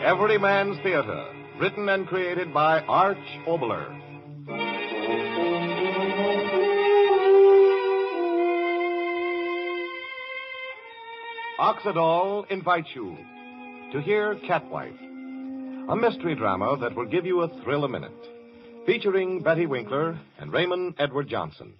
Everyman's Theater, written and created by Arch Oboler. Oxydol invites you to hear Catwife, a mystery drama that will give you a thrill a minute, featuring Bette Winkler and Raymond Edward Johnson.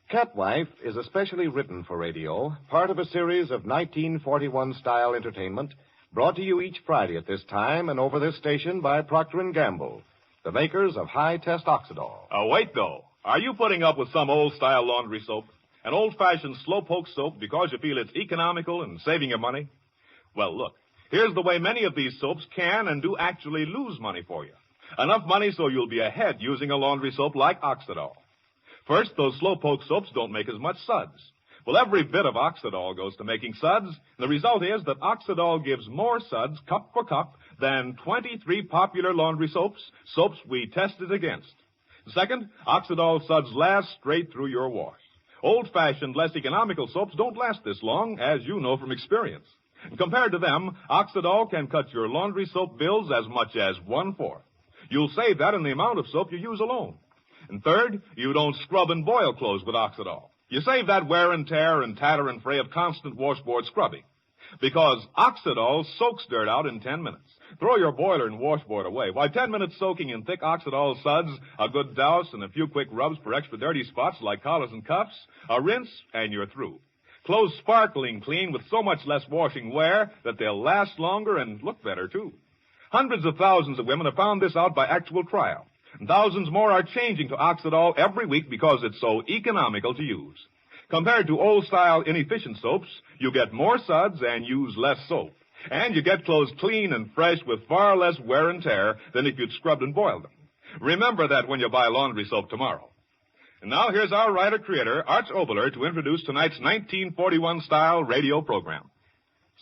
Catwife is especially written for radio, part of a series of 1941-style entertainment brought to you each Friday at this time and over this station by Procter & Gamble, the makers of high-test Oxydol. Wait, though. Are you putting up with some old-style laundry soap? An old-fashioned slow-poke soap because you feel it's economical and saving you money? Well, look, here's the way many of these soaps can and do actually lose money for you. Enough money so you'll be ahead using a laundry soap like Oxydol. First, those slow-poke soaps don't make as much suds. Well, every bit of Oxydol goes to making suds. The result is that Oxydol gives more suds, cup for cup, than 23 popular laundry soaps we tested against. Second, Oxydol suds last straight through your wash. Old-fashioned, less economical soaps don't last this long, as you know from experience. Compared to them, Oxydol can cut your laundry soap bills as much as 1/4. You'll save that in the amount of soap you use alone. And third, you don't scrub and boil clothes with Oxydol. You save that wear and tear and tatter and fray of constant washboard scrubbing. Because Oxydol soaks dirt out in 10 minutes. Throw your boiler and washboard away. Why, 10 minutes soaking in thick Oxydol suds, a good douse, and a few quick rubs for extra dirty spots like collars and cuffs, a rinse, and you're through. Clothes sparkling clean with so much less washing wear that they'll last longer and look better, too. Hundreds of thousands of women have found this out by actual trial. And thousands more are changing to Oxydol every week because it's so economical to use. Compared to old-style inefficient soaps, you get more suds and use less soap. And you get clothes clean and fresh with far less wear and tear than if you'd scrubbed and boiled them. Remember that when you buy laundry soap tomorrow. And now here's our writer-creator, Arch Oboler, to introduce tonight's 1941-style radio program.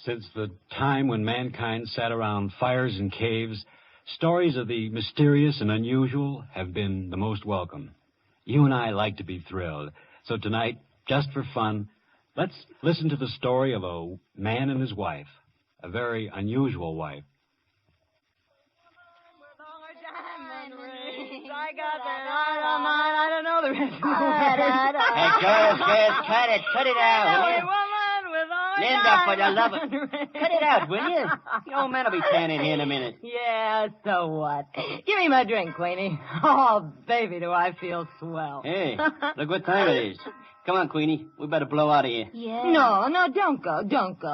Since the time when mankind sat around fires and caves, stories of the mysterious and unusual have been the most welcome. You and I like to be thrilled. So tonight, just for fun, let's listen to the story of a man and his wife, a very unusual wife. I got that on mine. I don't know the rest of the Hey, Joyce, cut it out. Woman with all Linda, for the love of... Cut it out, will you? The old man will be standing here in a minute. Yeah, so what? Give me my drink, Queenie. Oh, baby, do I feel swell. Hey, look what time it is. Come on, Queenie. We better blow out of here. Yeah. No, don't go.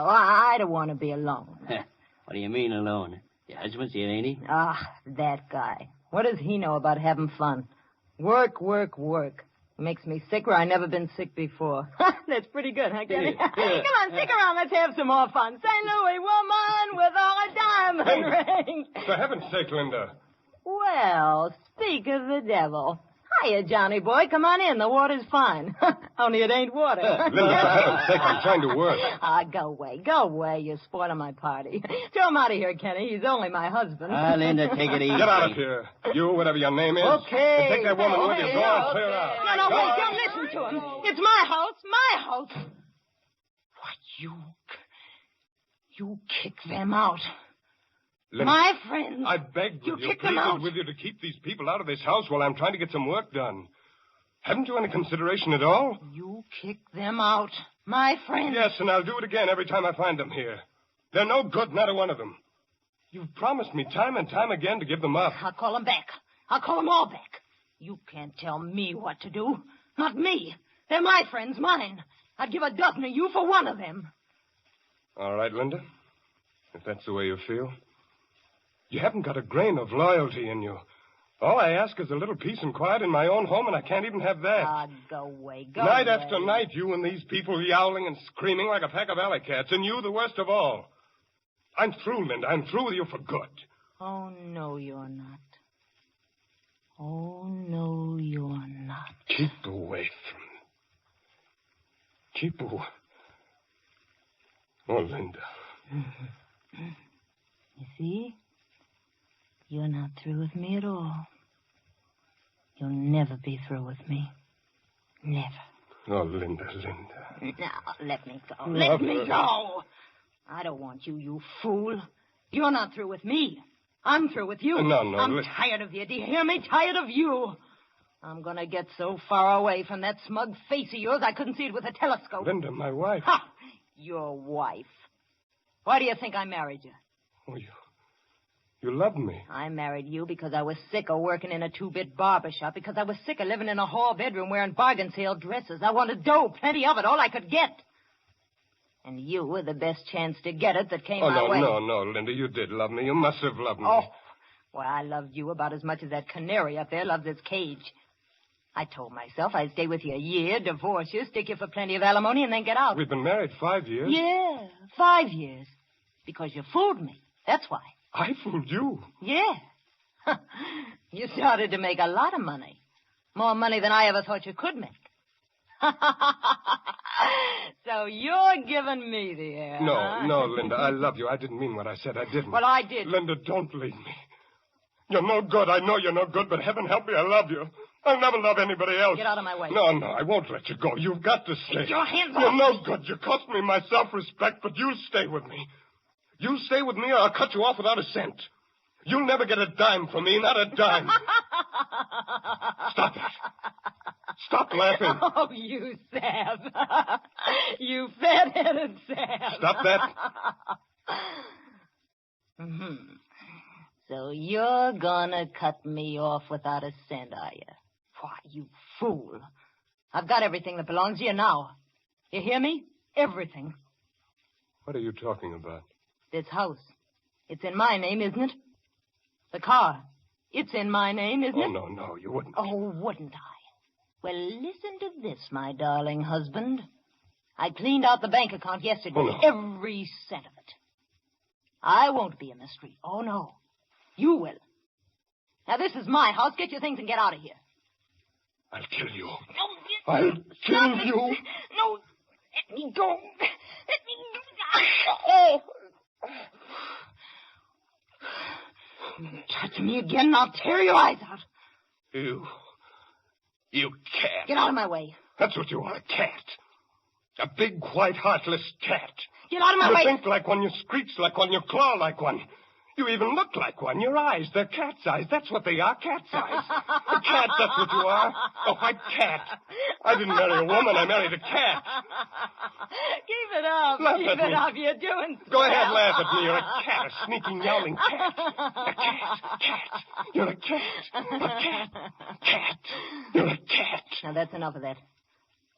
I don't want to be alone. What do you mean alone? Your husband's here, ain't he? That guy. What does he know about having fun? Work. Makes me sicker. I've never been sick before. That's pretty good, huh, Kenny? Come on, stick around. Let's have some more fun. St. Louis woman with all a diamond ring. For heaven's sake, Linda. Well, speak of the devil. Hiya, Johnny boy. Come on in. The water's fine. Only it ain't water. Linda, for heaven's sake, I'm trying to work. Go away. You're spoiling my party. Throw him out of here, Kenny. He's only my husband. Linda, take it easy. Get out of here. You, whatever your name is. Okay. And take that woman with you. Go on, clear out. No, wait. Don't listen to him. It's my house. What, you kick them out. Linda, my friends. I begged you kick them out. With you to keep these people out of this house while I'm trying to get some work done. Haven't you any consideration at all? You kick them out. My friends. Yes, and I'll do it again every time I find them here. They're no good, not a one of them. You've promised me time and time again to give them up. I'll call them back. I'll call them all back. You can't tell me what to do. Not me. They're my friends, mine. I'd give a dozen of you for one of them. All right, Linda. If that's the way you feel. You haven't got a grain of loyalty in you. All I ask is a little peace and quiet in my own home, and I can't even have that. Go away. Night after night, you and these people yowling and screaming like a pack of alley cats, and you the worst of all. I'm through, Linda. I'm through with you for good. Oh, no, you're not. Oh, no, you're not. Keep away from me. Keep away. Oh, Linda. You see? You're not through with me at all. You'll never be through with me. Never. Oh, Linda. Now, let me go. Let me go. I don't want you, you fool. You're not through with me. I'm through with you. No. I'm tired of you. Do you hear me? Tired of you. I'm going to get so far away from that smug face of yours I couldn't see it with a telescope. Linda, my wife. Ha! Your wife. Why do you think I married you? Oh, you love me. I married you because I was sick of working in a two-bit barber shop, because I was sick of living in a hall bedroom wearing bargain sale dresses. I wanted dough, plenty of it, all I could get. And you were the best chance to get it that came my way. No, Linda, you did love me. You must have loved me. Oh, well, I loved you about as much as that canary up there loves its cage. I told myself I'd stay with you a year, divorce you, stick you for plenty of alimony, and then get out. We've been married 5 years. Yeah, 5 years. Because you fooled me. That's why. I fooled you. Yeah. You started to make a lot of money. More money than I ever thought you could make. So you're giving me the air, huh? No, Linda, I love you. I didn't mean what I said. I didn't. Well, I did. Linda, don't leave me. You're no good. I know you're no good, but heaven help me, I love you. I'll never love anybody else. Get out of my way. No, I won't let you go. You've got to stay. Get your hands off You're no me. good. You cost me my self-respect, but you stay with me. You stay with me or I'll cut you off without a cent. You'll never get a dime from me, not a dime. Stop it. Stop laughing. Oh, you sab. You fat-headed sab. Stop that. Mm-hmm. So you're gonna cut me off without a cent, are you? Why, you fool. I've got everything that belongs to you now. You hear me? Everything. What are you talking about? This house. It's in my name, isn't it? The car. It's in my name, isn't it? Oh, no, you wouldn't. Oh, wouldn't I? Well, listen to this, my darling husband. I cleaned out the bank account yesterday. Oh, no. Every cent of it. I won't be in the street. Oh, no. You will. Now, this is my house. Get your things and get out of here. I'll kill you. No, I'll kill you. No, let me go. Let me go. Oh. Touch me again and I'll tear your eyes out. You cat. Get out of my way. That's what you are, a cat. A big, white, heartless cat. Get out of my You way. think like one, you screech like one, you claw like one. You even look like one. Your eyes, they're cat's eyes. That's what they are, cat's eyes. A cat, that's what you are. A white cat. I didn't marry a woman, I married a cat. Keep it up. Laugh Keep at it me. up. You're doing Go ahead, swell. laugh at me. You're a cat, a sneaking, yowling cat. A cat. You're a cat. A cat. Cat. You're a cat. Now, that's enough of that.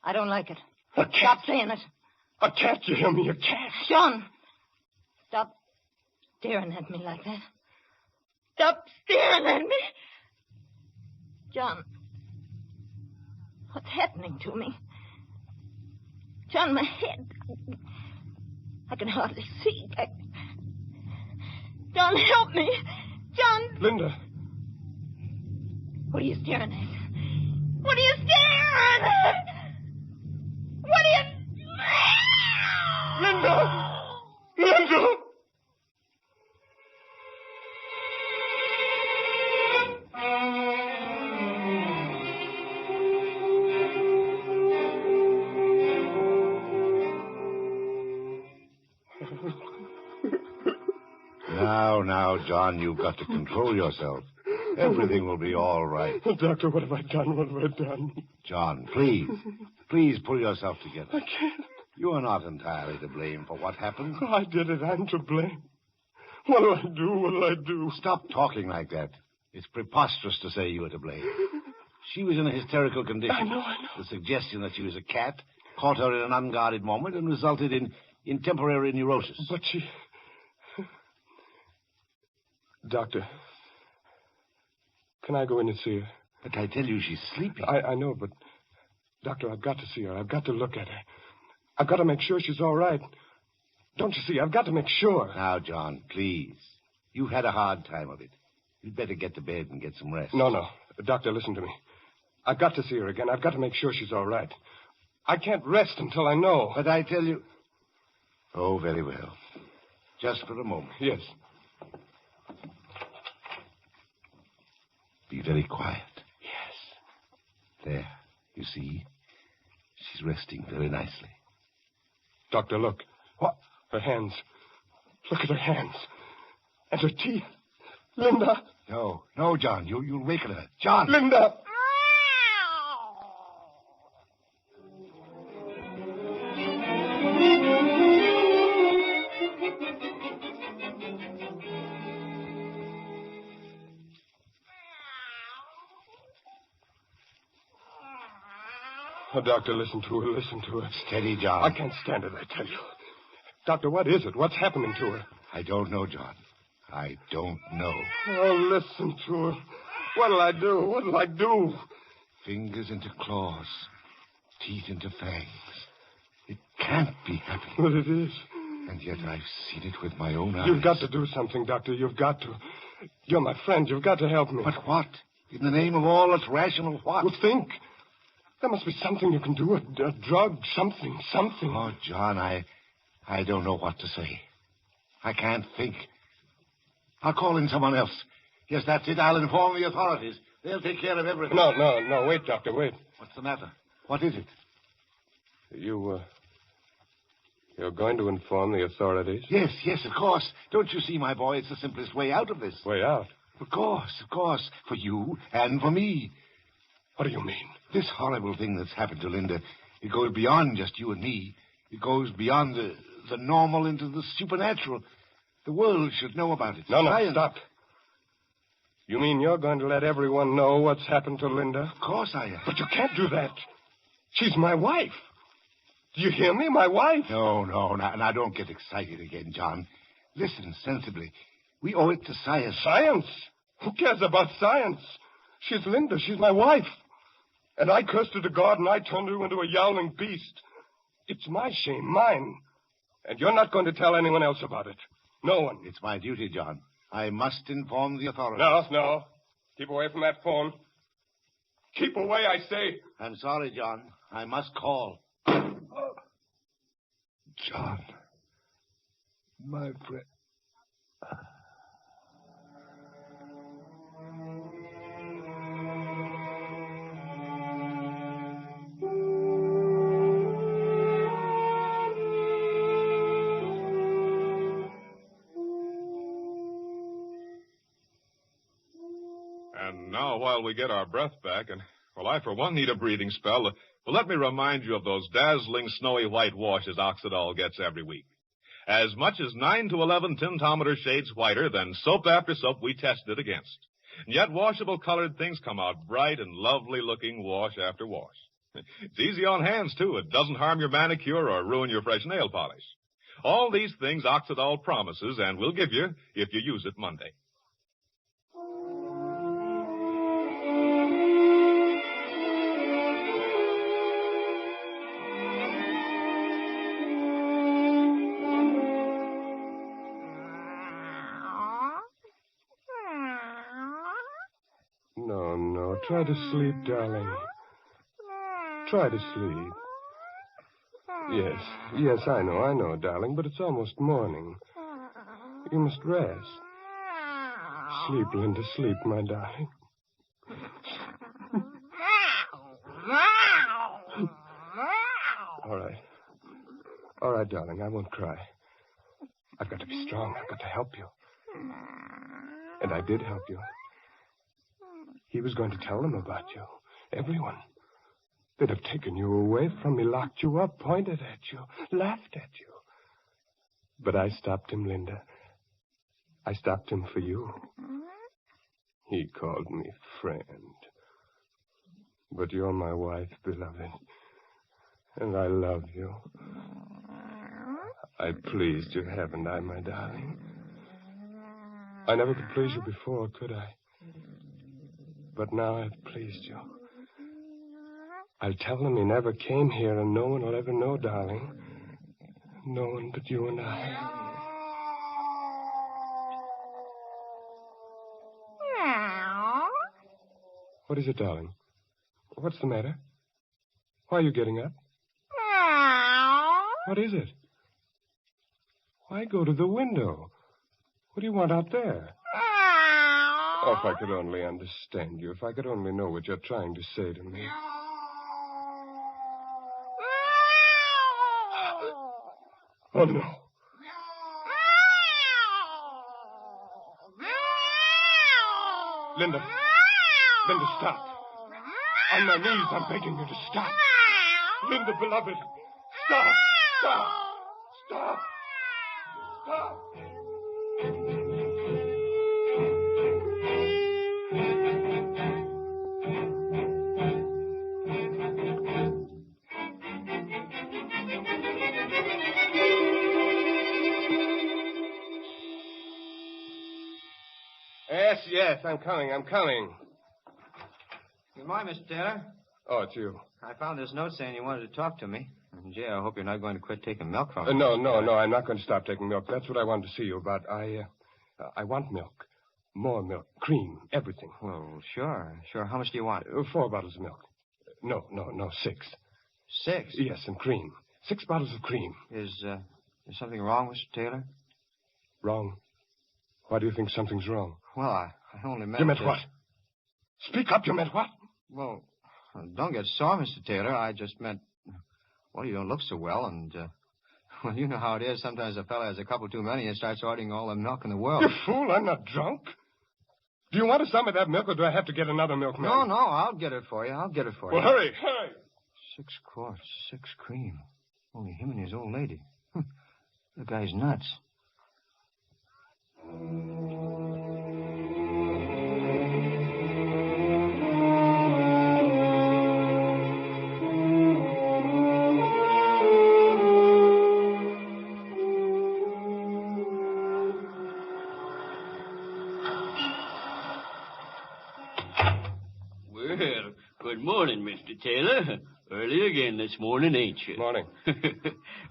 I don't like it. A cat. Stop saying it. A cat, you hear me? A cat. John, stop staring at me like that. Stop staring at me. John, what's happening to me? John, my head. I can hardly see. John, help me. John. Linda. What are you staring at? What are you staring at? What are you... Linda! Linda! Now, John, you've got to control yourself. Everything will be all right. Doctor, what have I done? What have I done? John, please pull yourself together. I can't. You are not entirely to blame for what happened. Oh, I did it. I'm to blame. What'll I do? What'll I do? Stop talking like that. It's preposterous to say you were to blame. She was in a hysterical condition. I know. The suggestion that she was a cat caught her in an unguarded moment and resulted in temporary neurosis. But she... Doctor, can I go in and see her? But I tell you, she's sleeping. I know, but... Doctor, I've got to see her. I've got to look at her. I've got to make sure she's all right. Don't you see? I've got to make sure. Now, John, please. You've had a hard time of it. You'd better get to bed and get some rest. No. Doctor, listen to me. I've got to see her again. I've got to make sure she's all right. I can't rest until I know. But I tell you... Oh, very well. Just for a moment. Yes. Be very quiet. Yes. There. You see? She's resting very nicely. Doctor, look. What? Her hands. Look at her hands. And her teeth. Linda. No, John. You'll waken her. John. Linda. Oh, Doctor, listen to her. Steady, John. I can't stand it, I tell you. Doctor, what is it? What's happening to her? I don't know, John. I don't know. Oh, listen to her. What'll I do? Fingers into claws. Teeth into fangs. It can't be happening. But it is. And yet I've seen it with my own eyes. You've got to do something, Doctor. You've got to. You're my friend. You've got to help me. But what? In the name of all that's rational, what? Well, think. There must be something you can do. A drug, something. Oh, John, I don't know what to say. I can't think. I'll call in someone else. Yes, that's it. I'll inform the authorities. They'll take care of everything. No. Wait, Doctor, wait. What's the matter? What is it? You're going to inform the authorities? Yes, of course. Don't you see, my boy, it's the simplest way out of this. Way out? Of course. For you and for me. What do you mean? This horrible thing that's happened to Linda, it goes beyond just you and me. It goes beyond the normal into the supernatural. The world should know about it. No, stop. You mean you're going to let everyone know what's happened to Linda? Of course I am. But you can't do that. She's my wife. Do you hear me? My wife. No. Now don't get excited again, John. Listen sensibly. We owe it to science. Science? Who cares about science? She's Linda. She's my wife. And I cursed her to God, and I turned her into a yowling beast. It's my shame, mine. And you're not going to tell anyone else about it. No one. It's my duty, John. I must inform the authorities. No. Keep away from that phone. Keep away, I say. I'm sorry, John. I must call. John. My friend. And now, while we get our breath back, and, well, I, for one, need a breathing spell, let me remind you of those dazzling snowy white washes Oxidol gets every week. As much as 9 to 11 tintometer shades whiter than soap after soap we tested against. And yet washable colored things come out bright and lovely looking wash after wash. It's easy on hands, too. It doesn't harm your manicure or ruin your fresh nail polish. All these things Oxidol promises and will give you if you use it Monday. No. Try to sleep, darling. Try to sleep. Yes, I know, darling, but it's almost morning. You must rest. Sleep, Linda, sleep, my darling. All right, darling, I won't cry. I've got to be strong. I've got to help you. And I did help you. He was going to tell them about you. Everyone. They'd have taken you away from me, locked you up, pointed at you, laughed at you. But I stopped him, Linda. I stopped him for you. He called me friend. But you're my wife, beloved. And I love you. I pleased you, haven't I, my darling? I never could please you before, could I? But now I've pleased you. I'll tell them he never came here, and no one will ever know, darling. No one but you and I. What is it, darling? What's the matter? Why are you getting up? What is it? Why go to the window? What do you want out there? Oh, if I could only understand you. If I could only know what you're trying to say to me. Oh, no. Linda, stop. On my knees, I'm begging you to stop. Linda, beloved, stop. Yes, I'm coming. Good morning, Mr. Taylor. Oh, it's you. I found this note saying you wanted to talk to me. And, Jay, I hope you're not going to quit taking milk from me. No, I'm not going to stop taking milk. That's what I wanted to see you about. I want milk. More milk. Cream. Everything. Well, sure. How much do you want? 4 bottles of milk. No, 6. 6? Yes, and cream. 6 bottles of cream. Is something wrong, Mr. Taylor? Wrong? Why do you think something's wrong? Well, I only meant... You meant what? Speak up, you meant what? Well, don't get sore, Mr. Taylor. I just meant... Well, you don't look so well, and... Well, you know how it is. Sometimes a fella has a couple too many and starts ordering all the milk in the world. You fool, I'm not drunk. Do you want some of that milk, or do I have to get another milkman? No, I'll get it for you. Well, hurry. 6 quarts, 6 cream. Only him and his old lady. The guy's nuts. Well, good morning, Mr. Taylor. Early again this morning, ain't you? Morning.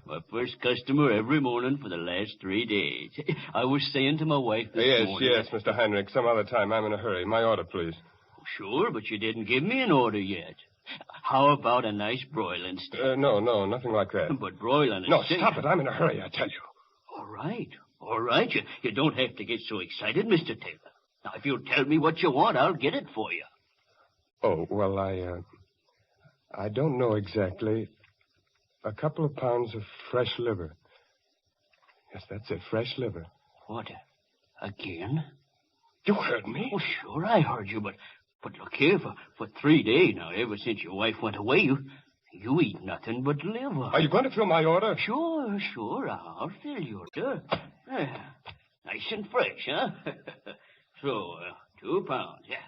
My first customer every morning for the last 3 days. I was saying to my wife this morning... Yes, Mr. Heinrich. Some other time. I'm in a hurry. My order, please. Sure, but you didn't give me an order yet. How about a nice broiling steak? No, nothing like that. But broiling is... No, stop it. I'm in a hurry, I tell you. All right. You don't have to get so excited, Mr. Taylor. Now, if you'll tell me what you want, I'll get it for you. Oh, well, I don't know exactly. A couple of pounds of fresh liver. Yes, that's it, fresh liver. What? Again? You heard me? Oh, sure, I heard you, but look here, for 3 days now, ever since your wife went away, you eat nothing but liver. Are you going to fill my order? Sure, I'll fill your order. Nice and fresh, huh? So, 2 pounds, yeah.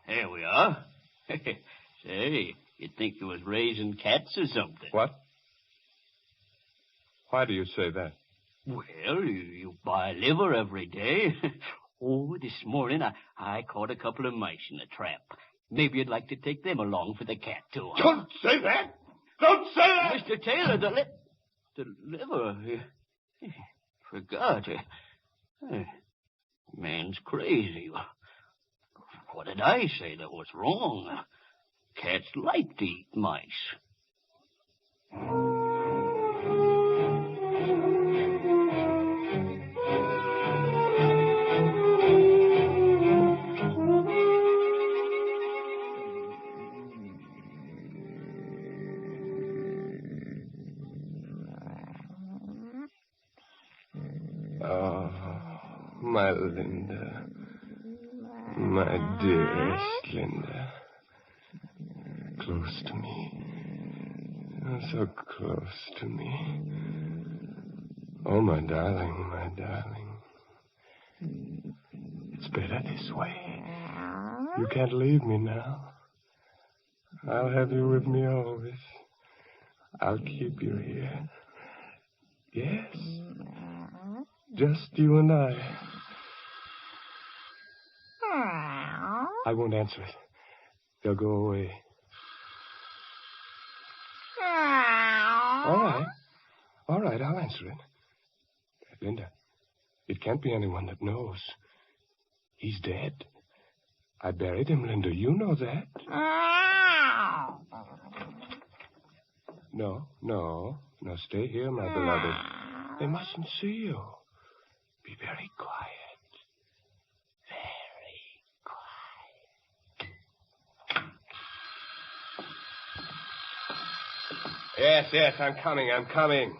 There we are. Say, you'd think you was raising cats or something. What? Why do you say that? Well, you buy liver every day. Oh, this morning I caught a couple of mice in a trap. Maybe you'd like to take them along for the cat tour. Don't say that! Don't say that! Mr. Taylor, the liver... Forgot. Man's crazy. What did I say that was wrong? Cats like to eat mice. Oh, my Linda. My dearest Linda. Close to me. Oh, so close to me. Oh, my darling, my darling. It's better this way. You can't leave me now. I'll have you with me always. I'll keep you here. Yes. Just you and I. I won't answer it. They'll go away. All right, I'll answer it. Linda, it can't be anyone that knows. He's dead. I buried him, Linda. You know that. No, stay here, my beloved. They mustn't see you. Be very quiet. Yes, I'm coming.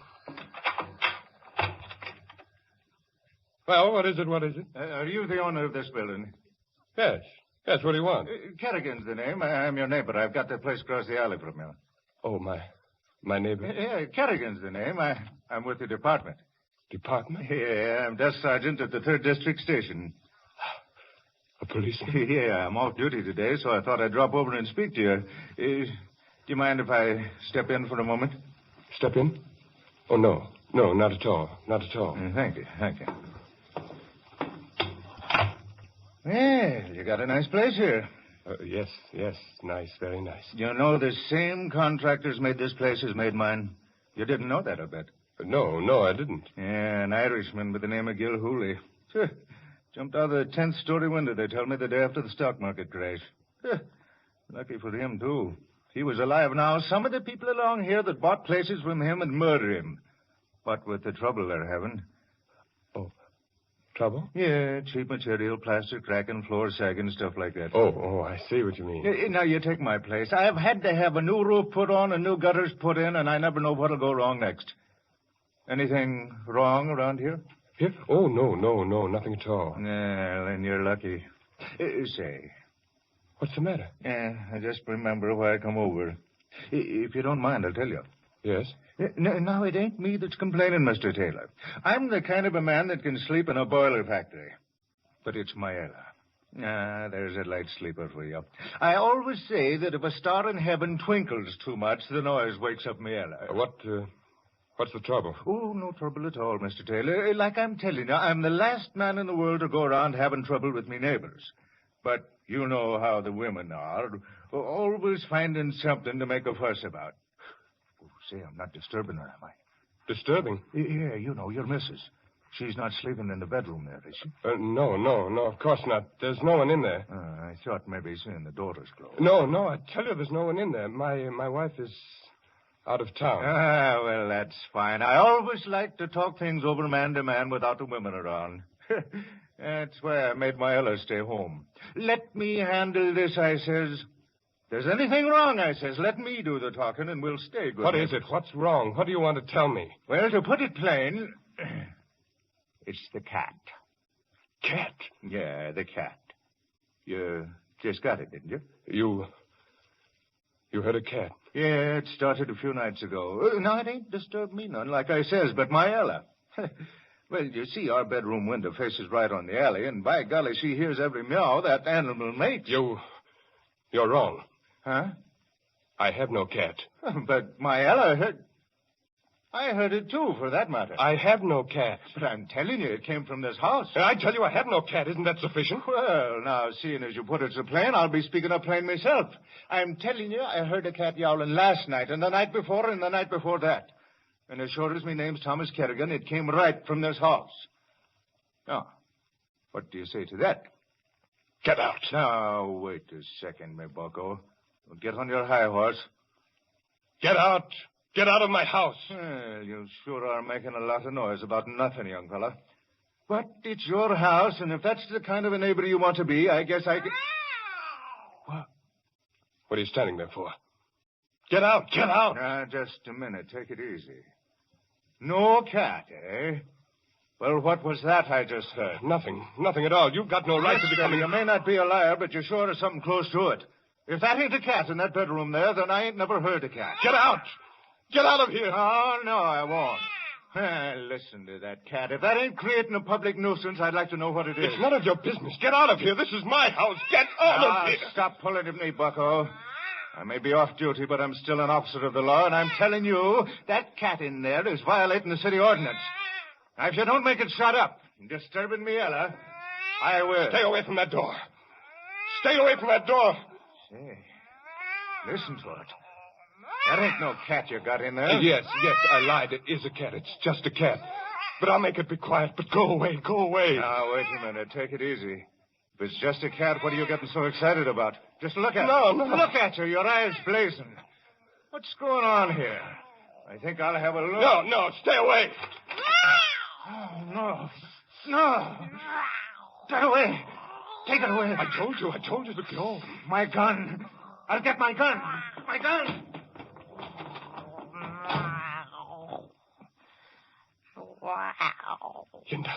Well, what is it? Are you the owner of this building? Yes, what do you want? Kerrigan's the name. I'm your neighbor. I've got that place across the alley from you. Oh, my neighbor. Yeah, Kerrigan's the name. I'm with the department. Department? Yeah, I'm desk sergeant at the 3rd District Station. A policeman? Yeah, I'm off duty today, so I thought I'd drop over and speak to you. Do you mind if I step in for a moment? Step in? Oh, no, not at all. Thank you. Well, you got a nice place here. Yes, nice, very nice. You know the same contractors made this place as made mine. You didn't know that, I bet. No, I didn't. Yeah, an Irishman by the name of Gil Hooley. Jumped out of the 10th story window, they tell me, the day after the stock market crash. Lucky for him, too. If he was alive now, some of the people along here that bought places from him would murder him. What with the trouble they're having. Oh, trouble? Yeah, cheap material, plaster cracking, floor sagging, stuff like that. Oh, I see what you mean. Now, you take my place. I've had to have a new roof put on and new gutters put in, and I never know what'll go wrong next. Anything wrong around here? Here? Oh, no, nothing at all. Well, then you're lucky. Say. What's the matter? I just remember why I come over. If you don't mind, I'll tell you. Yes? Now, it ain't me that's complaining, Mr. Taylor. I'm the kind of a man that can sleep in a boiler factory. But it's my Ella. There's a light sleeper for you. I always say that if a star in heaven twinkles too much, the noise wakes up my Ella. What's the trouble? Oh, no trouble at all, Mr. Taylor. Like I'm telling you, I'm the last man in the world to go around having trouble with me neighbors. But you know how the women are. Always finding something to make a fuss about. Oh, say, I'm not disturbing her, am I? Disturbing? Yeah, you know, your missus. She's not sleeping in the bedroom there, is she? No, of course not. There's no one in there. I thought maybe seeing the doors closed. No, I tell you there's no one in there. My wife is out of town. Well, that's fine. I always like to talk things over man to man without the women around. That's why I made my Ella stay home. Let me handle this, I says. If there's anything wrong, I says, let me do the talking and we'll stay good. What is it? What's wrong? What do you want to tell me? Well, to put it plain, it's the cat. Cat? Yeah, the cat. You just got it, didn't you? You had a cat? Yeah, it started a few nights ago. Now, it ain't disturbed me none, like I says, but my Ella. Well, you see, our bedroom window faces right on the alley, and by golly, she hears every meow that animal makes. You're wrong. Huh? I have no cat. But my Ella I heard it, too, for that matter. I have no cat. But I'm telling you, it came from this house. And I tell you I have no cat. Isn't that sufficient? Well, now, seeing as you put it so plain, I'll be speaking up plain myself. I'm telling you, I heard a cat yowling last night, and the night before, and the night before that. And as sure as my name's Thomas Kerrigan, it came right from this house. Now, what do you say to that? Get out. Now, wait a second, me bucko. Don't get on your high horse. Get out. Get out of my house. Well, you sure are making a lot of noise about nothing, young fella. But it's your house, and if that's the kind of a neighbor you want to be, I guess I can... What are you standing there for? Get out. Get out. Now, just a minute. Take it easy. No cat, eh? Well, what was that I just heard? Nothing at all. You've got no right to be coming... You may not be a liar, but you sure are something close to it. If that ain't a cat in that bedroom there, then I ain't never heard a cat. Get out! Get out of here! Oh, no, I won't. Listen to that cat. If that ain't creating a public nuisance, I'd like to know what it is. It's none of your business. Get out of here. This is my house. Get out of here! Stop pulling at me, bucko. I may be off duty, but I'm still an officer of the law, and I'm telling you, that cat in there is violating the city ordinance. Now, if you don't make it shut up and disturbing me, Ella, I will. Stay away from that door. Stay away from that door. Say, listen to it. That ain't no cat you got in there. Yes, I lied. It is a cat. It's just a cat. But I'll make it be quiet. But go away. Now, wait a minute. Take it easy. If it's just a cat, what are you getting so excited about? Just look at her. No. Look at her. Your eyes blazing. What's going on here? I think I'll have a look. No. Stay away. Oh, no. Get away. Take it away. I told you to go. My gun. I'll get my gun. My gun. Linda.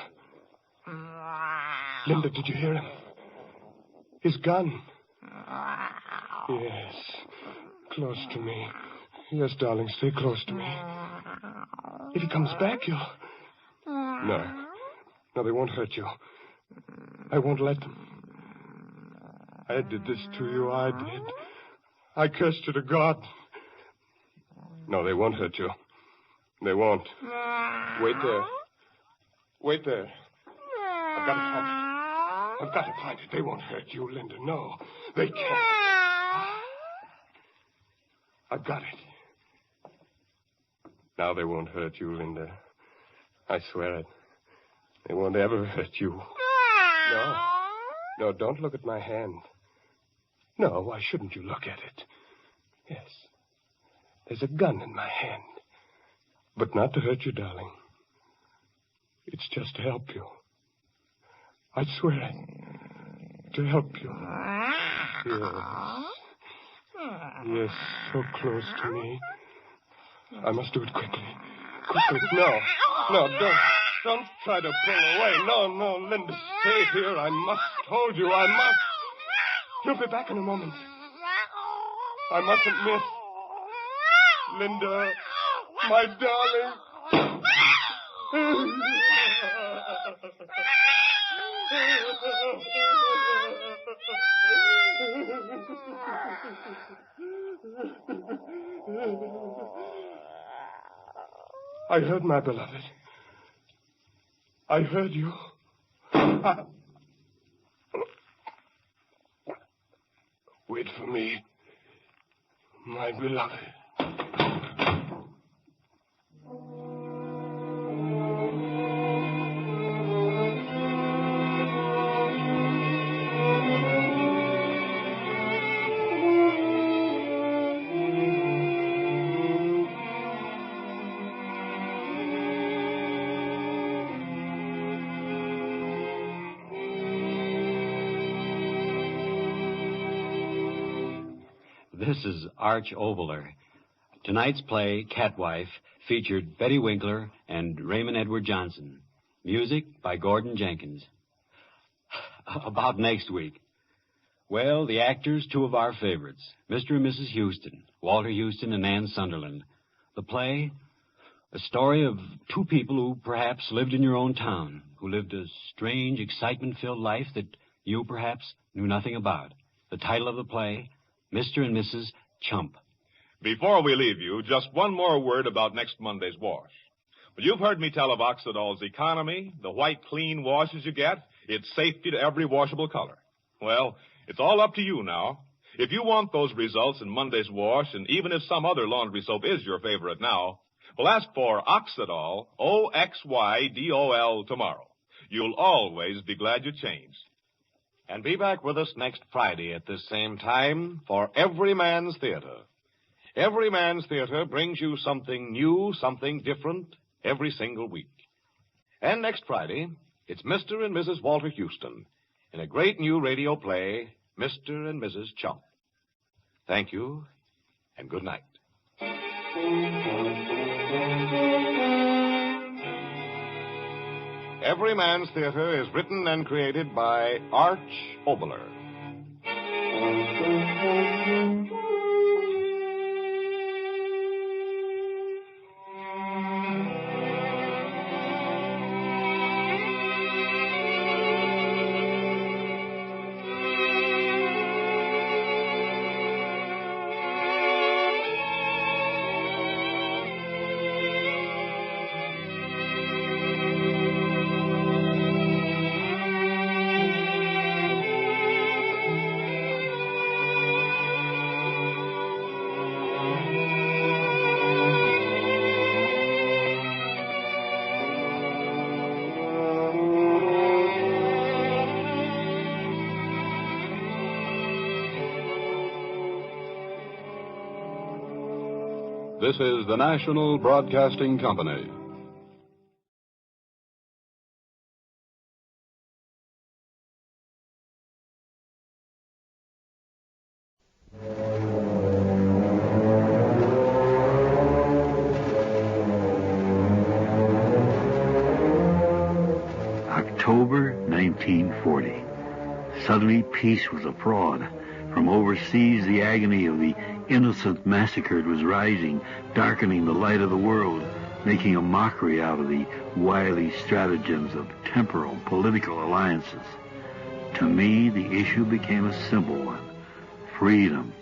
Linda, did you hear him? His gun. Yes. Close to me. Yes, darling, stay close to me. If he comes back, you'll... No. No, they won't hurt you. I won't let them. I did this to you, I did. I cursed you to God. No, they won't hurt you. They won't. Wait there. Wait there. I've got to find it. I've got to find it. They won't hurt you, Linda. No, they can't. I've got it. Now they won't hurt you, Linda. I swear it. They won't ever hurt you. No. No, don't look at my hand. No, why shouldn't you look at it? Yes. There's a gun in my hand. But not to hurt you, darling. It's just to help you. I swear it. To help you. Yes. Yes, so close to me. I must do it quickly. Quickly. No. No, don't try to pull away. No, Linda, stay here. I must hold you. I must. He'll be back in a moment. I mustn't miss. Linda, my darling. I heard my beloved. I heard you. Wait for me, my beloved. This is Arch Oboler. Tonight's play, Catwife, featured Betty Winkler and Raymond Edward Johnson. Music by Gordon Jenkins. About next week. Well, the actors, two of our favorites, Mr. and Mrs. Houston, Walter Houston and Ann Sunderland. The play, a story of two people who perhaps lived in your own town, who lived a strange, excitement-filled life that you perhaps knew nothing about. The title of the play, Mr. and Mrs. Chump. Before we leave you, just one more word about next Monday's wash. Well, you've heard me tell of Oxidol's economy, the white, clean washes you get, its safety to every washable color. Well, it's all up to you now. If you want those results in Monday's wash, and even if some other laundry soap is your favorite now, well, ask for Oxidol, Oxydol, tomorrow. You'll always be glad you changed. And be back with us next Friday at this same time for Everyman's Theater. Everyman's Theater brings you something new, something different every single week. And next Friday, it's Mr. and Mrs. Walter Houston in a great new radio play, Mr. and Mrs. Chump. Thank you, and good night. Everyman's Theater is written and created by Arch Oboler. This is the National Broadcasting Company. 1940. Suddenly, peace was a fraud. From overseas, the agony of the innocent massacred was rising, darkening the light of the world, making a mockery out of the wily stratagems of temporal political alliances. To me, the issue became a simple one: freedom.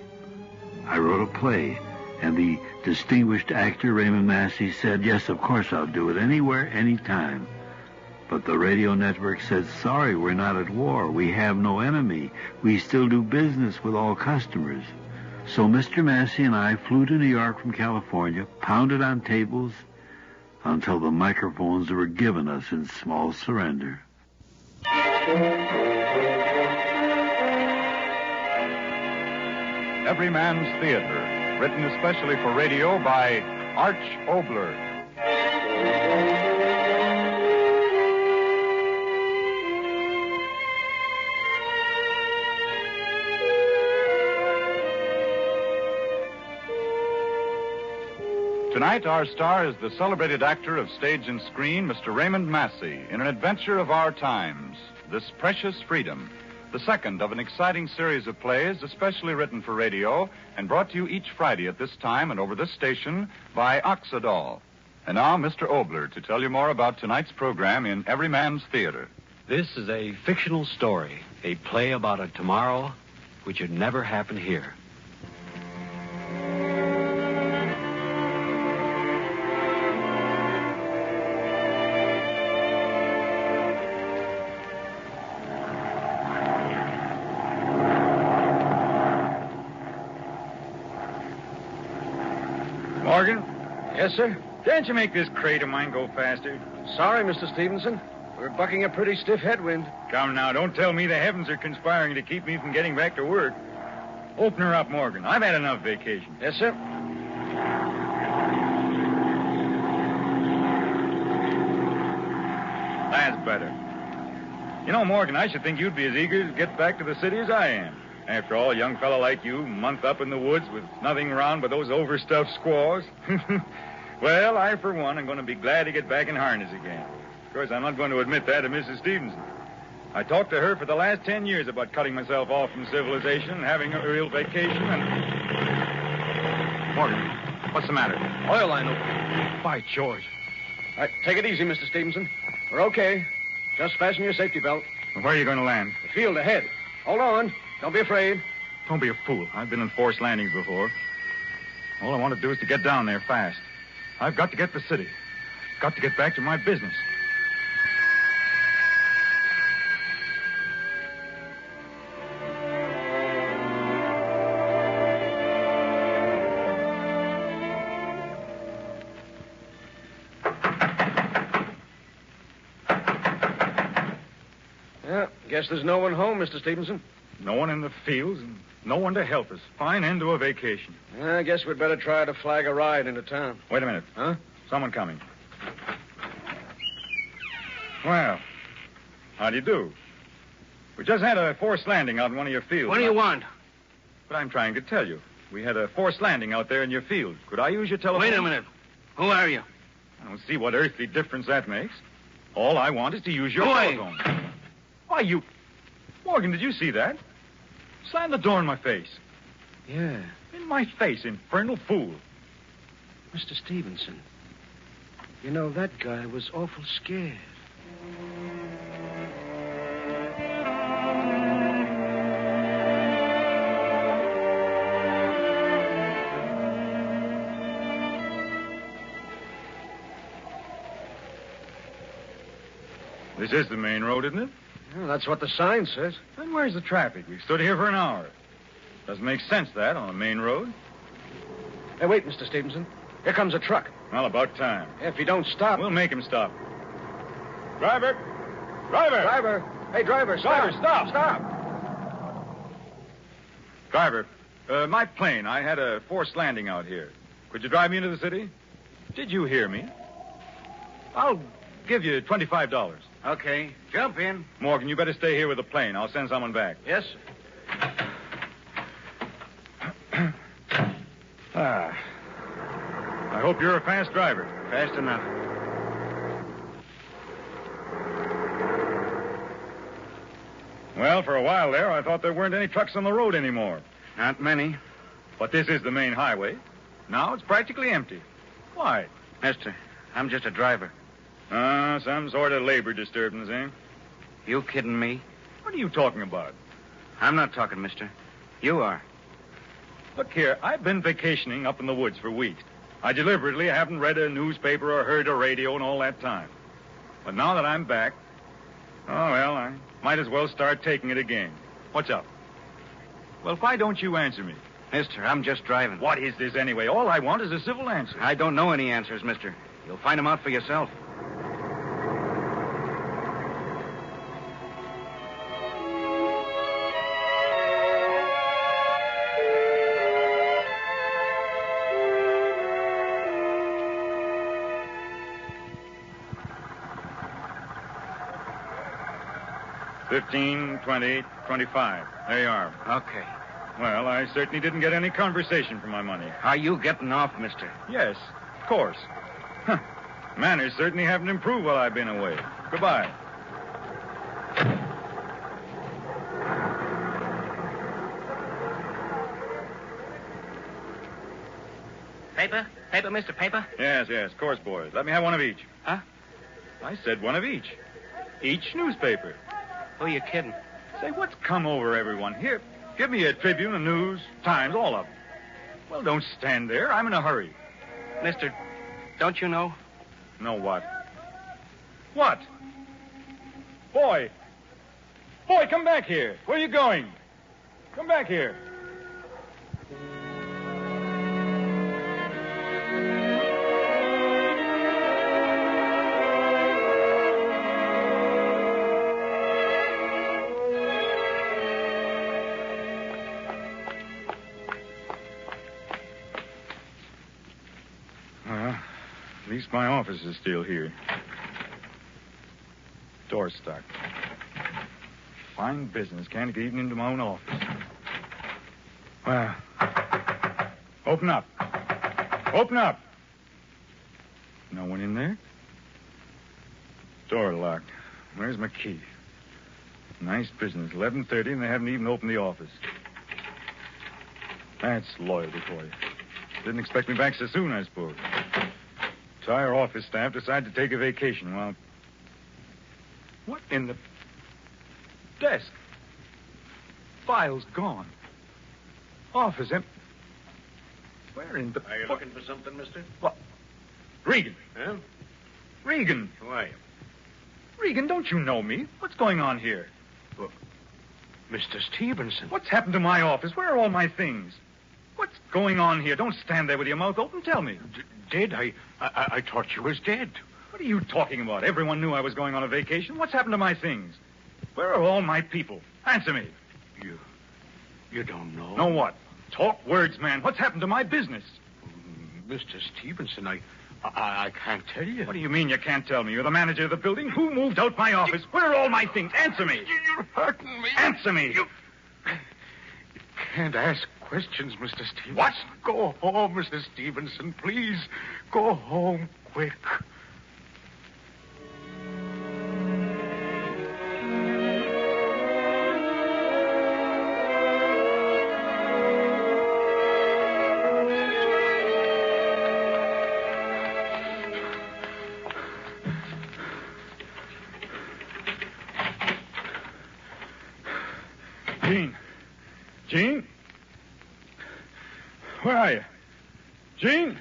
I wrote a play, and the distinguished actor Raymond Massey said, "Yes, of course I'll do it, anywhere, anytime." But the radio network said, "Sorry, we're not at war. We have no enemy. We still do business with all customers." So Mr. Massey and I flew to New York from California, pounded on tables until the microphones were given us in small surrender. Everyman's Theater, written especially for radio by Arch Oboler. Tonight, our star is the celebrated actor of stage and screen, Mr. Raymond Massey, in an adventure of our times, This Precious Freedom, the second of an exciting series of plays especially written for radio and brought to you each Friday at this time and over this station by Oxidol. And now, Mr. Oboler to tell you more about tonight's program in Everyman's Theater. This is a fictional story, a play about a tomorrow which had never happened here. Morgan? Yes, sir? Can't you make this crate of mine go faster? Sorry, Mr. Stevenson. We're bucking a pretty stiff headwind. Come now, don't tell me the heavens are conspiring to keep me from getting back to work. Open her up, Morgan. I've had enough vacation. Yes, sir? That's better. You know, Morgan, I should think you'd be as eager to get back to the city as I am. After all, a young fellow like you, month up in the woods with nothing around but those overstuffed squaws. Well, I, for one, am going to be glad to get back in harness again. Of course, I'm not going to admit that to Mrs. Stevenson. I talked to her for the last 10 years about cutting myself off from civilization and having a real vacation, and... Morgan, what's the matter? Oil line open. By George. All right, take it easy, Mr. Stevenson. We're okay. Just fasten your safety belt. Where are you going to land? The field ahead. Hold on. Don't be afraid. Don't be a fool. I've been in forced landings before. All I want to do is to get down there fast. I've got to get to the city. Got to get back to my business. Yeah, guess there's no one home, Mr. Stevenson. No one in the fields and no one to help us. Fine end to a vacation. I guess we'd better try to flag a ride into town. Wait a minute. Huh? Someone coming. Well, how do you do? We just had a forced landing out in one of your fields. What do you want? But I'm trying to tell you. We had a forced landing out there in your field. Could I use your telephone? Wait a minute. Who are you? I don't see what earthly difference that makes. All I want is to use your telephone. Why, you... Morgan, did you see that? Slam the door in my face. Yeah. In my face, infernal fool. Mr. Stevenson, you know, that guy was awful scared. This is the main road, isn't it? Well, that's what the sign says. Then where's the traffic? We've stood here for an hour. Doesn't make sense, that, on a main road. Hey, wait, Mr. Stevenson. Here comes a truck. Well, about time. If you don't stop... We'll make him stop. Driver! Driver! Driver! Hey, driver, stop! Driver, stop! Stop! Driver, my plane. I had a forced landing out here. Could you drive me into the city? Did you hear me? I'll give you $25. Okay, jump in. Morgan, you better stay here with the plane. I'll send someone back. Yes, sir. I hope you're a fast driver. Fast enough. Well, for a while there, I thought there weren't any trucks on the road anymore. Not many. But this is the main highway. Now it's practically empty. Why? Mister, I'm just a driver. Some sort of labor disturbance, eh? You kidding me? What are you talking about? I'm not talking, mister. You are. Look here, I've been vacationing up in the woods for weeks. I deliberately haven't read a newspaper or heard a radio in all that time. But now that I'm back, I might as well start taking it again. What's up? Well, why don't you answer me? Mister, I'm just driving. What is this anyway? All I want is a civil answer. I don't know any answers, mister. You'll find them out for yourself. $15, $20, $25. There you are. Okay. Well, I certainly didn't get any conversation for my money. Are you getting off, mister? Yes, of course. Huh. Manners certainly haven't improved while I've been away. Goodbye. Paper? Paper, mister, paper? Yes, of course, boys. Let me have one of each. Huh? I said one of each. Each newspaper. Who are you kidding? Say, what's come over everyone? Here, give me a Tribune, a News, Times, all of them. Well, don't stand there. I'm in a hurry. Mister, don't you know? Know what? What? Boy! Boy, come back here. Where are you going? Come back here. At least my office is still here. Door stuck. Fine business. Can't get even into my own office. Well, open up. Open up. No one in there? Door locked. Where's my key? Nice business. 11:30 and they haven't even opened the office. That's loyalty for you. Didn't expect me back so soon, I suppose. Entire office staff decided to take a vacation. Well, what in the... Desk. Files gone. Office empty. Where in the... Are you looking for something, mister? What? Regan. Huh? Regan. Who are you? Regan, don't you know me? What's going on here? Well, Mr. Stevenson. What's happened to my office? Where are all my things? What's going on here? Don't stand there with your mouth open. Tell me. Dead? I thought you was dead. What are you talking about? Everyone knew I was going on a vacation. What's happened to my things? Where are all my people? Answer me. You don't know? Know what? Talk words, man. What's happened to my business? Mr. Stevenson, I can't tell you. What do you mean you can't tell me? You're the manager of the building. Who moved out my office? Where are all my things? Answer me. You're hurting me. Answer me. You can't ask questions, Mr. Stevenson. What? Go home, Mr. Stevenson, please. Go home quick. Jean? Where are you? Jean?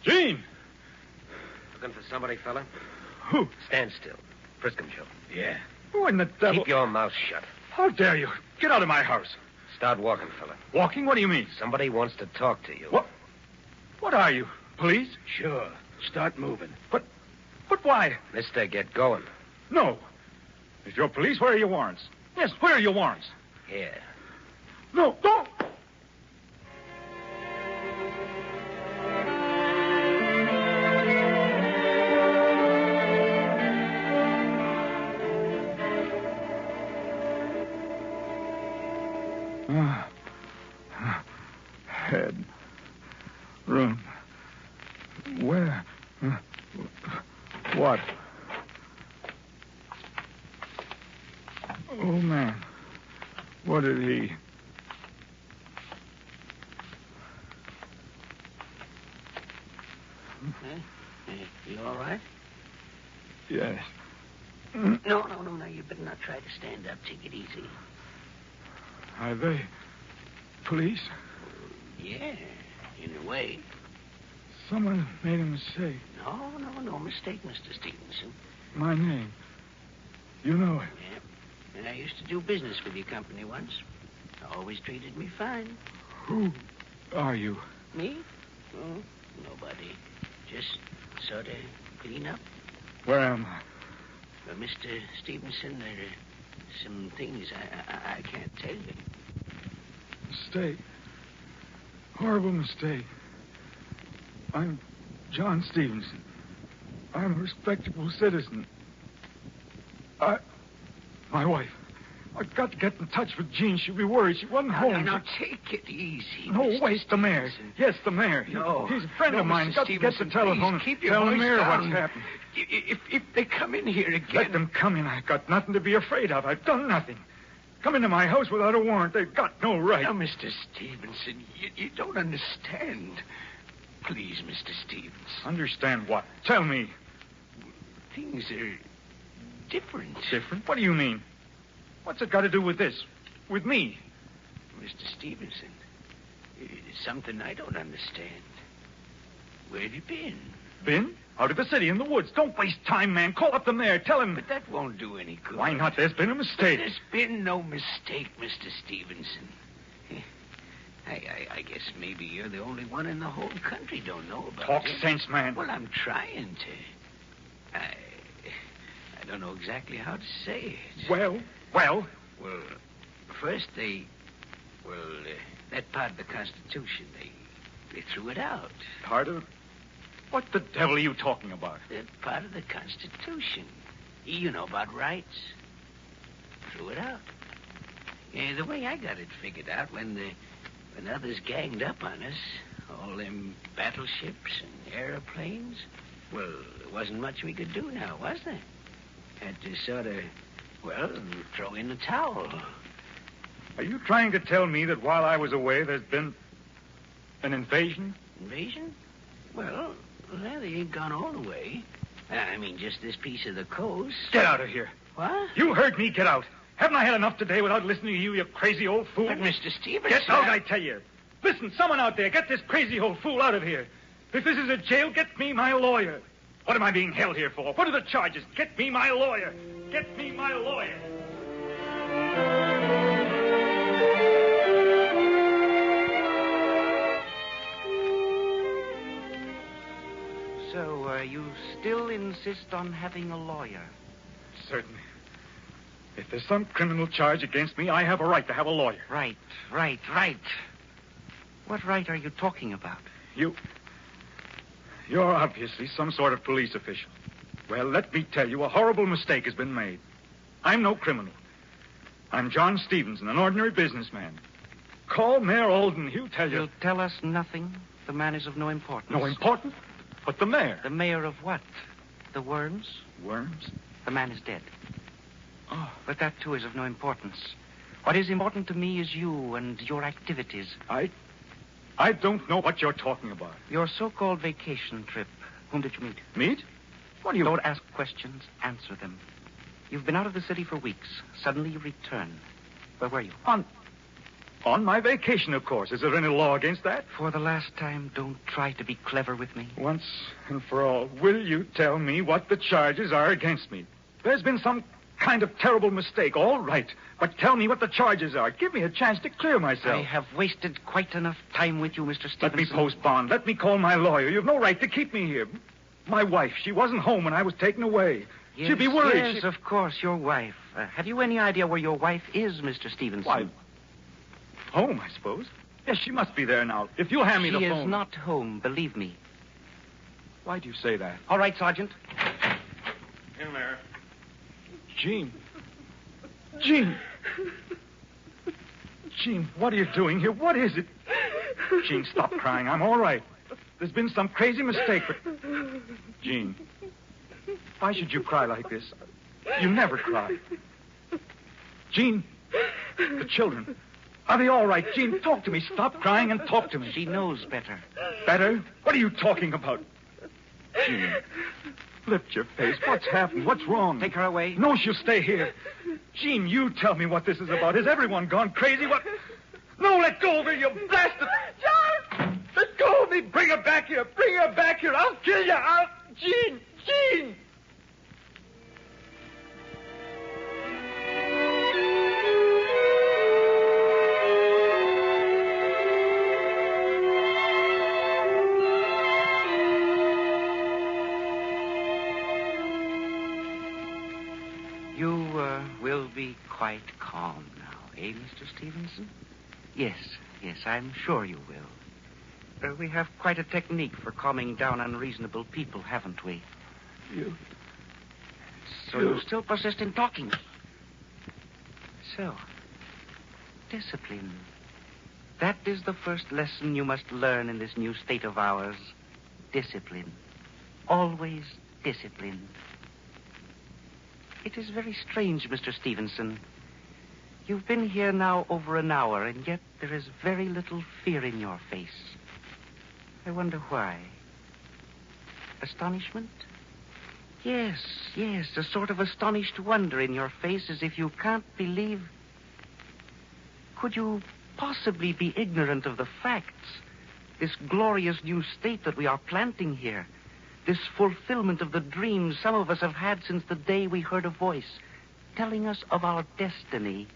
Jean? Looking for somebody, fella? Who? Stand still. Friscom Joe. Yeah. Who in the devil? Keep your mouth shut. How dare you? Get out of my house. Start walking, fella. Walking? What do you mean? Somebody wants to talk to you. What? What are you? Police? Sure. Start moving. But why? Mister, get going. No. If you're police, where are your warrants? Yes, where are your warrants? Here. No, don't! Head. Room. Where? What? What did he? You all right? Yes. No. You better not try to stand up. Take it easy. Are they police? Yeah, in a way. Someone made a mistake. No mistake, Mr. Stevenson. My name. You know it. Yeah. And I used to do business with your company once. Always treated me fine. Who are you? Me? Oh, nobody. Just sort of clean up. Where am I? Well, Mr. Stevenson, there are some things I can't tell you. Mistake. Horrible mistake. I'm John Stevenson. I'm a respectable citizen. My wife. I've got to get in touch with Jean. She'll be worried. She wasn't home. Now, take it easy. No, Mr. wait, the mayor. Yes, the mayor. No. He's a friend of mine. Mr. Got to get the telephone and keep your tell the voice mayor down. what's happened. If they come in here again... Let them come in. I've got nothing to be afraid of. I've done nothing. Come into my house without a warrant. They've got no right. Now, Mr. Stevenson, you don't understand. Please, Mr. Stevens. Understand what? Tell me. Things are different. Different? What do you mean? What's it got to do with this? With me? Mr. Stevenson, it's something I don't understand. Where have you been? Been? Out of the city, in the woods. Don't waste time, man. Call up the mayor. Tell him. But that won't do any good. Why not? There's been a mistake. There's been no mistake, Mr. Stevenson. I guess maybe you're the only one in the whole country don't know about Talk it. sense, man. Well, I'm trying to. I don't know exactly how to say it. Well? Well, first that part of the Constitution, they threw it out. Part of... What the devil are you talking about? That part of the Constitution. You know about rights. Threw it out. The way I got it figured out, when others ganged up on us, all them battleships and airplanes, well, there wasn't much we could do now, was there? Had to sort of, throw in the towel. Are you trying to tell me that while I was away, there's been an invasion? Invasion? Well, they ain't gone all the way. I mean, just this piece of the coast. Get out of here. What? You heard me. Get out. Haven't I had enough today without listening to you, you crazy old fool? But, Mr. Stevenson... Get out, I tell you. Listen, someone out there, get this crazy old fool out of here. If this is a jail, get me my lawyer. What am I being held here for? What are the charges? Get me my lawyer. Get me my lawyer. So, you still insist on having a lawyer? Certainly. If there's some criminal charge against me, I have a right to have a lawyer. Right. What right are you talking about? You're obviously some sort of police official. Well, let me tell you, a horrible mistake has been made. I'm no criminal. I'm John Stevenson, an ordinary businessman. Call Mayor Alden. He'll tell you. He'll tell us nothing. The man is of no importance. No importance? But the mayor. The mayor of what? The Worms? Worms? The man is dead. Oh. But that, too, is of no importance. What is important to me is you and your activities. I don't know what you're talking about. Your so-called vacation trip. Whom did you meet? Meet? What do you... Don't ask questions. Answer them. You've been out of the city for weeks. Suddenly you return. Where were you? On my vacation, of course. Is there any law against that? For the last time, don't try to be clever with me. Once and for all, will you tell me what the charges are against me? There's been some kind of terrible mistake, all right. But tell me what the charges are. Give me a chance to clear myself. I have wasted quite enough time with you, Mr. Stevenson. Let me post bond. Let me call my lawyer. You've no right to keep me here. My wife, she wasn't home when I was taken away. Yes, She'd be worried. Yes, of course, your wife. Have you any idea where your wife is, Mr. Stevenson? Why, home, I suppose. Yes, she must be there now. If you'll hand me the phone. She is not home, believe me. Why do you say that? All right, Sergeant. In there. Jean, what are you doing here? What is it? Jean, stop crying. I'm all right. There's been some crazy mistake, but... Jean, why should you cry like this? You never cry. Jean, The children. Are they all right? Jean, talk to me. Stop crying and talk to me. She knows better. Better? What are you talking about? Jean, lift your face. What's happened? What's wrong? Take her away. No, she'll stay here. Jean, you tell me what this is about. Has everyone gone crazy? What? No, let go of her, you bastard! John! Let go of me! Bring her back here! Bring her back here! I'll kill you! Jean! Jean! You will be quite calm now, eh, Mr. Stevenson? Yes, I'm sure you will. We have quite a technique for calming down unreasonable people, haven't we? So you still persist in talking. So, discipline. That is the first lesson you must learn in this new state of ours. Discipline. Always discipline. It is very strange, Mr. Stevenson. You've been here now over an hour, and yet there is very little fear in your face. I wonder why. Astonishment? Yes, a sort of astonished wonder in your face, as if you can't believe... Could you possibly be ignorant of the facts? This glorious new state that we are planting here. This fulfillment of the dreams some of us have had since the day we heard a voice telling us of our destiny.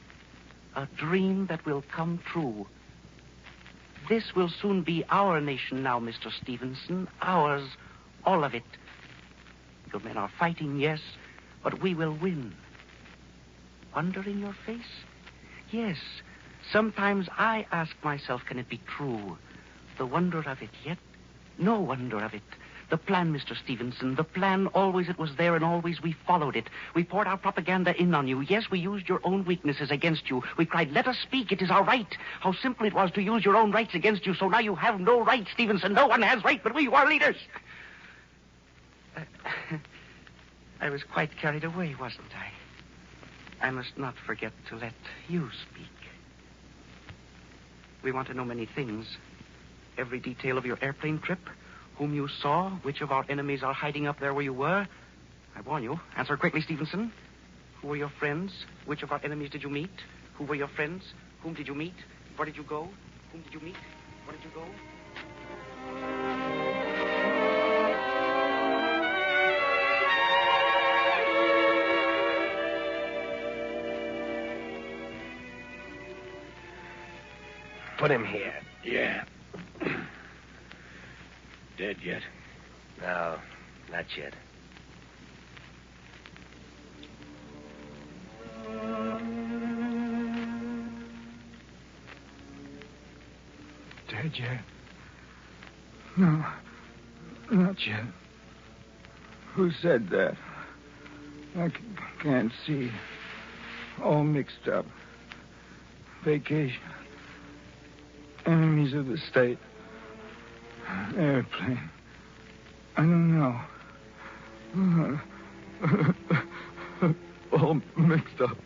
A dream that will come true. This will soon be our nation now, Mr. Stevenson. Ours, all of it. Your men are fighting, yes, but we will win. Wonder in your face? Yes. Sometimes I ask myself, can it be true? The wonder of it, yet no wonder of it. The plan, Mr. Stevenson, the plan, always it was there and always we followed it. We poured our propaganda in on you. Yes, we used your own weaknesses against you. We cried, let us speak, it is our right. How simple it was to use your own rights against you, so now you have no right, Stevenson. No one has right but we who are leaders. I was quite carried away, wasn't I? I must not forget to let you speak. We want to know many things. Every detail of your airplane trip, whom you saw, which of our enemies are hiding up there where you were. I warn you. Answer quickly, Stevenson. Who were your friends? Which of our enemies did you meet? Who were your friends? Whom did you meet? Where did you go? Whom did you meet? Where did you go? Put him here. Yeah. Dead yet? No, not yet. Dead yet? No, not yet. Who said that? I can't see. All mixed up. Vacation. Enemies of the state. Airplane. I don't know. All mixed up.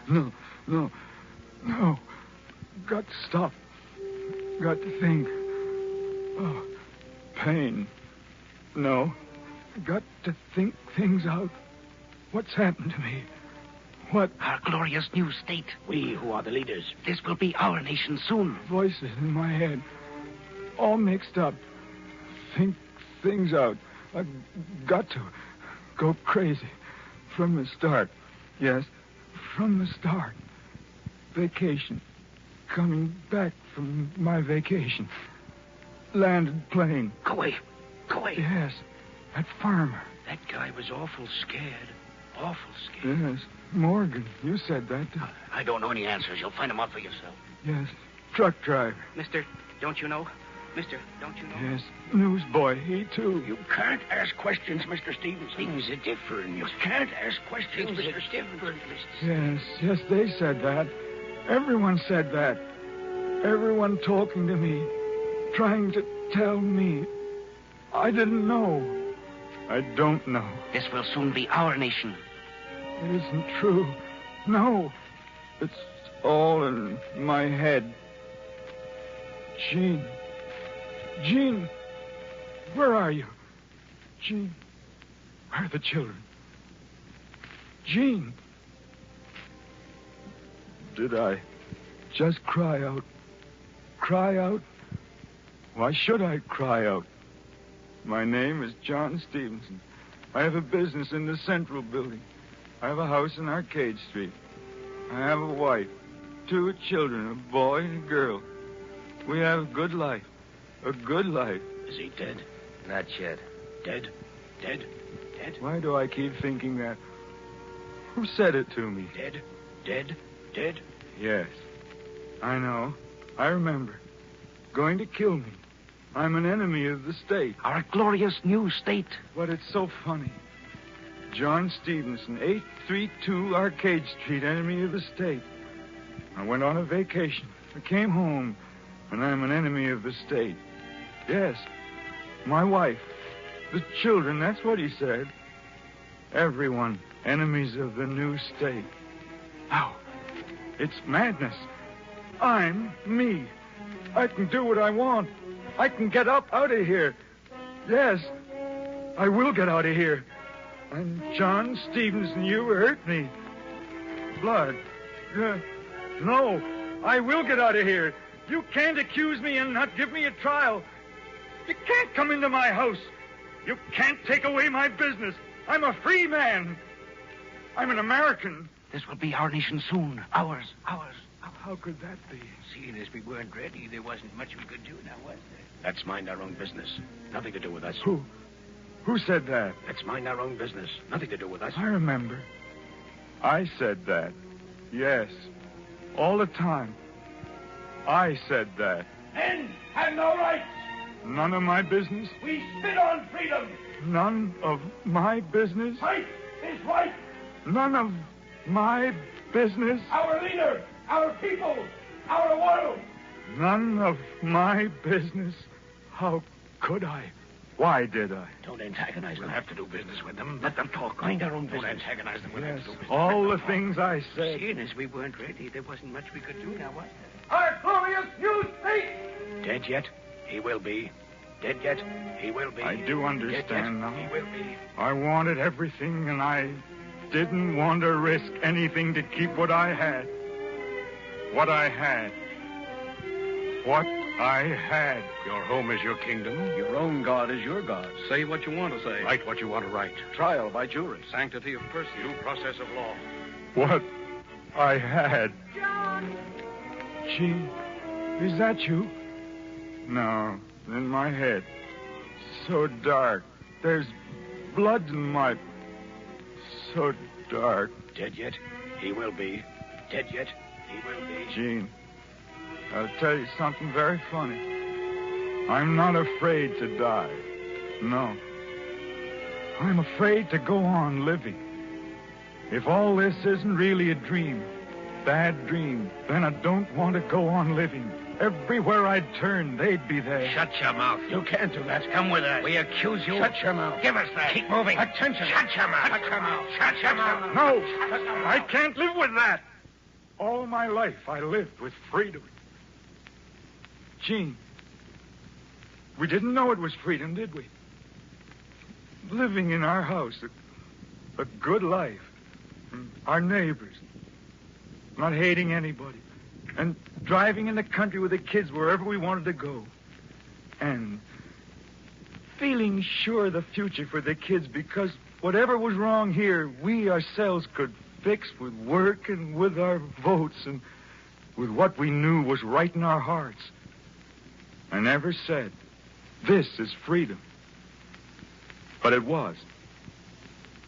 No. Got to stop. Got to think. Oh, pain. No. Got to think things out. What's happened to me? What? Our glorious new state. We who are the leaders. This will be our nation soon. Voices in my head. All mixed up. Think things out. I've got to go crazy. From the start. Yes, from the start. Vacation. Coming back from my vacation. Landed plane. Go away. Yes, that farmer. That guy was awful scared. Awful scared. Yes, Morgan, you said that. I don't know any answers. You'll find them out for yourself. Yes, truck driver. Mister, don't you know? Mister, don't you know? Yes, newsboy, he too. You can't ask questions, Mr. Stevens. Things are different. You can't ask questions, Mr. Stevens. Yes, they said that. Everyone said that. Everyone talking to me. Trying to tell me. I didn't know. I don't know. This will soon be our nation. It isn't true. No. It's all in my head. Jean. Jean. Where are you? Jean. Where are the children? Jean. Did I just cry out? Cry out? Why should I cry out? My name is John Stevenson. I have a business in the Central Building. I have a house in Arcade Street. I have a wife, 2 children, a boy and a girl. We have a good life. A good life. Is he dead? Not yet. Dead? Dead? Dead? Why do I keep thinking that? Who said it to me? Dead? Dead? Dead? Yes. I know. I remember. Going to kill me. I'm an enemy of the state. Our glorious new state. But it's so funny. John Stevenson, 832 Arcade Street, enemy of the state. I went on a vacation. I came home, and I'm an enemy of the state. Yes. My wife. The children, that's what he said. Everyone, enemies of the new state. Now, it's madness. I'm me. I can do what I want. I can get up out of here. Yes, I will get out of here. I'm John Stevenson. You hurt me. Blood. No, I will get out of here. You can't accuse me and not give me a trial. You can't come into my house. You can't take away my business. I'm a free man. I'm an American. This will be our nation soon. Ours. How could that be? Seeing as we weren't ready, there wasn't much we could do now, was there? Let's mind our own business. Nothing to do with us. Who said that? Let's mind our own business. Nothing to do with us. I remember. I said that. Yes. All the time. I said that. Men have no rights. None of my business? We spit on freedom. None of my business? Right is right. None of my business? Our leader, our people, our world. None of my business? How could I? Why did I? Don't antagonize them. We'll have to do business with them. Let them talk. Mind our own business. Don't antagonize them. We'll have to do business. All the things I said. Seeing as we weren't ready, there wasn't much we could do now, was there? Our glorious new state! Dead yet? He will be. Dead yet? He will be. I do understand now. He will be. I wanted everything, and I didn't want to risk anything to keep what I had. What I had. What I had. Your home is your kingdom. Your own God is your God. Say what you want to say. Write what you want to write. Trial by jury. Sanctity of person. Due process of law. What I had. John! Jean, is that you? No, in my head. So dark. There's blood in my... So dark. Dead yet? He will be. Dead yet? He will be. Jean, I'll tell you something very funny. I'm not afraid to die. No. I'm afraid to go on living. If all this isn't really a dream, bad dream, then I don't want to go on living. Everywhere I'd turn, they'd be there. Shut your mouth. You can't do that. Come with us. We accuse you. Shut your mouth. Give us that. Keep moving. Attention. Shut your mouth. Shut your mouth. Shut your mouth. No, I can't live with that. All my life, I lived with freedom. Jean, we didn't know it was freedom, did we? Living in our house, a good life. Our neighbors. Not hating anybody. And driving in the country with the kids wherever we wanted to go. And feeling sure of the future for the kids because whatever was wrong here, we ourselves could fix with work and with our votes and with what we knew was right in our hearts. I never said, this is freedom. But it was.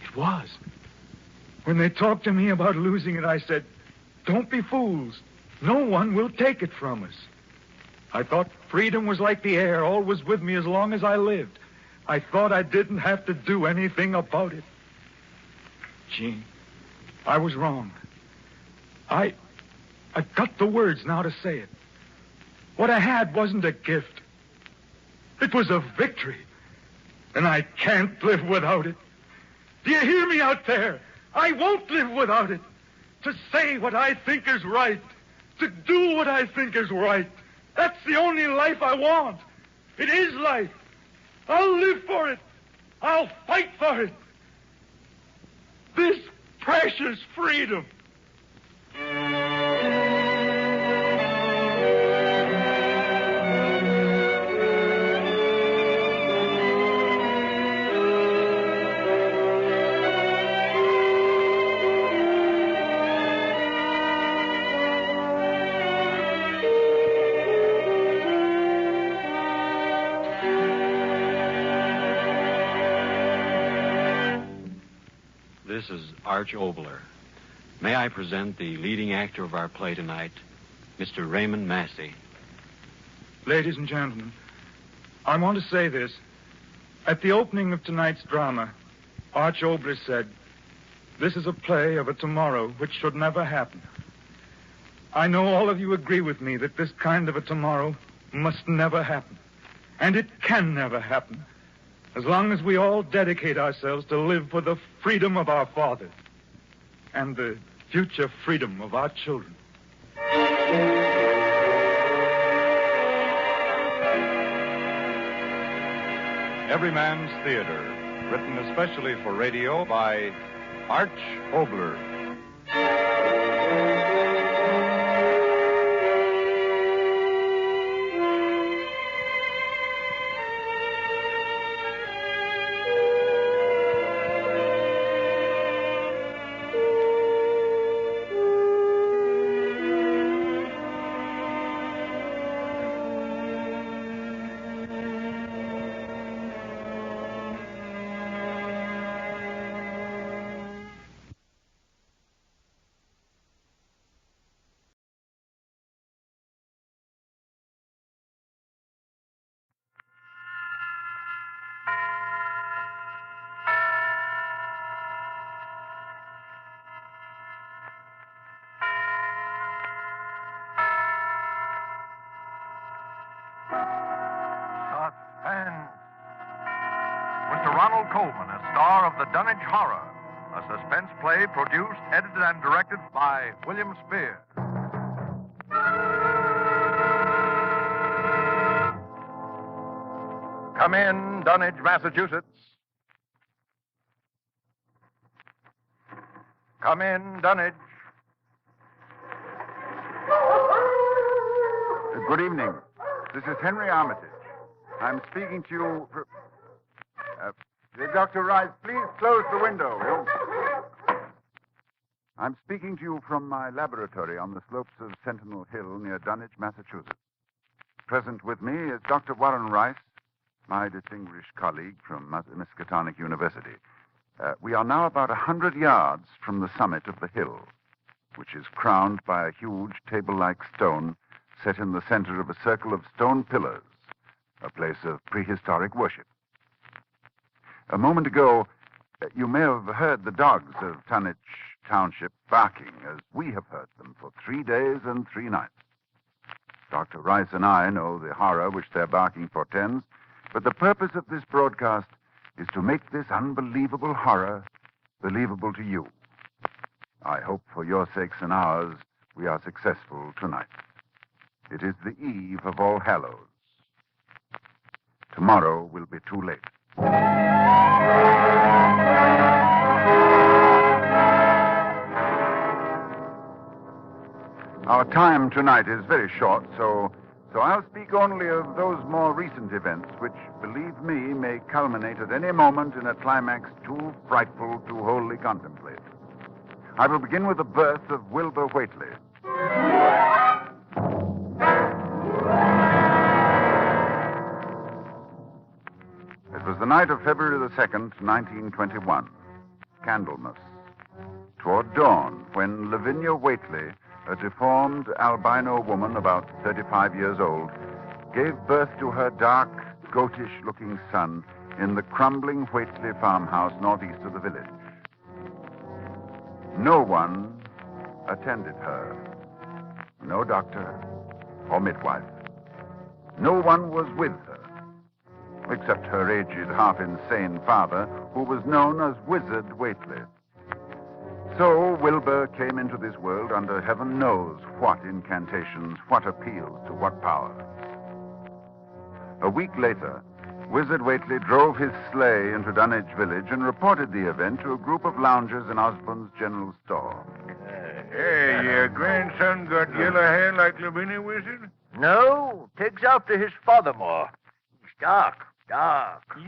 It was. When they talked to me about losing it, I said, don't be fools. No one will take it from us. I thought freedom was like the air, always with me as long as I lived. I thought I didn't have to do anything about it. Jean, I was wrong. I've got the words now to say it. What I had wasn't a gift. It was a victory. And I can't live without it. Do you hear me out there? I won't live without it. To say what I think is right. To do what I think is right. That's the only life I want. It is life. I'll live for it. I'll fight for it. This precious freedom. This is Arch Oboler. May I present the leading actor of our play tonight, Mr. Raymond Massey. Ladies and gentlemen, I want to say this. At the opening of tonight's drama, Arch Oboler said, "This is a play of a tomorrow which should never happen." I know all of you agree with me that this kind of a tomorrow must never happen. And it can never happen, as long as we all dedicate ourselves to live for the freedom of our fathers and the future freedom of our children. Everyman's Theater, written especially for radio by Arch Oboler. Suspense. Mr. Ronald Colman, a star of the Dunwich Horror, a suspense play produced, edited, and directed by William Spears. Come in, Dunwich, Massachusetts. Come in, Dunwich. Good evening. This is Henry Armitage. I'm speaking to you. Dr. Rice, please close the window. I'm speaking to you from my laboratory on the slopes of Sentinel Hill near Dunwich, Massachusetts. Present with me is Dr. Warren Rice, my distinguished colleague from Miskatonic University. We are now about 100 yards from the summit of the hill, which is crowned by a huge table-like stone set in the center of a circle of stone pillars, a place of prehistoric worship. A moment ago, you may have heard the dogs of Dunwich Township barking, as we have heard them for 3 days and 3 nights. Dr. Rice and I know the horror which their barking portends, but the purpose of this broadcast is to make this unbelievable horror believable to you. I hope for your sakes and ours we are successful tonight. It is the eve of All Hallows. Tomorrow will be too late. Our time tonight is very short, so I'll speak only of those more recent events which, believe me, may culminate at any moment in a climax too frightful to wholly contemplate. I will begin with the birth of Wilbur Whately. It was the night of February the 2nd, 1921, Candlemas. Toward dawn, when Lavinia Whately, a deformed albino woman about 35 years old, gave birth to her dark, goatish-looking son in the crumbling Whately farmhouse northeast of the village. No one attended her. No doctor or midwife. No one was with her. except her aged, half-insane father, who was known as Wizard Whately. So Wilbur came into this world under heaven knows what incantations, what appeals to what power. A week later, Wizard Whately drove his sleigh into Dunwich village and reported the event to a group of loungers in Osborne's general store. Hey, your grandson got yellow hair like Lavinia, Wizard? No, takes after his father more. He's dark.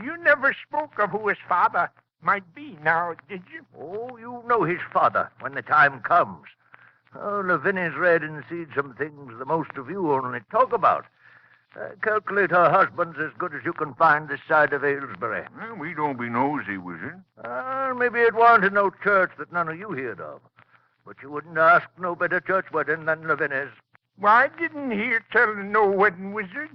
You never spoke of who his father might be now, did you? Oh, you know his father when the time comes. Oh, Lavinia's read and seen some things the most of you only talk about. I calculate her husband's as good as you can find this side of Aylesbury. Well, we don't be nosy, Wizard. Maybe it wanted no church that none of you heard of. But you wouldn't ask no better church wedding than Lavinia's. Why, I didn't hear tell of no wedding, Wizard.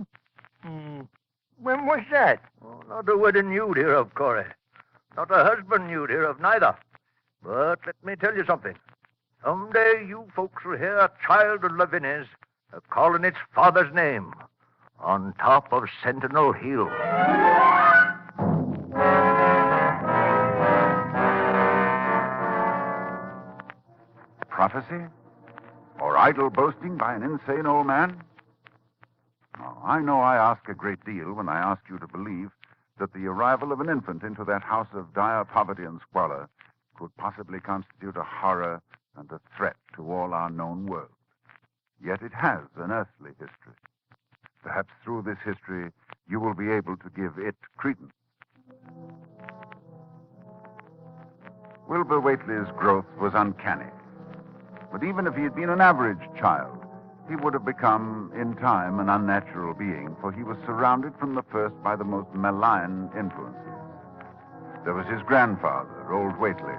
When was that? Oh, not a wedding you'd hear of, Corey. Not a husband you'd hear of, neither. But let me tell you something. Someday you folks will hear a child of Lavinia's calling its father's name on top of Sentinel Hill. Prophecy? Or idle boasting by an insane old man? Now, I know I ask a great deal when I ask you to believe that the arrival of an infant into that house of dire poverty and squalor could possibly constitute a horror and a threat to all our known world. Yet it has an earthly history. Perhaps through this history, you will be able to give it credence. Wilbur Whately's growth was uncanny. But even if he had been an average child, he would have become, in time, an unnatural being, for he was surrounded from the first by the most malign influences. There was his grandfather, old Whately,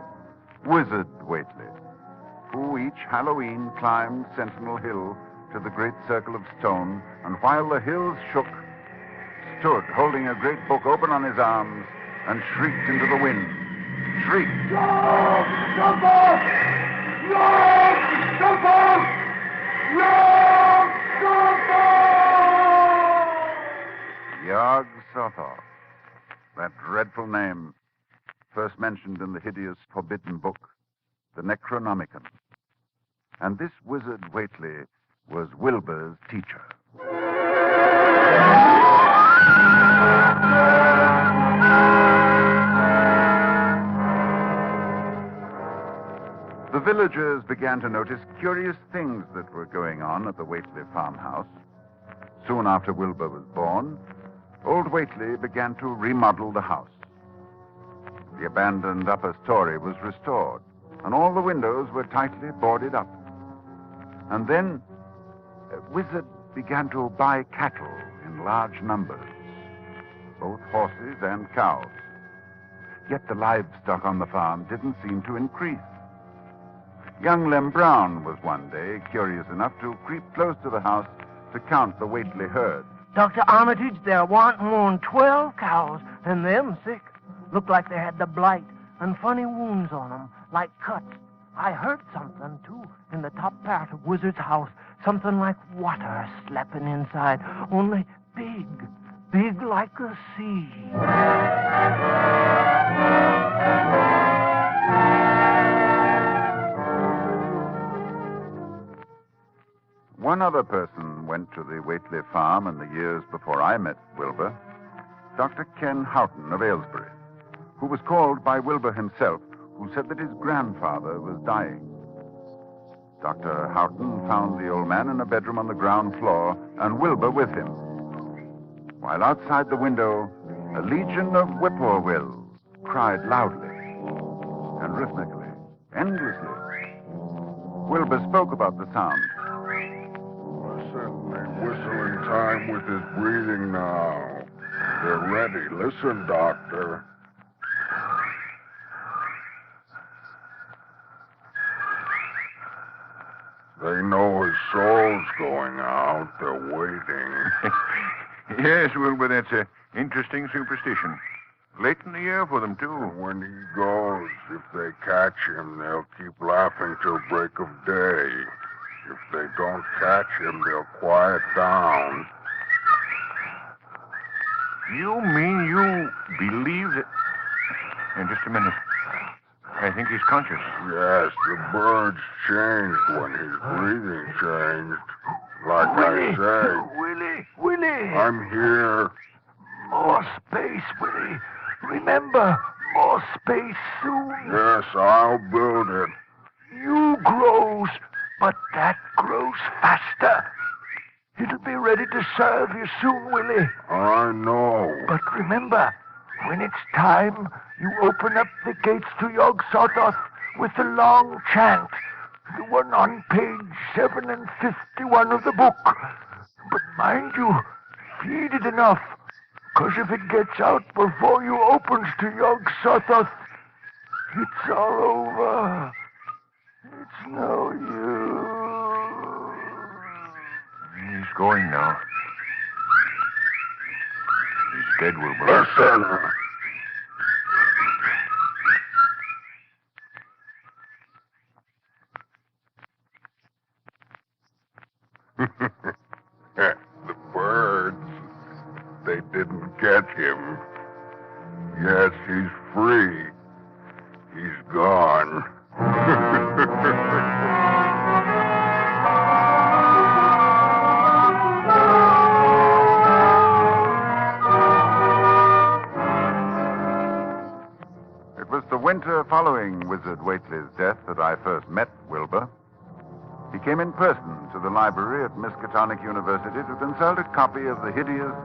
Wizard Whately, who each Halloween climbed Sentinel Hill to the great circle of stone, and while the hills shook, stood holding a great book open on his arms and shrieked into the wind. Shrieked. Lord, jump off! Lord, jump off! Lord, jump off! Yog Sothoth, that dreadful name, first mentioned in the hideous forbidden book, the Necronomicon. And this Wizard Whately was Wilbur's teacher. The villagers began to notice curious things that were going on at the Whately farmhouse. Soon after Wilbur was born, old Whately began to remodel the house. The abandoned upper story was restored, and all the windows were tightly boarded up. And then Wizard began to buy cattle in large numbers, both horses and cows. Yet the livestock on the farm didn't seem to increase. Young Lem Brown was one day curious enough to creep close to the house to count the Whately herd. Dr. Armitage, there warn't more than 12 cows, and them sick. Looked like they had the blight and funny wounds on them, like cuts. I heard something, too, in the top part of Wizard's house. Something like water slapping inside, only big like a sea. One other person went to the Whately farm in the years before I met Wilbur, Dr. Ken Houghton of Aylesbury, who was called by Wilbur himself, who said that his grandfather was dying. Dr. Houghton found the old man in a bedroom on the ground floor, and Wilbur with him. While outside the window, a legion of whippoorwills cried loudly and rhythmically, endlessly. Wilbur spoke about the sound. Listen, they whistle in time with his breathing now. They're ready. Listen, Doctor. They know his soul's going out. They're waiting. Yes, Wilbur, that's an interesting superstition. Late in the year for them, too. When he goes, if they catch him, they'll keep laughing till break of day. If they don't catch him, they'll quiet down. You mean you believe that... Just a minute. I think he's conscious. Yes, the bird's changed when his breathing changed. Like Willie, I say. Willie. I'm here. More space, Willie. Remember, more space soon. Yes, I'll build it. You grows, but that grows faster. It'll be ready to serve you soon, Willie. I know. But remember, when it's time, you open up the gates to Yog-Sothoth with the long chant, the one on page 751 of the book. But mind you, feed it enough, 'cause if it gets out before you opens to Yog-Sothoth, it's all over. It's no use. He's going now. He's dead, Wilbur. Listen. The birds, they didn't get him. Yes, he's free. He's gone. It was the winter following Wizard Whately's death that I first met Wilbur. He came in person to the library at Miskatonic University to consult a copy of the hideous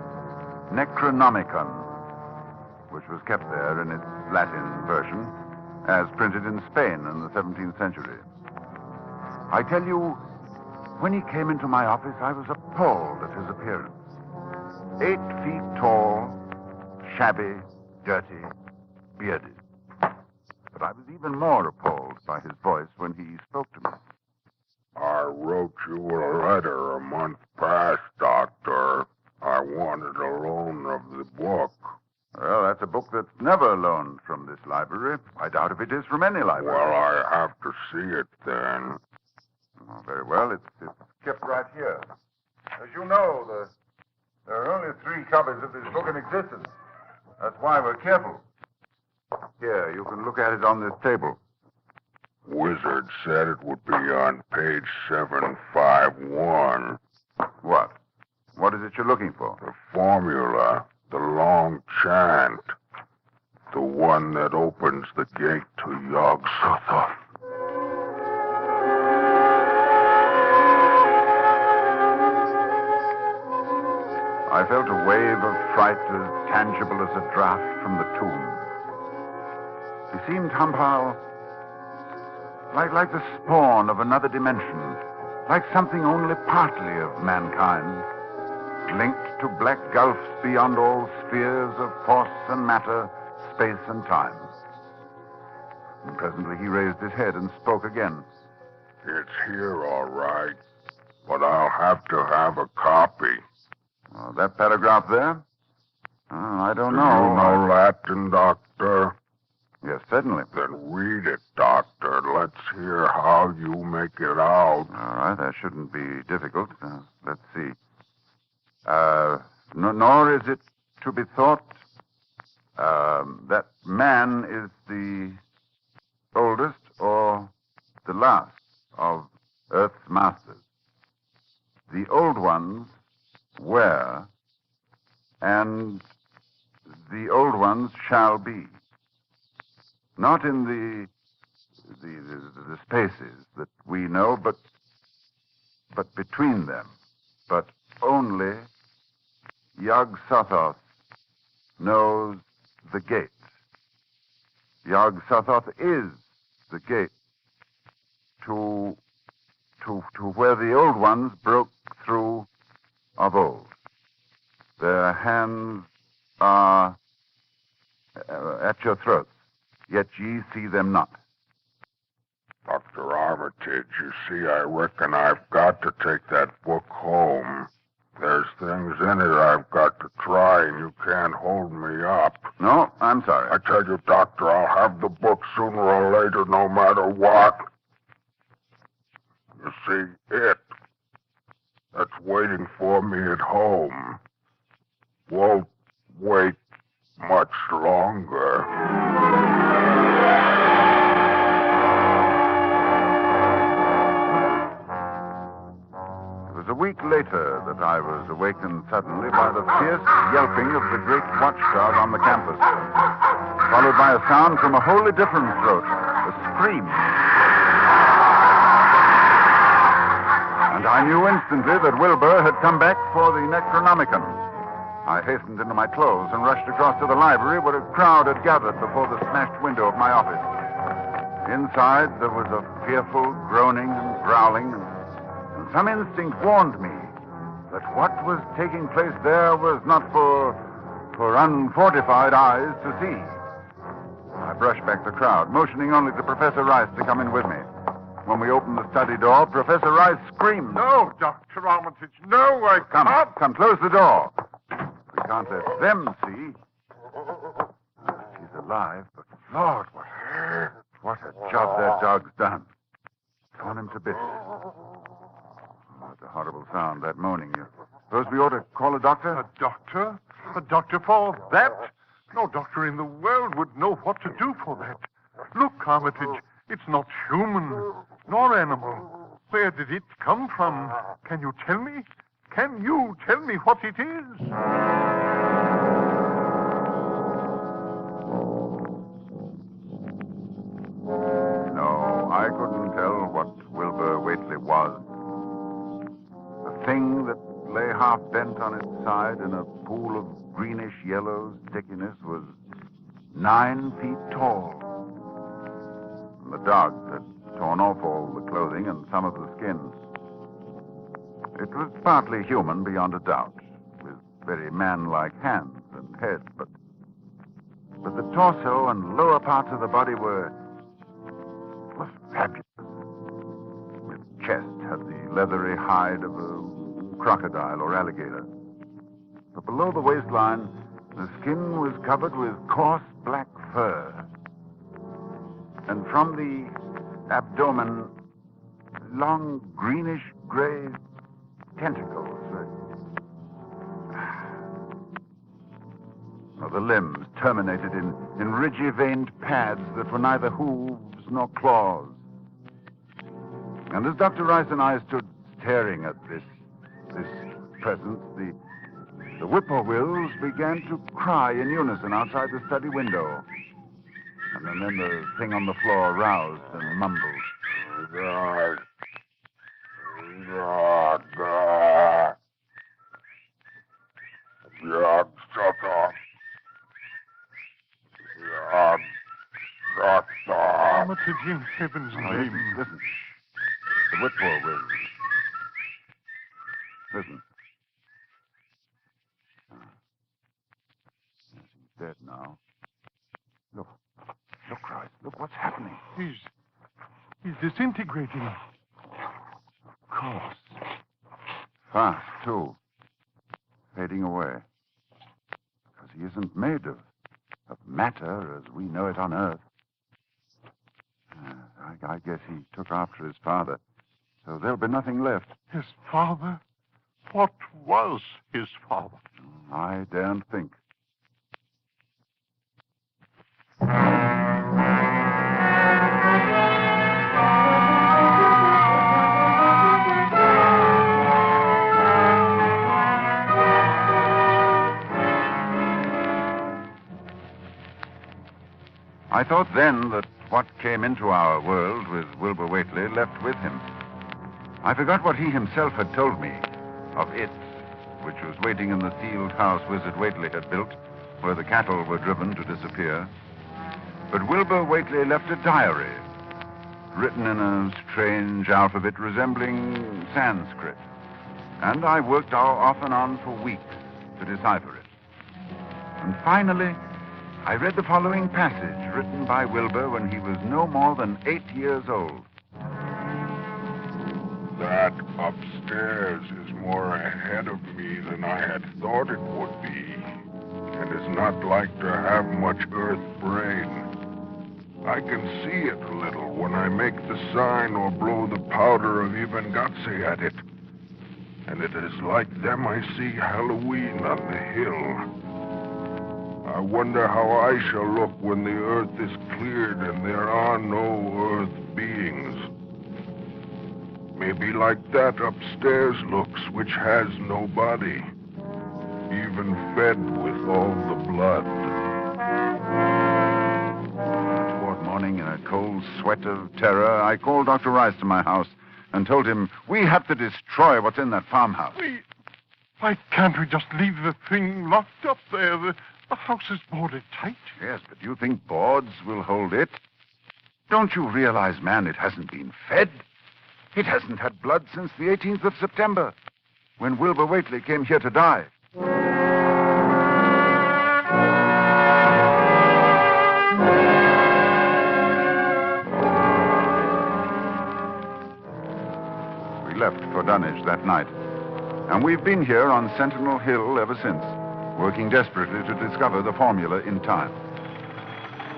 Necronomicon, which was kept there in its Latin version, as printed in Spain in the 17th century. I tell you, when he came into my office, I was appalled at his appearance. 8 feet tall, shabby, dirty, bearded. But I was even more appalled by his voice when he spoke to me. I wrote you a letter a month past, Doctor. I wanted a loan of the book. Well, that's a book that's never loaned from this library. I doubt if it is from any library. Well, I have to see it then. Oh, very well. It's kept right here. As you know, there are only 3 copies of this book in existence. That's why we're careful. Here, you can look at it on this table. Wizard said it would be on page 751. What? What is it you're looking for? The formula, the long chant, the one that opens the gate to Yog-Sothoth. I felt a wave of fright as tangible as a draft from the tomb. He seemed somehow like the spawn of another dimension, like something only partly of mankind, linked to black gulfs beyond all spheres of force and matter, space and time. And presently he raised his head and spoke again. It's here, all right, but I'll have to have a copy. That paragraph there? I don't know. Do you know Latin, Doctor? Yes, certainly. Then read it, Doctor. Let's hear how you make it out. All right, that shouldn't be difficult. Let's see. Nor is it to be thought that man is the oldest or the last of Earth's masters. The old ones were, and the old ones shall be. Not in the spaces that we know, but between them. But only Yog-Sothoth knows the gate. Yog-Sothoth is the gate to where the old ones broke through of old. Their hands are at your throats, yet ye see them not. Dr. Armitage, you see, I reckon I've got to take that book home. There's things in it I've got to try, and you can't hold me up. No, I'm sorry. I tell you, Doctor, I'll have the book sooner or later, no matter what. You see, that's waiting for me at home. Won't wait much longer. It was a week later that I was awakened suddenly by the fierce yelping of the great watchdog on the campus, followed by a sound from a wholly different throat, a scream. And I knew instantly that Wilbur had come back for the Necronomicon. I hastened into my clothes and rushed across to the library where a crowd had gathered before the smashed window of my office. Inside, there was a fearful groaning and growling, and some instinct warned me that what was taking place there was not for unfortified eyes to see. I brushed back the crowd, motioning only to Professor Rice to come in with me. When we opened the study door, Professor Rice screamed. No, Dr. Armitage, no, I can't. Come, close the door. We can't let them see. She's alive, but Lord, what a job that dog's done. Torn him to bits. What a horrible sound, that moaning. You suppose we ought to call a doctor? A doctor? A doctor for that? No doctor in the world would know what to do for that. Look, Armitage, it's not human, nor animal. Where did it come from? Can you tell me? Can you tell me what it is? No, I couldn't tell what Wilbur Whately was. A thing that lay half bent on its side in a pool of greenish-yellow stickiness was 9 feet tall. And the dog had torn off all the clothing and some of the skins. It was partly human, beyond a doubt, with very man-like hands and head, but the torso and lower parts of the body were fabulous. Its chest had the leathery hide of a crocodile or alligator. But below the waistline, the skin was covered with coarse black fur. And from the abdomen, long greenish-gray tentacles. The limbs terminated in ridgy-veined pads that were neither hooves nor claws. And as Dr. Rice and I stood staring at this presence, the whippoorwills began to cry in unison outside the study window. And then the thing on the floor roused and mumbled. God. Armitage, in heaven's name. Listen. The whippoorwill. Listen. He's dead now. Look, Christ. Look what's happening. He's disintegrating. Of course. Fast, too. Fading away. Because he isn't made of matter as we know it on Earth. I guess he took after his father. So there'll be nothing left. His father? What was his father? I daren't think. I thought then that what came into our world with Wilbur Whately left with him. I forgot what he himself had told me of it, which was waiting in the sealed house Wizard Whately had built, where the cattle were driven to disappear. But Wilbur Whately left a diary, written in a strange alphabet resembling Sanskrit. And I worked off and on for weeks to decipher it. And finally, I read the following passage written by Wilbur when he was no more than 8 years old. That upstairs is more ahead of me than I had thought it would be, and is not like to have much earth brain. I can see it a little when I make the sign or blow the powder of Ibengatse at it. And it is like them I see Halloween on the hill. I wonder how I shall look when the earth is cleared and there are no earth beings. Maybe like that upstairs looks, which has no body, even fed with all the blood. Toward morning, in a cold sweat of terror, I called Dr. Rice to my house and told him we had to destroy what's in that farmhouse. Why can't we just leave the thing locked up there? The house is boarded tight. Yes, but you think boards will hold it? Don't you realize, man, it hasn't been fed? It hasn't had blood since the 18th of September, when Wilbur Whately came here to die. We left for Dunwich that night, and we've been here on Sentinel Hill ever since, working desperately to discover the formula in time.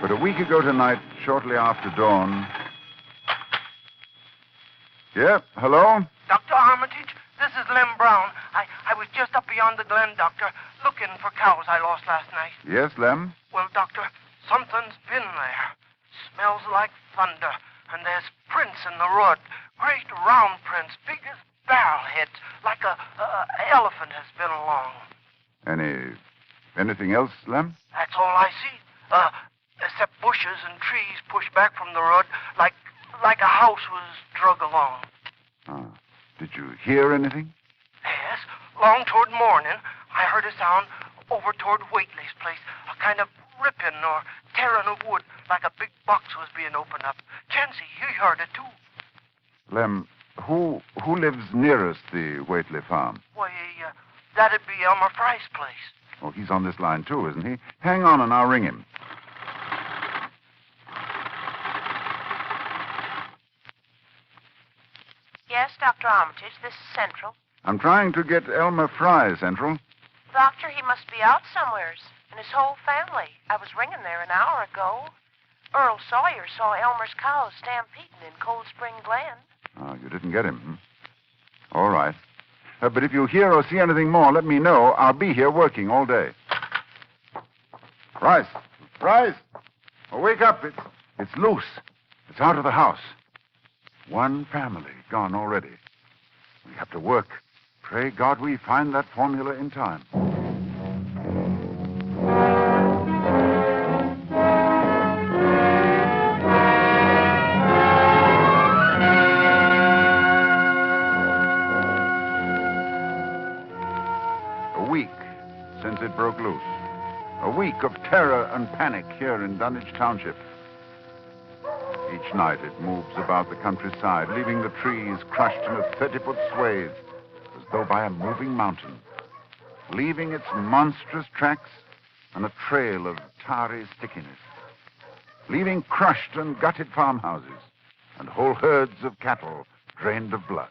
But a week ago tonight, shortly after dawn... Yeah, hello? Dr. Armitage, this is Lem Brown. I was just up beyond the glen, Doctor, looking for cows I lost last night. Yes, Lem? Well, Doctor, something's been there. Smells like thunder, and there's prints in the road. Great round prints, big as barrel heads, like a elephant has been along. Anything else, Lem? That's all I see. Except bushes and trees pushed back from the road like a house was drug along. Oh. Did you hear anything? Yes. Long toward morning, I heard a sound over toward Whately's place. A kind of ripping or tearing of wood, like a big box was being opened up. Chancey, you heard it too. Lem, who lives nearest the Whately farm? Why, that'd be Elmer Fry's place. Oh, he's on this line too, isn't he? Hang on and I'll ring him. Yes, Dr. Armitage, this is Central. I'm trying to get Elmer Fry, Central. Doctor, he must be out somewheres, and his whole family. I was ringing there an hour ago. Earl Sawyer saw Elmer's cows stampeding in Cold Spring Glen. Oh, you didn't get him, hmm? All right. But if you hear or see anything more, let me know. I'll be here working all day. Rice! Oh, wake up. It's loose. It's out of the house. One family gone already. We have to work. Pray God we find that formula in time. A week since it broke loose. A week of terror and panic here in Dunwich Township. Each night it moves about the countryside, leaving the trees crushed in a 30-foot swathe, as though by a moving mountain, leaving its monstrous tracks and a trail of tarry stickiness, leaving crushed and gutted farmhouses and whole herds of cattle drained of blood.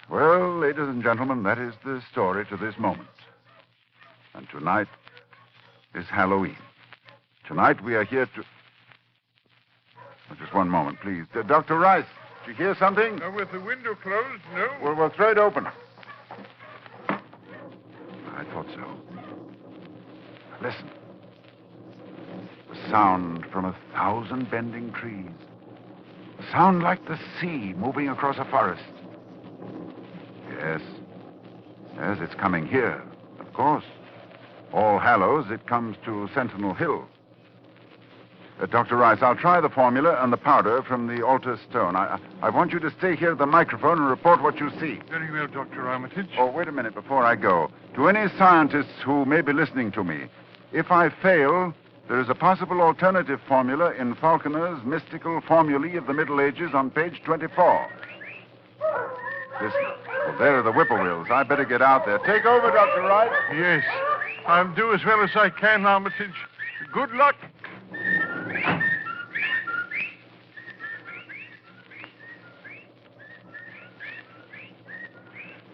Well, ladies and gentlemen, that is the story to this moment. And tonight is Halloween. Tonight we are here to... Oh, just one moment, please. Dr. Rice, did you hear something? With the window closed, no. Well, we'll throw it open. I thought so. Listen. A sound from 1,000 bending trees. A sound like the sea moving across a forest. Yes. Yes, it's coming here, of course. All Hallows, it comes to Sentinel Hill. Dr. Rice, I'll try the formula and the powder from the altar stone. I want you to stay here at the microphone and report what you see. Very well, Dr. Armitage. Oh, wait a minute before I go. To any scientists who may be listening to me, if I fail, there is a possible alternative formula in Falconer's Mystical Formulae of the Middle Ages on page 24. Listen. Well, there are the whippoorwills. I better get out there. Take over, Dr. Rice. Yes. I'll do as well as I can, Armitage. Good luck.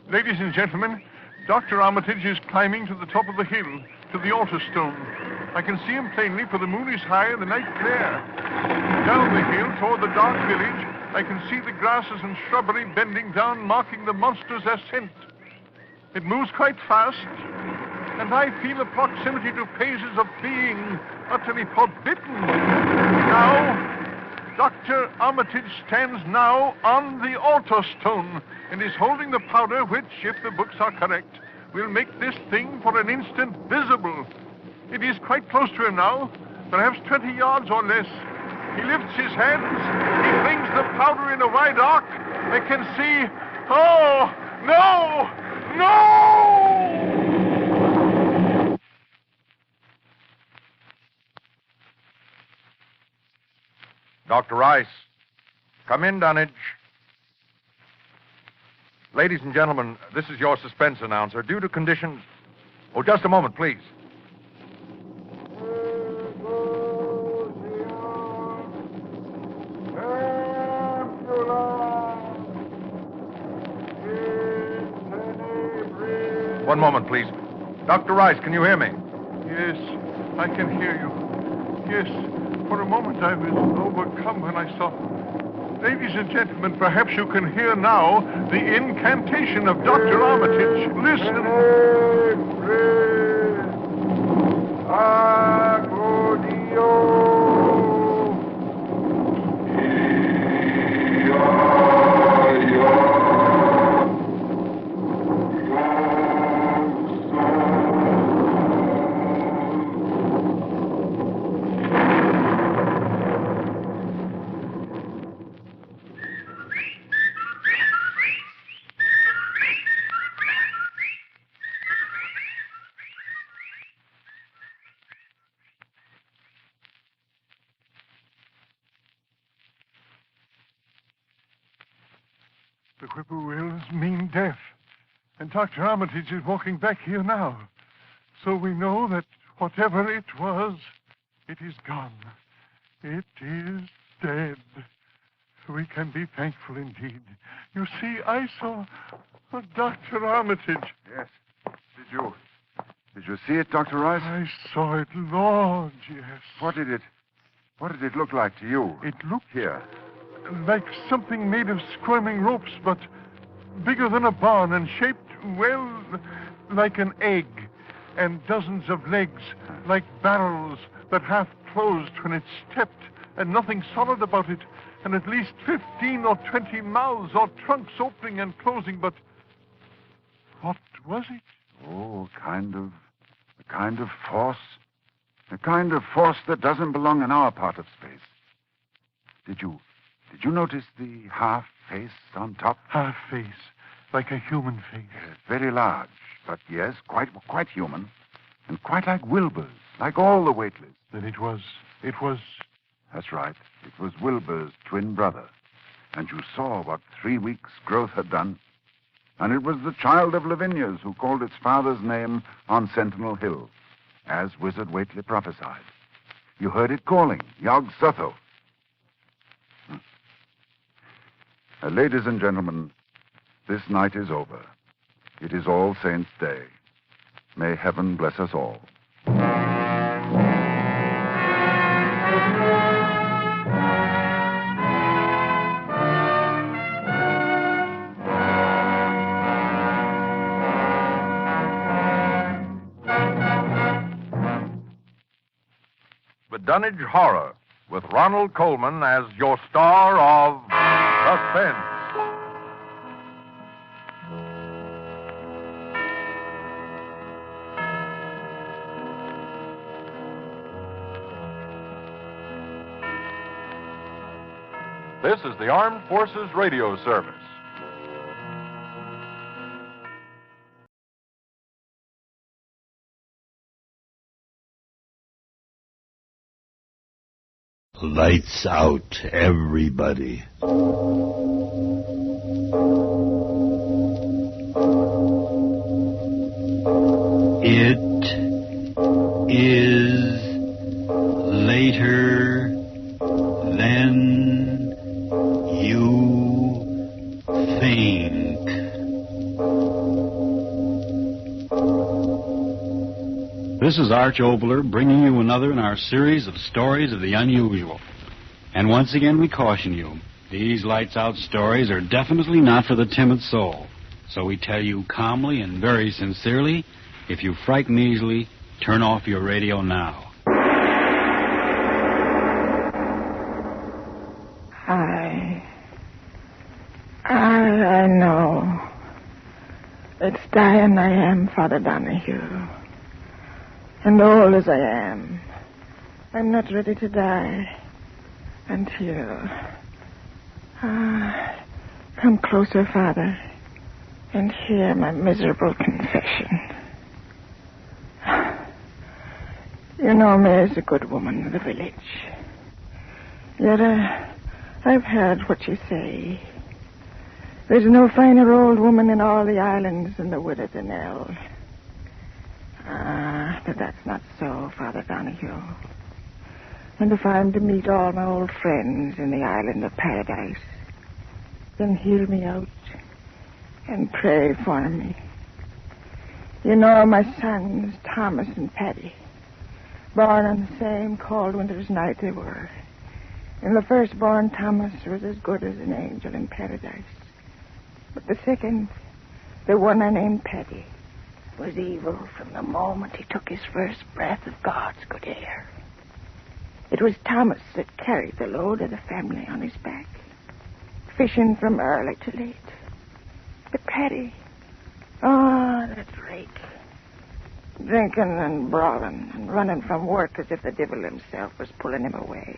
Ladies and gentlemen, Dr. Armitage is climbing to the top of the hill, to the altar stone. I can see him plainly, for the moon is high and the night clear. Down the hill, toward the dark village, I can see the grasses and shrubbery bending down, marking the monster's ascent. It moves quite fast. and I feel a proximity to phases of being utterly forbidden. Now, Dr. Armitage stands now on the altar stone and is holding the powder which, if the books are correct, will make this thing for an instant visible. It is quite close to him now, perhaps 20 yards or less. He lifts his hands. He flings the powder in a wide arc. I can see... Oh, no! No! Dr. Rice. Come in, Dunwich. Ladies and gentlemen, this is your suspense announcer. Due to conditions... Oh, just a moment, please. One moment, please. Dr. Rice, can you hear me? Yes, I can hear you. Yes, for a moment I was overcome when I saw... Ladies and gentlemen, perhaps you can hear now the incantation of Dr. Armitage. Listen. The whippoorwills mean death. And Dr. Armitage is walking back here now. So we know that whatever it was, it is gone. It is dead. We can be thankful indeed. You see, I saw Dr. Armitage. Yes. Did you see it, Dr. Rice? I saw it, Lord, yes. What did it look like to you? It looked here. Like something made of squirming ropes, but bigger than a barn and shaped, well, like an egg, and dozens of legs, like barrels that half closed when it stepped, and nothing solid about it, and at least 15 or 20 mouths or trunks opening and closing, but what was it? Oh, a kind of force. A kind of force that doesn't belong in our part of space. Did you notice the half face on top? Half face, like a human face. Yes, very large, but yes, quite human. And quite like Wilbur's, like all the weightless. Then it was... That's right. It was Wilbur's twin brother. And you saw what 3 weeks' growth had done. And it was the child of Lavinia's who called its father's name on Sentinel Hill, as Wizard Whately prophesied. You heard it calling, Yog Sotho. Ladies and gentlemen, this night is over. It is All Saints' Day. May heaven bless us all. The Dunwich Horror, with Ronald Colman as your star of Suspense. This is the Armed Forces Radio Service. Lights out, everybody. It is later than you think. This is Arch Oboler bringing you another in our series of stories of the unusual. And once again we caution you, these lights-out stories are definitely not for the timid soul. So we tell you calmly and very sincerely, If you frighten easily, turn off your radio now. I know. It's dying I am, Father Donahue. And old as I am, I'm not ready to die until... come closer, Father, and hear my miserable confession. You know me as a good woman of the village. Yet I've heard what you say. There's no finer old woman in all the islands than the widow Dunwich. But that's not so, Father Donahue. And if I'm to meet all my old friends in the island of paradise, then hear me out and pray for me. You know my sons, Thomas and Paddy, born on the same cold winter's night they were. And the firstborn, Thomas, was as good as an angel in paradise. But the second, the one I named Paddy, was evil from the moment he took his first breath of God's good air. It was Thomas that carried the load of the family on his back, fishing from early to late. But Paddy, that rake, drinking and brawling and running from work as if the devil himself was pulling him away.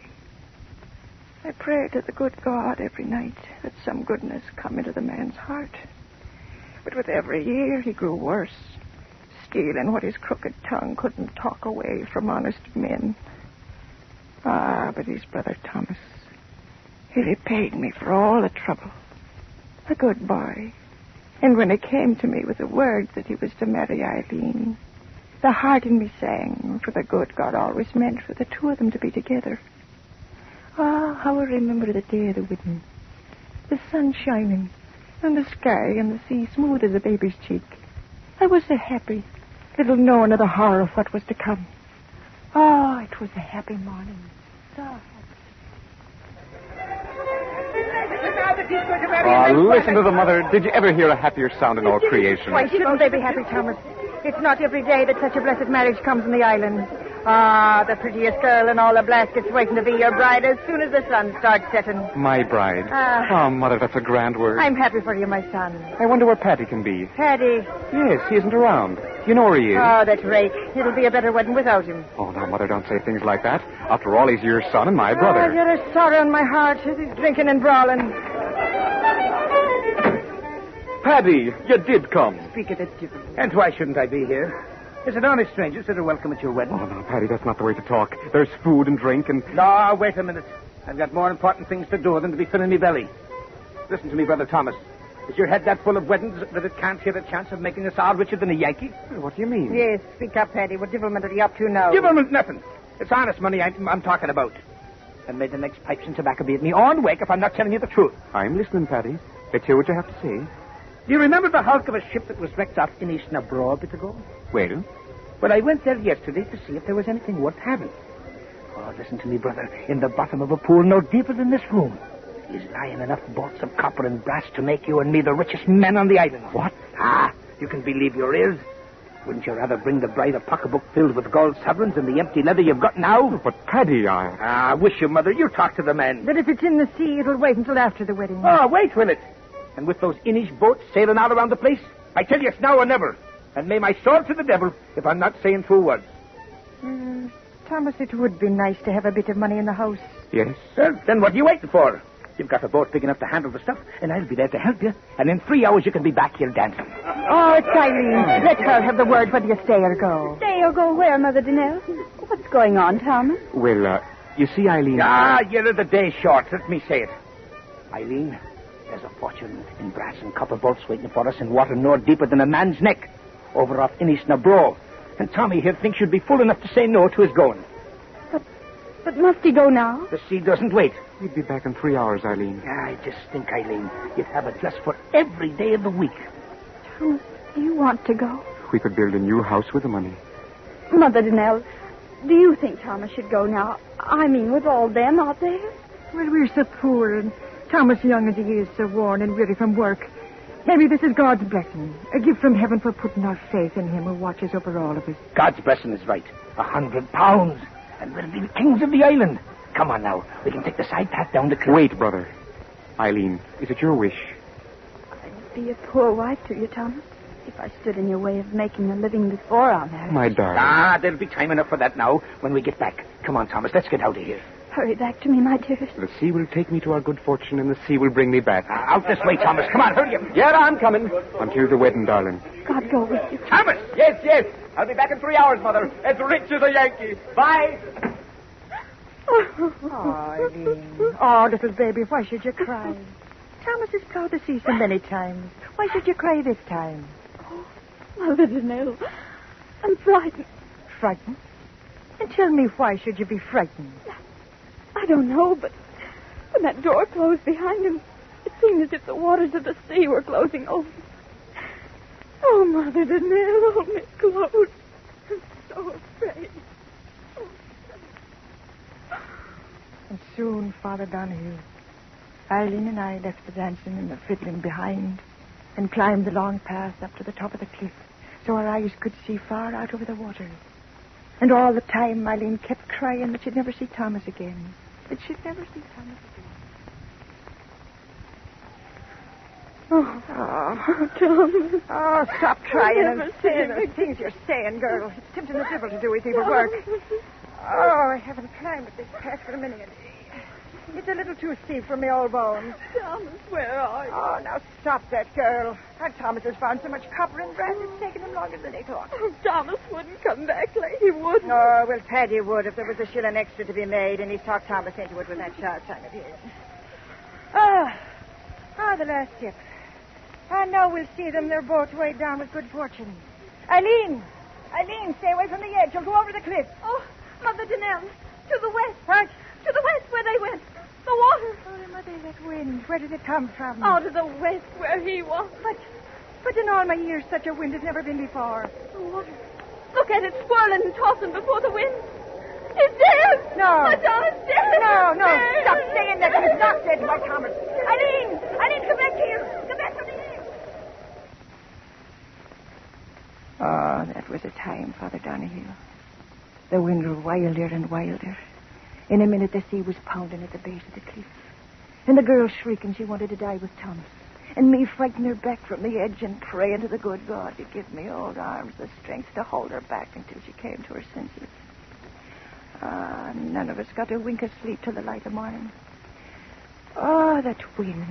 I pray to the good God every night that some goodness come into the man's heart. But with every year he grew worse, stealing what his crooked tongue couldn't talk away from honest men. But his brother Thomas, he repaid me for all the trouble. A good boy. And when he came to me with the word that he was to marry Eileen, the heart in me sang, for the good God always meant for the two of them to be together. How I remember the day of the wedding. The sun shining, and the sky and the sea smooth as a baby's cheek. I was so happy, little knowing of the horror of what was to come. It was a happy morning. So happy. Listen to the mother. Did you ever hear a happier sound in all creation? Why shouldn't they be happy, Thomas? It's not every day that such a blessed marriage comes in the island. The prettiest girl in all the Blaskets waiting to be your bride as soon as the sun starts setting. My bride. Mother, that's a grand word. I'm happy for you, my son. I wonder where Paddy can be. Paddy? Yes, he isn't around. You know where he is. That rake. It'll be a better wedding without him. Oh, now, Mother, don't say things like that. After all, he's your son and my brother. You're a sorrow in my heart as he's drinking and brawling. Paddy, you did come. Speak of it, and why shouldn't I be here? There's an honest stranger that are welcome at your wedding. Oh, no, Paddy, that's not the way to talk. There's food and drink and... No, wait a minute. I've got more important things to do than to be filling me belly. Listen to me, Brother Thomas. Is your head that full of weddings that it can't hear a chance of making us all richer than a Yankee? What do you mean? Yes, speak up, Paddy. What devilment are you up to now? Devilment nothing. It's honest money I'm talking about. And may the next pipes and tobacco be at me on wake if I'm not telling you the truth. I'm listening, Paddy. Let's hear what you have to say. Do you remember the hulk of a ship that was wrecked off Uninhabited a bit ago? Well? Well, I went there yesterday to see if there was anything worth having. Listen to me, brother. In the bottom of a pool no deeper than this room is lying enough bolts of copper and brass to make you and me the richest men on the island. What? You can believe your ears. Wouldn't you rather bring the bride a pocketbook filled with gold sovereigns than the empty leather you've got now? But, Paddy, I wish you, Mother. You talk to the men. But if it's in the sea, it'll wait until after the wedding. Wait, will it? And with those Inish boats sailing all around the place, I tell you it's now or never. And may my sword to the devil if I'm not saying true words. Thomas, it would be nice to have a bit of money in the house. Yes? Well, then what are you waiting for? You've got a boat big enough to handle the stuff, and I'll be there to help you. And in 3 hours you can be back here dancing. It's Eileen. Let her have the word whether you stay or go. Stay or go where, Mother Dunwich? What's going on, Thomas? Well, you see, Eileen... You're the day short. Let me say it. Eileen, there's a fortune in brass and copper bolts waiting for us in water no deeper than a man's neck, over off Uninhabited. And Tommy here thinks you'd be fool enough to say no to his going. But must he go now? The sea doesn't wait. He'd be back in 3 hours, Eileen. I just think, Eileen, you'd have it just for every day of the week. Thomas, do you want to go? We could build a new house with the money. Mother Dunwich, do you think Thomas should go now? I mean, with all them out there? Well, we're so poor, and Thomas, young as he is, so worn and weary from work. Maybe this is God's blessing. A gift from heaven for putting our faith in him who watches over all of us. God's blessing is right. £100. And we'll be the kings of the island. Come on now. We can take the side path down the cliff. Wait, brother. Eileen, is it your wish? I'd be a poor wife to you, Thomas, if I stood in your way of making a living before our marriage. My darling. There'll be time enough for that now when we get back. Come on, Thomas, let's get out of here. Hurry back to me, my dearest. The sea will take me to our good fortune, and the sea will bring me back. Out this way, Thomas. Come on, hurry up. Yeah, I'm coming. Until the wedding, darling. God go with you. Thomas! Yes. I'll be back in 3 hours, Mother. As rich as a Yankee. Bye. Oh, Eileen. Oh, little baby, why should you cry? Thomas is proud to see so many times. Why should you cry this time? Oh, Mother Danelle, I'm frightened. Frightened? And tell me, why should you be frightened? I don't know, but when that door closed behind him, it seemed as if the waters of the sea were closing over. Oh, Mother Danelle, hold me close. I'm so afraid. And soon, Father Donahue, Eileen and I left the dancing and the fiddling behind and climbed the long path up to the top of the cliff so our eyes could see far out over the water. And all the time, Eileen kept crying that she'd never see Thomas again. That she'd never see Thomas again. Oh, Thomas. Oh, stop crying and saying the things you're saying, girl. It's tempting the devil to do his evil work. Oh, I haven't climbed up this path for a minute. It's a little too steep for me old bones. Thomas, where are you? Oh, now stop that, girl. Our Thomas has found so much copper and brass, it's taken him longer than he thought. Oh, Thomas wouldn't come back like he would. Oh, well, Paddy would if there was a shilling extra to be made, and he's talked Thomas into it with that sharp time of his. The last ship. And now we'll see them. They're both weighed down with good fortune. Eileen, stay away from the edge. You'll go over the cliff. Oh, Mother Danelle, to the west. What? To the west where they went. The water. Oh, Mother, that wind. Where did it come from? Out of the west where he was. But in all my years, such a wind has never been before. The water. Look at it swirling and tossing before the wind. He's dead. No. My Thomas dead. No. Dead. Stop saying that. He's not dead, my Thomas. Eileen, come back here. Come back to me. Oh, that was a time, Father Donahue. The wind grew wilder and wilder. In a minute, the sea was pounding at the base of the cliff. And the girl shrieking she wanted to die with Thomas. And me fighting her back from the edge and praying to the good God to give me old arms the strength to hold her back until she came to her senses. None of us got a wink of sleep till the light of morning. Oh, that wind.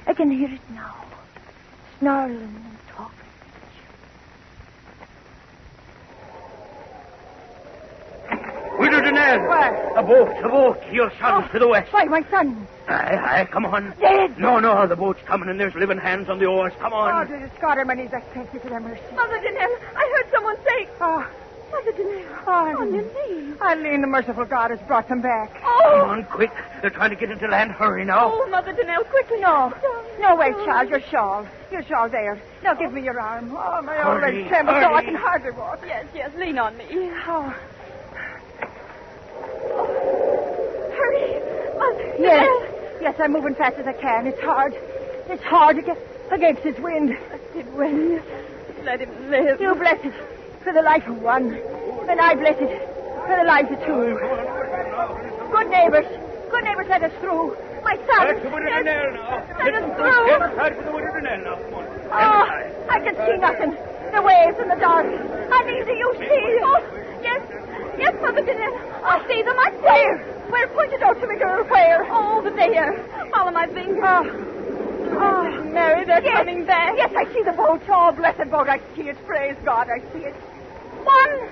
I can hear it now. Snarling and talking. Widow Danelle! What? A boat. Your son's to the west. Why, my son? Aye, come on. Dead? No, the boat's coming and there's living hands on the oars. Come on. Oh, to the Scotterman, I thank you for their mercy. Mother Danelle, I heard someone say... Oh. Mother Danelle, Oh, on your knees. Eileen, the merciful God has brought them back. Oh! Come on, quick. They're trying to get into land. Hurry now. Oh, Mother Danelle, quickly. No, wait, child, your shawl. Your shawl there. Now give me your arm. Oh, my old leg trembles so I can hardly walk. Yes, lean on me. Oh. Hurry. Mother Yes. Danelle. Yes, I'm moving fast as I can. It's hard. It's hard to get against this wind. It will. Let him live. You bless it for the life of one. And I bless it for the lives of two. Good neighbors, let us through. My son. That's the Widow Danelle now. Let us through. Get aside for the Widow Danelle now. Come on. Oh, I can see nothing. The waves in the dark. Eileen, do you see? Oh, yes, Mother Danelle. I see them. I see them. Where? Point it out to me, girl. Where? Oh, over there. Follow my finger. Oh, Mary, they're coming back. Yes, I see the boat. Oh, blessed boat. I see it. Praise God, I see it. One.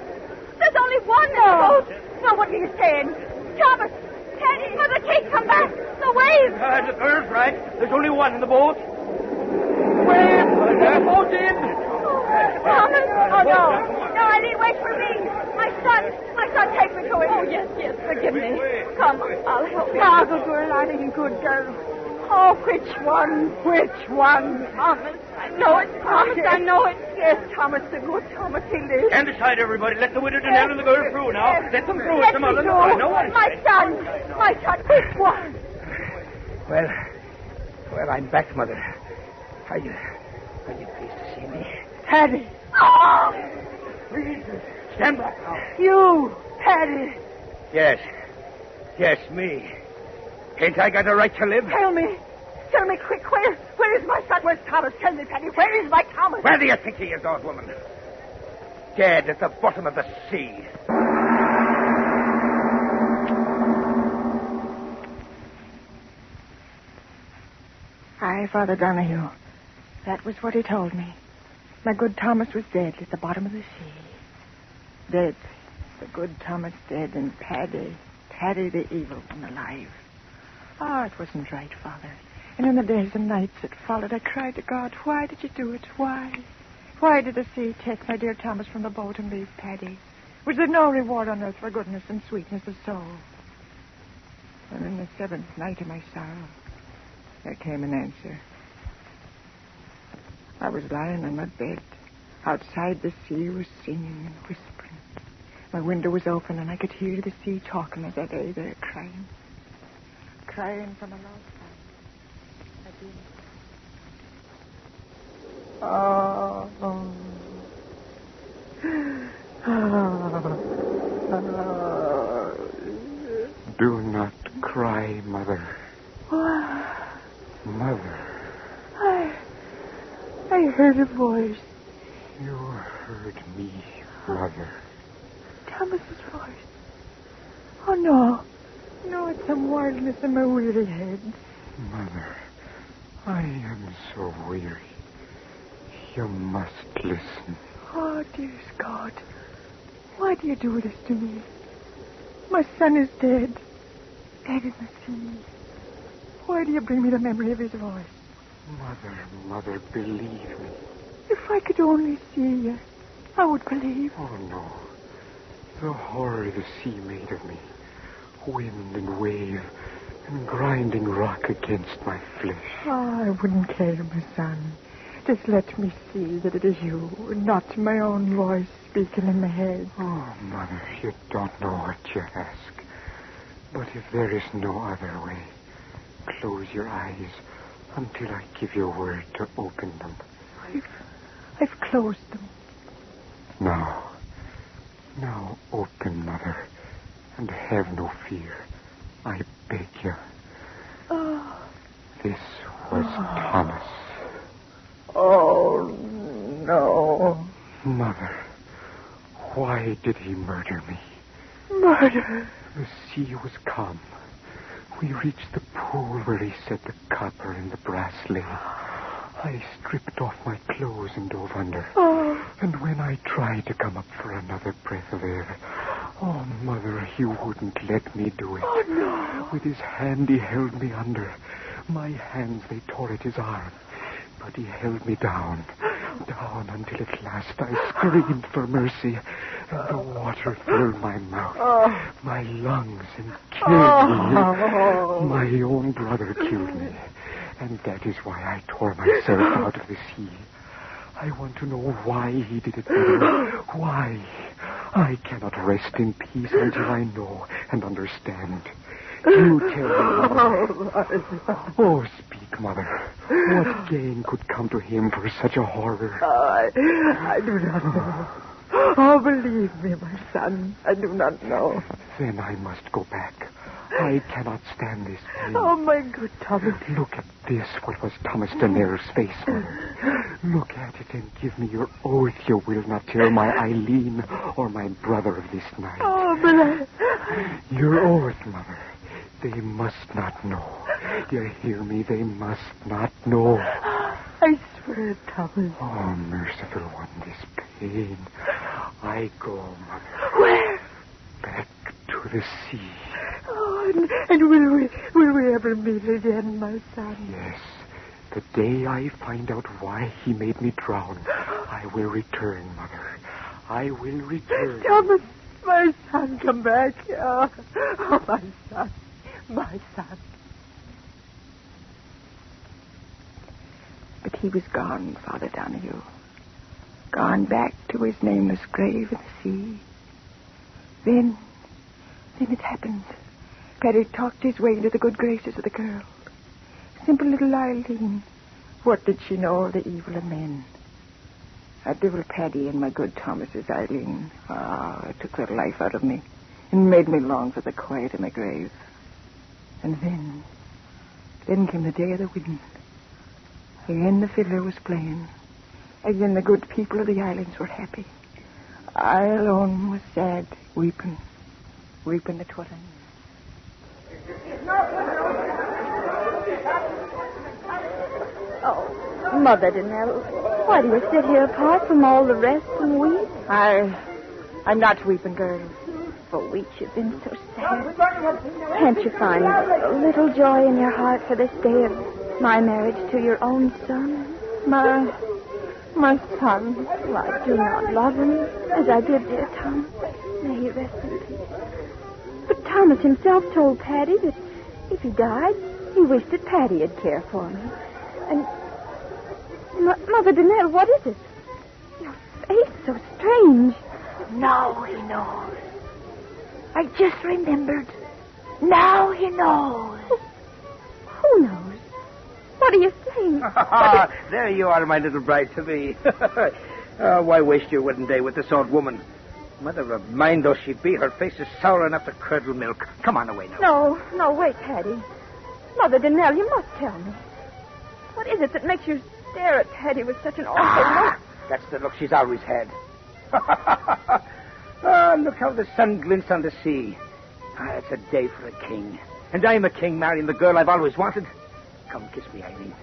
There's only one in the boat. No, what are you saying? Thomas. Teddy. Mother Kate, come back. The waves. The girl's right. There's only one in the boat. Where? The boat's in. Thomas. Oh, no. No, Eileen, wait for me. My son, take me to him. Oh, yes, forgive me. Come, I'll help you. Ah, good girl, Eileen, good girl. Oh, which one? Thomas, I know it. Thomas, I know it. Yes, Thomas, the good Thomas, he lives. Stand aside, everybody. Let the Widow Danelle and the girl through now. Let them through. Let Some me other. through. No one. My son, which one? Well, I'm back, Mother. Are you pleased to see me? Paddy! Oh! Jesus! Stand back now. You! Paddy! Yes. Yes, me. Ain't I got a right to live? Tell me quick, where is my son? Where's Thomas? Tell me, Paddy, where is my Thomas? Where do you think he is, old woman? Dead at the bottom of the sea. Aye, Father Donahue. That was what he told me. My good Thomas was dead at the bottom of the sea. Dead. The good Thomas dead, and Paddy the evil one, alive. Oh, it wasn't right, Father. And in the days and nights that followed, I cried to God, why did you do it? Why? Why did the sea take my dear Thomas from the boat and leave Paddy? Was there no reward on earth for goodness and sweetness of soul? And in the seventh night of my sorrow, there came an answer. I was lying on my bed. Outside, the sea was singing and whispering. My window was open, and I could hear the sea talking as I lay there crying. Crying from a lost Do not cry, Mother. Mother. I heard a voice. You heard me, Mother. Thomas's voice. Oh, no. No, it's some wildness in my weary head. Mother, I am so weary. You must listen. Oh, dearest God. Why do you do this to me? My son is dead. Dead in the sea. Why do you bring me the memory of his voice? Mother, believe me. If I could only see you, I would believe. Oh, no. The horror the sea made of me. Wind and wave and grinding rock against my flesh. Oh, I wouldn't care, my son. Just let me see that it is you, not my own voice speaking in my head. Oh, Mother, you don't know what you ask. But if there is no other way, close your eyes until I give you a word to open them. I've closed them. Now open, Mother, and have no fear. I beg you. Oh. This was Thomas. Oh, no. Mother, why did he murder me? Murder? The sea was calm. We reached the pool where he set the copper in the brass lay. I stripped off my clothes and dove under. Oh. And when I tried to come up for another breath of air, oh, Mother, he wouldn't let me do it. Oh, no. With his hand, he held me under. My hands, they tore at his arm. But he held me down until at last I screamed for mercy. And the water filled my mouth, my lungs, and killed me. My own brother killed me. And that is why I tore myself out of the sea. I want to know why he did it, Mother. Why? I cannot rest in peace until I know and understand. You tell me, Mother. Oh, speak, Mother. What gain could come to him for such a horror? I do not know. Oh, believe me, my son. I do not know. Then I must go back. I cannot stand this pain. Oh, my good Thomas. Look at this, what was Thomas Denere's face, Mother. Look at it and give me your oath you will not tell my Eileen or my brother of this night. Oh, but Your oath, Mother. They must not know. You hear me? They must not know. I swear, Thomas. Oh, merciful one, this pain. I go, Mother. Where? Back to the sea. Oh, and will we ever meet again, my son? Yes. The day I find out why he made me drown, I will return, Mother. I will return. Thomas, my son, come back. Oh, my son. My son. But he was gone, Father Donahue. Gone back to his nameless grave in the sea. Then it happened. Paddy talked his way into the good graces of the girl. Simple little Eileen. What did she know of the evil of men? That devil Paddy and my good Thomas's Eileen. It took the life out of me and made me long for the quiet of my grave. And then came the day of the wedding. Again the fiddler was playing. Again the good people of the islands were happy. I alone was sad, weeping at what I knew. Oh, Mother Danelle, why do you sit here apart from all the rest and weep? I'm not weeping, girl. For weeks you've been so sad. Can't you find a little joy in your heart for this day of my marriage to your own son? My son. Well, I do not love him as I did dear Thomas. May he rest in peace. But Thomas himself told Paddy that if he died, he wished that Paddy'd care for me. And... Mother Danelle, what is it? Your face so strange. Now he knows. I just remembered. Now he knows. Who knows? What are you saying? There you are, my little bride to be. Why waste your wedding day with this old woman? Mother of mine though she be, her face is sour enough to curdle milk. Come on away now. No, wait, Paddy. Mother Danelle, you must tell me. What is it that makes you stare at Paddy with such an awful look? That's the look she's always had. Look how the sun glints on the sea. It's a day for a king. And I'm a king marrying the girl I've always wanted. Come, kiss me, Eileen.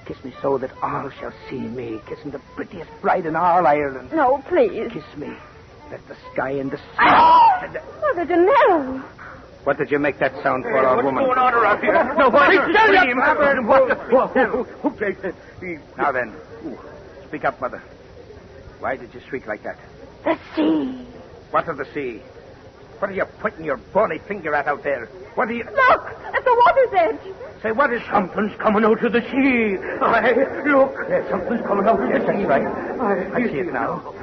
Kiss me so that all shall see me kissing the prettiest bride in all Ireland. No, please. Kiss me. Let the sky and the sea... Mother Danelle! What did you make that sound for, old woman? What's going on around here? No, Now then, speak up, Mother. Why did you shriek like that? The sea. What of the sea? What are you pointing your bony finger at out there? What are you... Look! At the water's edge! Say, what is... Something's coming out of the sea. Look. Yes, something's coming out of the sea. Yes, that's right. I see it now.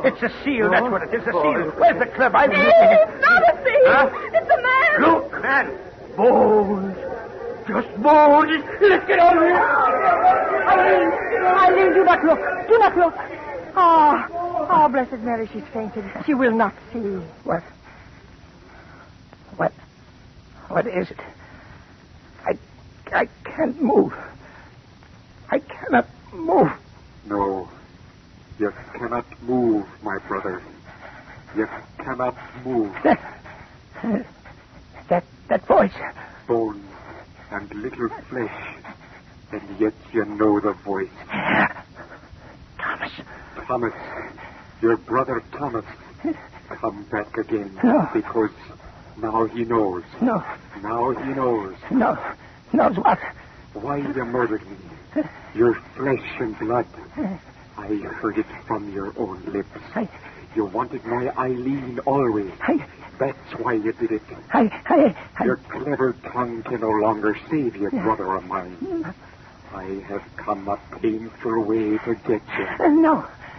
It's a seal, that's what it is, a seal. Where's the club? It's not a seal. Huh? It's a man. Look, man. Bones. Just bones. Let's get out of here. Eileen, do not look. Do not look. Oh, Blessed Mary, she's fainted. She will not see. What is it? I can't move. I cannot move. No, you cannot move, my brother. You cannot move. That voice. Bones and little flesh, and yet you know the voice. Thomas, your brother Thomas, come back again. No. Because now he knows. No. Now he knows. No. Knows what? Why you murdered me. Your flesh and blood. I heard it from your own lips. You wanted my Eileen always. That's why you did it. Your clever tongue can no longer save you, brother of mine. I have come a painful way to get you.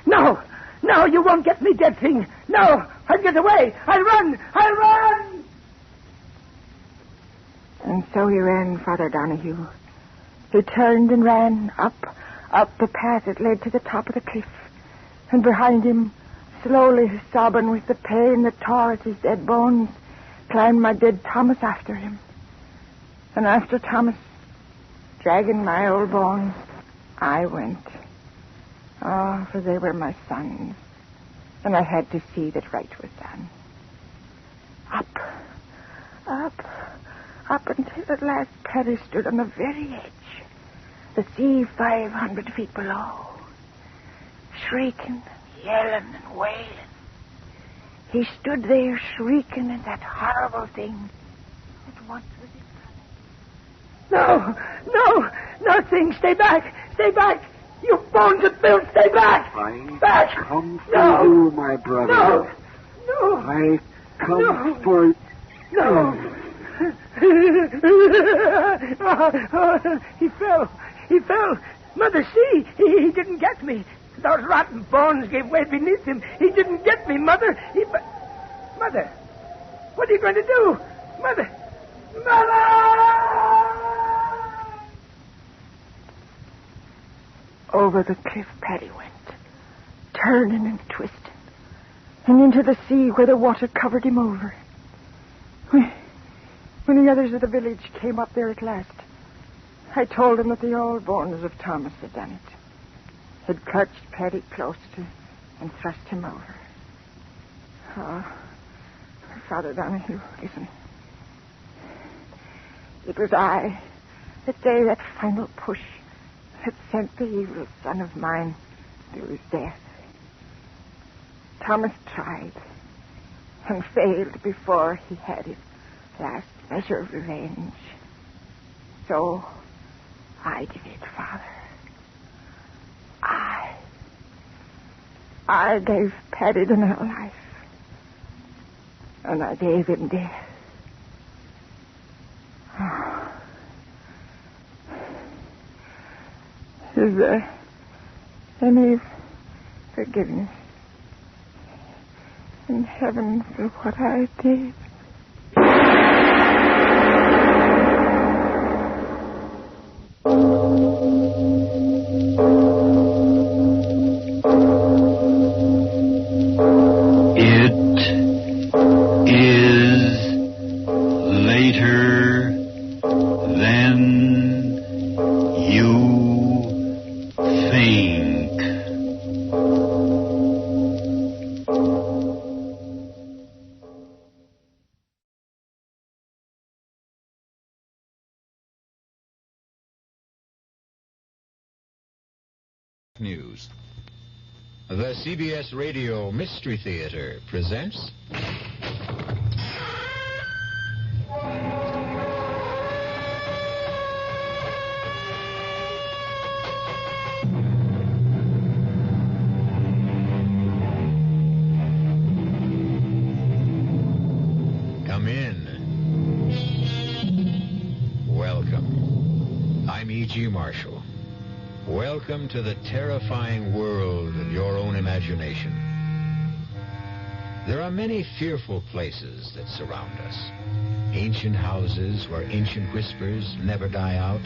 No, you won't get me, dead thing. No, I'll get away. I'll run. And so he ran, Father Donahue. He turned and ran up the path that led to the top of the cliff. And behind him, slowly sobbing with the pain that tore at his dead bones, climbed my dead Thomas after him. And after Thomas, dragging my old bones, I went. Oh, for they were my sons. And I had to see that right was done. Up until at last Paddy stood on the very edge. The sea 500 feet below. Shrieking, yelling, and wailing. He stood there shrieking at that horrible thing that once was his brother. No, thing, stay back. You bones of filth, stay back. I come for you, my brother. No. I come for you. No. He fell. Mother, see, he didn't get me. Those rotten bones gave way beneath him. He didn't get me, Mother. Mother, what are you going to do? Mother! Over the cliff Paddy went, turning and twisting, and into the sea where the water covered him over. When the others of the village came up there at last, I told them that the old bones of Thomas had done it. Had clutched Paddy close to and thrust him over. Oh, Father Donahue, listen. It was I that gave that final push that sent the evil son of mine to his death. Thomas tried and failed before he had his last measure of revenge. So I did it, Father. I gave Paddy the now life. And I gave him death. Oh. Is there any forgiveness in heaven for what I did? News. The CBS Radio Mystery Theater presents... Come in. Welcome. I'm E.G. Marshall. Welcome to the terrifying world of your own imagination. There are many fearful places that surround us. Ancient houses where ancient whispers never die out.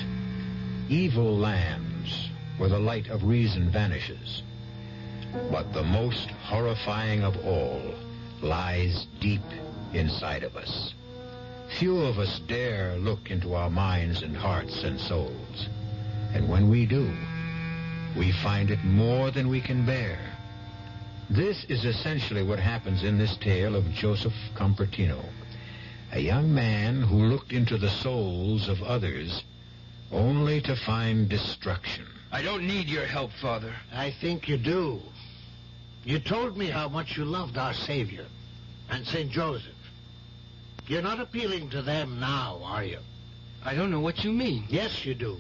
Evil lands where the light of reason vanishes. But the most horrifying of all lies deep inside of us. Few of us dare look into our minds and hearts and souls. And when we do, we find it more than we can bear. This is essentially what happens in this tale of Joseph Compertino, a young man who looked into the souls of others only to find destruction. I don't need your help, Father. I think you do. You told me how much you loved our Savior and St. Joseph. You're not appealing to them now, are you? I don't know what you mean. Yes, you do.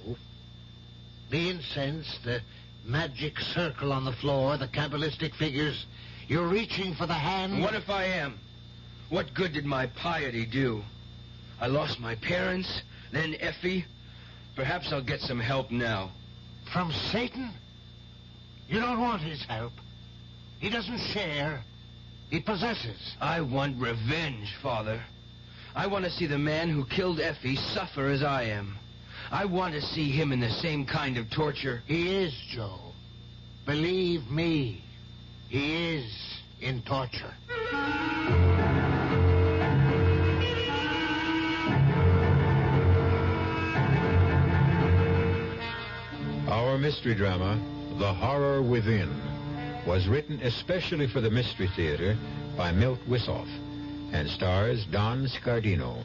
The incense, the magic circle on the floor, the Kabbalistic figures. You're reaching for the hand. What if I am? What good did my piety do? I lost my parents, then Effie. Perhaps I'll get some help now. From Satan? You don't want his help. He doesn't share. He possesses. I want revenge, Father. I want to see the man who killed Effie suffer as I am. I want to see him in the same kind of torture. He is, Joe. Believe me, he is in torture. Our mystery drama, The Horror Within, was written especially for the Mystery Theater by Milt Wissoff and stars Don Scardino.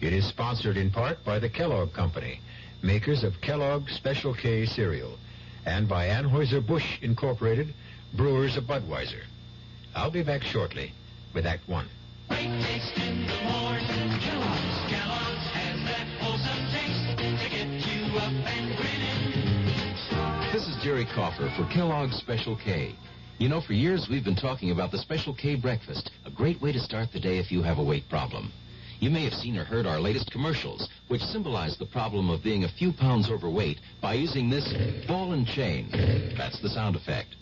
It is sponsored in part by the Kellogg Company, makers of Kellogg's Special K cereal, and by Anheuser-Busch Incorporated, brewers of Budweiser. I'll be back shortly with Act One. Great taste in the morning. Kellogg's has that wholesome taste to get you up and grinning. This is Jerry Coffer for Kellogg's Special K. You know, for years we've been talking about the Special K breakfast, a great way to start the day if you have a weight problem. You may have seen or heard our latest commercials, which symbolize the problem of being a few pounds overweight by using this ball and chain. That's the sound effect.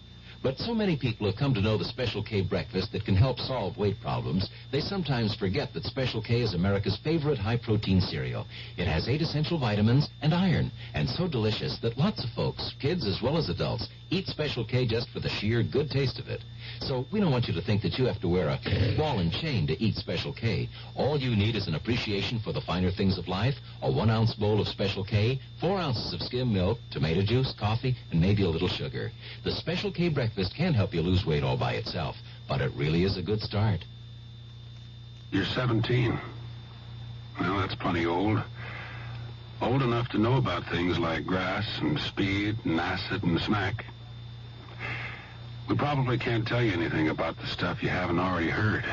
But so many people have come to know the Special K breakfast that can help solve weight problems, they sometimes forget that Special K is America's favorite high-protein cereal. It has 8 essential vitamins and iron, and so delicious that lots of folks, kids as well as adults, eat Special K just for the sheer good taste of it. So we don't want you to think that you have to wear a ball and chain to eat Special K. All you need is an appreciation for the finer things of life, a 1-ounce bowl of Special K, 4 ounces of skim milk, tomato juice, coffee, and maybe a little sugar. The Special K breakfast can help you lose weight all by itself, but it really is a good start. You're 17. Well, that's plenty old. Old enough to know about things like grass and speed and acid and snack. We probably can't tell you anything about the stuff you haven't already heard,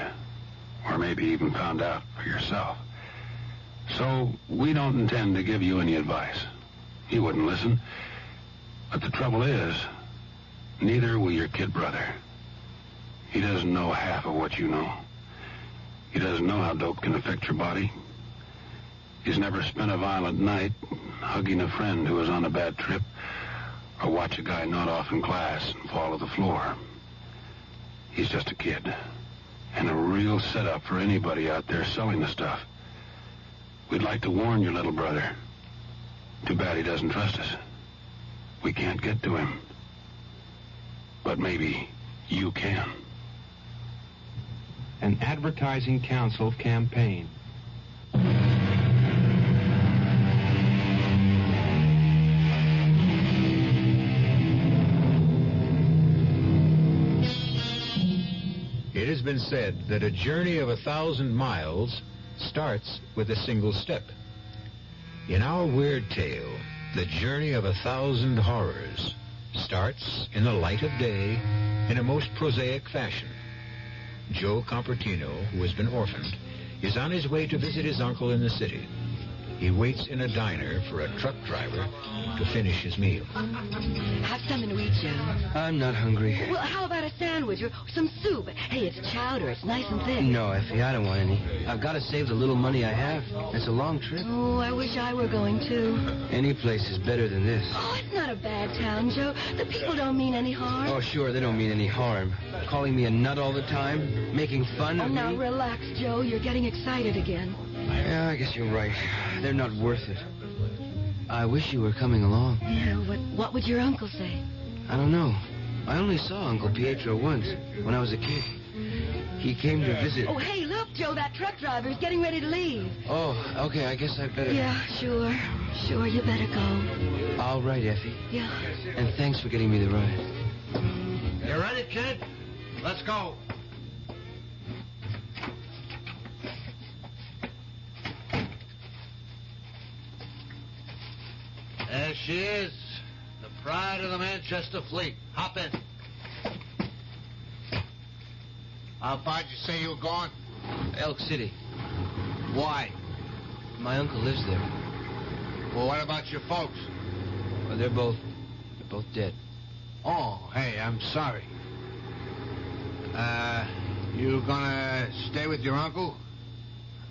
or maybe even found out for yourself. So we don't intend to give you any advice. You wouldn't listen. But the trouble is, neither will your kid brother. He doesn't know half of what you know. He doesn't know how dope can affect your body. He's never spent a violent night hugging a friend who was on a bad trip, or watch a guy nod off in class and fall to the floor. He's just a kid, and a real setup for anybody out there selling the stuff. We'd like to warn your little brother. Too bad he doesn't trust us. We can't get to him. But maybe you can. An Advertising Council campaign. It has been said that a journey of 1,000 miles starts with a single step. In our weird tale, the journey of 1,000 horrors starts in the light of day in a most prosaic fashion. Joe Compertino, who has been orphaned, is on his way to visit his uncle in the city. He waits in a diner for a truck driver to finish his meal. Have something to eat, Joe. I'm not hungry. Well, how about a sandwich or some soup? Hey, it's chowder. It's nice and thick. No, Effie, I don't want any. I've got to save the little money I have. It's a long trip. Oh, I wish I were going, too. Any place is better than this. Oh, it's not a bad town, Joe. The people don't mean any harm. Oh, sure, they don't mean any harm. Calling me a nut all the time, making fun of me. Now relax, Joe. You're getting excited again. Yeah, I guess you're right. They're not worth it. I wish you were coming along. Yeah, what would your uncle say? I don't know. I only saw Uncle Pietro once, when I was a kid. He came to visit. Oh, hey, look, Joe, that truck driver's getting ready to leave. Oh, okay, I guess I better... Yeah, sure. Sure, you better go. All right, Effie. Yeah. And thanks for getting me the ride. You ready, kid? Let's go. There she is, the pride of the Manchester fleet. Hop in. How far'd you say you were going? Elk City. Why? My uncle lives there. Well, what about your folks? Well, they're both dead. Oh, hey, I'm sorry. You gonna stay with your uncle?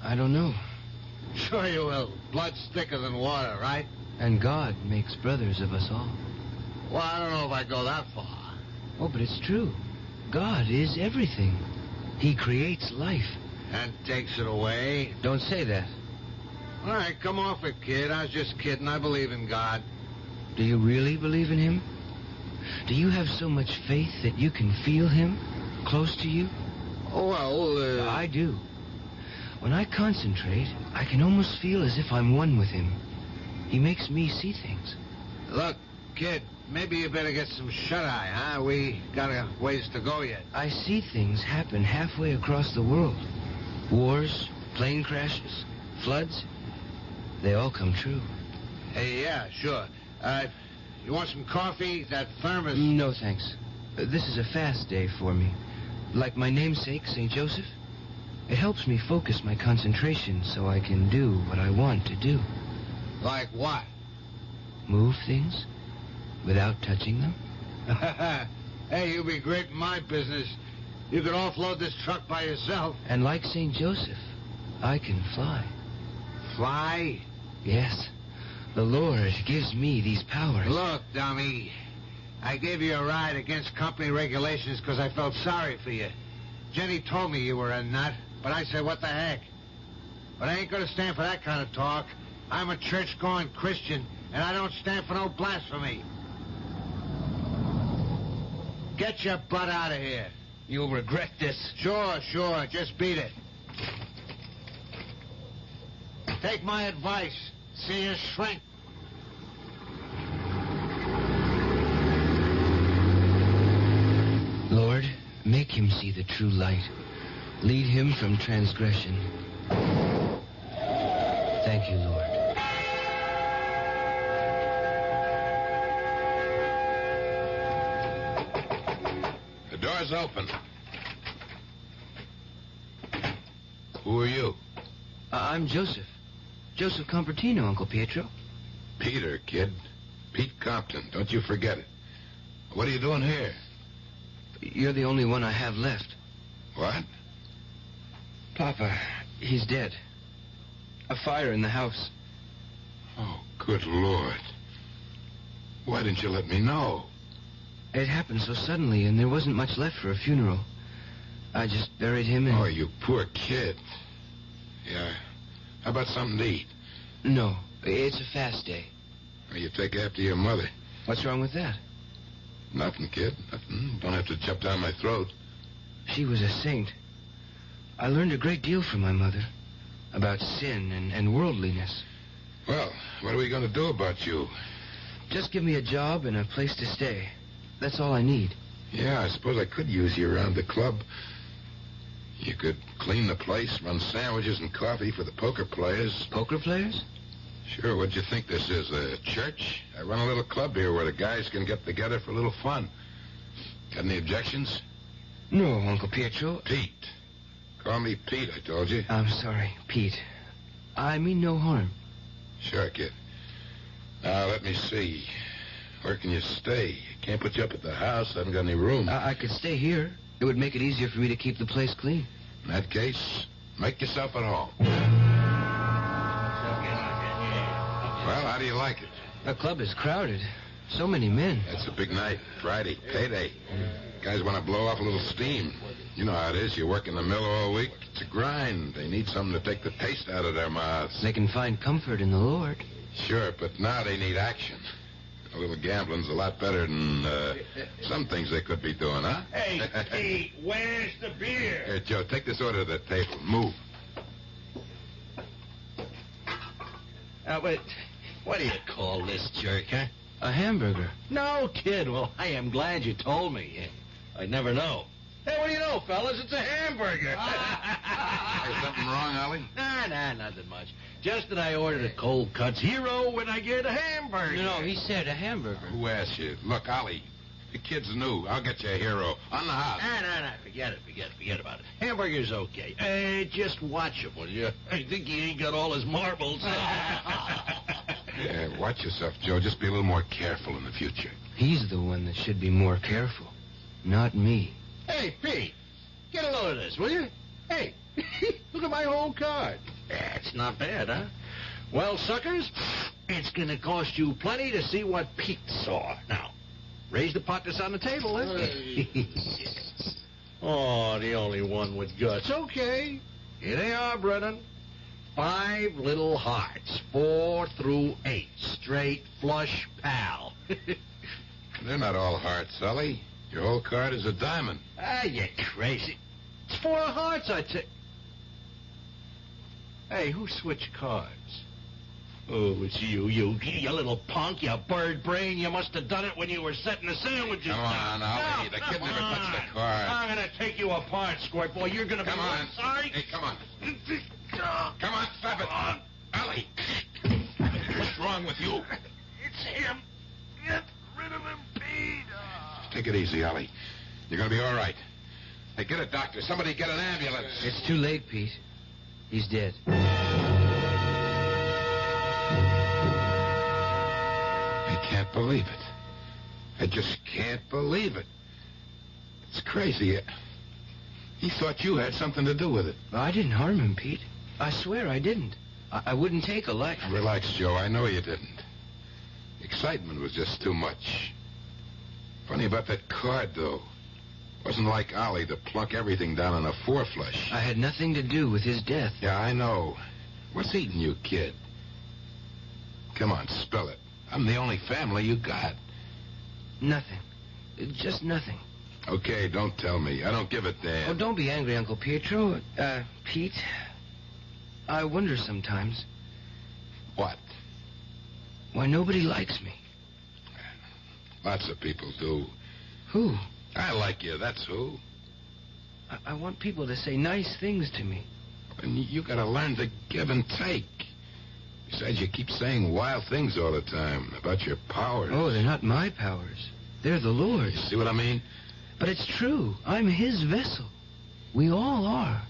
I don't know. Sure you will. Blood's thicker than water, right? And God makes brothers of us all. Well, I don't know if I go that far. Oh, but it's true. God is everything. He creates life. And takes it away. Don't say that. All right, come off it, kid. I was just kidding. I believe in God. Do you really believe in him? Do you have so much faith that you can feel him close to you? Oh, well, I do. When I concentrate, I can almost feel as if I'm one with him. He makes me see things. Look, kid, maybe you better get some shut-eye, huh? We got a ways to go yet. I see things happen halfway across the world. Wars, plane crashes, floods. They all come true. Hey, yeah, sure. You want some coffee? That thermos... No, thanks. This is a fast day for me. Like my namesake, St. Joseph. It helps me focus my concentration so I can do what I want to do. Like what? Move things without touching them. Hey, you'd be great in my business. You could offload this truck by yourself. And like St. Joseph, I can fly. Fly? Yes. The Lord gives me these powers. Look, dummy. I gave you a ride against company regulations because I felt sorry for you. Jenny told me you were a nut, but I said, what the heck? But I ain't going to stand for that kind of talk. I'm a church-going Christian, and I don't stand for no blasphemy. Get your butt out of here. You'll regret this. Sure. Just beat it. Take my advice. See you shrink. Lord, make him see the true light. Lead him from transgression. Thank you, Lord. The door's open. Who are you? I'm Joseph. Joseph Compertino, Uncle Pietro. Peter, kid. Pete Compton. Don't you forget it. What are you doing here? You're the only one I have left. What? Papa, he's dead. A fire in the house. Oh, good Lord. Why didn't you let me know? It happened so suddenly, and there wasn't much left for a funeral. I just buried him in... Oh, you poor kid. Yeah. How about something to eat? No, it's a fast day. Well, you take after your mother. What's wrong with that? Nothing, kid. Nothing. Don't have to jump down my throat. She was a saint. I learned a great deal from my mother. About sin and worldliness. Well, what are we going to do about you? Just give me a job and a place to stay. That's all I need. Yeah, I suppose I could use you around the club. You could clean the place, run sandwiches and coffee for the poker players. Poker players? Sure, what'd you think this is, a church? I run a little club here where the guys can get together for a little fun. Got any objections? No, Uncle Pietro. Pete. Call me Pete, I told you. I'm sorry, Pete. I mean no harm. Sure, kid. Now, let me see. Where can you stay? Can't put you up at the house. I haven't got any room. I could stay here. It would make it easier for me to keep the place clean. In that case, make yourself at home. Well, how do you like it? The club is crowded. So many men. It's a big night. Friday. Payday. Guys want to blow off a little steam. You know how it is. You work in the mill all week. It's a grind. They need something to take the taste out of their mouths. They can find comfort in the Lord. Sure, but now they need action. A little gambling's a lot better than some things they could be doing, huh? Hey, Pete, where's the beer? Here, Joe, take this order to the table. Move. But what do you call this jerk, huh? A hamburger. No, kid. Well, I am glad you told me. I'd never know. Hey, what do you know, fellas? It's a hamburger. Hey, something wrong, Ollie? Nah, nothing much. Just that I ordered a cold cuts hero when I get a hamburger. No, he said a hamburger. Who asked you? Look, Ollie, the kid's new. I'll get you a hero. On the house. Nah. Forget about it. Hamburger's okay. Hey, just watch him, will you? I think he ain't got all his marbles. Yeah, watch yourself, Joe. Just be a little more careful in the future. He's the one that should be more careful, not me. Hey, Pete, get a load of this, will you? Hey, look at my whole card. That's not bad, huh? Well, suckers, it's going to cost you plenty to see what Pete saw. Now, raise the pot that's on the table, eh? Oh, the only one with guts. Okay, here they are, Brennan. 5 little hearts, 4 through 8, straight flush pal. They're not all hearts, Ollie. Your whole card is a diamond. Ah, you crazy. It's 4 hearts, I tell. Hey, who switched cards? Oh, it's you little punk, you bird brain. You must have done it when you were setting the sandwiches. Come on, Ollie. The kid never touched the card. I'm going to take you apart, Squirt Boy. You're going to be sorry. Hey, come on. Come on, stop it. Ollie. What's wrong with you? It's him. Get rid of him, Pete. Take it easy, Ollie. You're going to be all right. Hey, get a doctor. Somebody get an ambulance. It's too late, Pete. He's dead. I can't believe it. I just can't believe it. It's crazy. He thought you had something to do with it. I didn't harm him, Pete. I swear I didn't. I wouldn't take a life. Relax, Joe. I know you didn't. Excitement was just too much. Funny about that card, though. Wasn't like Ollie to plunk everything down on a four-flush. I had nothing to do with his death. Yeah, I know. What's eating you, kid? Come on, spell it. I'm the only family you got. Nothing. Just nothing. Okay, don't tell me. I don't give a damn. Oh, don't be angry, Uncle Pietro. Pete. I wonder sometimes. What? Why nobody likes me. Lots of people do. Who? I like you, that's who. I want people to say nice things to me. And you gotta learn to give and take. Besides, you keep saying wild things all the time about your powers. Oh, they're not my powers. They're the Lord's. You see what I mean? But it's true. I'm his vessel. We all are.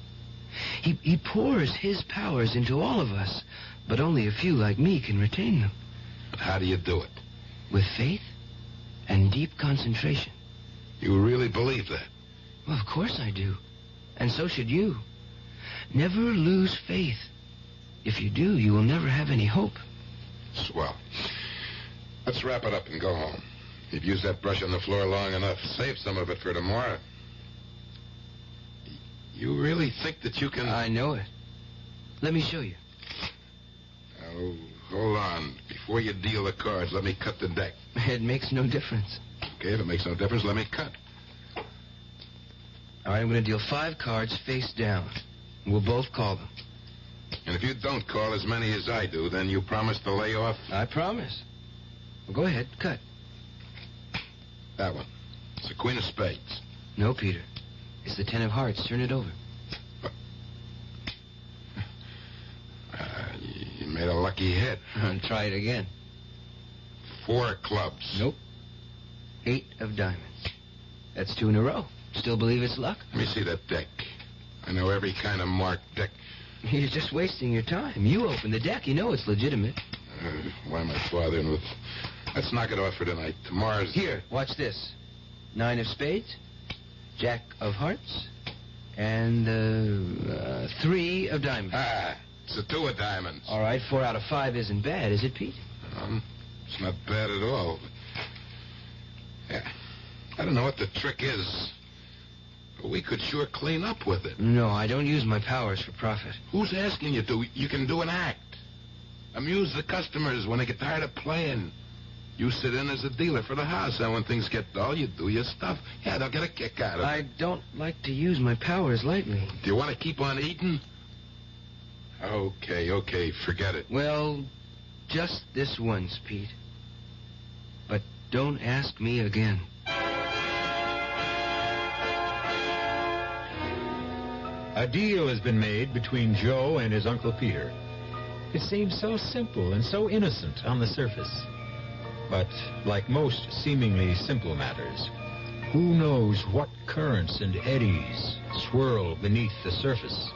He pours his powers into all of us, but only a few like me can retain them. But how do you do it? With faith and deep concentration. You really believe that? Well, of course I do. And so should you. Never lose faith. If you do, you will never have any hope. Swell. Let's wrap it up and go home. You've used that brush on the floor long enough. Save some of it for tomorrow. You really think that you can... I know it. Let me show you. Oh, hold on. Before you deal the cards, let me cut the deck. It makes no difference. Okay, if it makes no difference, let me cut. All right, I'm going to deal 5 cards face down. We'll both call them. And if you don't call as many as I do, then you promise to lay off? I promise. Well, go ahead, cut. That one. It's the Queen of Spades. No, Peter. It's the 10 of Hearts. Turn it over. You made a lucky hit. Try it again. 4 clubs. Nope. 8 of diamonds. That's 2 in a row. Still believe it's luck? Let me see that deck. I know every kind of marked deck. You're just wasting your time. You open the deck. You know it's legitimate. Why am I bothering with... Let's knock it off for tonight. Tomorrow's... Here, watch this. 9 of spades, Jack of hearts, and 3 of diamonds. It's a 2 of diamonds. All right, 4 out of 5 isn't bad, is it, Pete? It's not bad at all. Yeah. I don't know what the trick is, but we could sure clean up with it. No, I don't use my powers for profit. Who's asking you to? You can do an act. Amuse the customers when they get tired of playing. You sit in as a dealer for the house, and when things get dull, you do your stuff. Yeah, they'll get a kick out of it. I don't like to use my powers lightly. Do you want to keep on eating? Okay, forget it. Well, just this once, Pete. But don't ask me again. A deal has been made between Joe and his Uncle Peter. It seems so simple and so innocent on the surface. But like most seemingly simple matters, who knows what currents and eddies swirl beneath the surface?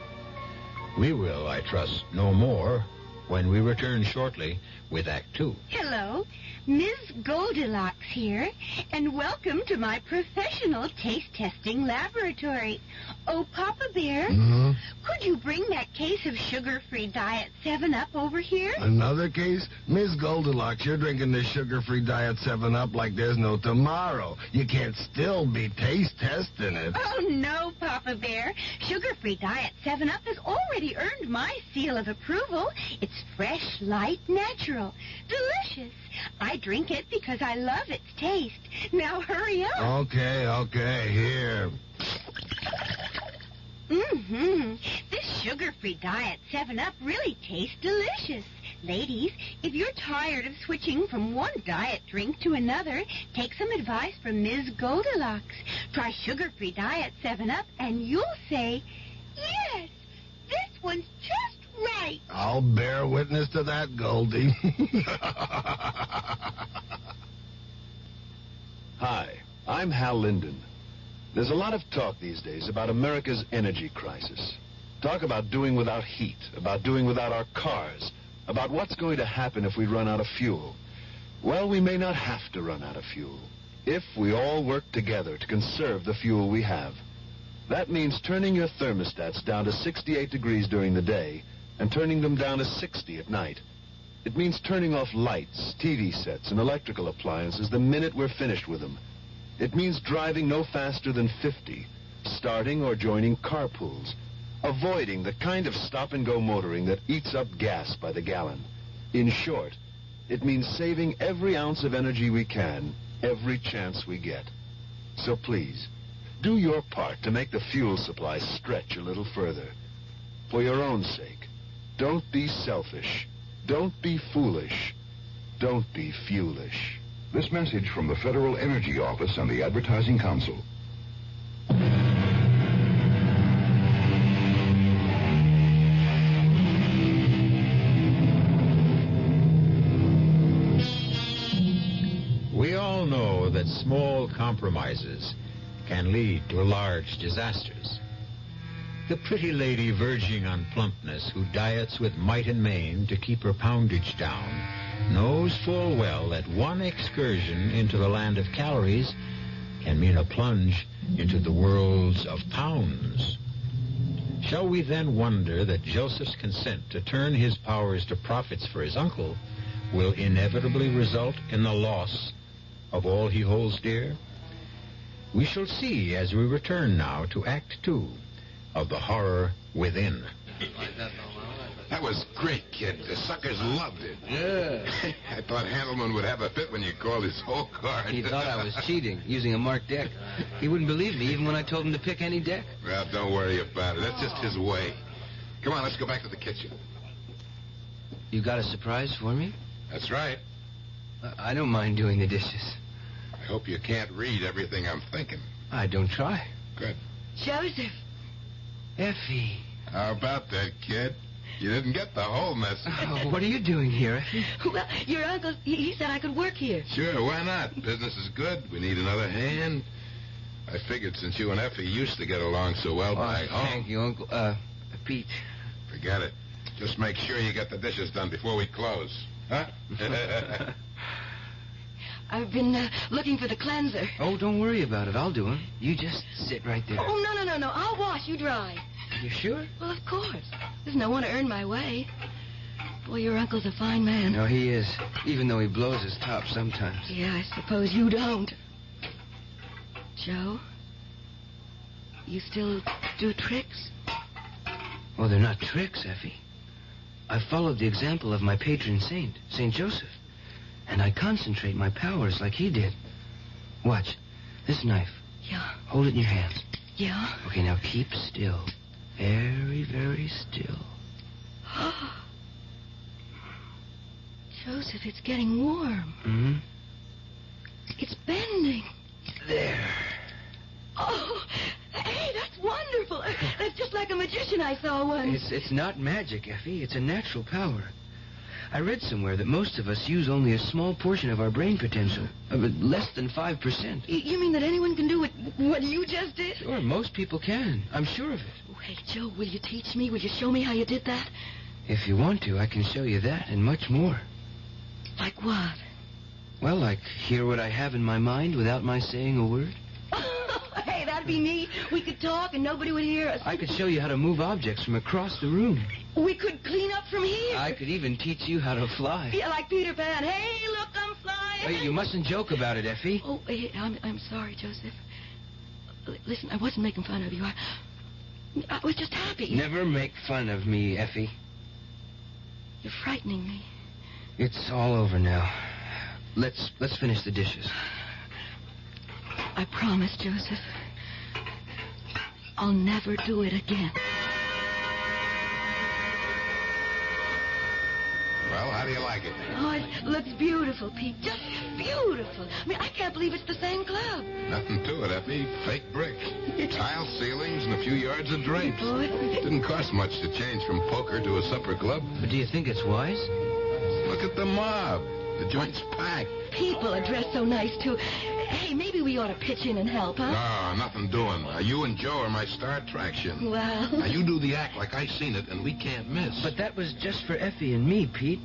We will, I trust, know more when we return shortly with Act 2. Hello, Ms. Goldilocks here, and welcome to my professional taste testing laboratory. Oh, Papa Bear, could you bring that case of sugar-free Diet 7-Up over here? Another case? Miss Goldilocks, you're drinking this sugar-free Diet 7-Up like there's no tomorrow. You can't still be taste testing it. Oh, no, Papa Bear. Sugar-free Diet 7-Up has already earned my seal of approval. It's fresh, light, natural, delicious. I drink it because I love its taste. Now hurry up. Okay, here. This sugar-free Diet 7-Up really tastes delicious. Ladies, if you're tired of switching from one diet drink to another, take some advice from Ms. Goldilocks. Try sugar-free Diet 7-Up and you'll say, yes, this one's just right. I'll bear witness to that, Goldie. Hi, I'm Hal Linden. There's a lot of talk these days about America's energy crisis. Talk about doing without heat, about doing without our cars, about what's going to happen if we run out of fuel. Well, we may not have to run out of fuel if we all work together to conserve the fuel we have. That means turning your thermostats down to 68 degrees during the day and turning them down to 60 at night. It means turning off lights, TV sets, and electrical appliances the minute we're finished with them. It means driving no faster than 50, starting or joining carpools, avoiding the kind of stop-and-go motoring that eats up gas by the gallon. In short, it means saving every ounce of energy we can, every chance we get. So please, do your part to make the fuel supply stretch a little further. For your own sake, don't be selfish. Don't be foolish. Don't be fuelish. This message from the Federal Energy Office and the Advertising Council. We all know that small compromises can lead to large disasters. The pretty lady verging on plumpness who diets with might and main to keep her poundage down knows full well that one excursion into the land of calories can mean a plunge into the worlds of pounds. Shall we then wonder that Joseph's consent to turn his powers to profits for his uncle will inevitably result in the loss of all he holds dear? We shall see as we return now to Act 2 of The Horror Within. That was great, kid. The suckers loved it. Yeah. I thought Handelman would have a fit when you called his whole card. He thought I was cheating, using a marked deck. He wouldn't believe me even when I told him to pick any deck. Well, don't worry about it. That's just his way. Come on, let's go back to the kitchen. You got a surprise for me? That's right. I don't mind doing the dishes. I hope you can't read everything I'm thinking. I don't try. Good. Joseph. Effie. How about that, kid? You didn't get the whole message. Oh, what are you doing here, Effie? Well, your uncle, he said I could work here. Sure, why not? Business is good. We need another hand. I figured since you and Effie used to get along so well back home. Thank you, Uncle. Pete. Forget it. Just make sure you get the dishes done before we close. Huh? I've been looking for the cleanser. Oh, don't worry about it. I'll do it. You just sit right there. Oh, no. I'll wash. You dry. You sure? Well, of course. There's no one to earn my way. Boy, your uncle's a fine man. No, he is. Even though he blows his top sometimes. Yeah, I suppose you don't. Joe? You still do tricks? Oh, they're not tricks, Effie. I followed the example of my patron saint, St. Joseph. And I concentrate my powers like he did. Watch. This knife. Yeah. Hold it in your hands. Yeah? Okay, now keep still. Very, very still. Joseph, it's getting warm. Mm-hmm. It's bending. There. Oh, hey, that's wonderful. That's just like a magician I saw once. It's not magic, Effie. It's a natural power. I read somewhere that most of us use only a small portion of our brain potential, less than 5%. You mean that anyone can do what you just did? Sure, most people can. I'm sure of it. Oh, hey, Joe, will you teach me? Will you show me how you did that? If you want to, I can show you that and much more. Like what? Well, like hear what I have in my mind without my saying a word. Hey, that'd be neat. We could talk and nobody would hear us. I could show you how to move objects from across the room. We could clean up from here. I could even teach you how to fly. Yeah, like Peter Pan. Hey, look, I'm flying. Wait, you mustn't joke about it, Effie. Oh, hey, I'm sorry, Joseph. Listen, I wasn't making fun of you. I was just happy. Never make fun of me, Effie. You're frightening me. It's all over now. Let's finish the dishes. I promise, Joseph. I'll never do it again. Well, how do you like it? Oh, it looks beautiful, Pete. Just beautiful. I mean, I can't believe it's the same club. Nothing to it, Effie. Fake bricks. Tile ceilings and a few yards of drapes. Didn't cost much to change from poker to a supper club. But do you think it's wise? Look at the mob. The joint's packed. People are dressed so nice, too. Hey, maybe we ought to pitch in and help, huh? No, nothing doing. You and Joe are my star attraction. Well... Now, you do the act like I seen it, and we can't miss. But that was just for Effie and me, Pete.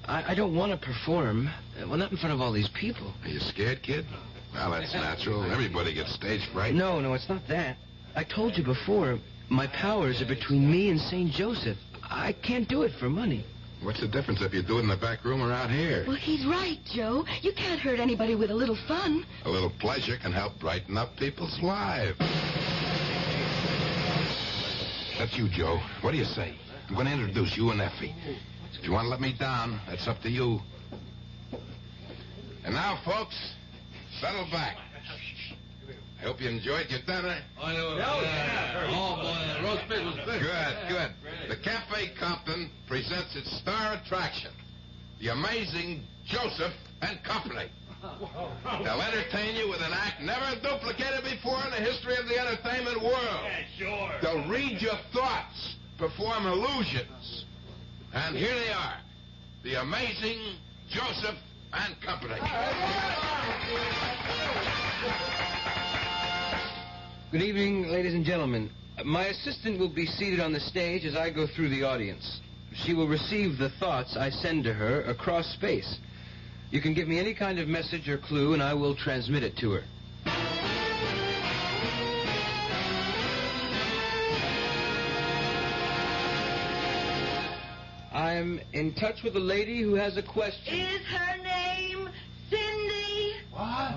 I don't want to perform. Well, not in front of all these people. Are you scared, kid? Well, that's natural. Everybody gets stage fright. No, it's not that. I told you before, my powers are between me and St. Joseph. I can't do it for money. What's the difference if you do it in the back room or out here? Well, he's right, Joe. You can't hurt anybody with a little fun. A little pleasure can help brighten up people's lives. That's you, Joe. What do you say? I'm going to introduce you and Effie. If you want to let me down, that's up to you. And now, folks, settle back. I hope you enjoyed your dinner. Oh, boy, the roast pig was big. Good. The Cafe Compton presents its star attraction, the amazing Joseph and Company. They'll entertain you with an act never duplicated before in the history of the entertainment world. Yeah, sure. They'll read your thoughts, perform illusions. And here they are, the amazing Joseph and Company. Good evening, ladies and gentlemen. My assistant will be seated on the stage as I go through the audience. She will receive the thoughts I send to her across space. You can give me any kind of message or clue, and I will transmit it to her. I'm in touch with a lady who has a question. Is her name Cindy? What?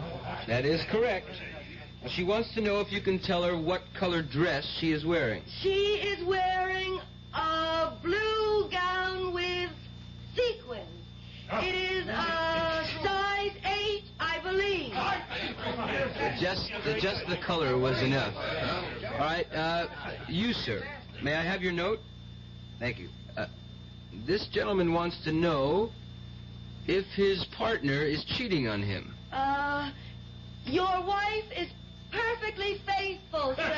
That is correct. She wants to know if you can tell her what colored dress she is wearing. She is wearing a blue gown with sequins. It is a size 8, I believe. Just the color was enough. All right, you, sir. May I have your note? Thank you. This gentleman wants to know if his partner is cheating on him. Your wife is perfectly faithful, sir.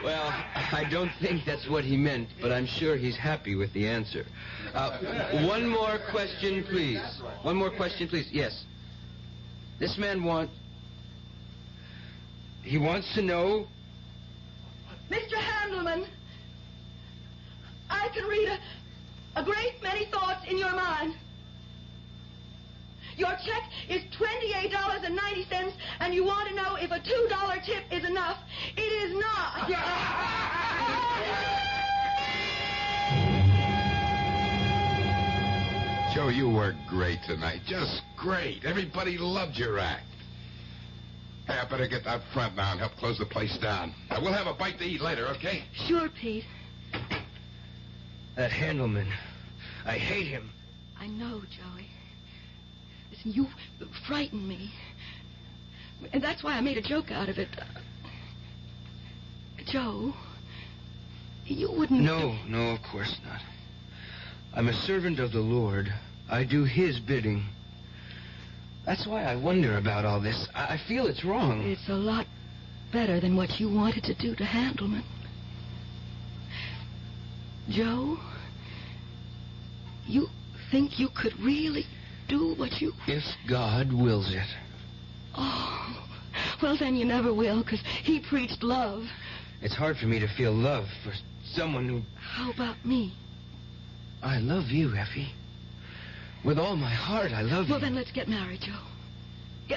Well, I don't think that's what he meant, but I'm sure he's happy with the answer. One more question, please. One more question, please. Yes. This man he wants to know... Mr. Handelman, I can read a great many thoughts in your mind. Your check is $28.90, and you want to know if a $2 tip is enough. It is not. Joe, you were great tonight. Just great. Everybody loved your act. Hey, I better get out front now and help close the place down. We'll have a bite to eat later, okay? Sure, Pete. That Handelman. I hate him. I know, Joey. Listen, you frightened me. And that's why I made a joke out of it. Joe, you wouldn't... No, of course not. I'm a servant of the Lord. I do his bidding. That's why I wonder about all this. I feel it's wrong. It's a lot better than what you wanted to do to Handelman. Joe, you think you could really do what you... If God wills it. Oh, well, then you never will, because he preached love. It's hard for me to feel love for someone who... How about me? I love you, Effie. With all my heart, I love you. Well, then let's get married, Joe.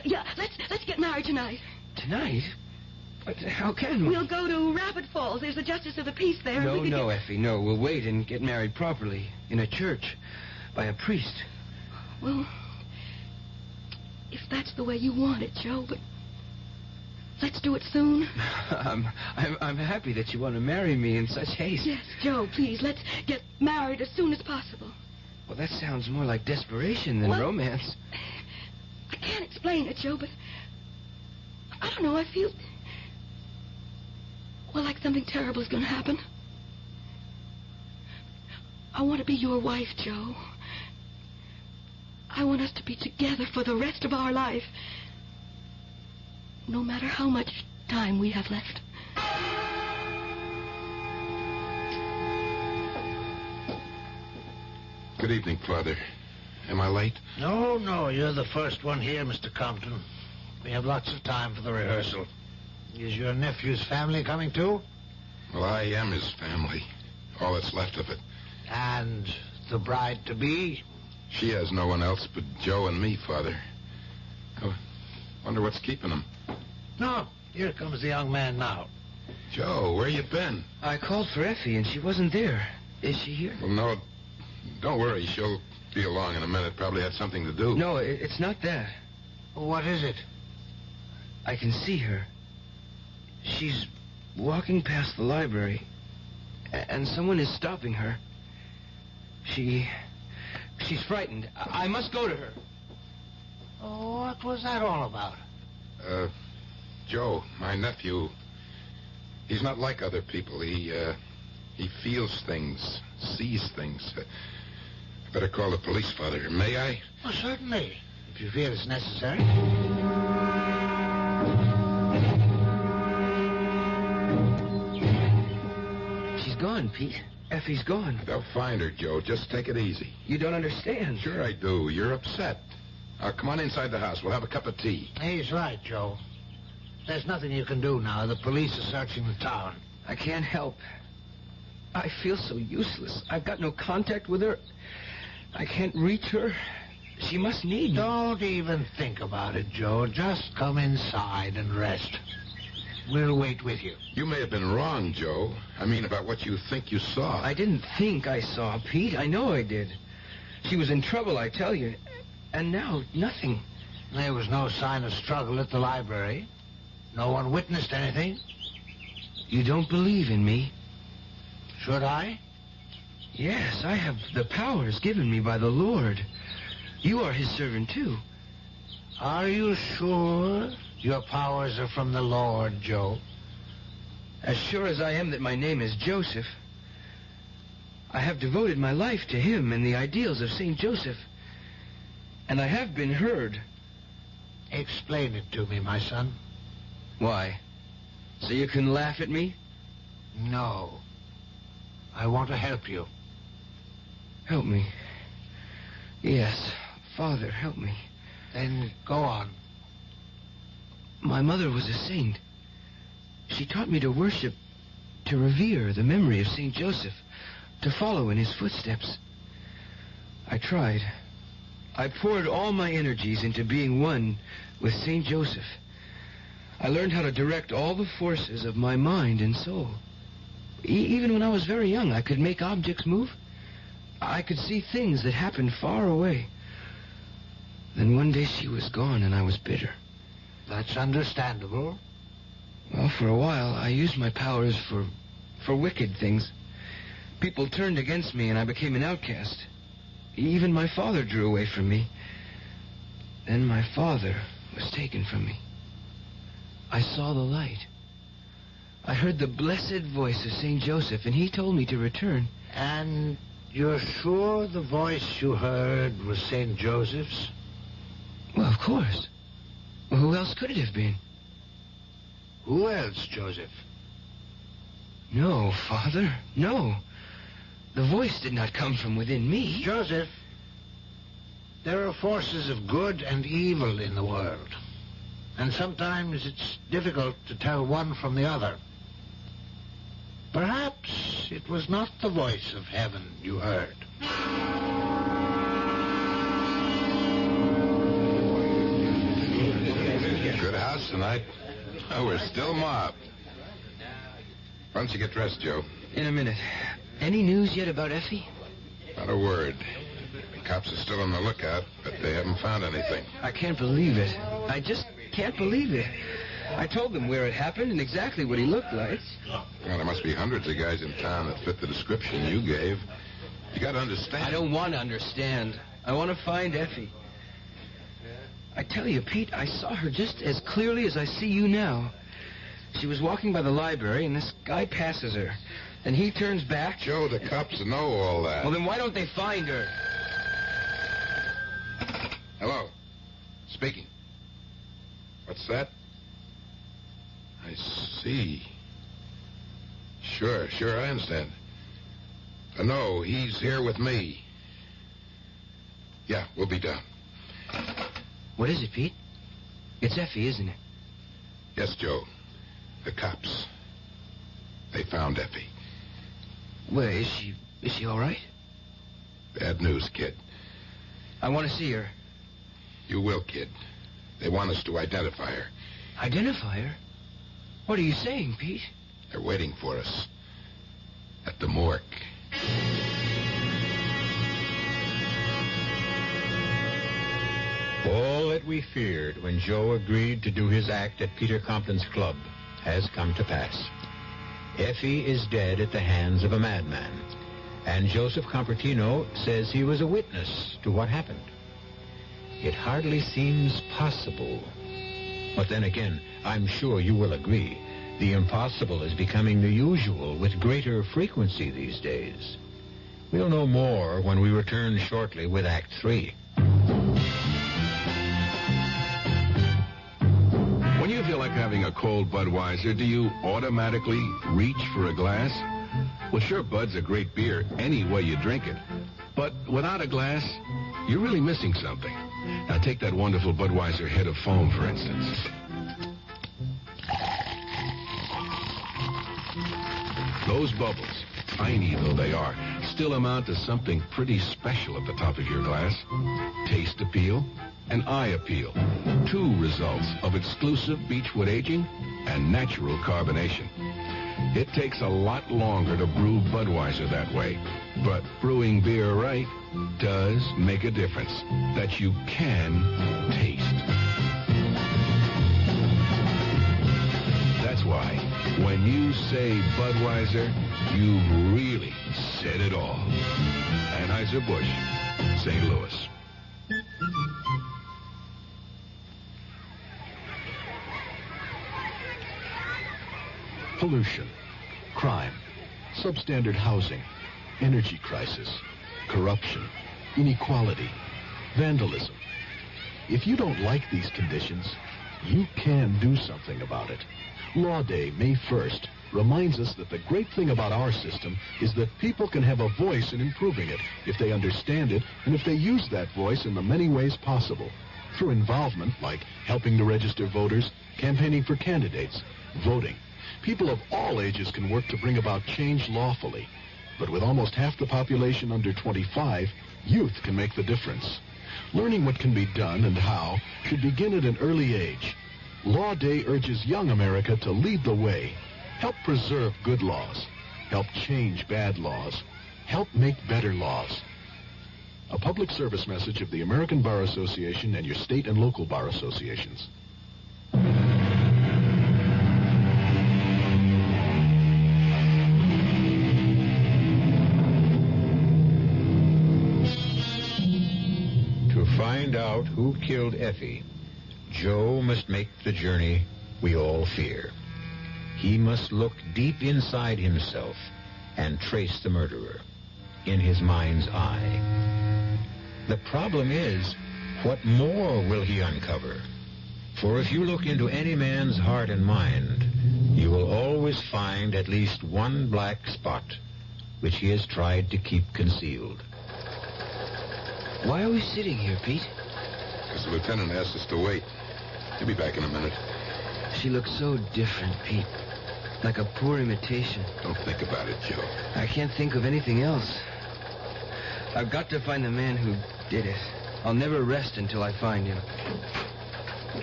Yeah, let's get married tonight. Tonight? But how can we? We'll go to Rapid Falls. There's the Justice of the Peace there. No, Effie, no. We'll wait and get married properly. In a church. By a priest. Well, if that's the way you want it, Joe, but let's do it soon. I'm happy that you want to marry me in such haste. Yes, Joe, please, let's get married as soon as possible. Well, that sounds more like desperation than romance. I can't explain it, Joe, but I don't know, I feel... Well, like something terrible is going to happen. I want to be your wife, Joe. I want us to be together for the rest of our life. No matter how much time we have left. Good evening, Father. Am I late? No, you're the first one here, Mr. Compton. We have lots of time for the rehearsal. Is your nephew's family coming too? Well, I am his family. All that's left of it. And the bride-to-be? She has no one else but Joe and me, Father. I wonder what's keeping them. No, here comes the young man now. Joe, where you been? I called for Effie, and she wasn't there. Is she here? Well, Don't worry, she'll be along in a minute. Probably had something to do. No, it's not that. What is it? I can see her. She's walking past the library, and someone is stopping her. She's frightened. I must go to her. Oh, what was that all about? Joe, my nephew, he's not like other people. He feels things, sees things. I better call the police, Father. May I? Oh, certainly, if you feel it's necessary. She's gone, Pete. Effie's gone. They'll find her, Joe. Just take it easy. You don't understand. Sure I do. You're upset. Now, come on inside the house. We'll have a cup of tea. He's right, Joe. There's nothing you can do now. The police are searching the town. I can't help. I feel so useless. I've got no contact with her. I can't reach her. She must need me. Don't even think about it, Joe. Just come inside and rest. We'll wait with you. You may have been wrong, Joe. I mean, about what you think you saw. I didn't think I saw, Pete. I know I did. She was in trouble, I tell you. And now, nothing. There was no sign of struggle at the library. No one witnessed anything. You don't believe in me? Should I? Yes, I have the powers given me by the Lord. You are his servant, too. Are you sure your powers are from the Lord, Joe? As sure as I am that my name is Joseph. I have devoted my life to him and the ideals of St. Joseph. And I have been heard. Explain it to me, my son. Why? So you can laugh at me? No. I want to help you. Help me. Yes, Father, help me. Then go on. My mother was a saint. She taught me to worship, to revere the memory of St. Joseph, to follow in his footsteps. I tried. I poured all my energies into being one with St. Joseph. I learned how to direct all the forces of my mind and soul. Even when I was very young, I could make objects move. I could see things that happened far away. Then one day she was gone and I was bitter. That's understandable. Well, for a while, I used my powers for wicked things. People turned against me and I became an outcast. Even my father drew away from me. Then my father was taken from me. I saw the light. I heard the blessed voice of St. Joseph, and he told me to return. And you're sure the voice you heard was St. Joseph's? Well, of course. Well, who else could it have been? Who else, Joseph? No, Father, no. The voice did not come from within me. Joseph, there are forces of good and evil in the world. And sometimes it's difficult to tell one from the other. Perhaps it was not the voice of heaven you heard. Good house tonight. Oh, we're still mobbed. Why don't you get dressed, Joe? In a minute. Any news yet about Effie? Not a word. The cops are still on the lookout, but they haven't found anything. I can't believe it. I just can't believe it. I told them where it happened and exactly what he looked like. Well, there must be hundreds of guys in town that fit the description you gave. You got to understand. I don't want to understand. I want to find Effie. I tell you, Pete, I saw her just as clearly as I see you now. She was walking by the library, and this guy passes her. Then he turns back. Joe, the cops know all that. Well, then why don't they find her? Hello. Speaking. What's that? I see. Sure, I understand. No, he's here with me. Yeah, we'll be down. What is it, Pete? It's Effie, isn't it? Yes, Joe. The cops. They found Effie. Well, is she all right? Bad news, kid. I want to see her. You will, kid. They want us to identify her. Identify her? What are you saying, Pete? They're waiting for us. At the morgue. All that we feared when Joe agreed to do his act at Peter Compton's club has come to pass. Effie is dead at the hands of a madman, and Joseph Compertino says he was a witness to what happened. It hardly seems possible. But then again, I'm sure you will agree, the impossible is becoming the usual with greater frequency these days. We'll know more when we return shortly with Act 3. When you feel like having a cold Budweiser, do you automatically reach for a glass? Well, sure, Bud's a great beer any way you drink it. But without a glass, you're really missing something. Now, take that wonderful Budweiser head of foam, for instance. Those bubbles, tiny though they are, still amount to something pretty special at the top of your glass. Taste appeal and eye appeal. Two results of exclusive beechwood aging and natural carbonation. It takes a lot longer to brew Budweiser that way, but brewing beer right does make a difference that you can taste. That's why when you say Budweiser, you really said it all. Anheuser-Busch, St. Louis. Pollution, crime, substandard housing, energy crisis, corruption, inequality, vandalism. If you don't like these conditions, you can do something about it. Law Day, May 1st, reminds us that the great thing about our system is that people can have a voice in improving it if they understand it and if they use that voice in the many ways possible. Through involvement like helping to register voters, campaigning for candidates, voting. People of all ages can work to bring about change lawfully. But with almost half the population under 25, youth can make the difference. Learning what can be done and how should begin at an early age. Law Day urges young America to lead the way. Help preserve good laws. Help change bad laws. Help make better laws. A public service message of the American Bar Association and your state and local bar associations. To find out who killed Effie, Joe must make the journey we all fear. He must look deep inside himself and trace the murderer in his mind's eye. The problem is, what more will he uncover? For if you look into any man's heart and mind, you will always find at least one black spot which he has tried to keep concealed. Why are we sitting here, Pete? Because the lieutenant asked us to wait. He'll be back in a minute. She looks so different, Pete. Like a poor imitation. Don't think about it, Joe. I can't think of anything else. I've got to find the man who did it. I'll never rest until I find him.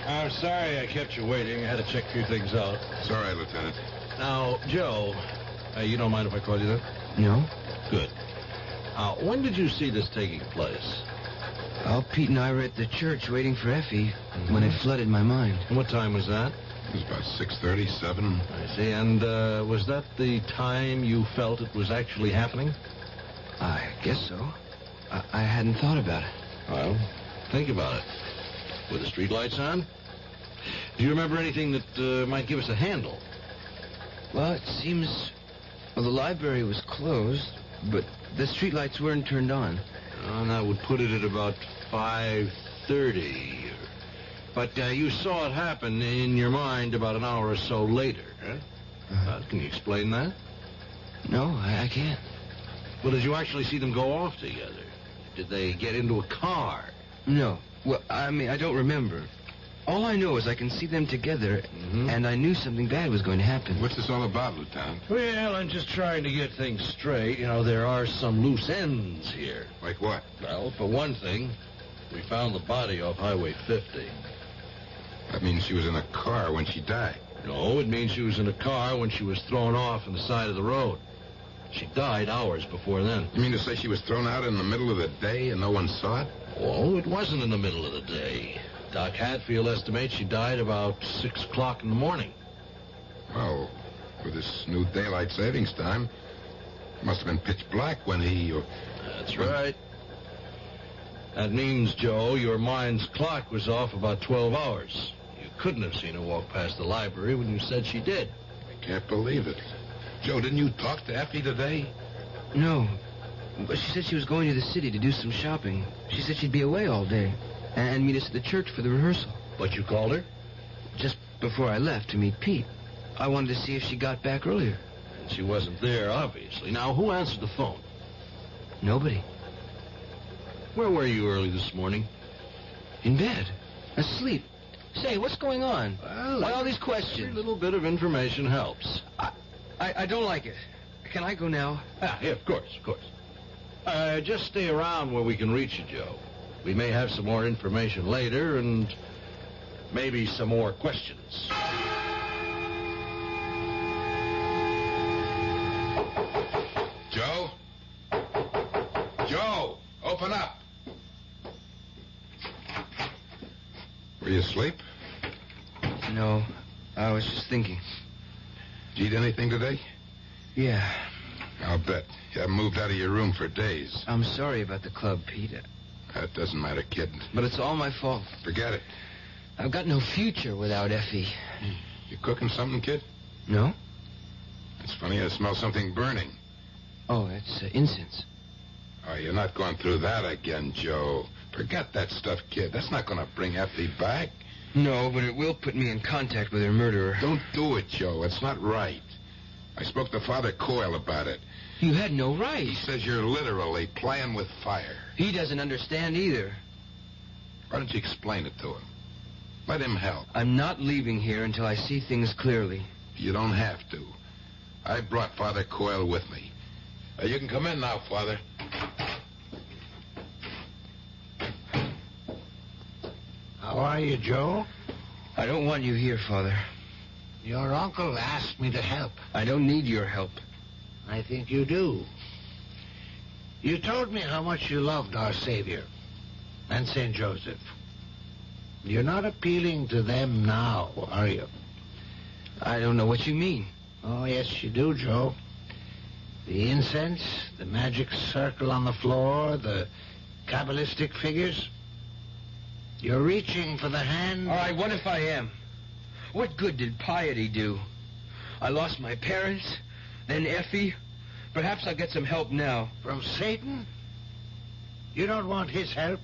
I'm sorry I kept you waiting. I had to check a few things out. It's all right, Lieutenant. Now, Joe, you don't mind if I call you that? No. Good. When did you see this taking place? Oh, Pete and I were at the church waiting for Effie when it flooded my mind. And what time was that? It was about 6:30, 7. I see. And was that the time you felt it was actually happening? I guess so. I hadn't thought about it. Well, think about it. Were the streetlights on? Do you remember anything that might give us a handle? Well, it seems... Well, the library was closed, but the streetlights weren't turned on. And that would put it at about 5:30. But you saw it happen in your mind about an hour or so later, huh? Can you explain that? No, I can't. Well, did you actually see them go off together? Did they get into a car? No. Well, I mean, I don't remember. All I know is I can see them together, and I knew something bad was going to happen. What's this all about, Lieutenant? Well, I'm just trying to get things straight. You know, there are some loose ends here. Like what? Well, for one thing, we found the body off Highway 50. That means she was in a car when she died. No, it means she was in a car when she was thrown off on the side of the road. She died hours before then. You mean to say she was thrown out in the middle of the day and no one saw it? Oh, it wasn't in the middle of the day. Doc Hatfield estimates she died about 6 o'clock in the morning. Well, with this new daylight savings time, it must have been pitch black when he... That's right. That means, Joe, your mind's clock was off about 12 hours. You couldn't have seen her walk past the library when you said she did. I can't believe it. Joe, didn't you talk to Effie today? No. But she said she was going to the city to do some shopping. She said she'd be away all day and meet us at the church for the rehearsal. But you called her? Just before I left to meet Pete. I wanted to see if she got back earlier. And she wasn't there, obviously. Now, who answered the phone? Nobody. Where were you early this morning? In bed. Asleep. Say, what's going on? Well, why all these questions? Every little bit of information helps. I don't like it. Can I go now? Yeah, of course. Just stay around where we can reach you, Joe. We may have some more information later and maybe some more questions. Joe? Joe, open up. Were you asleep? No, I was just thinking. Did you eat anything today? Yeah. I'll bet. You haven't moved out of your room for days. I'm sorry about the club, Pete. That doesn't matter, kid. But it's all my fault. Forget it. I've got no future without Effie. You cooking something, kid? No? It's funny, I smell something burning. Oh, it's incense. Oh, you're not going through that again, Joe. Forget that stuff, kid. That's not going to bring Effie back. No, but it will put me in contact with her murderer. Don't do it, Joe. It's not right. I spoke to Father Coyle about it. You had no right. He says you're literally playing with fire. He doesn't understand either. Why don't you explain it to him? Let him help. I'm not leaving here until I see things clearly. You don't have to. I brought Father Coyle with me. You can come in now, Father. How are you, Joe? I don't want you here, Father. Your uncle asked me to help. I don't need your help. I think you do. You told me how much you loved our Savior and St. Joseph. You're not appealing to them now, are you? I don't know what you mean. Oh, yes, you do, Joe. The incense, the magic circle on the floor, the Kabbalistic figures. You're reaching for the hand... All right, what if I am? What good did piety do? I lost my parents, then Effie. Perhaps I'll get some help now. From Satan? You don't want his help?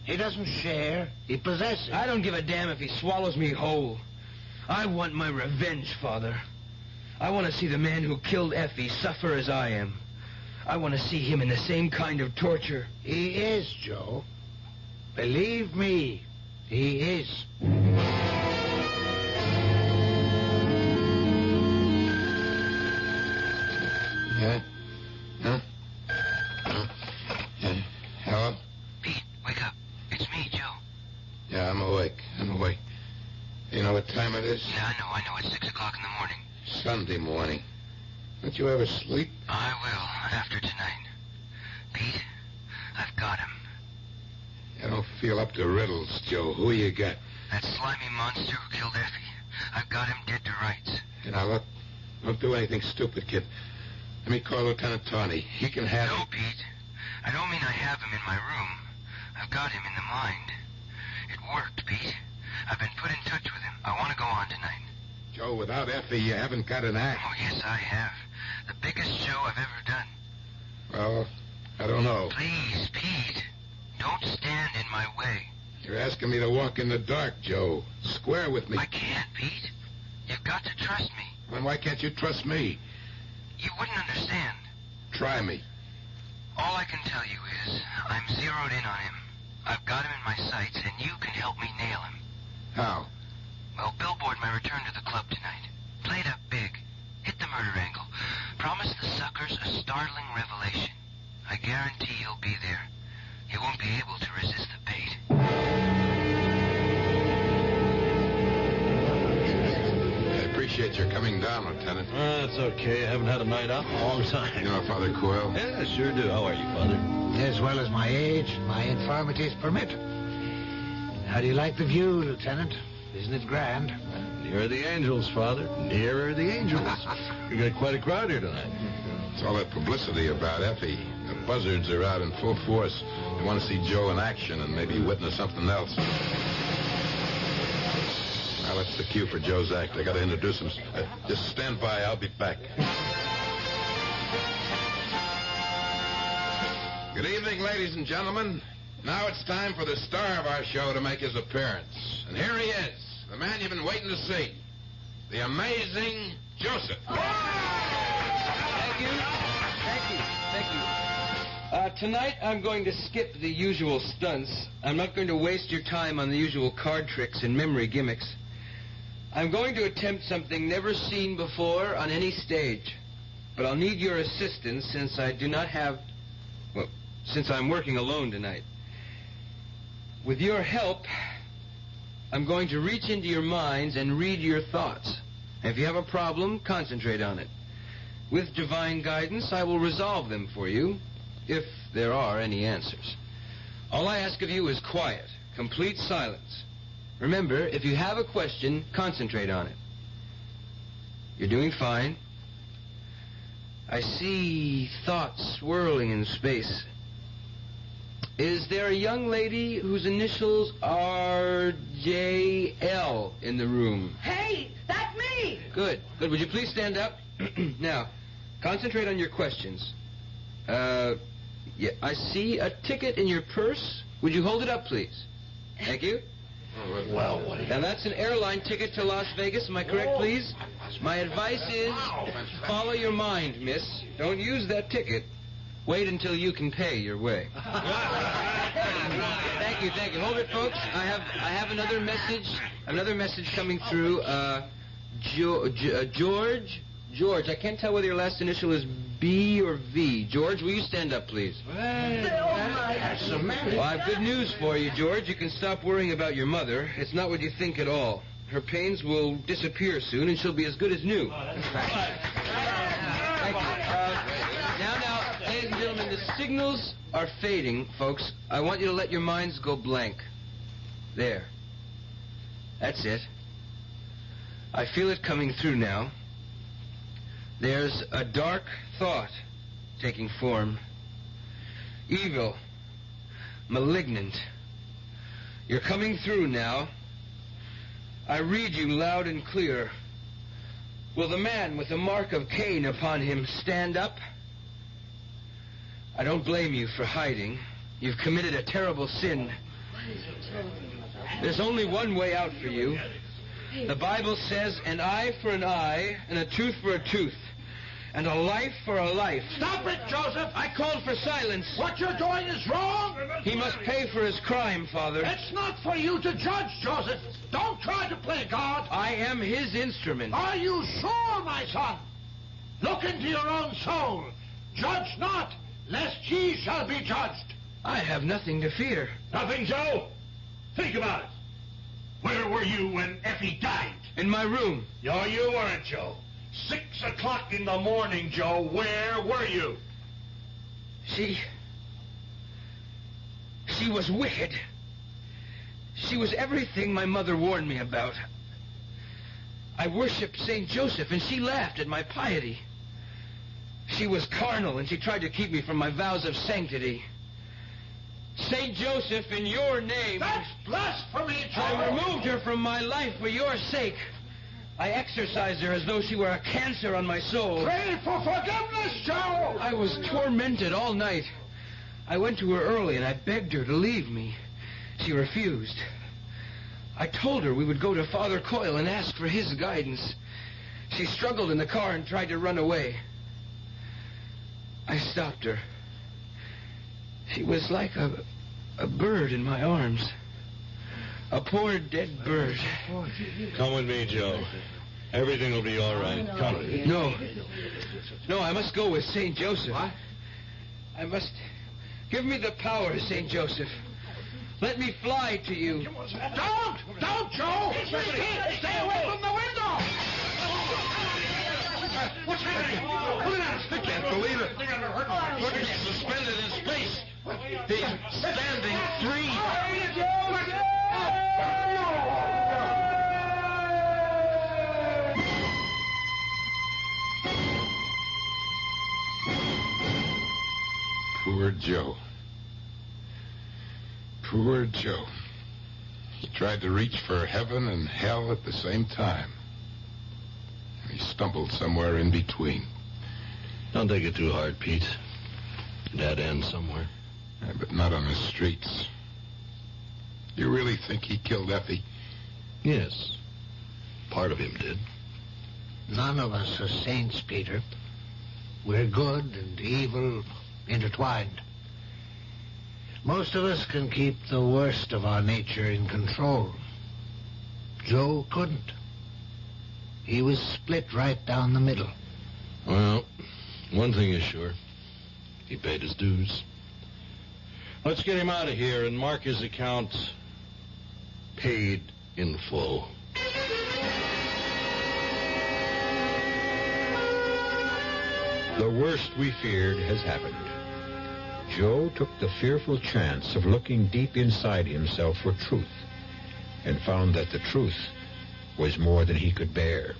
He doesn't share. He possesses. I don't give a damn if he swallows me whole. I want my revenge, Father. I want to see the man who killed Effie suffer as I am. I want to see him in the same kind of torture. He is, Joe. Believe me, he is. Yeah? Huh? Yeah. Hello? Pete, wake up. It's me, Joe. Yeah, I'm awake. You know what time it is? Yeah, I know. It's 6 o'clock in the morning. Sunday morning. Don't you ever sleep? I will, after tonight. Pete, I've got him. I don't feel up to riddles, Joe. Who you got? That slimy monster who killed Effie. I've got him dead to rights. Now, look, don't do anything stupid, kid. Let me call Lieutenant Tawney. He can have No, him. Pete. I don't mean I have him in my room. I've got him in the mind. It worked, Pete. I've been put in touch with him. I want to go on tonight. Joe, without Effie, you haven't got an act. Oh, yes, I have. The biggest show I've ever done. Well, I don't know. Please, Pete. Don't stand in my way. You're asking me to walk in the dark, Joe. Square with me. I can't, Pete. You've got to trust me. Then why can't you trust me? You wouldn't understand. Try me. All I can tell you is I'm zeroed in on him. I've got him in my sights, and you can help me nail him. How? Well, billboard my return to the club tonight. Play it up big. Hit the murder angle. Promise the suckers a startling revelation. I guarantee he'll be there. He won't be able to resist the bait. I appreciate appreciate your coming down, Lieutenant. That's okay. I haven't had a night out in a long time. You know Father Coyle? Yeah, sure do. How are you, Father? As well as my age and my infirmities permit. How do you like the view, Lieutenant? Isn't it grand? Nearer the angels, Father. Nearer the angels. You got quite a crowd here tonight. It's all that publicity about Effie. The buzzards are out in full force. They want to see Joe in action and maybe witness something else. Now, that's the cue for Joe's act. I got to introduce him. Just stand by. I'll be back. Good evening, ladies and gentlemen. Now it's time for the star of our show to make his appearance. And here he is, the man you've been waiting to see. The amazing Joseph. Thank you. Tonight I'm going to skip the usual stunts. I'm not going to waste your time on the usual card tricks and memory gimmicks. I'm going to attempt something never seen before on any stage. But I'll need your assistance since I do not have... Well, since I'm working alone tonight. With your help, I'm going to reach into your minds and read your thoughts. If you have a problem, concentrate on it. With divine guidance, I will resolve them for you, if there are any answers. All I ask of you is quiet, complete silence. Remember, if you have a question, concentrate on it. You're doing fine. I see thoughts swirling in space. Is there a young lady whose initials are J.L. in the room? Hey, that's me! Good. Would you please stand up? Now, concentrate on your questions. Yeah, I see a ticket in your purse. Would you hold it up, please? Thank you. Well, now that's an airline ticket to Las Vegas. Am I correct, please? My advice is follow your mind, miss. Don't use that ticket. Wait until you can pay your way. Thank you. Hold it, folks. I have another message coming through. George, I can't tell whether your last initial is B or V. George, will you stand up, please? Well, I have good news for you, George. You can stop worrying about your mother. It's not what you think at all. Her pains will disappear soon, and she'll be as good as new. Thank you. Now, ladies and gentlemen, the signals are fading, folks. I want you to let your minds go blank. There. That's it. I feel it coming through now. There's a dark thought taking form. Evil. Malignant. You're coming through now. I read you loud and clear. Will the man with the mark of Cain upon him stand up? I don't blame you for hiding. You've committed a terrible sin. There's only one way out for you. The Bible says an eye for an eye and a tooth for a tooth. And a life for a life. Stop it, Joseph! I called for silence. What you're doing is wrong! He must pay for his crime, Father. It's not for you to judge, Joseph. Don't try to play God. I am his instrument. Are you sure, my son? Look into your own soul. Judge not, lest ye shall be judged. I have nothing to fear. Nothing, Joe? Think about it. Where were you when Effie died? In my room. No, you weren't, Joe. 6 o'clock in the morning, Joe. Where were you? She was wicked. She was everything my mother warned me about. I worshipped St. Joseph, and she laughed at my piety. She was carnal, and she tried to keep me from my vows of sanctity. St. Joseph, in your name... That's blasphemy, Joe! I removed her from my life for your sake. I exorcised her as though she were a cancer on my soul. Pray for forgiveness, Joe! I was tormented all night. I went to her early, and I begged her to leave me. She refused. I told her we would go to Father Coyle and ask for his guidance. She struggled in the car and tried to run away. I stopped her. She was like a bird in my arms. A poor dead bird. Come with me, Joe. Everything will be all right. Come. No, I must go with St. Joseph. What? I must... Give me the power, St. Joseph. Let me fly to you. Don't, Joe! Stay away from the window! Poor Joe. Poor Joe. He tried to reach for heaven and hell at the same time. He stumbled somewhere in between. Don't take it too hard, Pete. That ends somewhere. Yeah, but not on the streets. You really think he killed Effie? Yes. Part of him did. None of us are saints, Peter. We're good and evil intertwined. Most of us can keep the worst of our nature in control. Joe couldn't. He was split right down the middle. Well, one thing is sure. He paid his dues. Let's get him out of here and mark his account paid in full. The worst we feared has happened. Joe took the fearful chance of looking deep inside himself for truth and found that the truth was more than he could bear.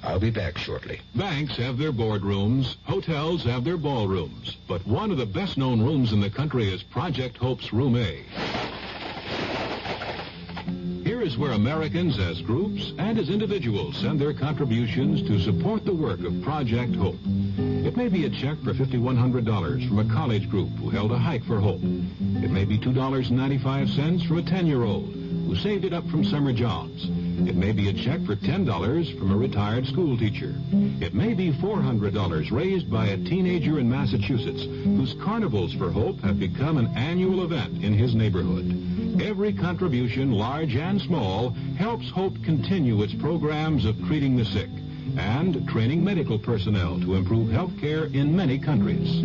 I'll be back shortly. Banks have their boardrooms, hotels have their ballrooms, but one of the best-known rooms in the country is Project Hope's Room A. Here is where Americans as groups and as individuals send their contributions to support the work of Project Hope. It may be a check for $5,100 from a college group who held a hike for hope. It may be $2.95 from a 10-year-old who saved it up from summer jobs. It may be a check for $10 from a retired school teacher. It may be $400 raised by a teenager in Massachusetts whose Carnivals for Hope have become an annual event in his neighborhood. Every contribution, large and small, helps Hope continue its programs of treating the sick and training medical personnel to improve health care in many countries.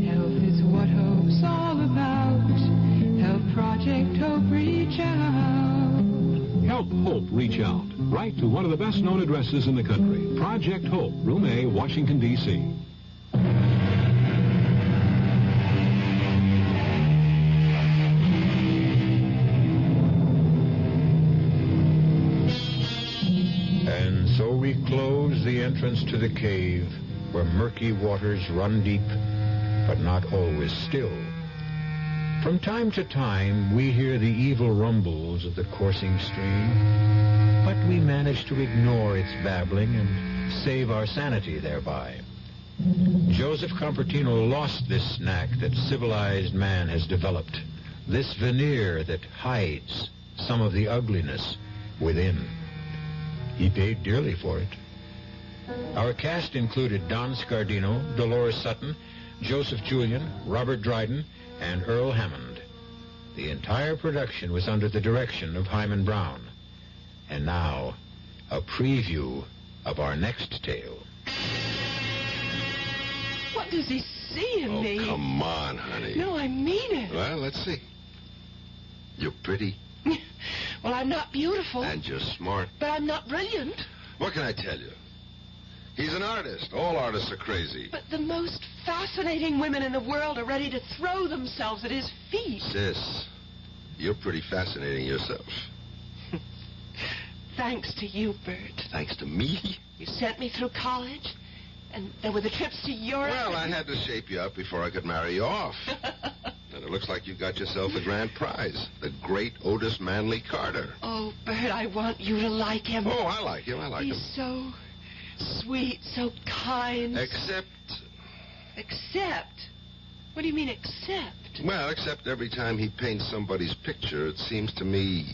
Health is what hope's all about. Help Project Hope reach out. Help Hope reach out. Write to one of the best-known addresses in the country. Project Hope, Room A, Washington, D.C. And so we close the entrance to the cave where murky waters run deep, but not always still. From time to time, we hear the evil rumbles of the coursing stream, but we manage to ignore its babbling and save our sanity thereby. Joseph Compertino lost this knack that civilized man has developed, this veneer that hides some of the ugliness within. He paid dearly for it. Our cast included Don Scardino, Dolores Sutton, Joseph Julian, Robert Dryden, and Earl Hammond. The entire production was under the direction of Hyman Brown. And now, a preview of our next tale. What does he see in me? Oh, come on, honey. No, I mean it. Well, let's see. You're pretty. Well, I'm not beautiful. And you're smart. But I'm not brilliant. What can I tell you? He's an artist. All artists are crazy. But the most fascinating women in the world are ready to throw themselves at his feet. Sis, you're pretty fascinating yourself. Thanks to you, Bert. Thanks to me? You sent me through college, and there were the trips to Europe. Well, I had to shape you up before I could marry you off. And it looks like you got yourself a grand prize. The great Otis Manley Carter. Oh, Bert, I want you to like him. Oh, I like him. I like him. He's so sweet, so kind. Except... Except? What do you mean, except? Well, except every time he paints somebody's picture, it seems to me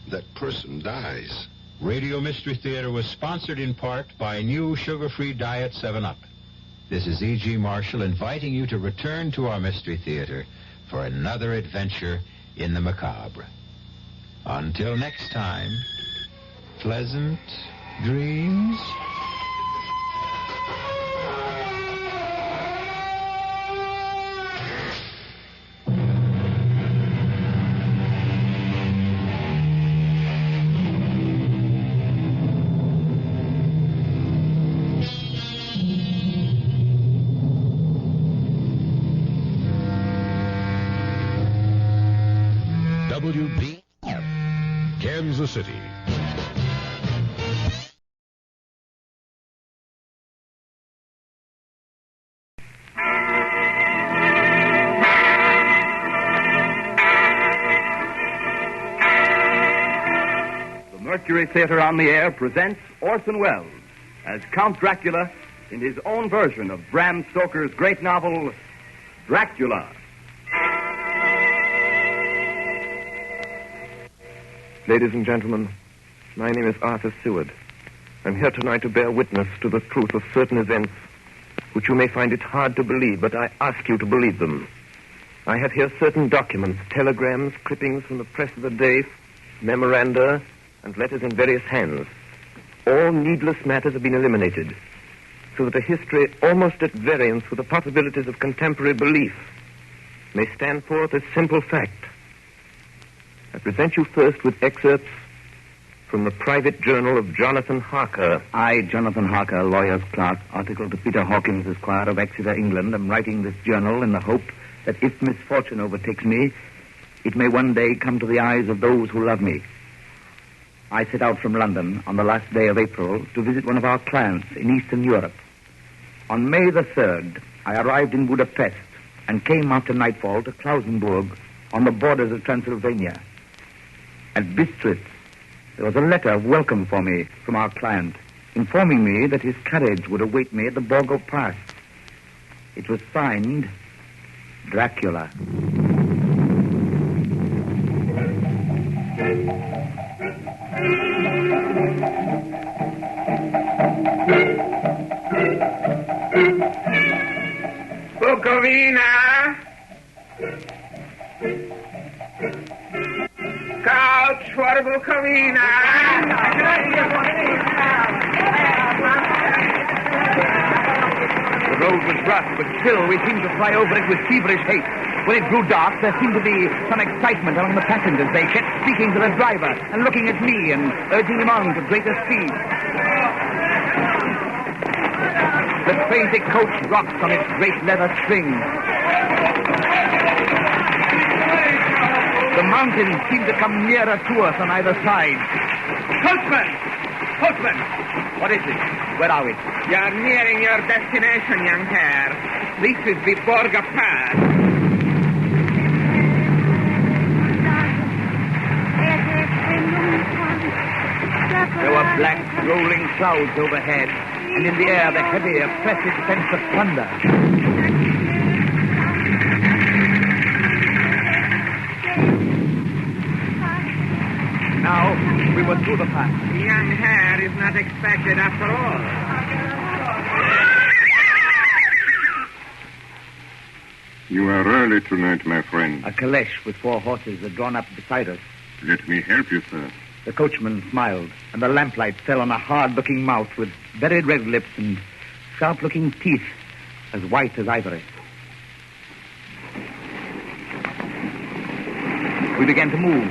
that person dies. Radio Mystery Theater was sponsored in part by new sugar-free diet 7-Up. This is E.G. Marshall inviting you to return to our Mystery Theater for another adventure in the macabre. Until next time, pleasant dreams. WBF, Kansas City. Mercury Theater on the Air presents Orson Welles as Count Dracula in his own version of Bram Stoker's great novel, Dracula. Ladies and gentlemen, my name is Arthur Seward. I'm here tonight to bear witness to the truth of certain events which you may find it hard to believe, but I ask you to believe them. I have here certain documents, telegrams, clippings from the press of the day, memoranda, and letters in various hands. All needless matters have been eliminated, so that a history almost at variance with the possibilities of contemporary belief may stand forth as simple fact. I present you first with excerpts from the private journal of Jonathan Harker. I, Jonathan Harker, lawyer's clerk, article to Peter Hawkins, Esquire of Exeter, England, am writing this journal in the hope that if misfortune overtakes me, it may one day come to the eyes of those who love me. I set out from London on the last day of April to visit one of our clients in Eastern Europe. On May the 3rd, I arrived in Budapest and came after nightfall to Klausenburg on the borders of Transylvania. At Bistritz, there was a letter of welcome for me from our client, informing me that his carriage would await me at the Borgo Pass. It was signed Dracula. Bukovina! Couch for Bukovina! The road was rough, but still we seemed to fly over it with feverish haste. When it grew dark, there seemed to be some excitement among the passengers. They kept speaking to the driver and looking at me and urging him on to greater speed. The crazy coach rocked on its great leather strings. The mountains seemed to come nearer to us on either side. Coachman! Coachman! What is it? Where are we? You're nearing your destination, young hare. This is the Borgo Pass. There were black, rolling clouds overhead, and in the air the heavy, oppressive sense of thunder. Now, we were through the pass. The young hare is not expected after all. You are early tonight, my friend. A caleche with 4 horses had drawn up beside us. Let me help you, sir. The coachman smiled, and the lamplight fell on a hard-looking mouth with very red lips and sharp-looking teeth as white as ivory. We began to move.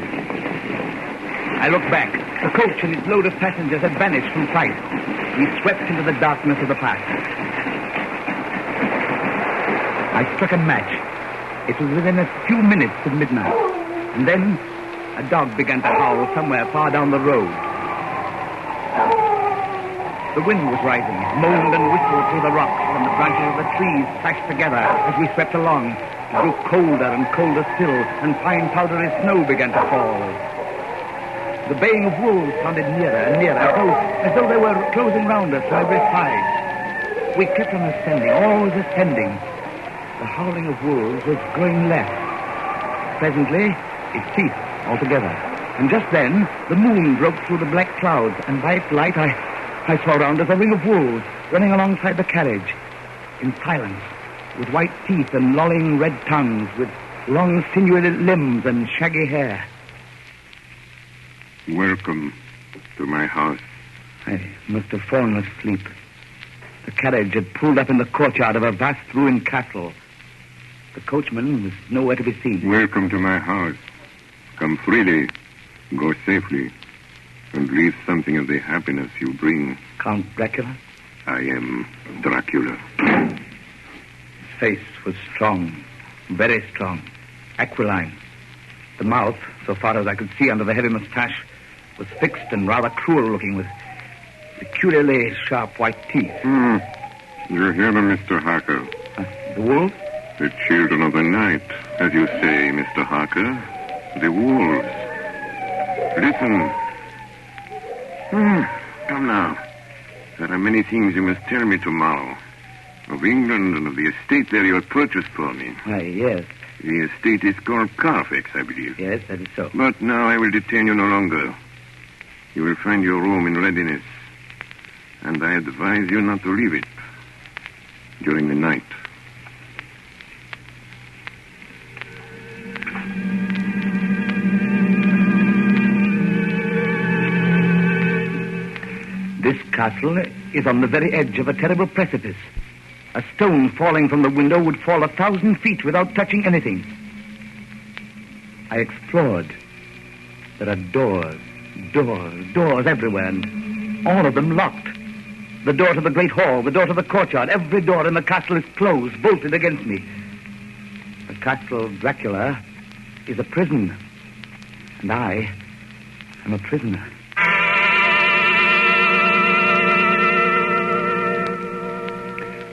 I looked back. The coach and its load of passengers had vanished from sight. We swept into the darkness of the pass. I struck a match. It was within a few minutes of midnight. And then a dog began to howl somewhere far down the road. The wind was rising. It moaned and whistled through the rocks, and the branches of the trees clashed together as we swept along. It grew colder and colder still, and fine powdery snow began to fall. The baying of wolves sounded nearer and nearer, as though they were closing round us on every side. We kept on ascending, always ascending. The howling of wolves was growing less. Presently, it ceased altogether. And just then, the moon broke through the black clouds, and by its light I saw round us a ring of wolves running alongside the carriage, in silence, with white teeth and lolling red tongues, with long sinewy limbs and shaggy hair. Welcome to my house. I must have fallen asleep. The carriage had pulled up in the courtyard of a vast ruined castle. The coachman was nowhere to be seen. Welcome to my house. Come freely, go safely, and leave something of the happiness you bring. Count Dracula? I am Dracula. His face was strong, very strong, aquiline. The mouth, so far as I could see under the heavy mustache, was fixed and rather cruel-looking, with peculiarly sharp white teeth. You're here, Mr. Harker. The wolves? The children of the night, as you say, Mr. Harker. The wolves. Listen. Come now. There are many things you must tell me tomorrow. Of England and of the estate there you have purchased for me. Why, yes. The estate is called Carfax, I believe. Yes, that is so. But now I will detain you no longer. You will find your room in readiness. And I advise you not to leave it during the night. This castle is on the very edge of a terrible precipice. A stone falling from the window would fall 1,000 feet without touching anything. I explored. There are doors everywhere, and all of them locked. The door to the great hall, the door to the courtyard, every door in the castle is closed, bolted against me. The castle of Dracula is a prison, and I am a prisoner.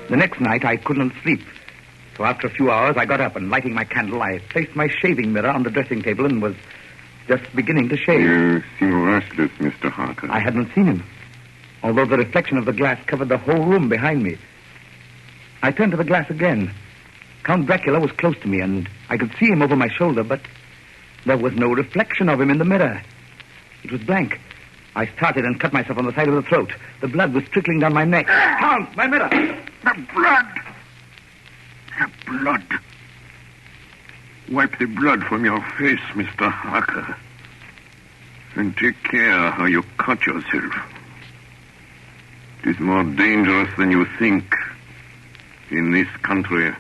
The next night, I couldn't sleep. So after a few hours, I got up and, lighting my candle, I placed my shaving mirror on the dressing table and was just beginning to shave. You seem restless, Mr. Harker. I hadn't seen him, although the reflection of the glass covered the whole room behind me. I turned to the glass again. Count Dracula was close to me, and I could see him over my shoulder, but there was no reflection of him in the mirror. It was blank. I started and cut myself on the side of the throat. The blood was trickling down my neck. Count, my mirror! The blood! The blood! Wipe the blood from your face, Mr. Harker. And take care how you cut yourself. It is more dangerous than you think in this country.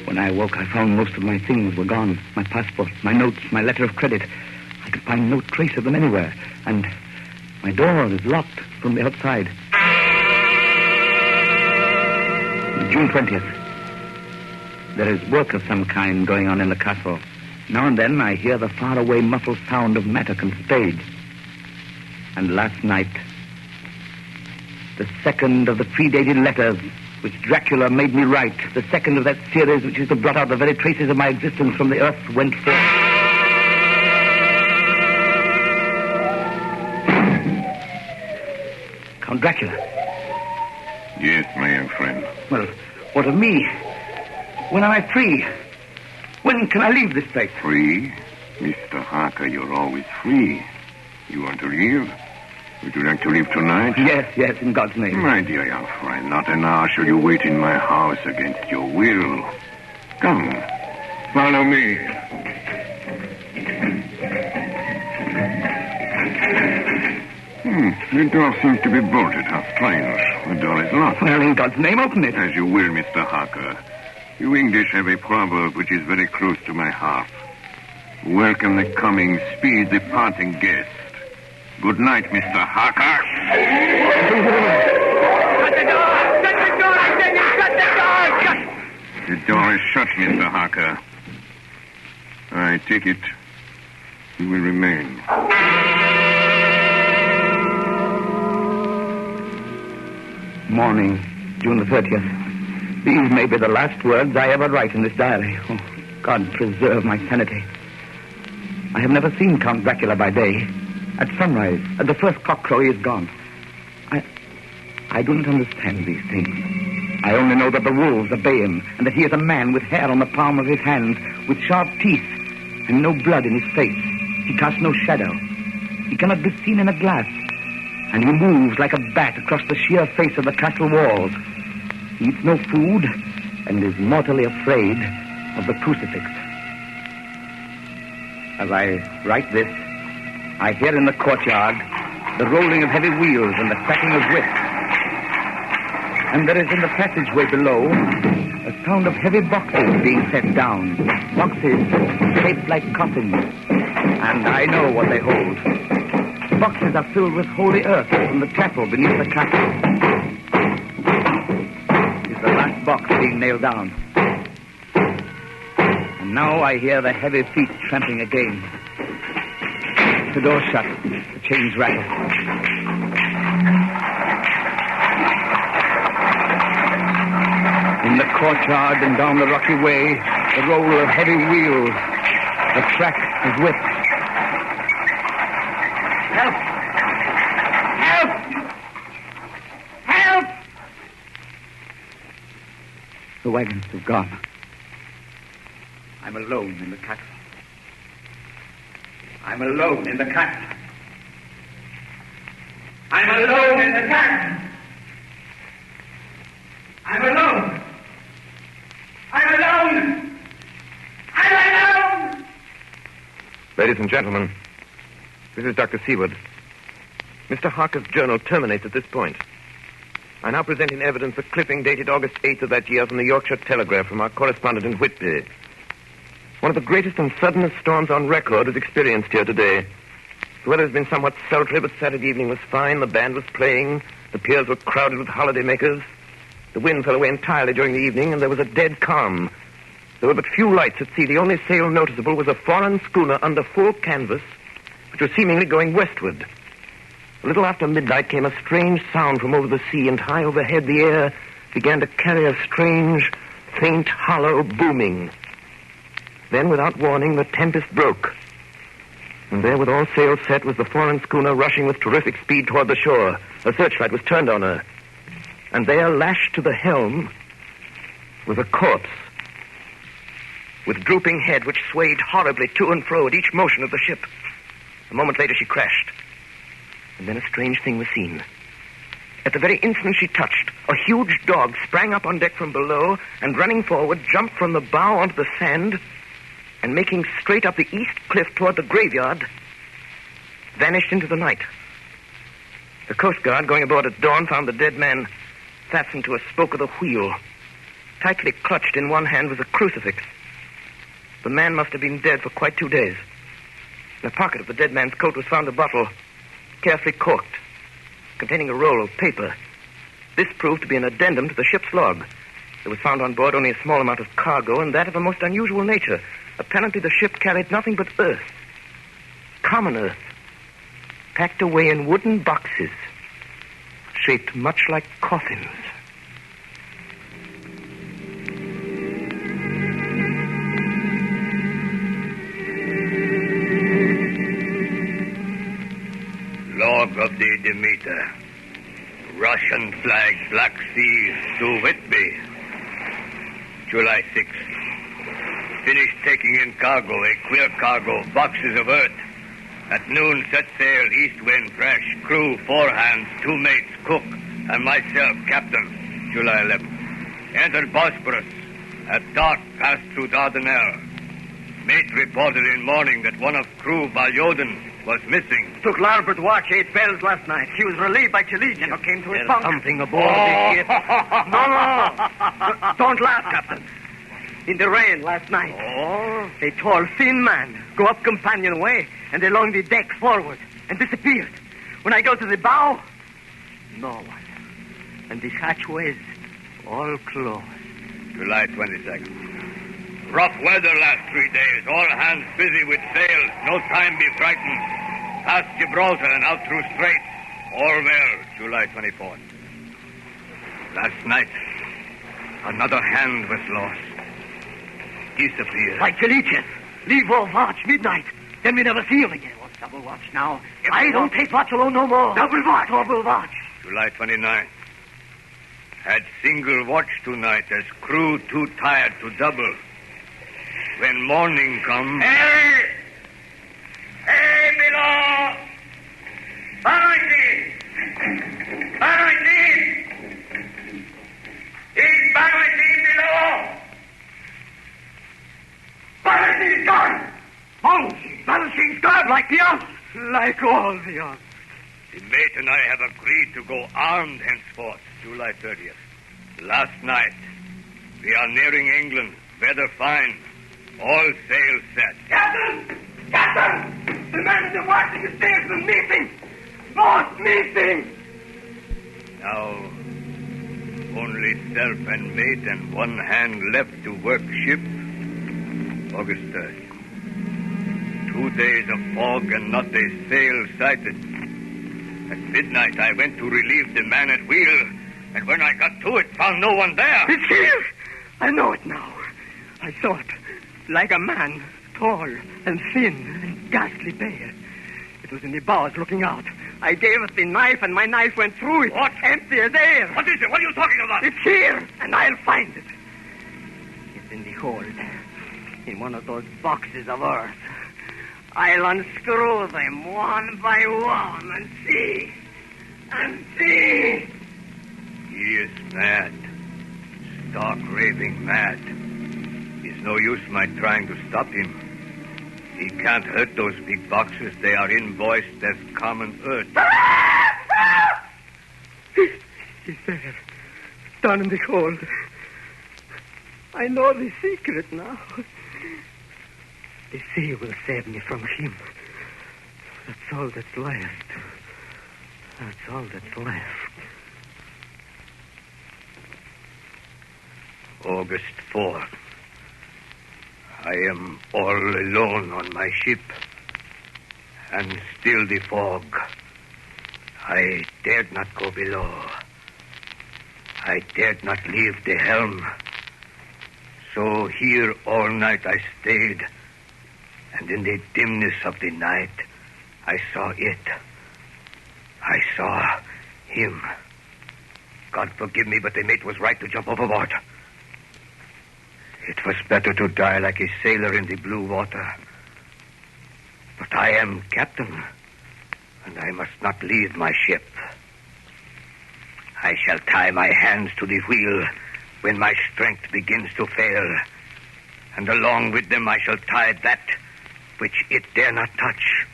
When I awoke, I found most of my things were gone. My passport, my notes, my letter of credit. I could find no trace of them anywhere. And my door is locked from the outside. June 20th. There is work of some kind going on in the castle. Now and then I hear the faraway muffled sound of mattock and spade. And last night, the second of the predated letters which Dracula made me write, the second of that series which is to blot out the very traces of my existence from the earth, went forth. Count Dracula. Yes, my young friend. Well, what of me? When am I free? When can I leave this place? Free? Mr. Harker, you're always free. You want to leave? Would you like to leave tonight? Yes, in God's name. My dear young friend, not an hour shall you wait in my house against your will. Come, follow me. The door seems to be bolted. How strange. The door is locked. Well, in God's name, open it. As you will, Mr. Harker. You English have a proverb which is very close to my heart. Welcome the coming, speed the parting guest. Good night, Mr. Harker. Shut the door! Shut the door! I said you shut the door! Shut! The door is shut, Mr. Harker. I take it you will remain. Morning, June the 30th. These may be the last words I ever write in this diary. Oh, God preserve my sanity. I have never seen Count Dracula by day. At sunrise, at the first cockcrow, he is gone. I do not understand these things. I only know that the wolves obey him, and that he is a man with hair on the palm of his hand, with sharp teeth, and no blood in his face. He casts no shadow. He cannot be seen in a glass, and he moves like a bat across the sheer face of the castle walls. He eats no food, and is mortally afraid of the crucifix. As I write this, I hear in the courtyard the rolling of heavy wheels and the cracking of whips. And there is in the passageway below a sound of heavy boxes being set down. Boxes shaped like coffins. And I know what they hold. Boxes are filled with holy earth from the chapel beneath the castle. Is the last box being nailed down. And now I hear the heavy feet tramping again. The door shut. The chains rattle. In the courtyard and down the rocky way, the roll of heavy wheels, the crack His whip. Help! Help! Help! The wagon's still gone. I'm alone in the castle. I'm alone in the castle. I'm alone in the castle. I'm alone. I'm alone. I'm alone. Ladies and gentlemen, this is Dr. Seward. Mr. Harker's journal terminates at this point. I now present in evidence a clipping dated August 8th of that year from the Yorkshire Telegraph from our correspondent in Whitby. One of the greatest and suddenest storms on record was experienced here today. The weather has been somewhat sultry, but Saturday evening was fine. The band was playing. The piers were crowded with holidaymakers. The wind fell away entirely during the evening, and there was a dead calm. There were but few lights at sea. The only sail noticeable was a foreign schooner under full canvas, which was seemingly going westward. A little after midnight came a strange sound from over the sea, and high overhead the air began to carry a strange, faint, hollow booming. Then, without warning, the tempest broke. And there, with all sails set, was the foreign schooner rushing with terrific speed toward the shore. A searchlight was turned on her. And there, lashed to the helm, was a corpse, with drooping head which swayed horribly to and fro at each motion of the ship. A moment later, she crashed. And then a strange thing was seen. At the very instant she touched, a huge dog sprang up on deck from below and, running forward, jumped from the bow onto the sand and, making straight up the east cliff toward the graveyard, vanished into the night. The Coast Guard, going aboard at dawn, found the dead man fastened to a spoke of the wheel. Tightly clutched in one hand was a crucifix. The man must have been dead for quite 2 days. In the pocket of the dead man's coat was found a bottle, carefully corked, containing a roll of paper. This proved to be an addendum to the ship's log. There was found on board only a small amount of cargo, and that of a most unusual nature. Apparently the ship carried nothing but earth, common earth, packed away in wooden boxes, shaped much like coffins. Log of the Demeter. Russian flag, Black Sea, to Whitby. July 6th. Finished taking in cargo, a queer cargo, boxes of earth. At noon, set sail, east wind, fresh. Crew, 4 hands, 2 mates, cook, and myself, captain. July 11th. Entered Bosporus. At dark, passed through Dardanelles. Mate reported in morning that one of crew, Valjoden, was missing. Took larboard watch 8 bells last night. She was relieved by Chilicia. Never came to his bunk. Something aboard this ship. No. Don't laugh, Captain. In the rain last night. Oh? A tall, thin man go up companionway and along the deck forward and disappeared. When I go to the bow, no one. And the hatchways all closed. July 22nd. Rough weather last 3 days. All hands busy with sails. No time be frightened. Past Gibraltar and out through Straits. All well. July 24th. Last night, another hand was lost. Disappeared. Like Galician. Leave off watch midnight. Then we never see him again. What's double watch now? I don't take watch alone no more. Double watch. Double watch. July 29th. Had single watch tonight as crew too tired to double. When morning comes... Hey! Hey, below! Barrington! Barrington! Is Barrington below? Barrington's gone! Barrington's gone like the others. Like all the others. The mate and I have agreed to go armed henceforth. July 30th. Last night. We are nearing England. Weather fine. All sails set. Captain! Captain! The man at the watching the stairs was missing! Both missing! Now, only self and mate and 1 hand left to work ship. August 3rd. 2 days of fog and not a sail sighted. At midnight, I went to relieve the man at wheel, and when I got to it, found no one there. It's here! I know it now. I saw it. Like a man, tall and thin and ghastly pale. It was in the bows looking out. I gave it the knife, and my knife went through it. What? Empty as air. What is it? What are you talking about? It's here, and I'll find it. It's in the hold, in one of those boxes of earth. I'll unscrew them one by one and see. And see. He is mad. Stark raving mad. It's no use my trying to stop him. He can't hurt those big boxes. They are invoiced as common earth. He's there, down in the hold. I know the secret now. The sea will save me from him. That's all that's left. That's all that's left. August 4th. I am all alone on my ship. And still the fog. I dared not go below. I dared not leave the helm. So here all night I stayed. And in the dimness of the night, I saw it. I saw him. God forgive me, but the mate was right to jump overboard. It was better to die like a sailor in the blue water. But I am captain, and I must not leave my ship. I shall tie my hands to the wheel when my strength begins to fail. And along with them I shall tie that which it dare not touch,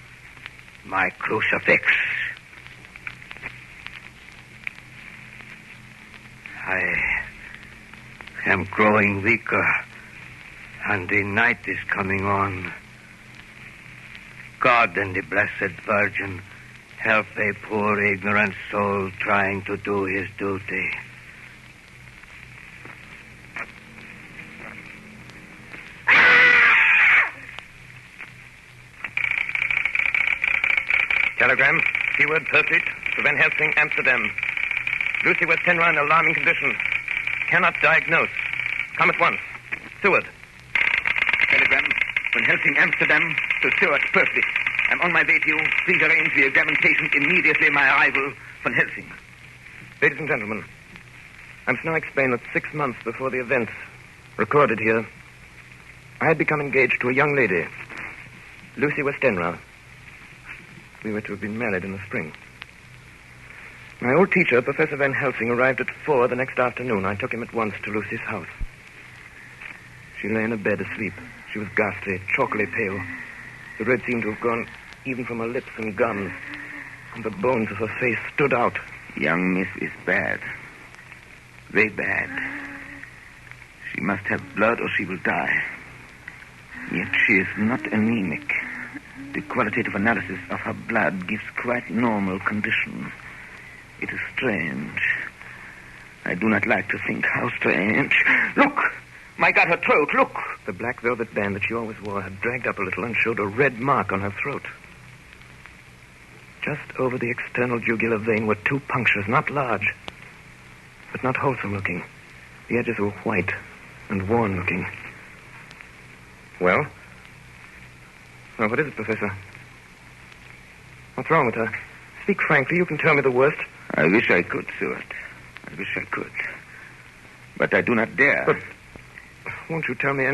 my crucifix. I am growing weaker, and the night is coming on. God and the Blessed Virgin help a poor ignorant soul trying to do his duty. Telegram, keyword pursuit to Van Helsing, Amsterdam. Lucy West Tenra in alarming condition. Cannot diagnose. Come at once. Seward. Telegram, Van Helsing, Amsterdam, to Stuart Pursley. I'm on my way to you. Please arrange the examination immediately my arrival, Van Helsing. Ladies and gentlemen, I must now explain that 6 months before the events recorded here, I had become engaged to a young lady, Lucy Westenra. We were to have been married in the spring. My old teacher, Professor Van Helsing, arrived at 4 the next afternoon. I took him at once to Lucy's house. She lay in a bed asleep. She was ghastly, chalkily pale. The red seemed to have gone even from her lips and gums, and the bones of her face stood out. Young miss is bad. Very bad. She must have blood or she will die. Yet she is not anemic. The qualitative analysis of her blood gives quite normal condition. It is strange. I do not like to think how strange. Look! My God, her throat, look! The black velvet band that she always wore had dragged up a little and showed a red mark on her throat. Just over the external jugular vein were 2 punctures, not large, but not wholesome looking. The edges were white and worn looking. Well, what is it, Professor? What's wrong with her? Speak frankly. You can tell me the worst. I wish I could, Stuart. I wish I could. But I do not dare. But won't you tell me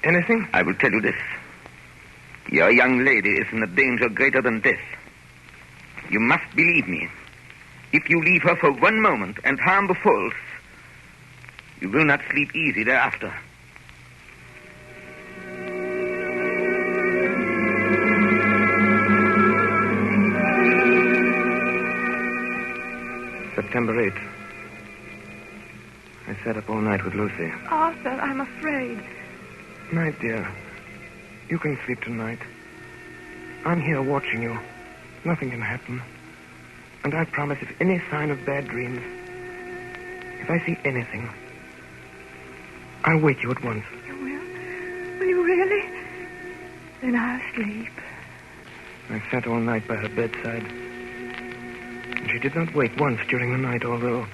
anything? I will tell you this. Your young lady is in a danger greater than death. You must believe me. If you leave her for 1 moment and harm befalls, you will not sleep easy thereafter. September 8th. I sat up all night with Lucy. Arthur, I'm afraid. Night, dear. You can sleep tonight. I'm here watching you. Nothing can happen. And I promise if any sign of bad dreams, if I see anything, I'll wake you at once. You will? Will you really? Then I'll sleep. I sat all night by her bedside. And she did not wake once during the night, although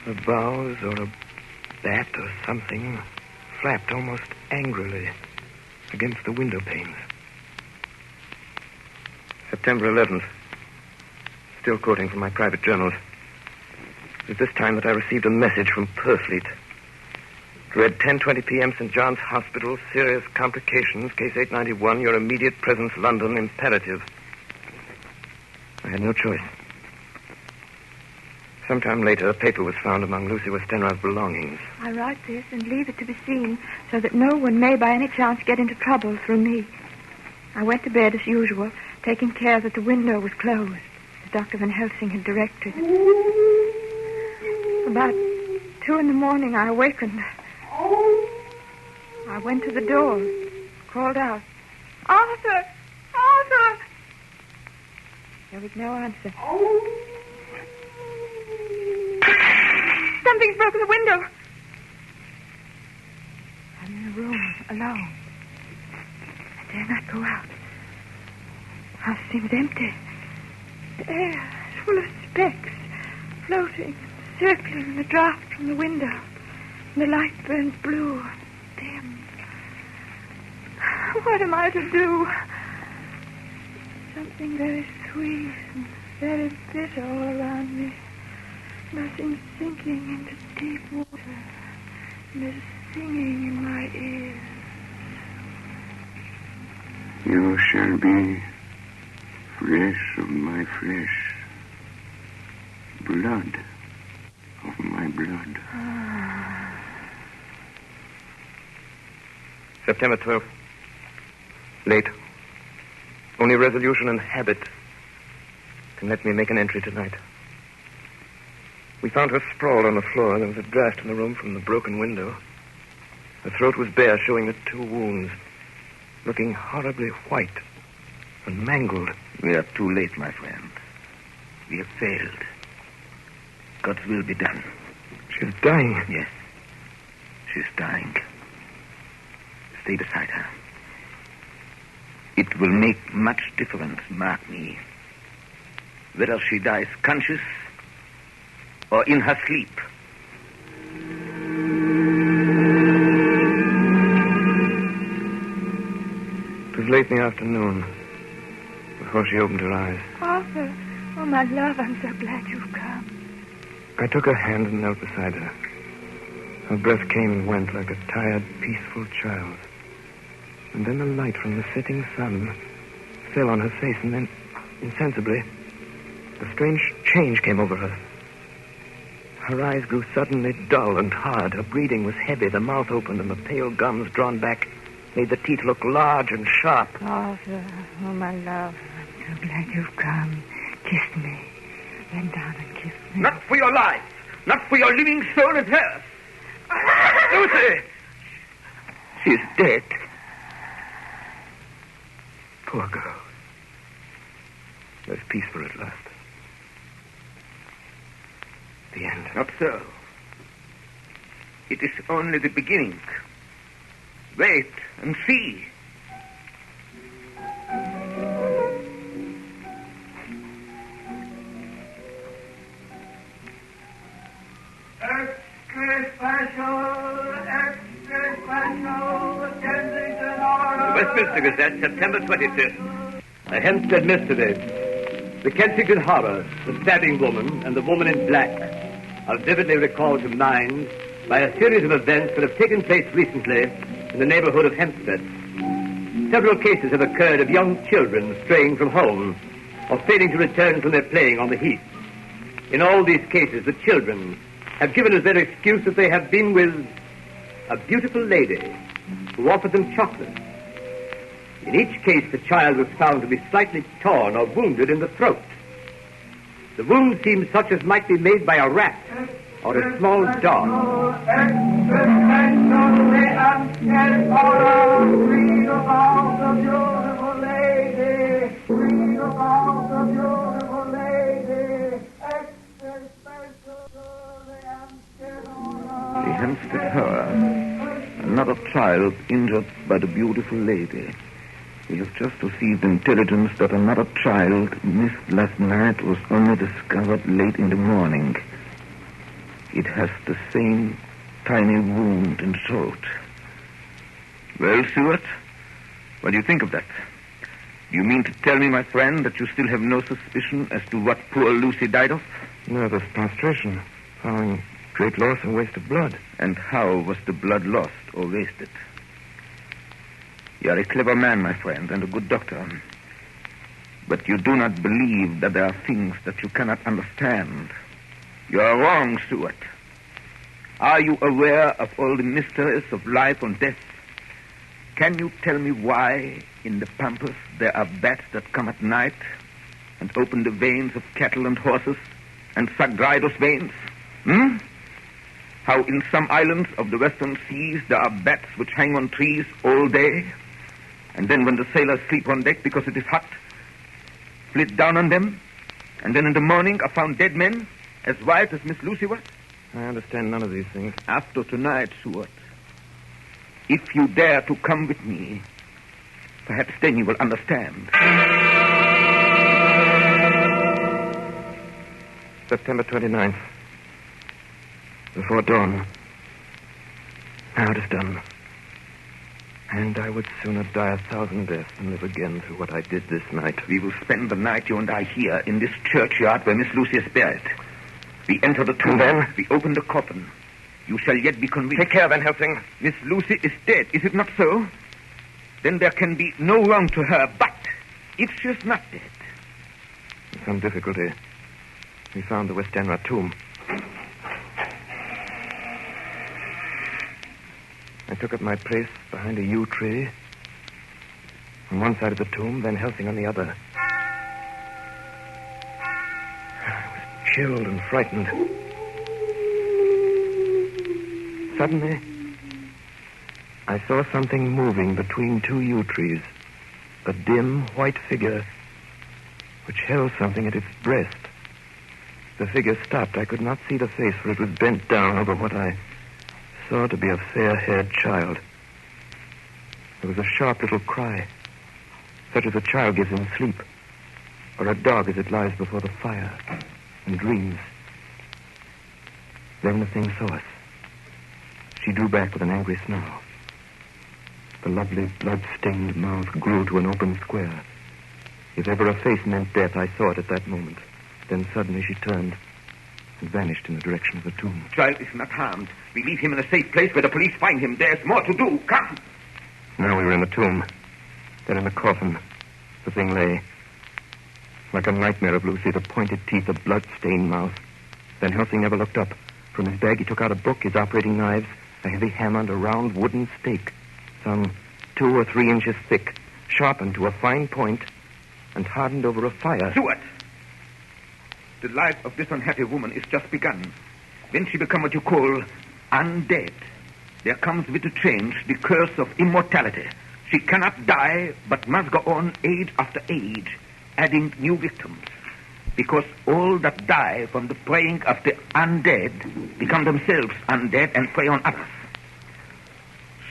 a boughs or a bat or something flapped almost angrily. against the window panes. September 11th. Still quoting from my private journals. It was this time that I received a message from Purfleet. It read 10:20 p.m. St. John's Hospital, serious complications, case 891, your immediate presence, London, imperative. I had no choice. Sometime later, a paper was found among Lucy Westenra's belongings. I write this and leave it to be seen so that no one may by any chance get into trouble through me. I went to bed as usual, taking care that the window was closed, as Dr. Van Helsing had directed. About 2 a.m, I awakened. I went to the door, called out, "Arthur! Arthur!" There was no answer. Something's broken the window. I'm in a room, alone. I dare not go out. The house seems empty. The air is full of specks, floating, circling in the draught from the window. And the light burns blue and dim. What am I to do? Something very sweet and very bitter all around me. Nothing sinking into deep water. And there's singing in my ears. You shall be flesh of my flesh, blood of my blood. September 12th. Late. Only resolution and habit can let me make an entry tonight. We found her sprawled on the floor. There was a draft in the room from the broken window. Her throat was bare, showing the 2 wounds, looking horribly white and mangled. We are too late, my friend. We have failed. God's will be done. She's dying. Yes. She's dying. Stay beside her. It will make much difference, mark me, whether she dies conscious or in her sleep. It was late in the afternoon before she opened her eyes. Arthur, oh, my love, I'm so glad you've come. I took her hand and knelt beside her. Her breath came and went like a tired, peaceful child. And then the light from the setting sun fell on her face, and then, insensibly, a strange change came over her. Her eyes grew suddenly dull and hard. Her breathing was heavy. The mouth opened, and the pale gums drawn back made the teeth look large and sharp. Arthur, oh, my love, I'm so glad you've come. Kiss me. Bend down and kiss me. Not for your life. Not for your living soul and hers. Lucy! She's dead. Poor girl. There's peace for her at last. The end. Not so. It is only the beginning. Wait and see. Extra special, Kensington order. Westminster Gazette, September 25th. A Hempstead mystery. The Kensington horror, the stabbing woman, and the woman in black are vividly recalled to mind by a series of events that have taken place recently in the neighborhood of Hempstead. Several cases have occurred of young children straying from home or failing to return from their playing on the heath. In all these cases, the children have given as their excuse that they have been with a beautiful lady who offered them chocolate. In each case, the child was found to be slightly torn or wounded in the throat. The wound seemed such as might be made by a rat or a small dog. Read about the beautiful lady. Read about the beautiful lady. The Hempstead horror. Another child injured by the beautiful lady. We have just received intelligence that another child missed last night was only discovered late in the morning. It has the same tiny wound in throat. Well, Stuart, What do you think of that? Do you mean to tell me, my friend, that you still have no suspicion as to what poor Lucy died of? Nervous prostration, following great loss and waste of blood. And how was the blood lost or wasted? You are a clever man, my friend, and a good doctor. But you do not believe that there are things that you cannot understand. You are wrong, Stuart. Are you aware of all the mysteries of life and death? Can you tell me why in the pampas there are bats that come at night and open the veins of cattle and horses and suck dry those veins? How in some islands of the western seas there are bats which hang on trees all day, and then when the sailors sleep on deck because it is hot, flit down on them, and then in the morning are found dead men, as white as Miss Lucy was? I understand none of these things. After tonight, Stuart, if you dare to come with me, perhaps then you will understand. September 29th. Before dawn. Now it is done. And I would sooner die 1,000 deaths than live again through what I did this night. We will spend the night, you and I, here, in this churchyard where Miss Lucy is buried. We enter the tomb. And then? We open the coffin. You shall yet be convinced. Take care, Van Helsing. Miss Lucy is dead, is it not so? Then there can be no wrong to her. But if she is not dead... With some difficulty, we found the Westenra tomb. I took up my place behind a yew tree. On one side of the tomb, Van Helsing on the other. I was chilled and frightened. Suddenly, I saw something moving between two yew trees. A dim, white figure which held something at its breast. The figure stopped. I could not see the face, for it was bent down over what I saw to be a fair-haired child. There was a sharp little cry, such as a child gives in sleep, or a dog as it lies before the fire and dreams. Then the thing saw us. She drew back with an angry snarl. The lovely, blood-stained mouth grew to an open square. If ever a face meant death, I saw it at that moment. Then suddenly she turned and vanished in the direction of the tomb. Child is not harmed. We leave him in a safe place where the police find him. There's more to do. Come. Now we were in the tomb. Then in the coffin. The thing lay. Like a nightmare of Lucy, the pointed teeth, a blood-stained mouth. Van Helsing never looked up. From his bag he took out a book, his operating knives, a heavy hammer, and a round wooden stake, some 2 or 3 inches thick, sharpened to a fine point, and hardened over a fire. Stuart! The life of this unhappy woman is just begun. When she become what you call undead, there comes with the change the curse of immortality. She cannot die, but must go on age after age, adding new victims. Because all that die from the preying of the undead become themselves undead and prey on others.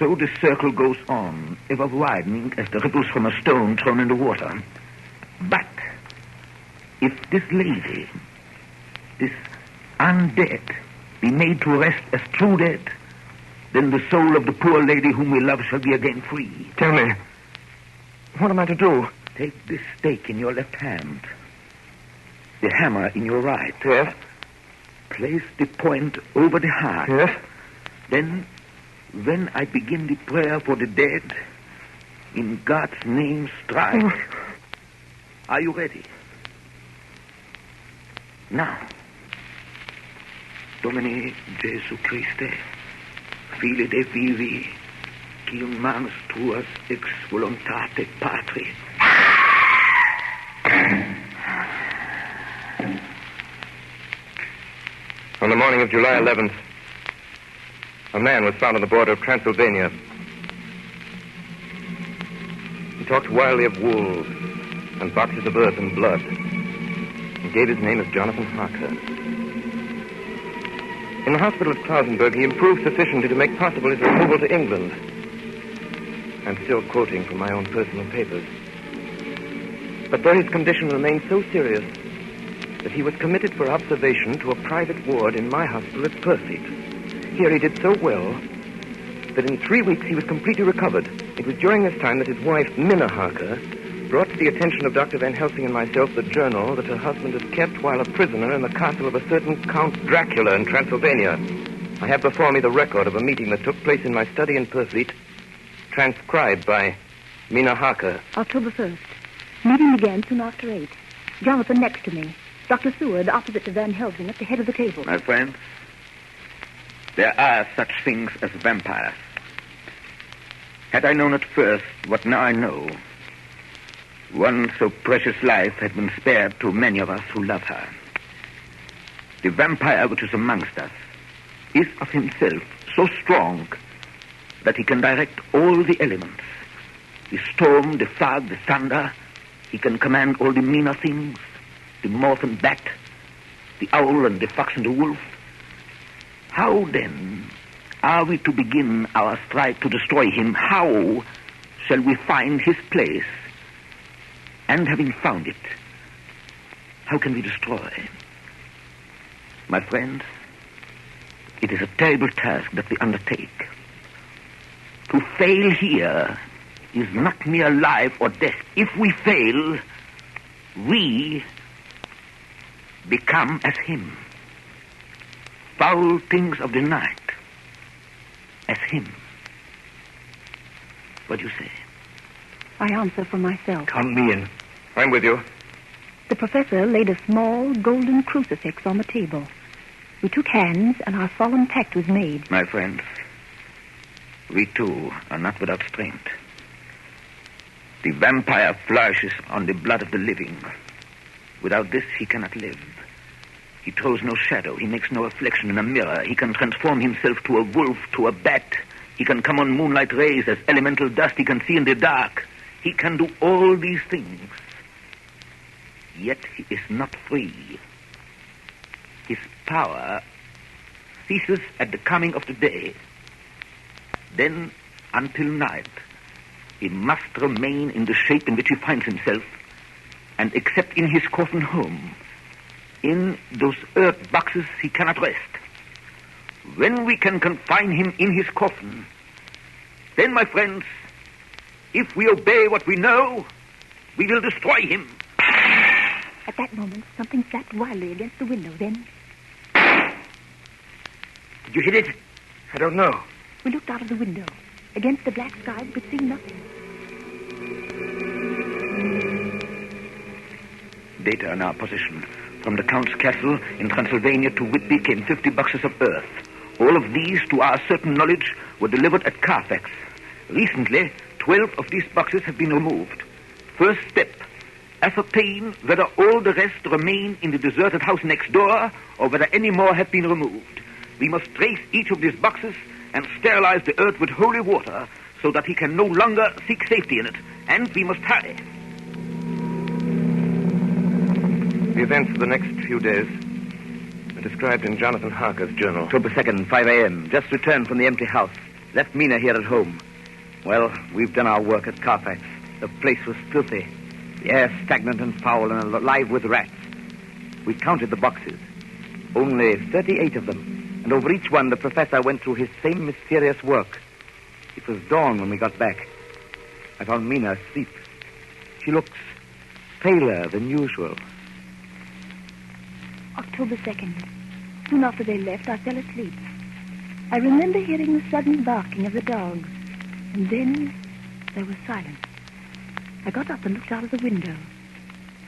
So the circle goes on, ever widening as the ripples from a stone thrown in the water. But if this lady, this undead, be made to rest as true dead, then the soul of the poor lady whom we love shall be again free. Tell me, what am I to do? Take this stake in your left hand, the hammer in your right. Yes. Place the point over the heart. Yes. Then, when I begin the prayer for the dead, in God's name strike. Are you ready? Now, Domine Jesu Christe, Fili de vivi, quium manus tuas ex voluntate Patri. On the morning of July 11th, a man was found on the border of Transylvania. He talked wildly of wolves and boxes of earth and blood, and gave his name as Jonathan Harker. In the hospital at Klausenberg, he improved sufficiently to make possible his removal to England. I'm still quoting from my own personal papers. But there his condition remained so serious that he was committed for observation to a private ward in my hospital at Purfleet. Here he did so well that in 3 weeks he was completely recovered It was during this time that his wife, Minna Harker, brought to the attention of Dr. Van Helsing and myself the journal that her husband had kept while a prisoner in the castle of a certain Count Dracula in Transylvania. I have before me the record of a meeting that took place in my study in Purfleet, transcribed by Minna Harker. October 1st. Meeting began soon after 8. Jonathan next to me. Dr. Seward opposite to Van Helsing at the head of the table. My friends, there are such things as vampires. Had I known at first what now I know, one so precious life had been spared to many of us who love her. The vampire which is amongst us is of himself so strong that he can direct all the elements. The storm, the fog, the thunder. He can command all the meaner things, the moth and bat, the owl and the fox and the wolf. How, then, are we to begin our strike to destroy him? How shall we find his place? And having found it, how can we destroy? My friends, it is a terrible task that we undertake. To fail here is not mere life or death. If we fail, we become as him. Foul things of the night, as him. What do you say? I answer for myself. Count me in. I'm with you. The professor laid a small golden crucifix on the table. We took hands, and our solemn pact was made. My friends, we too are not without strength. The vampire flourishes on the blood of the living. Without this, he cannot live. He throws no shadow. He makes no reflection in a mirror. He can transform himself to a wolf, to a bat. He can come on moonlight rays as elemental dust. He can see in the dark. He can do all these things. Yet he is not free. His power ceases at the coming of the day. Then, until night, he must remain in the shape in which he finds himself, and except in his coffin home, in those earth boxes, he cannot rest. When we can confine him in his coffin, then, my friends, if we obey what we know, we will destroy him. At that moment, something slapped wildly against the window. Then... Did you hit it? I don't know. We looked out of the window. Against the black sky, we could see nothing. Data in our possession. From the Count's castle in Transylvania to Whitby came 50 boxes of earth. All of these, to our certain knowledge, were delivered at Carfax. Recently, 12 of these boxes have been removed. First step, ascertain whether all the rest remain in the deserted house next door or whether any more have been removed. We must trace each of these boxes and sterilize the earth with holy water so that he can no longer seek safety in it. And we must hurry. The events of the next few days are described in Jonathan Harker's journal. October 2nd, 5 a.m. Just returned from the empty house. Left Mina here at home. Well, we've done our work at Carfax. The place was filthy. The air stagnant and foul and alive with rats. We counted the boxes. Only 38 of them. And over each one, the professor went through his same mysterious work. It was dawn when we got back. I found Mina asleep. She looks paler than usual. October 2nd. Soon after they left, I fell asleep. I remember hearing the sudden barking of the dogs. And then there was silence. I got up and looked out of the window.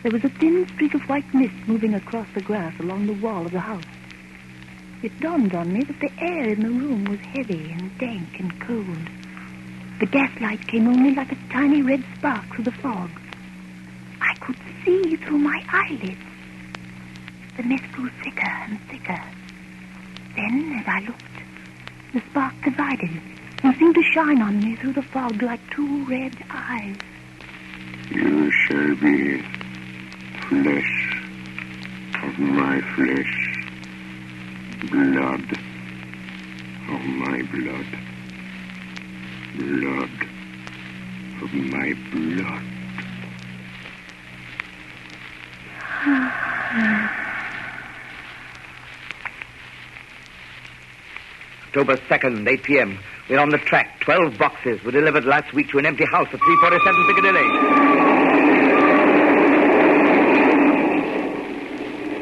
There was a thin streak of white mist moving across the grass along the wall of the house. It dawned on me that the air in the room was heavy and dank and cold. The gaslight came only like a tiny red spark through the fog. I could see through my eyelids. The mist grew thicker and thicker. Then, as I looked, the spark divided and seemed to shine on me through the fog like two red eyes. You shall be flesh of my flesh, blood of my blood, blood of my blood. October 2nd, 8 p.m. We're on the track. 12 boxes were delivered last week to an empty house at 347 Piccadilly.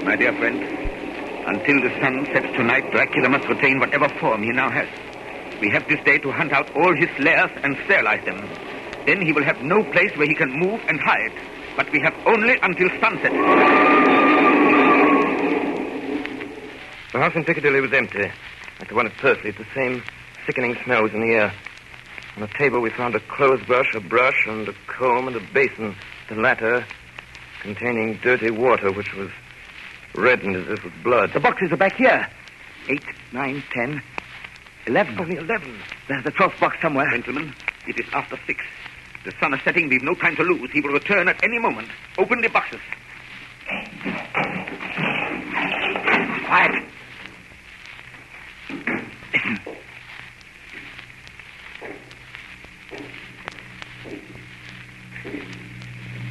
My dear friend, until the sun sets tonight, Dracula must retain whatever form he now has. We have this day to hunt out all his lairs and sterilize them. Then he will have no place where he can move and hide. But we have only until sunset. The house in Piccadilly was empty. Like the one at Pursley, the same sickening smell was in the air. On the table we found a clothes brush, a brush, and a comb and a basin. The latter containing dirty water, which was reddened as if with blood. The boxes are back here. 8, 9, 10, 11. Only 11. There's the 12th box somewhere. Gentlemen, it is after 6. The sun is setting. We've no time to lose. He will return at any moment. Open the boxes. Quiet.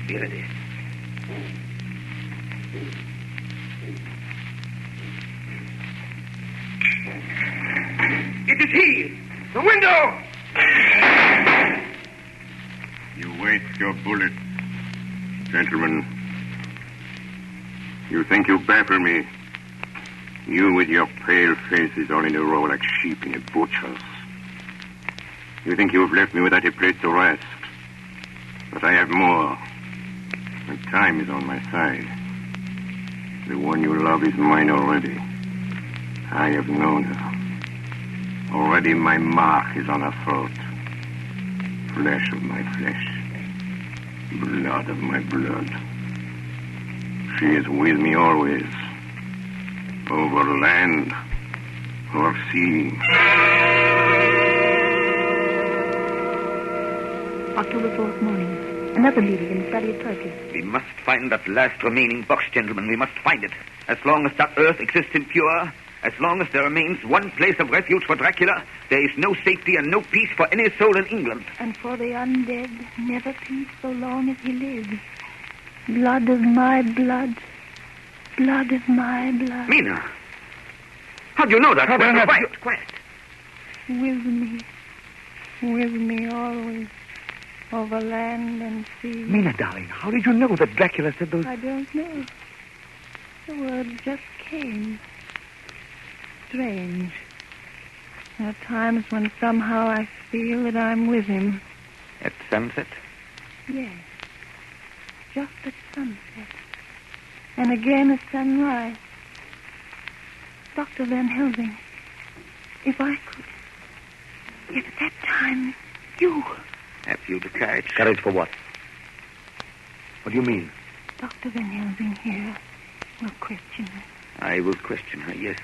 Be ready. It is he! The window! You waste your bullets, gentlemen. You think you baffle me? You with your pale faces all in a row like sheep in a butcher's. You think you've left me without a place to rest. But I have more. And time is on my side. The one you love is mine already. I have known her. Already my mark is on her throat. Flesh of my flesh. Blood of my blood. She is with me always. Over land or sea. October 4th morning. Another meeting in the study of Turkey. We must find that last remaining box, gentlemen. We must find it. As long as that earth exists impure, as long as there remains one place of refuge for Dracula, there is no safety and no peace for any soul in England. And for the undead, never peace so long as he lives. Blood of my blood. Blood of my blood. Mina! How do you know that? Quiet. With me always. Over land and sea. Mina, darling, how did you know that Dracula said those... I don't know. The word just came. Strange. There are times when somehow I feel that I'm with him. At sunset? Yes. Just at sunset. And again at sunrise. Dr. Van Helsing, if I could... If at that time you... Have you the courage? Courage for what? What do you mean? Dr. Van Helsing here will question her. I will question her, yes.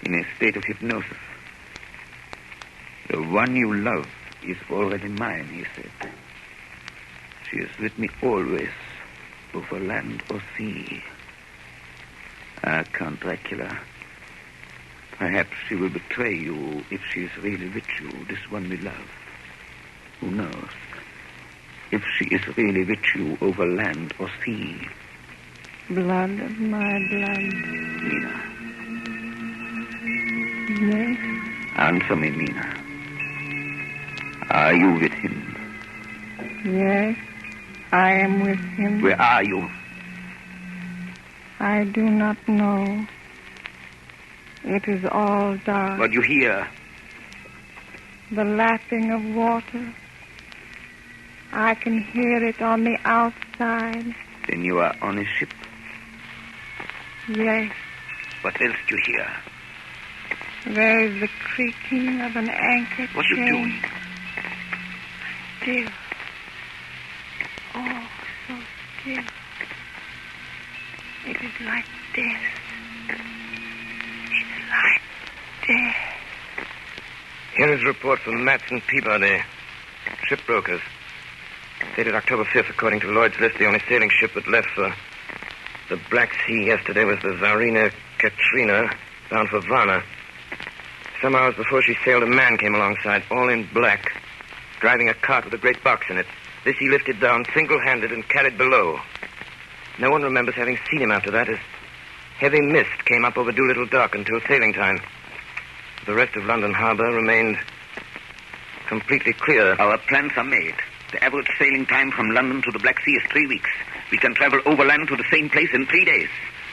In a state of hypnosis. The one you love is already mine, he said. She is with me always, over land or sea. Ah, Count Dracula. Perhaps she will betray you if she is really with you, this one we love. Who knows? If she is really with you over land or sea. Blood of my blood. Mina. Yes? Answer me, Mina. Are you with him? Yes, I am with him. Where are you? I do not know. It is all dark. What do you hear? The lapping of water. I can hear it on the outside. Then you are on a ship. Yes. What else do you hear? There is the creaking of an anchor What are you chain. doing? Still. Oh, so still. It is like death. It's like death. Here is a report from Matson Peabody, shipbrokers. Dated October 5th, according to Lloyd's list, the only sailing ship that left for the Black Sea yesterday was the Tsarina Katrina, bound for Varna. Some hours before she sailed, a man came alongside, all in black, driving a cart with a great box in it. This he lifted down single-handed and carried below. No one remembers having seen him after that, as heavy mist came up over Doolittle Dock until sailing time. The rest of London Harbour remained completely clear. Our plans are made. The average sailing time from London to the Black Sea is 3 weeks. We can travel overland to the same place in 3 days.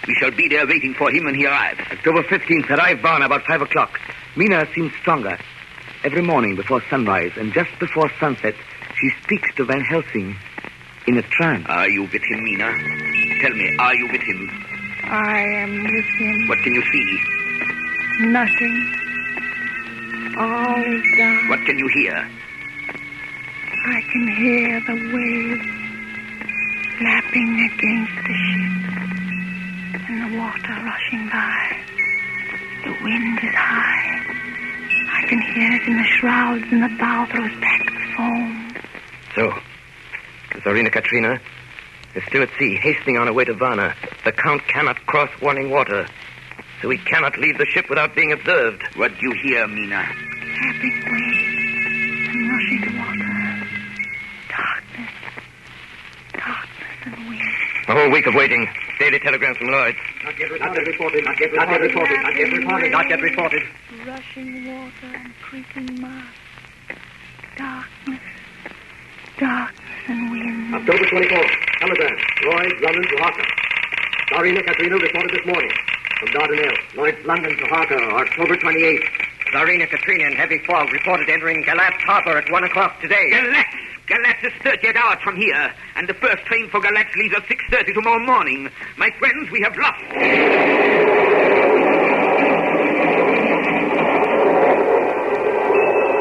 We shall be there waiting for him when he arrives. October 15th, arrive Varna about 5 o'clock. Mina seems stronger. Every morning before sunrise and just before sunset, she speaks to Van Helsing in a trance. Are you with him, Mina? Tell me, are you with him? I am with him. What can you see? Nothing. All is dark. What can you hear? I can hear the waves lapping against the ship and the water rushing by. The wind is high. I can hear it in the shrouds and the bow throws back the foam. So, the Tsarina Katrina is still at sea, hastening on her way to Varna. The Count cannot cross warning water, so he cannot leave the ship without being observed. What do you hear, Mina? Lapping waves and rushing water. Darkness. Darkness and wind. A whole week of waiting. Daily telegrams from Lloyd. Not yet reported. Not yet reported. Rushing water and creaking mud. Darkness. Darkness and wind. October 24th. Telegram. Lloyd, London to Harker. Tsarina Katrina reported this morning. From Dardanelles. Lloyd, London to Harker, October 28th. Tsarina Katrina in heavy fog reported entering Galatz Harbor at 1 o'clock today. Galatz! Galatz is 38 hours from here, and the first train for Galatz leaves at 6:30 tomorrow morning. My friends, we have lost.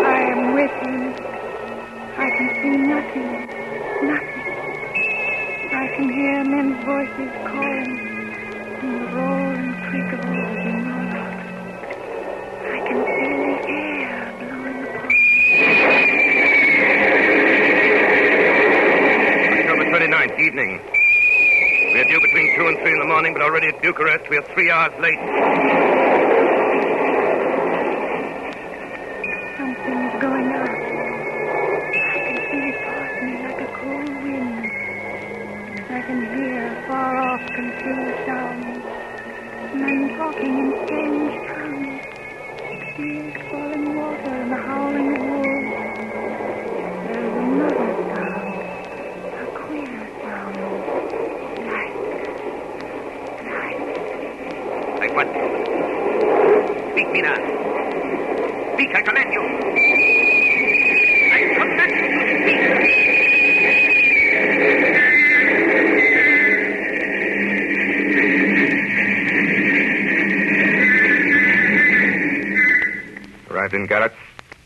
I am with him. I can see nothing. Nothing. I can hear men's voices calling and the roar and creak of oars in the water. I can feel the air blowing upon me. October 29th, evening. We are due between 2 and 3 in the morning, but already at Bucharest we are 3 hours late. Something's going on. I can feel it pass me like a cold wind. I can hear far off confused sounds. Men talking in strange tongues. Tears falling water and the howling of wolves. There is another sound. A queer sound. Like what? Speak, Mina. Speak, I command you. I command you to speak. Arrived in Galatz.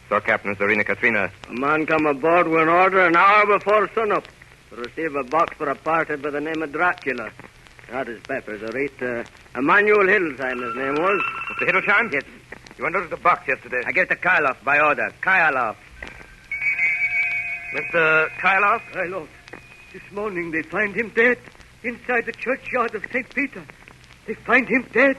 Saw Captain Tsarina Katrina. A man come aboard with an order an hour before sunup to receive a box for a party by the name of Dracula. Not his pepper, the rate. Emmanuel Hildesheim, his name was. Mr. Hildesheim? Yes. You unloaded the box yesterday. I gave it to Kyloff by order. Kyloff. Mr. Kyloff? Kyloff. This morning they find him dead inside the churchyard of St. Peter. They find him dead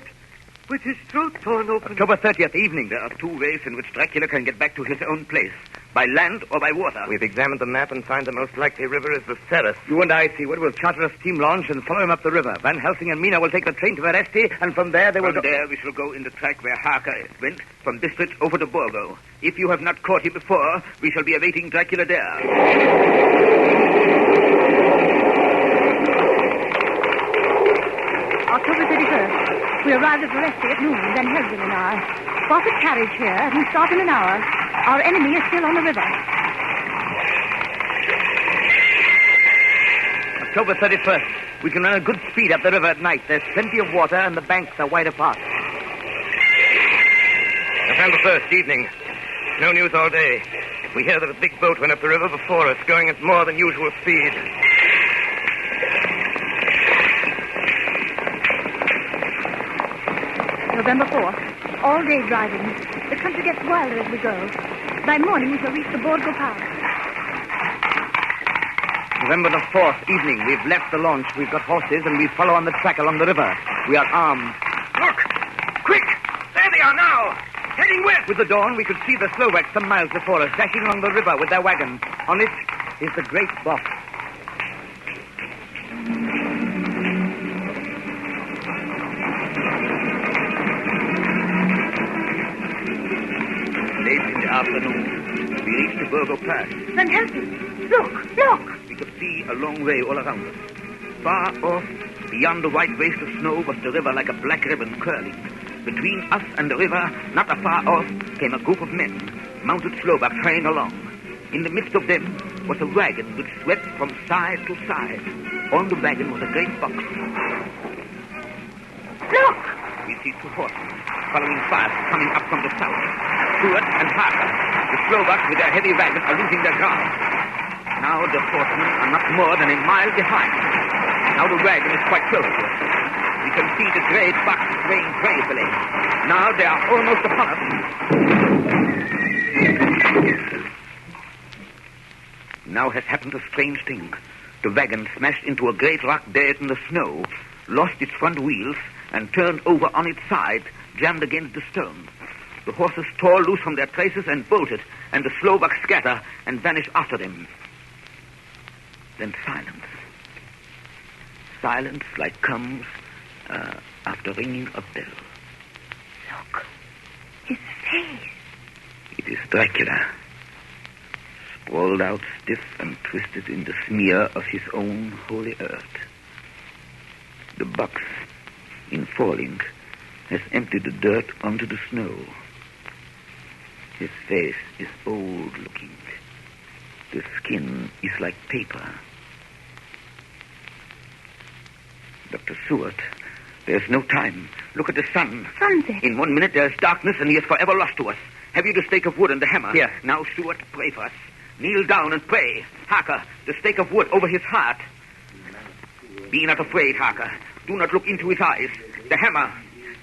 with his throat torn open. October 30th evening. There are 2 ways in which Dracula can get back to his own place. By land or by water. We've examined the map and find the most likely river is the Ceres. You and I, Seward, will charter a steam launch and follow him up the river. Van Helsing and Mina will take the train to Veresti, and from there they will From there we shall go in the track where Harker went, from Bistritz over to Borgo. If you have not caught him before, we shall be awaiting Dracula there. October 31st. We arrived at Veresti at noon, then Helsing and I. Bought a carriage here and start in an hour. Our enemy is still on the river. October 31st. We can run at good speed up the river at night. There's plenty of water and the banks are wide apart. November 1st, evening. No news all day. We hear that a big boat went up the river before us, going at more than usual speed. November 4th. All day driving. The country gets wilder as we go. By morning we shall reach the Borgo Pass. November the 4th, evening. We've left the launch. We've got horses and we follow on the track along the river. We are armed. Look! Quick! There they are now! Heading west! With the dawn, we could see the Slovaks some miles before us, dashing along the river with their wagon. On it is the great box. Then help me. Look. We could see a long way all around us. Far off, beyond the white waste of snow, was the river like a black ribbon curling. Between us and the river, not afar off, came a group of men, mounted Slovaks hurrying along. In the midst of them was a wagon which swept from side to side. On the wagon was a great box. Look! We see two horses, following fast, coming up from the south. Stuart and Harker, the Slovaks with their heavy wagon, are losing their ground. Now the horsemen are not more than a mile behind. Now the wagon is quite close to us. We can see the great box swaying gracefully. Now they are almost upon us. Now has happened a strange thing. The wagon smashed into a great rock bed in the snow, lost its front wheels, and turned over on its side, jammed against the stone. The horses tore loose from their traces and bolted, and the Slovaks scatter and vanish after them. Then silence. Silence like comes after ringing a bell. Look. His face. It is Dracula, sprawled out stiff and twisted in the smear of his own holy earth. The box, in falling, has emptied the dirt onto the snow. His face is old-looking. The skin is like paper. Dr. Seward, there's no time. Look at the sun. Sunset. In 1 minute there's darkness and he is forever lost to us. Have you the stake of wood and the hammer? Here. Now, Seward, pray for us. Kneel down and pray. Harker, the stake of wood over his heart. Be not afraid, Harker. Do not look into his eyes. The hammer.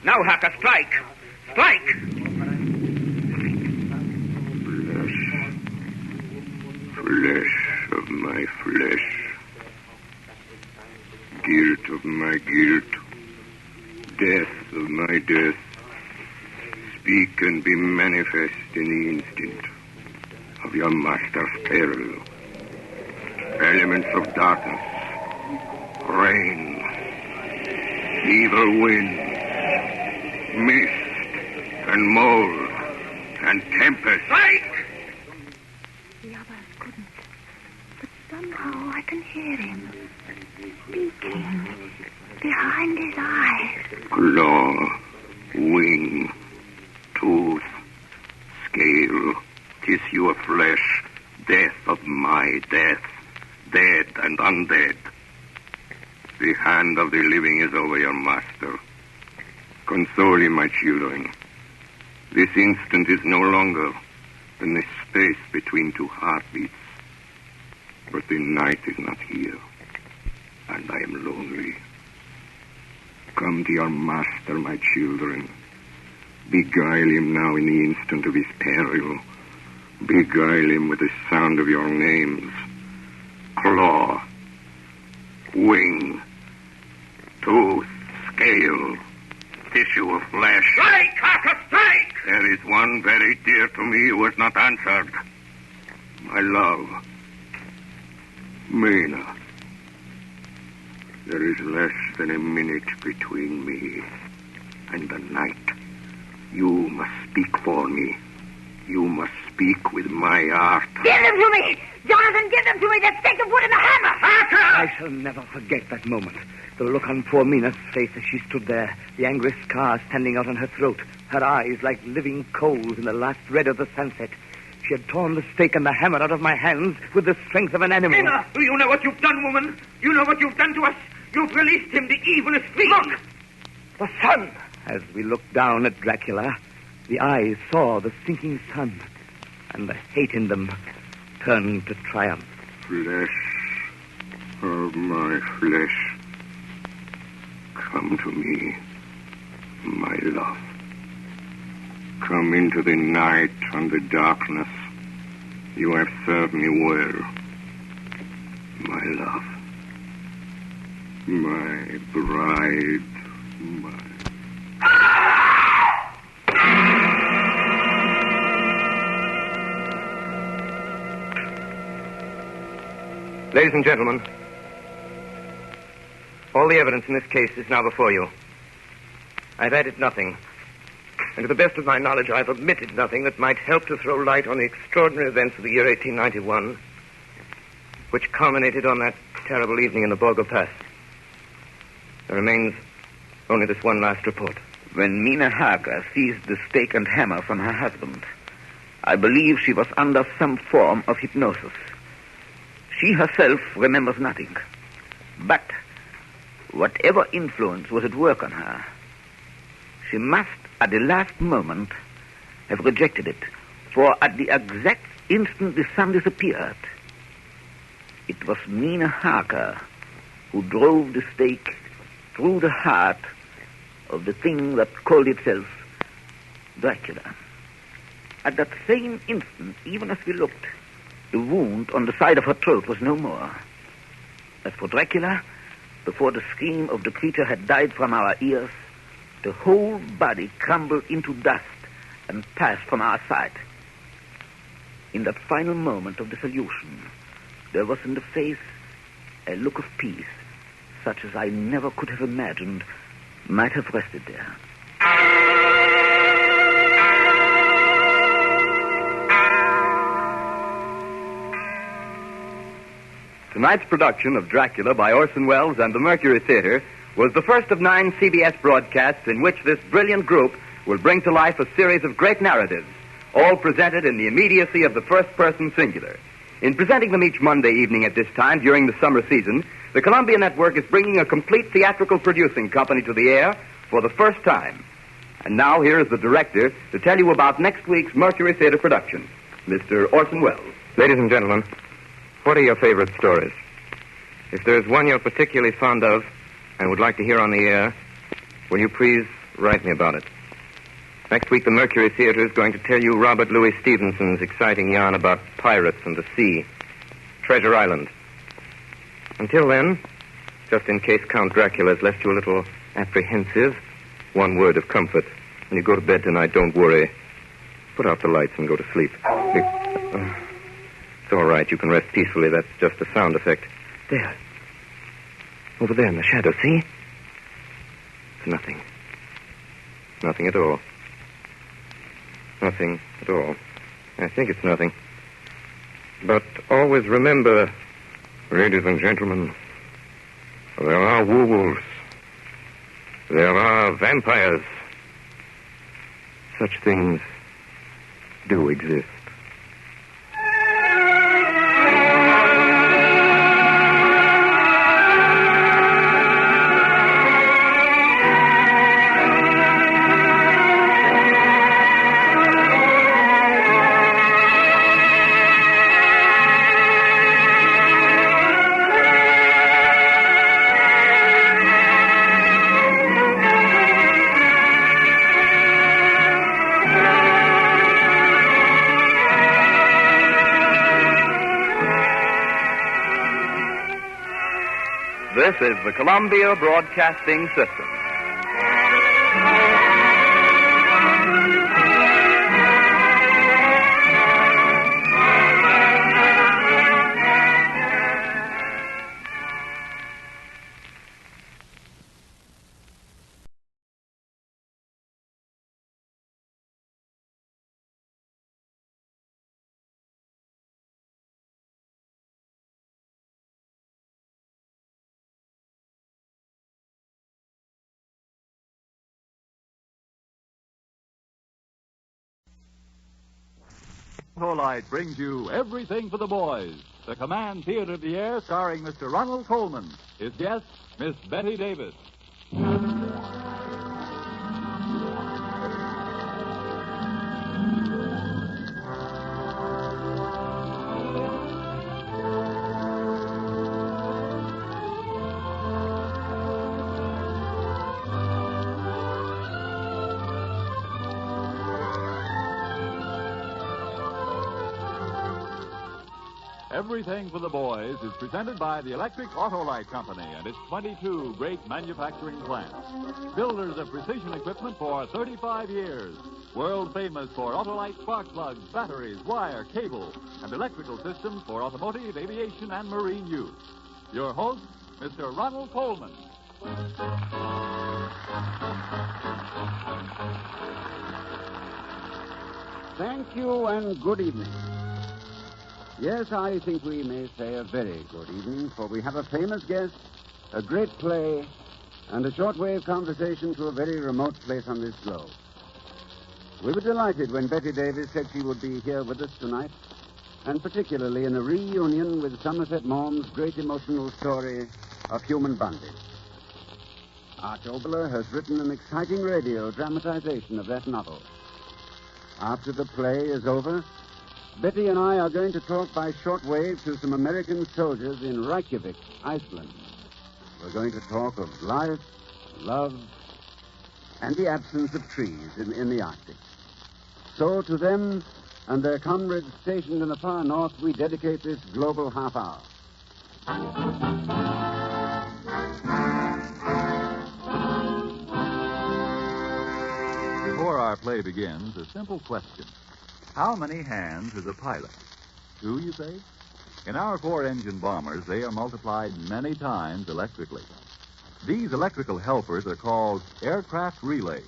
Now, Harker, strike. Strike! Flesh of my flesh. Guilt of my guilt. Death of my death. Speak and be manifest in the instant of your master's peril. Elements of darkness, rain, evil wind, mist, and mold, and tempest. Strike! The others couldn't. But somehow I can hear him speaking behind his eyes. Claw, wing, tooth, scale, tissue of flesh, death of my death, dead and undead. The hand of the living is over your master. Console him, my children. This instant is no longer than the space between two heartbeats. But the night is not here, and I am lonely. Come to your master, my children. Beguile him now in the instant of his peril. Beguile him with the sound of your names. Claw, wing, tooth, scale, tissue of flesh. Strike, Harker, strike! There is one very dear to me who has not answered. My love, Mina. There is less than a minute between me and the night. You must speak for me. You must speak with my heart. Give them to me! Jonathan, give them to me! The stake of wood and the hammer! I shall never forget that moment. The look on poor Mina's face as she stood there, the angry scar standing out on her throat, her eyes like living coals in the last red of the sunset. She had torn the stake and the hammer out of my hands with the strength of an animal. Mina, do you know what you've done, woman? You know what you've done to us? You've released him. The evil is free. Look! The sun! As we looked down at Dracula, the eyes saw the sinking sun, and the hate in them turned to triumph. Flesh of my flesh. Come to me, my love. Come into the night and the darkness. You have served me well, my love. My bride, my... Ladies and gentlemen, all the evidence in this case is now before you. I've added nothing And to the best of my knowledge, I've omitted nothing that might help to throw light on the extraordinary events of the year 1891, which culminated on that terrible evening in the Borgo Pass. There remains only this one last report. When Mina Harker seized the stake and hammer from her husband, I believe she was under some form of hypnosis. She herself remembers nothing. But whatever influence was at work on her, she must, at the last moment, have rejected it. For at the exact instant the sun disappeared, it was Mina Harker who drove the stake through the heart of the thing that called itself Dracula. At that same instant, even as we looked, the wound on the side of her throat was no more. As for Dracula, before the scream of the creature had died from our ears, the whole body crumbled into dust and passed from our sight. In that final moment of dissolution, there was in the face a look of peace, such as I never could have imagined might have rested there. Tonight's production of Dracula by Orson Welles and the Mercury Theater was the first of 9 CBS broadcasts in which this brilliant group will bring to life a series of great narratives, all presented in the immediacy of the first-person singular. In presenting them each Monday evening at this time during the summer season, the Columbia Network is bringing a complete theatrical producing company to the air for the first time. And now here is the director to tell you about next week's Mercury Theater production, Mr. Orson Welles. Ladies and gentlemen, what are your favorite stories? If there's one you're particularly fond of and would like to hear on the air, will you please write me about it? Next week, the Mercury Theater is going to tell you Robert Louis Stevenson's exciting yarn about pirates and the sea, Treasure Island. Until then, just in case Count Dracula has left you a little apprehensive, one word of comfort. When you go to bed tonight, don't worry. Put out the lights and go to sleep. It's all right. You can rest peacefully. That's just a sound effect. There. Over there in the shadow, see? It's nothing. Nothing at all. Nothing at all. I think it's nothing. But always remember, ladies and gentlemen, there are werewolves. There are vampires. Such things do exist. This is the Columbia Broadcasting System. Autolite brings you Everything for the Boys, the Command Theater of the Air starring Mr. Ronald Colman. His guest, Miss Bette Davis. Everything for the Boys is presented by the Electric Autolite Company and its 22 great manufacturing plants. Builders of precision equipment for 35 years. World famous for Autolite spark plugs, batteries, wire, cable, and electrical systems for automotive, aviation, and marine use. Your host, Mr. Ronald Colman. Thank you, and good evening. Yes, I think we may say a very good evening, for we have a famous guest, a great play, and a shortwave conversation to a very remote place on this globe. We were delighted when Bette Davis said she would be here with us tonight, and particularly in a reunion with Somerset Maugham's great emotional story of human bondage. Arch Oboler has written an exciting radio dramatization of that novel. After the play is over, Bette and I are going to talk by shortwave to some American soldiers in Reykjavik, Iceland. We're going to talk of life, love, and the absence of trees in the Arctic. So to them and their comrades stationed in the far north, we dedicate this global half hour. Before our play begins, a simple question. How many hands is a pilot? 2, you say? In our 4-engine bombers, they are multiplied many times electrically. These electrical helpers are called aircraft relays.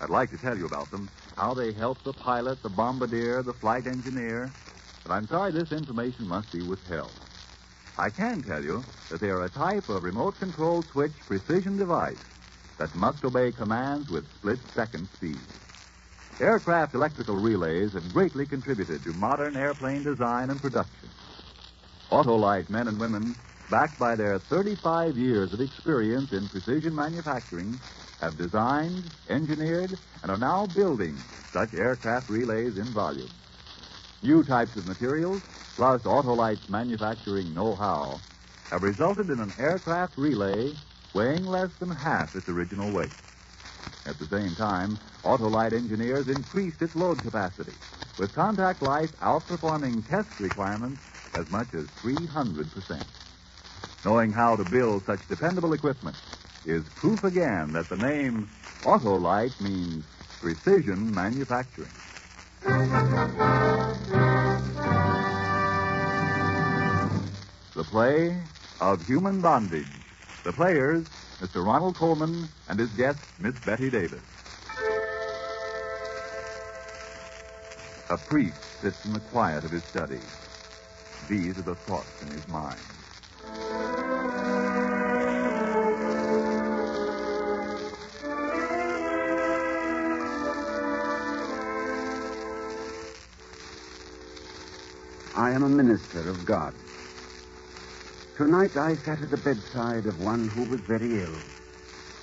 I'd like to tell you about them, how they help the pilot, the bombardier, the flight engineer, but I'm sorry this information must be withheld. I can tell you that they are a type of remote-controlled switch precision device that must obey commands with split-second speed. Aircraft electrical relays have greatly contributed to modern airplane design and production. Autolite men and women, backed by their 35 years of experience in precision manufacturing, have designed, engineered, and are now building such aircraft relays in volume. New types of materials, plus Autolite's manufacturing know-how, have resulted in an aircraft relay weighing less than half its original weight. At the same time, Autolite engineers increased its load capacity, with contact life outperforming test requirements as much as 300%. Knowing how to build such dependable equipment is proof again that the name Autolite means precision manufacturing. The play of Human Bondage. The players, Mr. Ronald Colman and his guest, Miss Bette Davis. A priest sits in the quiet of his study. These are the thoughts in his mind. I am a minister of God. Tonight I sat at the bedside of one who was very ill.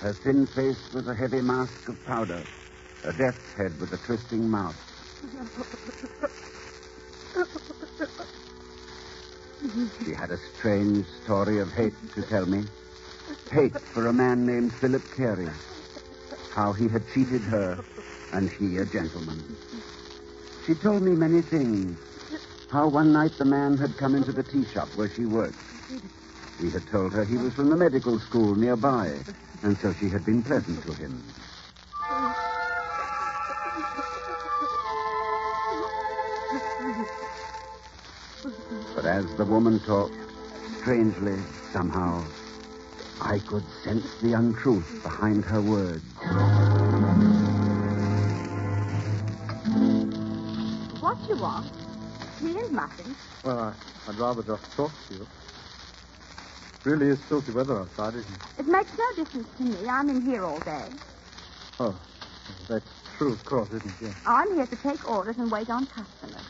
Her thin face was a heavy mask of powder, a death's head with a twisting mouth. She had a strange story of hate to tell me. Hate for a man named Philip Carey. How he had cheated her, and he a gentleman. She told me many things. How one night the man had come into the tea shop where she worked. He had told her he was from the medical school nearby, and so she had been pleasant to him. But as the woman talked, strangely, somehow, I could sense the untruth behind her words. What do you want? Tea and muffins? Well, I'd rather just talk to you. It really is filthy weather outside, isn't it? It makes no difference to me. I'm in here all day. Oh, that's true, of course, isn't it? Yeah. I'm here to take orders and wait on customers.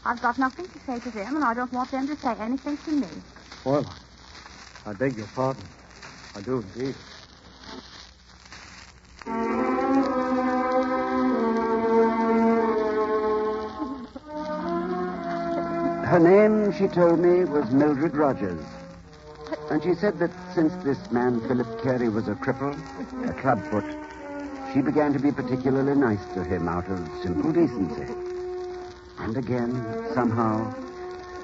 I've got nothing to say to them, and I don't want them to say anything to me. Well, I beg your pardon. I do indeed. Her name, she told me, was Mildred Rogers. And she said that since this man, Philip Carey, was a cripple, a clubfoot, she began to be particularly nice to him out of simple decency. And again, somehow,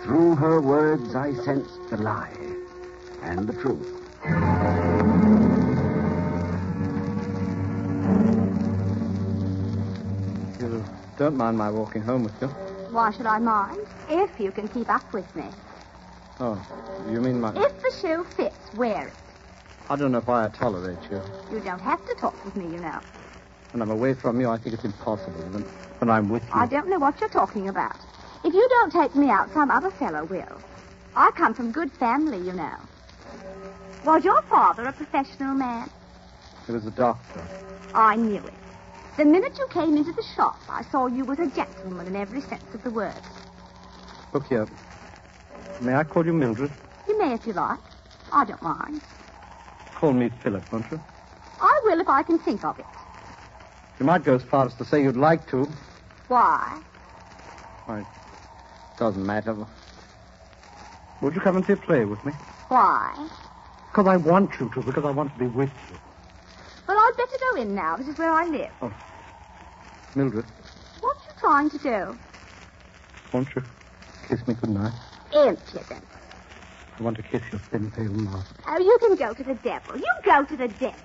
through her words, I sensed the lie and the truth. You don't mind my walking home with you? Why should I mind? If you can keep up with me. Oh, you mean my... If the shoe fits, wear it. I don't know if I tolerate you. You don't have to talk with me, you know. When I'm away from you, I think it's impossible. When I'm with you... I don't know what you're talking about. If you don't take me out, some other fellow will. I come from good family, you know. Was your father a professional man? He was a doctor. I knew it. The minute you came into the shop, I saw you was a gentleman in every sense of the word. Look here. May I call you Mildred? You may if you like. I don't mind. Call me Philip, won't you? I will if I can think of it. You might go as far as to say you'd like to. Why? Why, it doesn't matter. Would you come and see a play with me? Why? Because I want you to, because I want to be with you. Well, I'd better go in now. This is where I live. Oh. Mildred, What are you trying to do? won't you kiss me goodnight? Impudent. I want to kiss your thin, pale mouth. Oh, you can go to the devil. You go to the devil.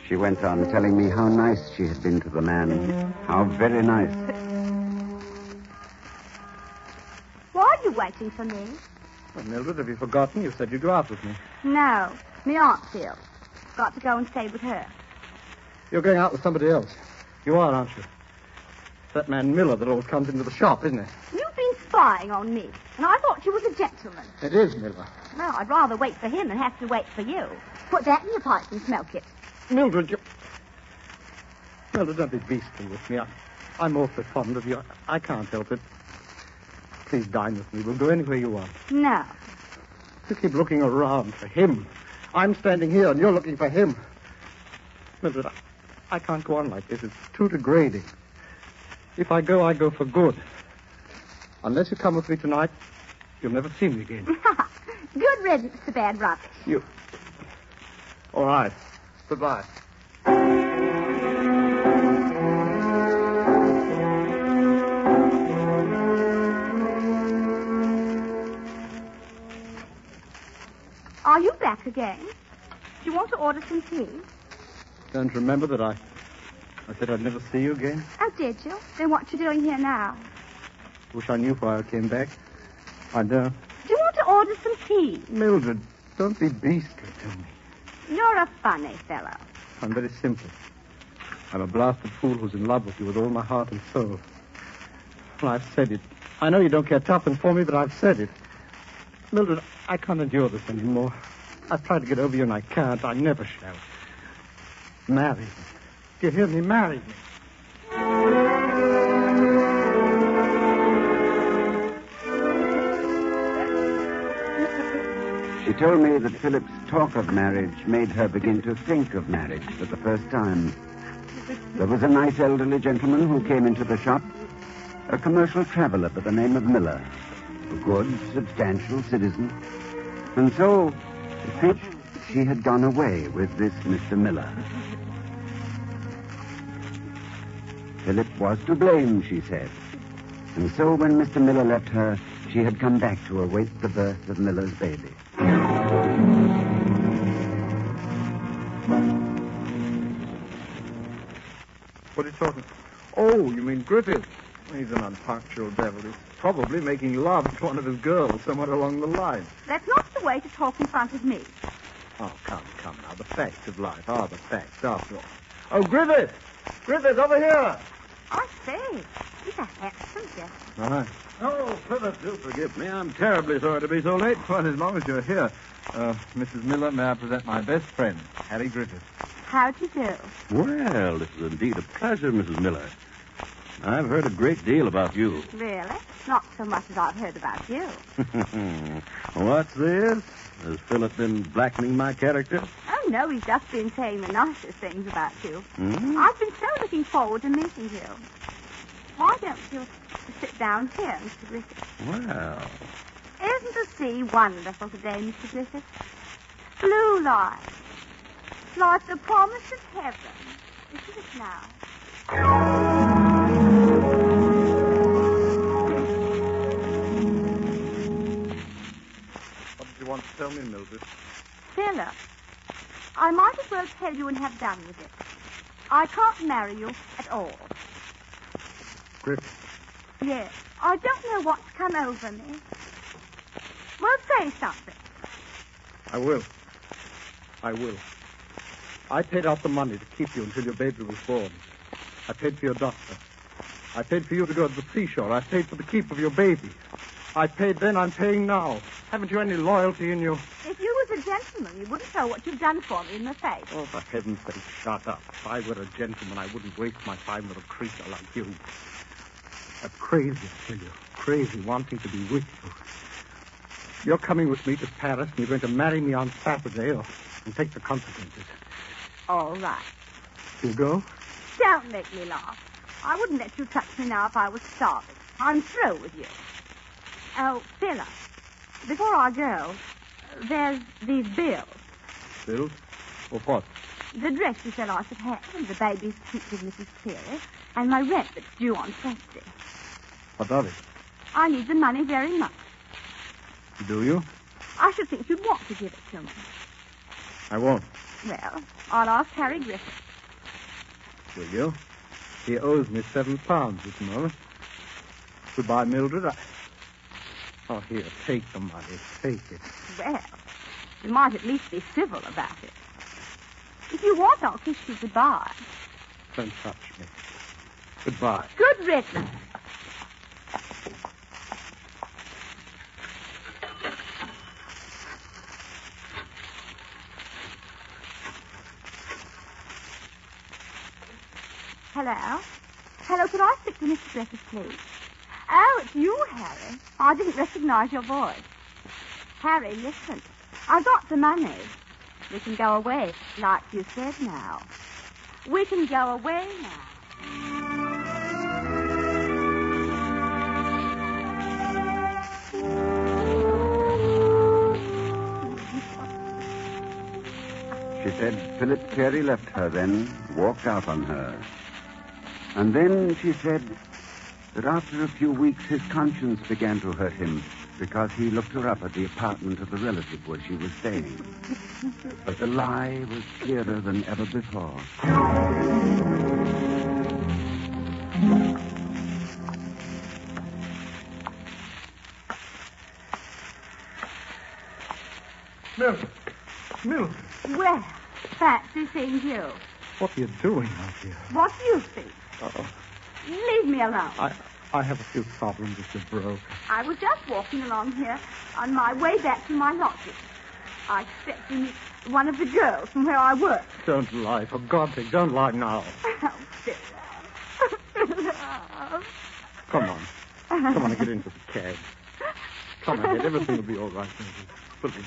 She went on telling me how nice she had been to the man. How very nice. Why are you waiting for me? Well, Mildred, have you forgotten? You said you'd go out with me. No. Me aunt's ill. Got to go and stay with her. You're going out with somebody else. You are, aren't you? That man Miller that always comes into the shop, isn't it? You've been spying on me, and I thought you was a gentleman. It is Miller. Well, I'd rather wait for him than have to wait for you. Put that in your pipe and smoke it. Mildred, Mildred, don't be beastly with me. I'm awfully fond of you. I can't help it. Please dine with me. We'll go anywhere you want. No. You keep looking around for him. I'm standing here and you're looking for him. Mildred, I can't go on like this. It's too degrading. If I go for good. Unless you come with me tonight, you'll never see me again. Good riddance to bad rubbish. You. All right. Goodbye. Are you back again? Do you want to order some tea? Don't you remember that I said I'd never see you again? Oh, did you? Then what you doing here now? Wish I knew why I came back. I don't. Do you want to order some tea? Mildred, don't be beastly to me. You're a funny fellow. I'm very simple. I'm a blasted fool who's in love with you with all my heart and soul. Well, I've said it. I know you don't care tuppence for me, but I've said it. Mildred, I can't endure this anymore. I've tried to get over you and I can't. I never shall. Marry me. Do you hear me? Marry me. She told me that Philip's talk of marriage made her begin to think of marriage for the first time. There was a nice elderly gentleman who came into the shop, a commercial traveler by the name of Miller, a good, substantial citizen. And so, she had gone away with this Mr. Miller. Philip was to blame, she said. And so when Mr. Miller left her, she had come back to await the birth of Miller's baby. What are you talking? Oh, you mean Griffith? He's an unpunctual devil. He's probably making love to one of his girls somewhere along the line. That's not the way to talk in front of me. Oh, come now. The facts of life are the facts, after all. Oh, Griffith! Griffith, over here! I say, he's a handsome gentleman. Right. Oh, Griffith, do forgive me. I'm terribly sorry to be so late. Well, as long as you're here. Mrs. Miller, may I present my best friend, Harry Griffith. How'd you do? Well, this is indeed a pleasure, Mrs. Miller. I've heard a great deal about you. Really? Not so much as I've heard about you. What's this? Has Philip been blackening my character? Oh, no, he's just been saying the nicest things about you. Hmm? I've been so looking forward to meeting you. Why don't you sit down here, Mr. Griffith? Well, Isn't the sea wonderful today, Mr. Griffith? Blue light. Like the promise of heaven. Isn't it now? What did you want to tell me, Mildred? Philip, I might as well tell you and have done with it. I can't marry you at all. Griffith. Yes, I don't know what's come over me. Well, say something. I will. I paid out the money to keep you until your baby was born. I paid for your doctor. I paid for you to go to the seashore. I paid for the keep of your baby. I paid then, I'm paying now. Haven't you any loyalty in you? If you was a gentleman, you wouldn't throw what you've done for me in the face. Oh, for heaven's sake, shut up. If I were a gentleman, I wouldn't waste my time with a creature like you. I'm crazy, I tell you. Crazy, wanting to be with you. You're coming with me to Paris, and you're going to marry me on Saturday, and take the consequences. All right. You go? Don't make me laugh. I wouldn't let you touch me now if I was starving. I'm through with you. Oh, Philip, before I go, there's these bills. Bills? Or what? The dress you said I should have, and the baby's treat with Mrs. Cleary, and my rent that's due on Thursday. What of it? I need the money very much. Do you? I should think you'd want to give it to me. I won't. Well, I'll ask Harry Griffith. Will you? He owes me £7 at the moment. Goodbye, Mildred. Oh, here, take the money. Take it. Well, you might at least be civil about it. If you want, I'll kiss you goodbye. Don't touch me. Goodbye. Good riddance. Hello? Hello, could I speak to Mr. Griffith, please? Oh, it's you, Harry. I didn't recognize your voice. Harry, listen. I got the money. We can go away, like you said now. We can go away now. She said Philip Carey left her then, walked out on her. And then she said that after a few weeks his conscience began to hurt him because he looked her up at the apartment of the relative where she was staying. But the lie was clearer than ever before. Mildred. Well, fancy seeing you. What are you doing out here? What do you think? Uh-oh. Leave me alone. I have a few problems with the broke. I was just walking along here on my way back to my lodging. I expect to meet one of the girls from where I work. Don't lie. For God's sake, don't lie now. Oh, Philip. Come on. Come on and get into the cab. Come ahead. Everything will be all right. Believe me.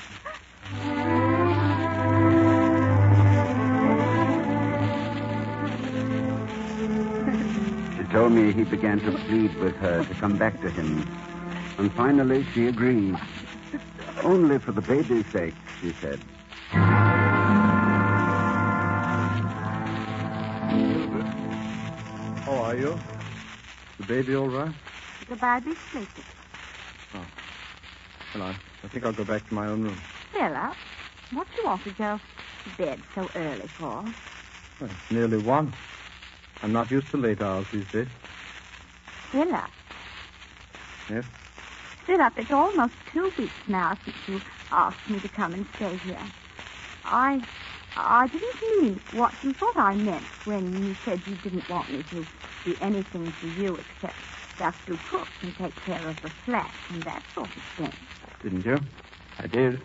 She told me he began to plead with her to come back to him. And finally she agreed. Only for the baby's sake, she said. How are you? The baby all right? The baby's sleeping. Oh. Well, I think I'll go back to my own room. Philip, what do you want to go to bed so early for? Well, it's nearly 1. I'm not used to late hours these days. Philip. Yes? Philip, it's almost 2 weeks now since you asked me to come and stay here. I didn't mean what you thought I meant when you said you didn't want me to do anything for you except just to cook and take care of the flat and that sort of thing. Didn't you? I did.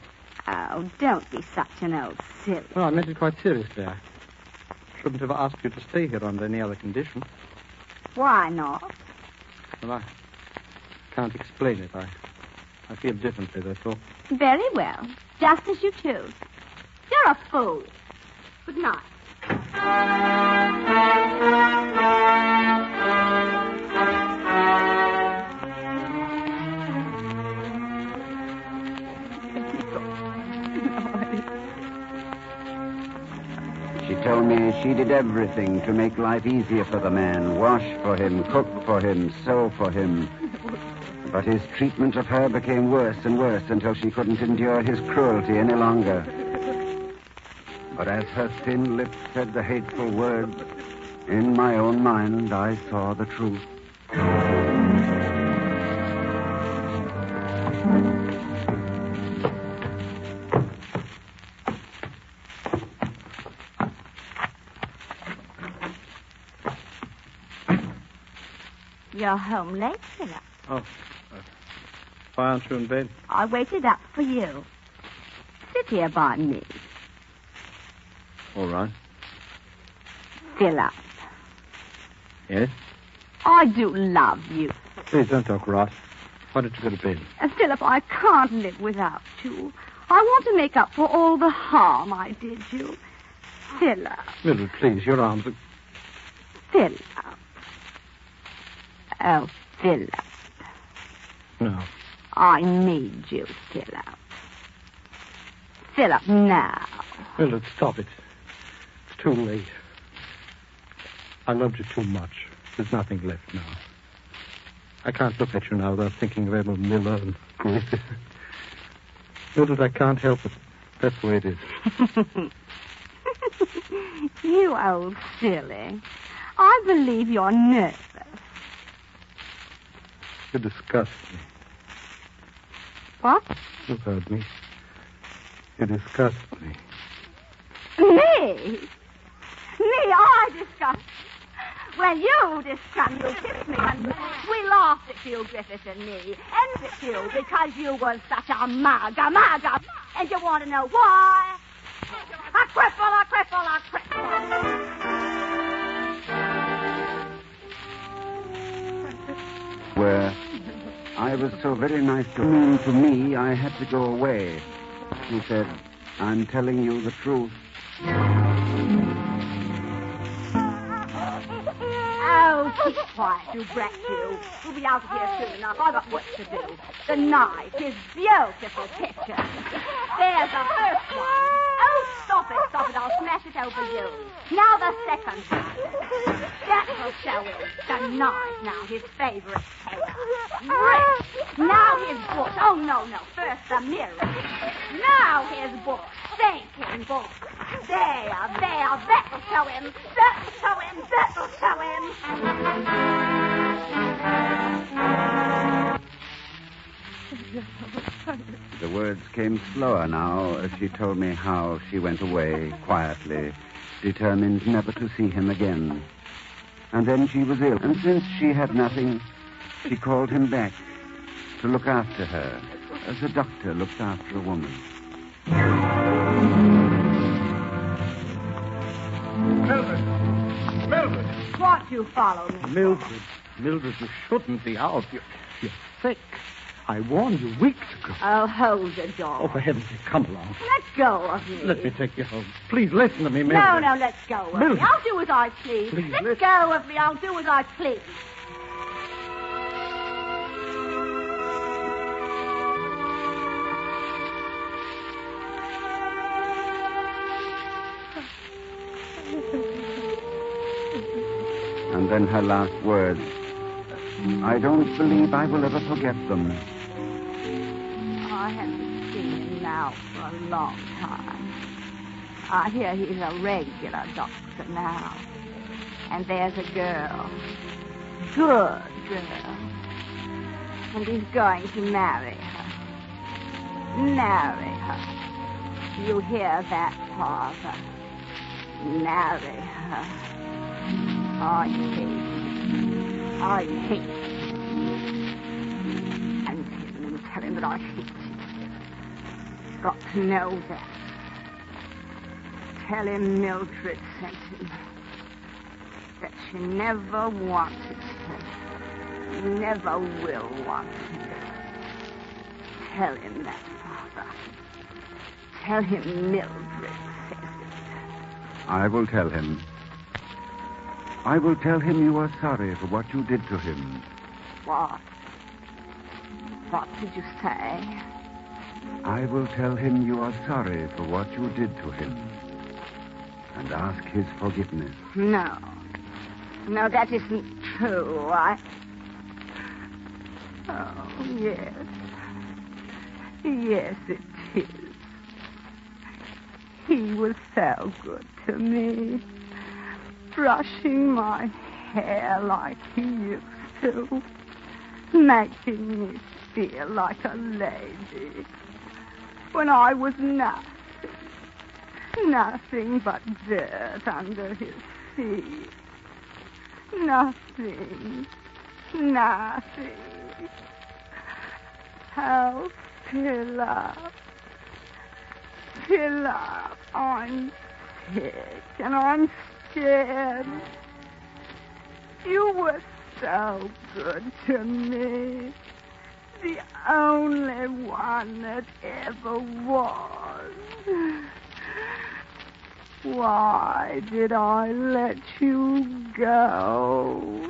Oh, don't be such an old silly. No, I meant it quite seriously. I shouldn't have asked you to stay here under any other condition. Why not? Well, I can't explain it. I feel differently, that's all. Very well. Just as you choose. You're a fool. Good night. She told me she did everything to make life easier for the man. Wash for him, cook for him, sew for him. But his treatment of her became worse and worse until she couldn't endure his cruelty any longer. But as her thin lips said the hateful words, in my own mind I saw the truth. you're home late, Philip. Oh, why aren't you in bed? I waited up for you. Sit here by me. All right. Philip, Yes? I do love you. Please don't talk rot. Why don't you go to bed? Philip, I can't live without you. I want to make up for all the harm I did you. Philip. Mildred, please, your arms are... Philip. Oh, Philip. No. I need you, Philip. Philip, now. Mildred, stop it. It's too late. I loved you too much. There's nothing left now. I can't look at you now without thinking of Edmund Miller and Griffith. Mildred, I can't help it. That's the way it is. You old silly. I believe you're nervous. You disgust me. What? You heard me. You disgust me. Me? I disgust you. Well, you disgust you kissed me, and we laughed at you, Griffith and me, and at you because you were such a mug. And you want to know why? A cripple. Where I was so very nice to me, I had to go away. She said, I'm telling you the truth. Oh, keep quiet, you brat, you. We'll be out of here soon enough. I've got work to do. The night is beautiful picture. There's the first one. Oh, stop it. I'll smash it over you. Now the second one. That will show him the night now, his favorite tailor. Rick. Now his book. Oh, no. First the mirror. Now his book. Thinking book. There. That'll show him. The words came slower now as she told me how she went away quietly, determined never to see him again. And then she was ill, and since she had nothing, she called him back to look after her, as a doctor looks after a woman. Mildred! What you follow me? Mildred, you shouldn't be out. You're sick. I warned you weeks ago. Oh, hold the door. Oh, for heaven's sake, come along. Let go of me. Let me take you home. Please listen to me, Mildred. No, let go of Mildred. me. I'll do as I please. Please, Let go of me. I'll do as I please. And then her last words. I don't believe I will ever forget them. I haven't seen him now for a long time. I hear he's a regular doctor now. And there's a girl. Good girl. And he's going to marry her. Marry her. You hear that, Father? Marry her. I hate him. And tell him that I hate him. Got to know that. Tell him Mildred sent him. That she never wanted him. Never will want him. Tell him that, Father. Tell him Mildred says it. I will tell him. I will tell him you are sorry for what you did to him. What? What did you say? I will tell him you are sorry for what you did to him. And ask his forgiveness. No, that isn't true. Oh, yes. Yes, it is. He was so good to me. Brushing my hair like he used to. Making me feel like a lady. When I was nothing. Nothing but dirt under his feet. Nothing. Nothing. Help, fill up. Fill up. I'm sick and I'm scared. You were so good to me. The only one that ever was. Why did I let you go?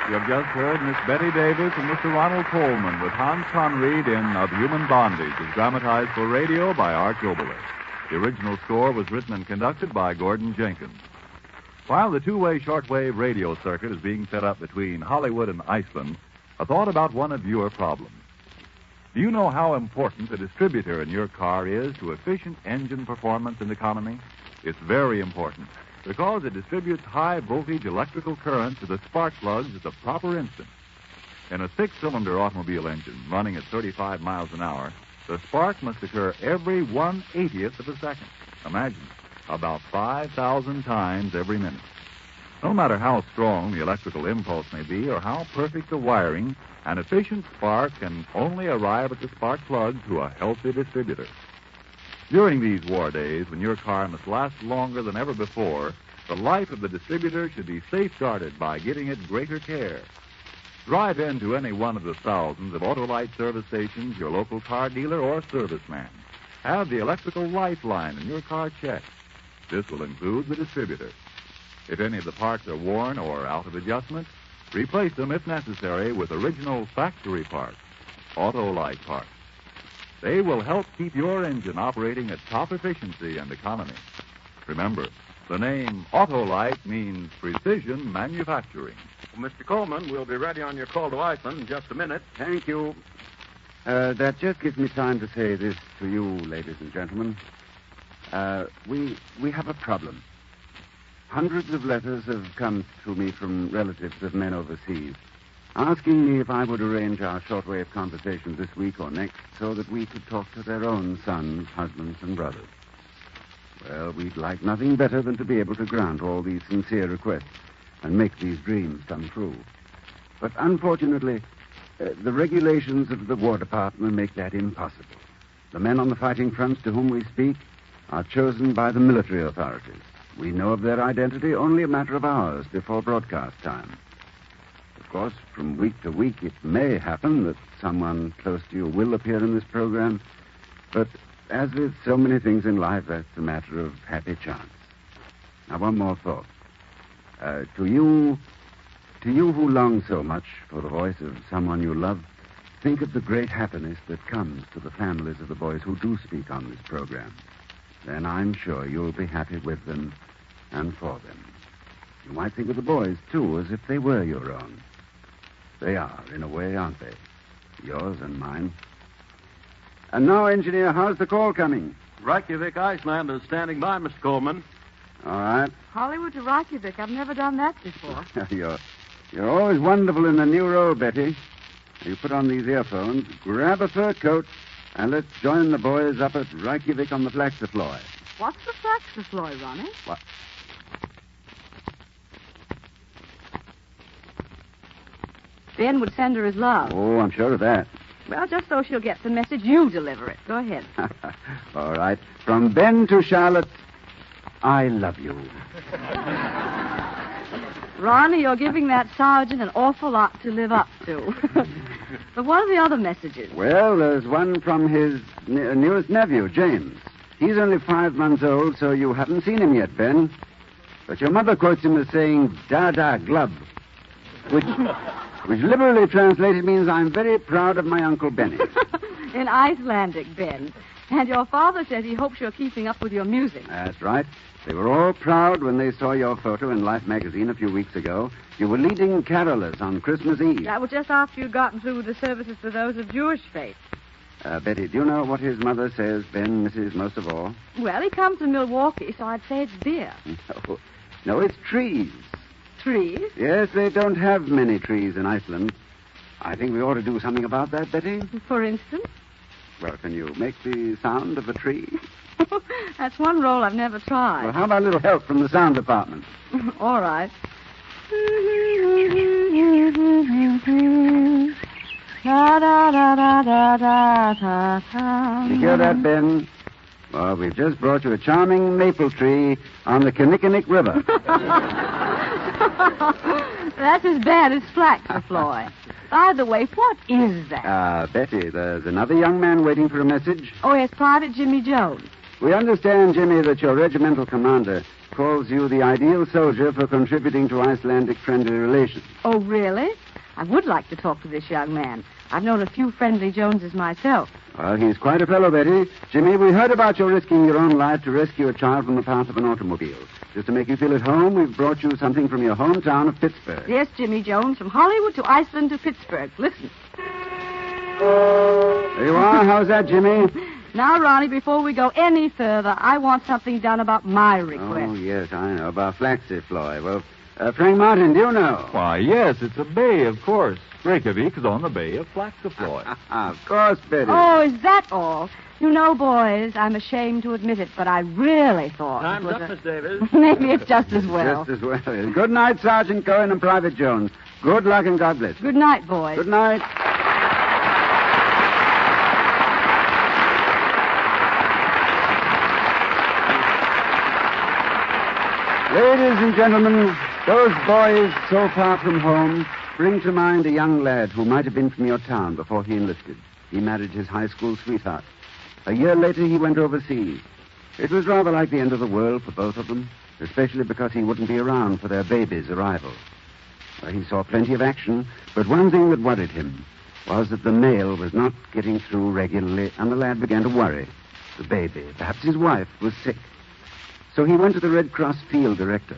You have just heard Miss Bette Davis and Mr. Ronald Colman with Hans Conried in Of Human Bondage, as dramatized for radio by Arch Oboler. The original score was written and conducted by Gordon Jenkins. While the two-way shortwave radio circuit is being set up between Hollywood and Iceland, a thought about one of your problems. Do you know how important the distributor in your car is to efficient engine performance and economy? It's very important, because it distributes high-voltage electrical current to the spark plugs at the proper instant. In a six-cylinder automobile engine running at 35 miles an hour, the spark must occur every 1/80th of a second. Imagine, about 5,000 times every minute. No matter how strong the electrical impulse may be or how perfect the wiring, an efficient spark can only arrive at the spark plug through a healthy distributor. During these war days, when your car must last longer than ever before, the life of the distributor should be safeguarded by giving it greater care. Drive into any one of the thousands of Autolite service stations, your local car dealer, or serviceman. Have the electrical lifeline in your car checked. This will include the distributor. If any of the parts are worn or out of adjustment, replace them if necessary with original factory parts, Autolite parts. They will help keep your engine operating at top efficiency and economy. Remember, the name Autolite means precision manufacturing. Well, Mr. Colman, we'll be ready on your call to Iceland in just a minute. Thank you. That just gives me time to say this to you, ladies and gentlemen. We have a problem. Hundreds of letters have come to me from relatives of men overseas, asking me if I would arrange our shortwave conversation this week or next so that we could talk to their own sons, husbands, and brothers. Well, we'd like nothing better than to be able to grant all these sincere requests and make these dreams come true. But unfortunately, the regulations of the War Department make that impossible. The men on the fighting fronts to whom we speak are chosen by the military authorities. We know of their identity only a matter of hours before broadcast time. Of course, from week to week, it may happen that someone close to you will appear in this program, but as with so many things in life, that's a matter of happy chance. Now, one more thought. To you who long so much for the voice of someone you love, think of the great happiness that comes to the families of the boys who do speak on this program. Then I'm sure you'll be happy with them and for them. You might think of the boys, too, as if they were your own. They are, in a way, aren't they? Yours and mine. And now, engineer, how's the call coming? Reykjavik, Iceland is standing by, Mr. Colman. All right. Hollywood to Reykjavik. I've never done that before. You're always wonderful in the new role, Betty. You put on these earphones, grab a fur coat, and let's join the boys up at Reykjavik on the Flaxafloy. What's the Flaxafloy, Ronnie? What? Ben would send her his love. Oh, I'm sure of that. Well, just so she'll get the message, you deliver it. Go ahead. All right. From Ben to Charlotte, I love you. Ronnie, you're giving that sergeant an awful lot to live up to. But what are the other messages? Well, there's one from his newest nephew, James. He's only 5 months old, so you haven't seen him yet, Ben. But your mother quotes him as saying, "Dada glub," which literally translated means, "I'm very proud of my Uncle Benny." In Icelandic, Ben. And your father says he hopes you're keeping up with your music. That's right. They were all proud when they saw your photo in Life magazine a few weeks ago. You were leading carolers on Christmas Eve. That was just after you'd gotten through with the services for those of Jewish faith. Betty, do you know what his mother says Ben misses most of all? Well, he comes to Milwaukee, so I'd say it's beer. No, it's trees. trees. Yes, they don't have many trees in Iceland. I think we ought to do something about that, Betty. For instance? Well, can you make the sound of a tree? That's one role I've never tried. Well, how about a little help from the sound department? All right. Da, da, da, da, da, da, da, da. You hear that, Ben? Well, we've just brought you a charming maple tree on the Kinnickinnick River. That's as bad as Flaxer, Floyd. By the way, what is that? Betty, there's another young man waiting for a message. Oh, yes, Private Jimmy Jones. We understand, Jimmy, that your regimental commander calls you the ideal soldier for contributing to Icelandic friendly relations. Oh, really? I would like to talk to this young man. I've known a few friendly Joneses myself. Well, he's quite a fellow, Betty. Jimmy, we heard about your risking your own life to rescue a child from the path of an automobile. Just to make you feel at home, we've brought you something from your hometown of Pittsburgh. Yes, Jimmy Jones, from Hollywood to Iceland to Pittsburgh. Listen. There you are. How's that, Jimmy? Now, Ronnie, before we go any further, I want something done about my request. Oh, yes, I know. About Flaxer, Floyd. Well, Frank Martin, do you know? Why, yes, it's a bay, of course. Reykjavik is on the Bay of Flaxafloy. Of course, Betty. Oh, is that all? You know, boys, I'm ashamed to admit it, but I really thought Time's it was up, Miss Davis. Maybe it's just as well. Just as well. Good night, Sergeant Cohen and Private Jones. Good luck and God bless. Good night, boys. Good night. Ladies and gentlemen, those boys so far from home bring to mind a young lad who might have been from your town before he enlisted. He married his high school sweetheart. A year later, he went overseas. It was rather like the end of the world for both of them, especially because he wouldn't be around for their baby's arrival. Well, he saw plenty of action, but one thing that worried him was that the mail was not getting through regularly, and the lad began to worry. The baby, perhaps his wife, was sick. So he went to the Red Cross field director.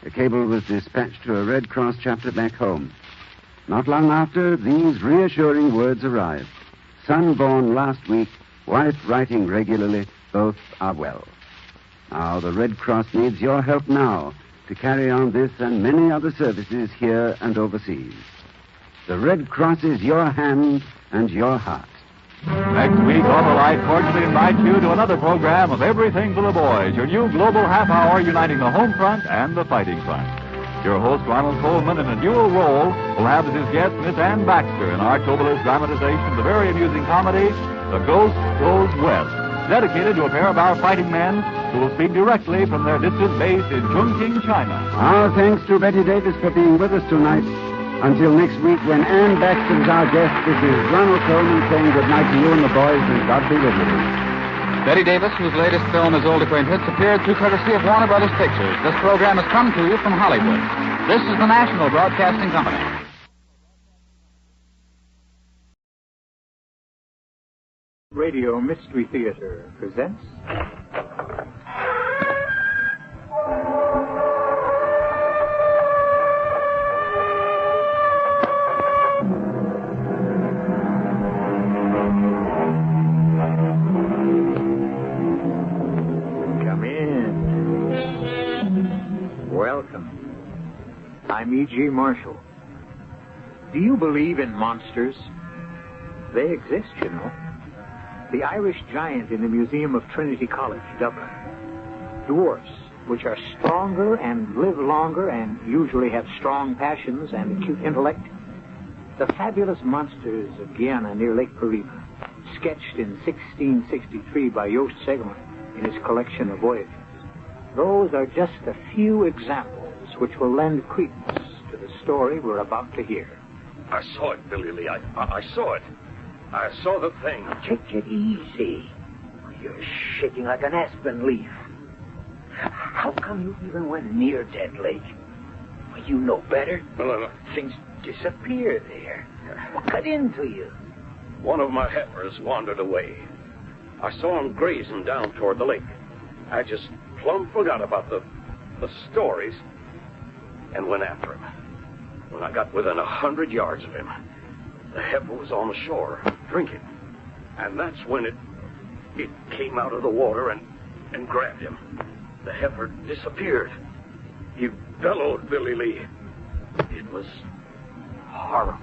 A cable was dispatched to a Red Cross chapter back home. Not long after, these reassuring words arrived. Son born last week, wife writing regularly, both are well. Now, the Red Cross needs your help now to carry on this and many other services here and overseas. The Red Cross is your hand and your heart. Next week, Autolite cordially invites you to another program of Everything for the Boys, your new global half hour uniting the home front and the fighting front. Your host, Ronald Colman, in a dual role, will have as his guest Miss Ann Baxter in Art Oboler's dramatization of the very amusing comedy, The Ghost Goes West, dedicated to a pair of our fighting men who will speak directly from their distant base in Chongqing, China. Our thanks to Betty Davis for being with us tonight. Until next week, when Ann Baxter is our guest, this is Ronald Colman saying good night to you and the boys, and God be with you. Betty Davis, whose latest film is Old Acquaintance, appeared through courtesy of Warner Brothers Pictures. This program has come to you from Hollywood. This is the National Broadcasting Company. Radio Mystery Theater presents... I'm E.G. Marshall. Do you believe in monsters? They exist, you know. The Irish giant in the Museum of Trinity College, Dublin. Dwarfs, which are stronger and live longer and usually have strong passions and acute intellect. The fabulous monsters of Guyana near Lake Parima, sketched in 1663 by Joost Segelman in his collection of voyages. Those are just a few examples which will lend credence to the story we're about to hear. I saw it, Billy Lee. I saw it. I saw the thing. Take it easy. You're shaking like an aspen leaf. How come you even went near Dead Lake? Well, you know better. Well, things disappear there. What got into you? One of my heifers wandered away. I saw him grazing down toward the lake. I just plumb forgot about the stories and went after him. When I got within 100 yards of him, the heifer was on the shore drinking. And that's when it came out of the water and grabbed him. The heifer disappeared. He bellowed, Billy Lee. it was horrible.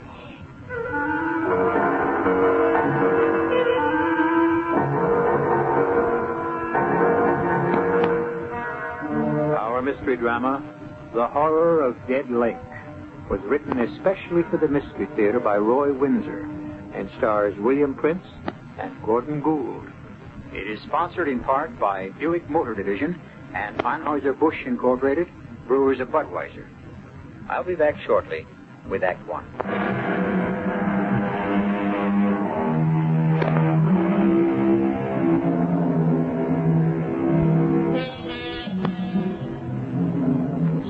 Our mystery drama, The Horror of Dead Lake, was written especially for the Mystery Theater by Roy Windsor and stars William Prince and Gordon Gould. It is sponsored in part by Buick Motor Division and Anheuser-Busch Incorporated, Brewers of Budweiser. I'll be back shortly with Act One.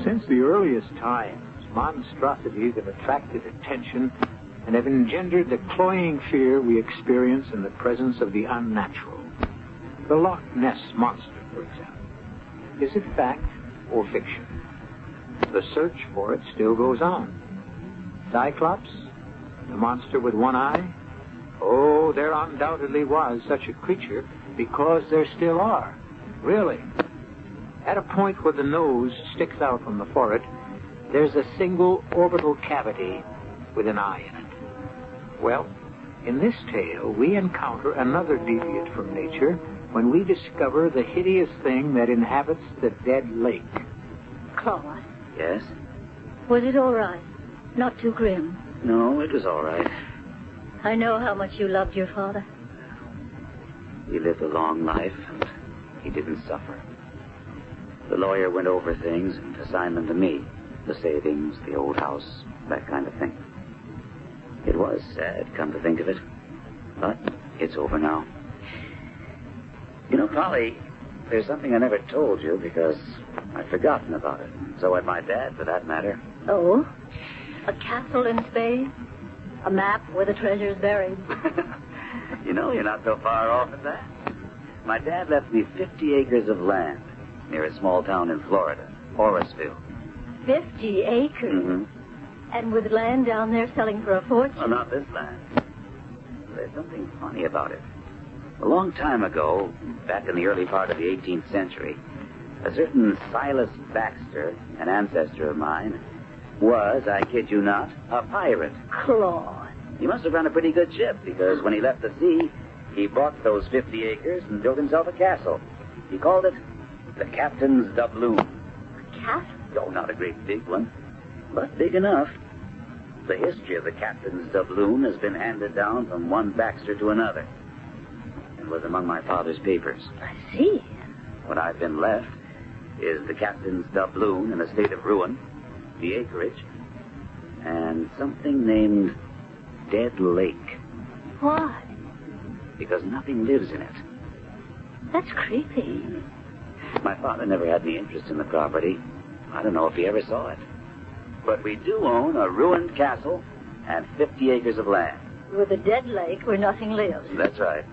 Since the earliest times, monstrosities have attracted attention and have engendered the cloying fear we experience in the presence of the unnatural. The Loch Ness Monster, for example. Is it fact or fiction? The search for it still goes on. Cyclops? The monster with one eye? Oh, there undoubtedly was such a creature because there still are. Really. At a point where the nose sticks out from the forehead, there's a single orbital cavity with an eye in it. Well, in this tale, we encounter another deviate from nature when we discover the hideous thing that inhabits the dead lake. Claude, Yes? was it all right? Not too grim? No, it was all right. I know how much you loved your father. He lived a long life, and he didn't suffer. The lawyer went over things and assigned them to me. The savings, the old house, that kind of thing. It was sad, come to think of it. But it's over now. You know, Polly, there's something I never told you because I'd forgotten about it. So had my dad, for that matter. Oh? A castle in Spain? A map where the treasure's buried? You know, you're not so far off at that. My dad left me 50 acres of land near a small town in Florida, Orisville. 50 acres? Mm-hmm. And with land down there selling for a fortune? Well, not this land. There's something funny about it. A long time ago, back in the early part of the 18th century, a certain Silas Baxter, an ancestor of mine, was, I kid you not, a pirate. Claude. He must have run a pretty good ship, because when he left the sea, he bought those 50 acres and built himself a castle. He called it the Captain's Doubloon. A castle? Oh, not a great big one, but big enough. The history of the Captain's Doubloon has been handed down from one Baxter to another. It was among my father's papers. I see. What I've been left is the Captain's Doubloon in a state of ruin, the acreage, and something named Dead Lake. Why? Because nothing lives in it. That's creepy. My father never had any interest in the property. I don't know if he ever saw it. But we do own a ruined castle and 50 acres of land. With a dead lake where nothing lives. That's right.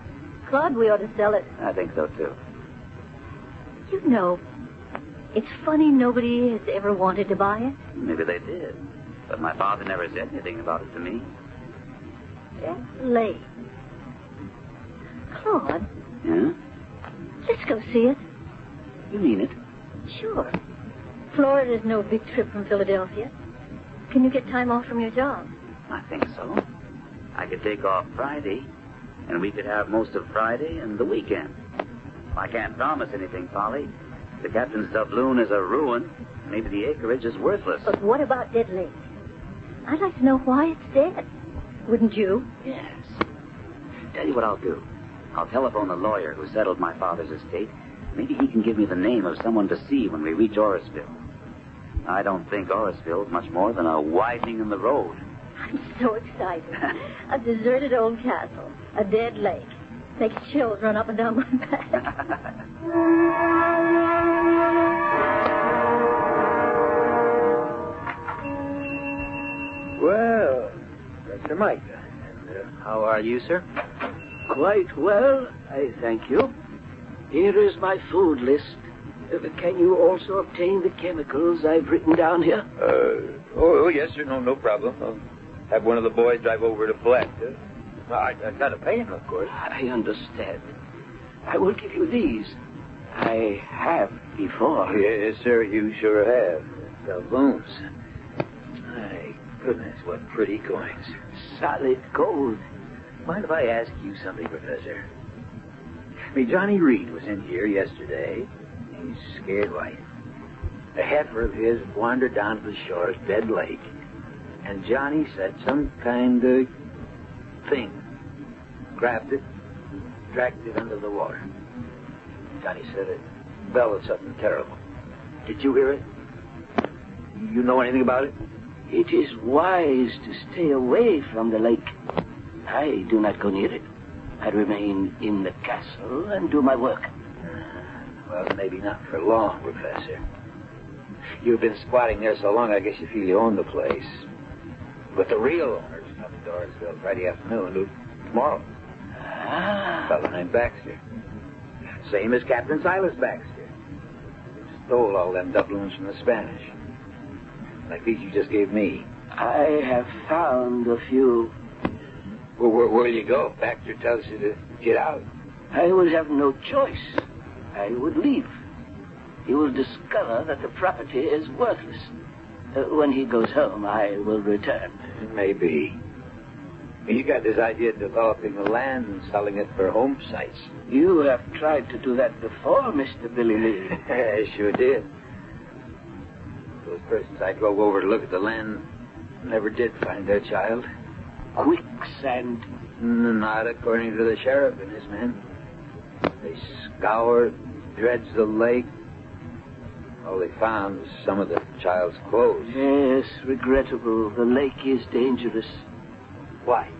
Claude, we ought to sell it. I think so, too. You know, it's funny nobody has ever wanted to buy it. Maybe they did. But my father never said anything about it to me. Dead lake. Claude. Yeah? Let's go see it. You mean it? Sure. Florida's no big trip from Philadelphia. Can you get time off from your job? I think so. I could take off Friday, and we could have most of Friday and the weekend. I can't promise anything, Polly. The Captain's Doubloon is a ruin. Maybe the acreage is worthless. But what about Dead Lake? I'd like to know why it's dead. Wouldn't you? Yes. Tell you what I'll do. I'll telephone the lawyer who settled my father's estate. Maybe he can give me the name of someone to see when we reach Orisville. I don't think Orisville's much more than a widening in the road. I'm so excited. A deserted old castle, a dead lake. Makes chills run up and down my back. Well, Mr. Micah, and how are you, sir? Quite well, I thank you. Here is my food list. Can you also obtain the chemicals I've written down here? Oh, yes, sir. No problem. I'll have one of the boys drive over to Bette. I gotta pay him, of course. I understand. I will give you these. I have before. Yes, sir, you sure have. Doubloons. goodness, what pretty coins. Solid gold. Mind if I ask you something, Professor? Johnny Reed was in here yesterday. He's scared white. A heifer of his wandered down to the shore of Dead Lake, and Johnny said some kind of thing. Grabbed it, dragged it under the water. Johnny said it bellowed something terrible. Did you hear it? You know anything about it? It is wise to stay away from the lake. I do not go near it. I remain in the castle and do my work. Well, maybe not for long, Professor. You've been squatting there so long, I guess you feel you own the place. But the real owner's up in Dorisville Friday afternoon, tomorrow. A fellow named Baxter. Same as Captain Silas Baxter. Stole all them doubloons from the Spanish. Like these you just gave me. I have found a few. Well, where'll you go? Baxter tells you to get out. I will have no choice. I would leave. He will discover that the property is worthless. When he goes home, I will return. Maybe. You got this idea of developing the land and selling it for home sites. You have tried to do that before, Mr. Billy Lee. I sure did. Those persons I drove over to look at the land never did find their child. Quicksand. Not according to the sheriff and his men. They scoured, dredged the lake. All they found was some of the child's clothes. Yes, regrettable. The lake is dangerous. Why?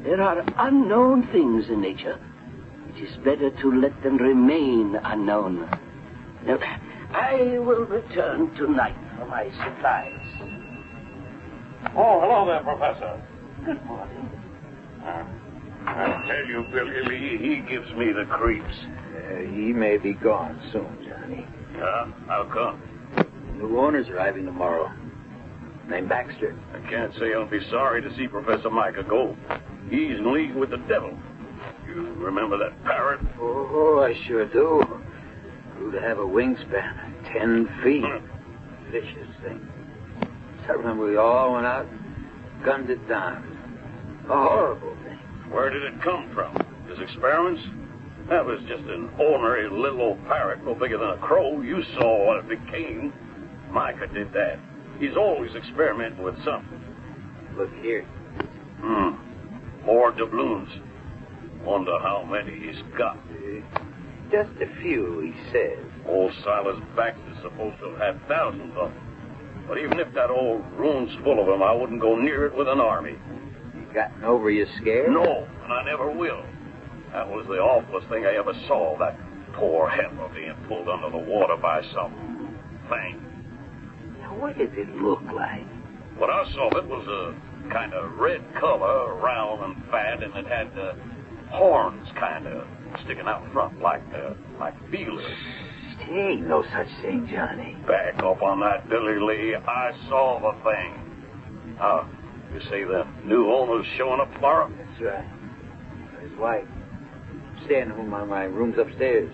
There are unknown things in nature. It is better to let them remain unknown. Now, I will return tonight for my supplies. Oh, hello there, Professor. Good morning. I tell you, Billy Lee, he gives me the creeps. He may be gone soon, Johnny. Yeah? How come? New owner's arriving tomorrow. Named Baxter. I can't say I'll be sorry to see Professor Micah go. He's in league with the devil. You remember that parrot? Oh, I sure do. Grew to have a wingspan of 10 feet. Vicious thing. I remember we all went out and gunned it down. A horrible thing. Where did it come from? His experiments? That was just an ordinary little old parrot, no bigger than a crow. You saw what it became. Micah did that. He's always experimenting with something. Look here. More doubloons. Wonder how many he's got. Just a few, he says. Old Silas Baxter's supposed to have had thousands of them. But even if that old room's full of them, I wouldn't go near it with an army. You gotten over your scare? No, and I never will. That was the awfulest thing I ever saw, that poor heifer being pulled under the water by some thing. Now, what did it look like? What I saw of it was a kind of red color, round and fat, and it had horns kind of sticking out front like feelers. There ain't no such thing, Johnny. Back up on that, Billy Lee. I saw the thing. You say the new owner's showing up tomorrow? That's right. His wife. Staying in my room's upstairs.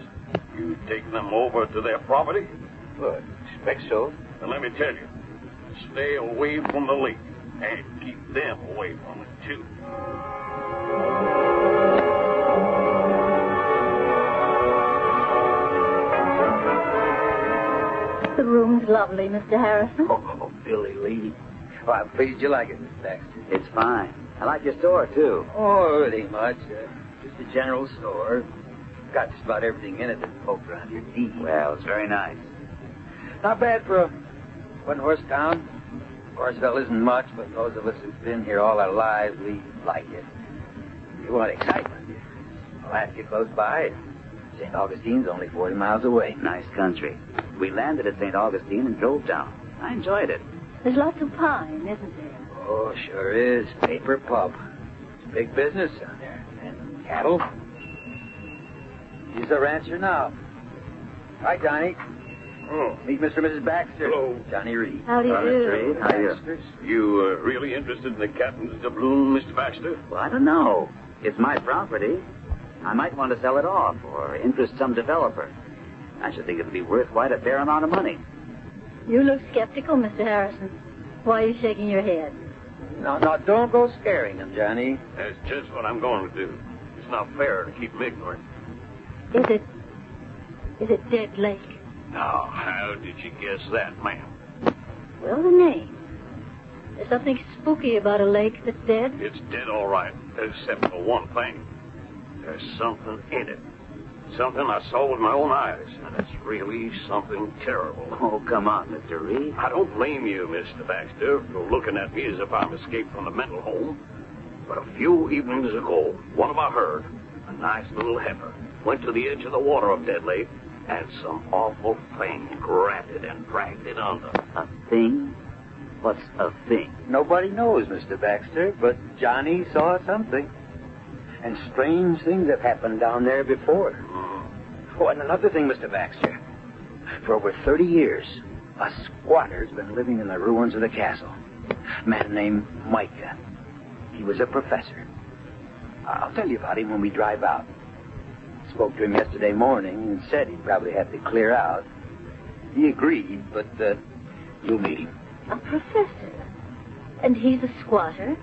You take them over to their property? Well, expect so. And let me tell you, stay away from the lake and keep them away from it, too. The room's lovely, Mr. Harrison. Oh, Billy Lee. Oh, I'm pleased you like it, Miss Baxter. It's fine. I like your store, too. Oh, it ain't much. Just a general store. Got just about everything in it that folk around here need. Well, it's very nice. Not bad for a one-horse town. Dorisville isn't much, but those of us who've been here all our lives, we like it. You want excitement. Alaska close by. St. Augustine's only 40 miles away. Nice country. We landed at St. Augustine and drove down. I enjoyed it. There's lots of pine, isn't there? Oh, sure is. Paper pub. It's big business down there. And cattle. He's a rancher now. Hi, Johnny. Oh. Meet Mr. and Mrs. Baxter. Hello. Johnny Reed. How do you do? Reed. How are you? You really interested in the captain's doubloon, Mr. Baxter? Well, I don't know. It's my property. I might want to sell it off or interest some developer. I should think it would be worth quite a fair amount of money. You look skeptical, Mr. Harrison. Why are you shaking your head? Now, don't go scaring him, Johnny. That's just what I'm going to do. It's not fair to keep him ignorant. Is it Dead Lake? Now, how did you guess that, ma'am? Well, the name. There's something spooky about a lake that's dead. It's dead all right, except for one thing. There's something in it. Something I saw with my own eyes, and it's really something terrible. Oh, come on, Mr. Reed. I don't blame you, Mr. Baxter, for looking at me as if I'm escaped from the mental home. But a few evenings ago, one of our herd, a nice little heifer, went to the edge of the water of Dead Lake, and some awful thing grabbed it and dragged it under. A thing? What's a thing? Nobody knows, Mr. Baxter, but Johnny saw something. And strange things have happened down there before. Oh, and another thing, Mr. Baxter. For over 30 years, a squatter's been living in the ruins of the castle. A man named Micah. He was a professor. I'll tell you about him when we drive out. Spoke to him yesterday morning and said he'd probably have to clear out. He agreed, but you'll meet him. A professor? And he's a squatter?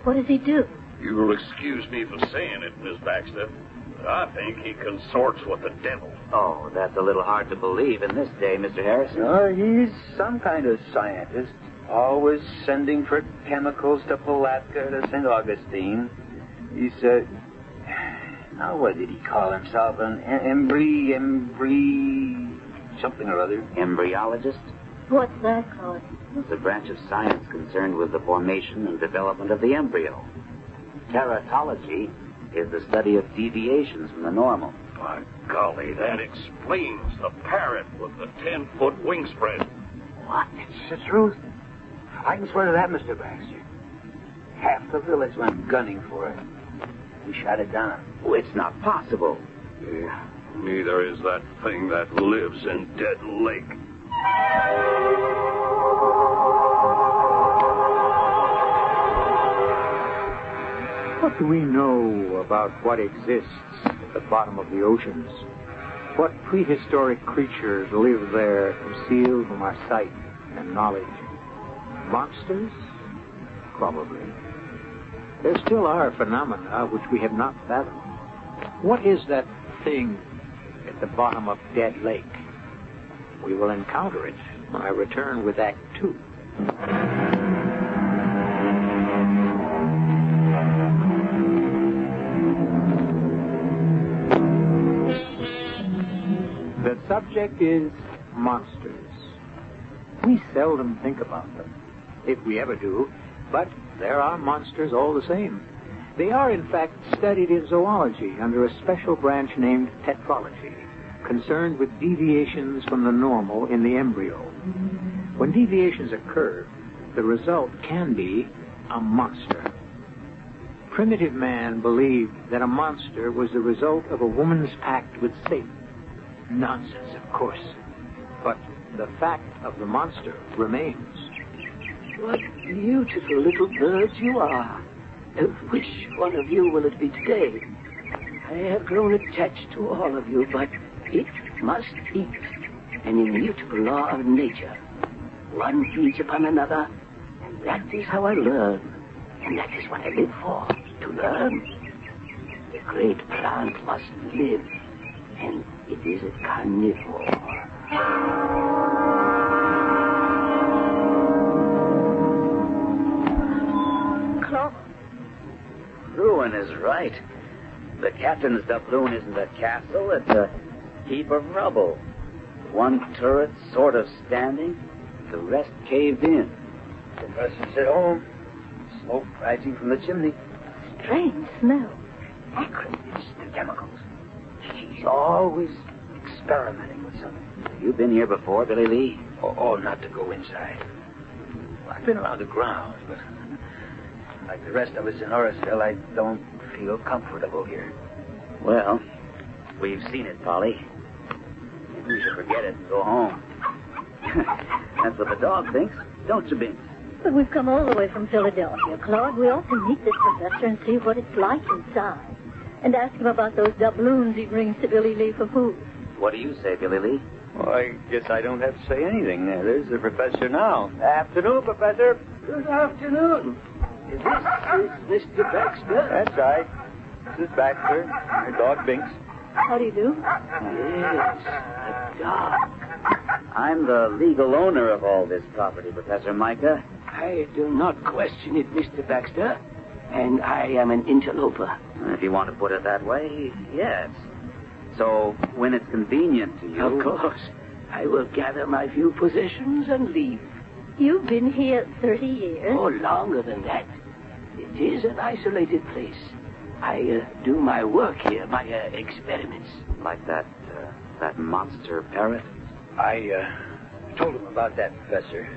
What does he do? You'll excuse me for saying it, Miss Baxter, but I think he consorts with the devil. Oh, that's a little hard to believe in this day, Mr. Harrison. He's some kind of scientist, always sending for chemicals to Palatka, to St. Augustine. He's, now what did he call himself? An something or other. Embryologist? What's that called? It's a branch of science concerned with the formation and development of the embryo. Teratology is the study of deviations from the normal. By golly, that explains the parrot with the 10-foot wingspread. What? It's the truth. I can swear to that, Mr. Baxter. Half the village went gunning for it. We shot it down. Oh, it's not possible. Yeah, neither is that thing that lives in Dead Lake. What do we know about what exists at the bottom of the oceans? What prehistoric creatures live there concealed from our sight and knowledge? Monsters? Probably. There still are phenomena which we have not fathomed. What is that thing at the bottom of Dead Lake? We will encounter it when I return with Act 2. The subject is monsters. We seldom think about them, if we ever do, but there are monsters all the same. They are, in fact, studied in zoology under a special branch named tetralogy, concerned with deviations from the normal in the embryo. When deviations occur, the result can be a monster. Primitive man believed that a monster was the result of a woman's pact with Satan. Nonsense, of course. But the fact of the monster remains. What beautiful little birds you are. Which one of you will it be today? I have grown attached to all of you, but it must eat. An immutable law of nature. One feeds upon another, and that is how I learn. And that is what I live for, to learn. The great plant must live, and it is a carnivore. Claude. Bruin is right. The captain's doubloon isn't a castle, it's a heap of rubble. One turret sort of standing, the rest caved in. The professor's at home. Smoke rising from the chimney. Strange smell. Acrid. It's the chemicals. He's always experimenting with something. Have you been here before, Billy Lee? Oh, not to go inside. I've been around the grounds, but like the rest of us in Orrisville, I don't feel comfortable here. Well, we've seen it, Polly. Maybe we should forget it and go home. That's what the dog thinks, don't you, Vince? But we've come all the way from Philadelphia, Claude. We ought to meet this professor and see what it's like inside. And ask him about those doubloons he brings to Billy Lee for food. What do you say, Billy Lee? Well, I guess I don't have to say anything. There's the professor now. Afternoon, Professor. Good afternoon. This is Mr. Baxter. That's right. This is Baxter. Your dog Binks. How do you do? Yes, a dog. I'm the legal owner of all this property, Professor Micah. I do not question it, Mr. Baxter. And I am an interloper. If you want to put it that way, yes. So, when it's convenient to you... Of course. I will gather my few possessions and leave. You've been here 30 years? Oh, longer than that. It is an isolated place. I do my work here, my experiments. Like that monster parrot? I told him about that, Professor.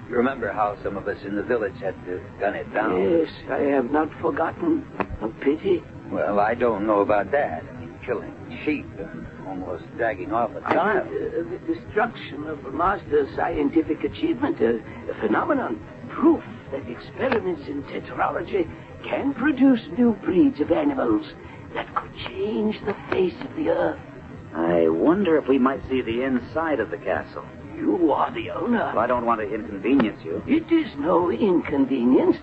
You remember how some of us in the village had to gun it down? Yes, I have not forgotten. A pity. Well, I don't know about that. I mean, killing sheep and almost dragging off a child. The destruction of a master's scientific achievement, a phenomenon, proof that experiments in tetralogy can produce new breeds of animals that could change the face of the earth. I wonder if we might see the inside of the castle. You are the owner. Well, I don't want to inconvenience you. It is no inconvenience,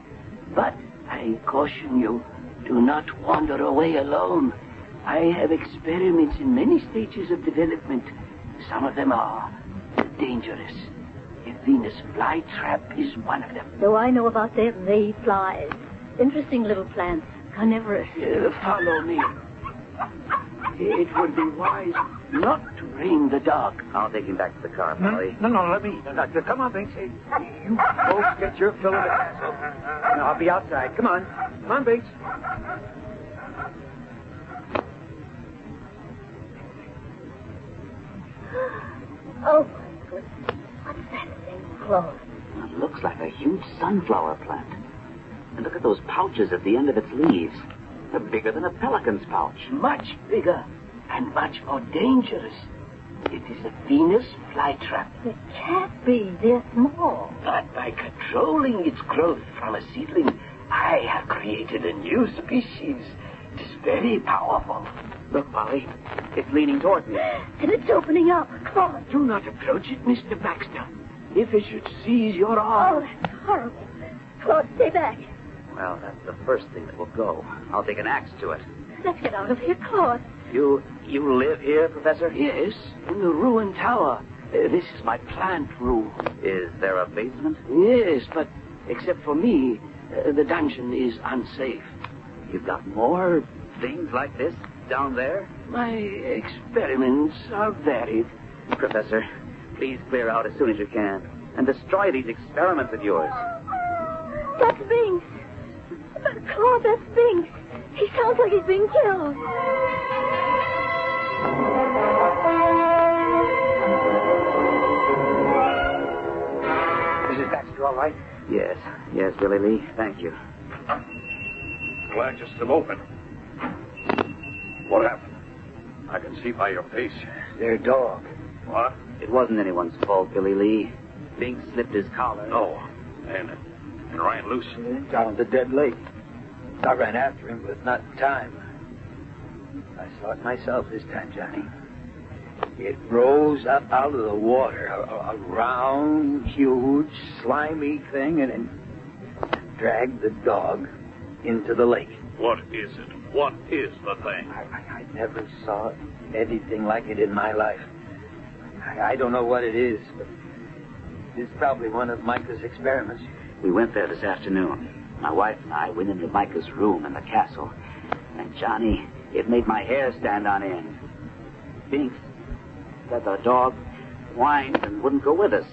but I caution you, do not wander away alone. I have experiments in many stages of development. Some of them are dangerous. A Venus flytrap is one of them. So I know about them mayflies. Interesting little plants. Carnivorous. Follow me. It would be wise not to bring the dog. I'll take him back to the car, Polly. No, let me. No, come on, Binks. Hey, you folks get your fill of the castle. No, I'll be outside. Come on. Come on, Binks. Oh, my goodness. What's that thing, Claude? It looks like a huge sunflower plant. And look at those pouches at the end of its leaves. They're bigger than a pelican's pouch. Much bigger and much more dangerous. It is a Venus flytrap. It can't be. They're small. But by controlling its growth from a seedling, I have created a new species. It is very powerful. Look, Polly. It's leaning toward me. And it's opening up. Claude. Do not approach it, Mr. Baxter. If it should seize your arm... Oh, that's horrible. Claude, stay back. Well, that's the first thing that will go. I'll take an axe to it. Let's get out of here, Claude. You live here, Professor? Yes, in the ruined tower. This is my plant room. Is there a basement? Yes, but except for me, the dungeon is unsafe. You've got more things like this down there? My experiments are varied. Professor, please clear out as soon as you can and destroy these experiments of yours. That's Binks. Claude, that's Binks. He sounds like he's being killed. Mrs. Baxter, all right? Yes, Billy Lee. Thank you. Glad you're still open. What happened? I can see by your face. Their dog. What? It wasn't anyone's fault, Billy Lee. Binks slipped his collar. No. And ran loose. Down the dead lake. I ran after him, but not in time. I saw it myself this time, Johnny. It rose up out of the water, a round, huge, slimy thing, and dragged the dog into the lake. What is it? What is the thing? I never saw anything like it in my life. I don't know what it is, but it's probably one of Micah's experiments. We went there this afternoon. My wife and I went into Micah's room in the castle. And, Johnny, it made my hair stand on end. Binks said the dog whined and wouldn't go with us.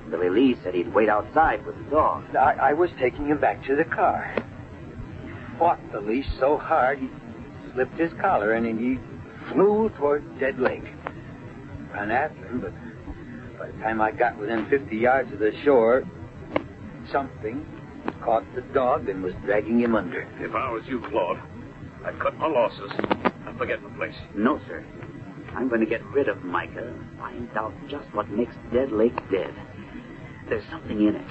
Billy Lee said he'd wait outside with the dog. I was taking him back to the car. He fought the leash so hard, he slipped his collar and he flew toward Dead Lake. Ran after him, but by the time I got within 50 yards of the shore, something caught the dog and was dragging him under. If I was you, Claude, I'd cut my losses and forget the place. No, sir. I'm going to get rid of Micah and find out just what makes Dead Lake dead. There's something in it.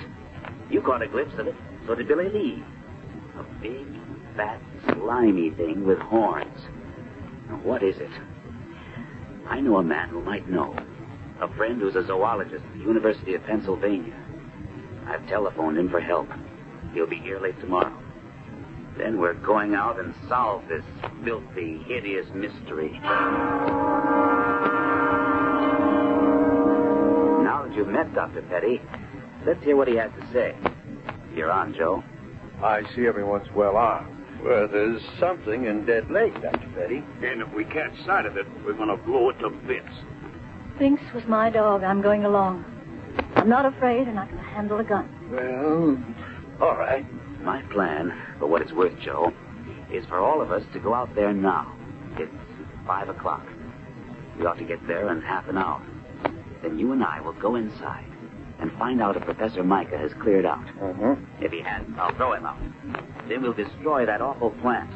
You caught a glimpse of it, so did Billy Lee. A big, fat, slimy thing with horns. Now, what is it? I know a man who might know. A friend who's a zoologist at the University of Pennsylvania. I've telephoned him for help. He'll be here late tomorrow. Then we're going out and solve this filthy, hideous mystery. Now that you've met Dr. Petty, let's hear what he has to say. You're on, Joe. I see everyone's well armed. Well, there's something in Dead Lake, Dr. Petty. And if we catch sight of it, we're going to blow it to bits. Binks was my dog. I'm going along. I'm not afraid, and I can handle a gun. Well, all right. My plan, for what it's worth, Joe, is for all of us to go out there now. It's 5 o'clock. We ought to get there in half an hour. Then you and I will go inside and find out if Professor Micah has cleared out. If he hasn't, I'll throw him out. Then we'll destroy that awful plant.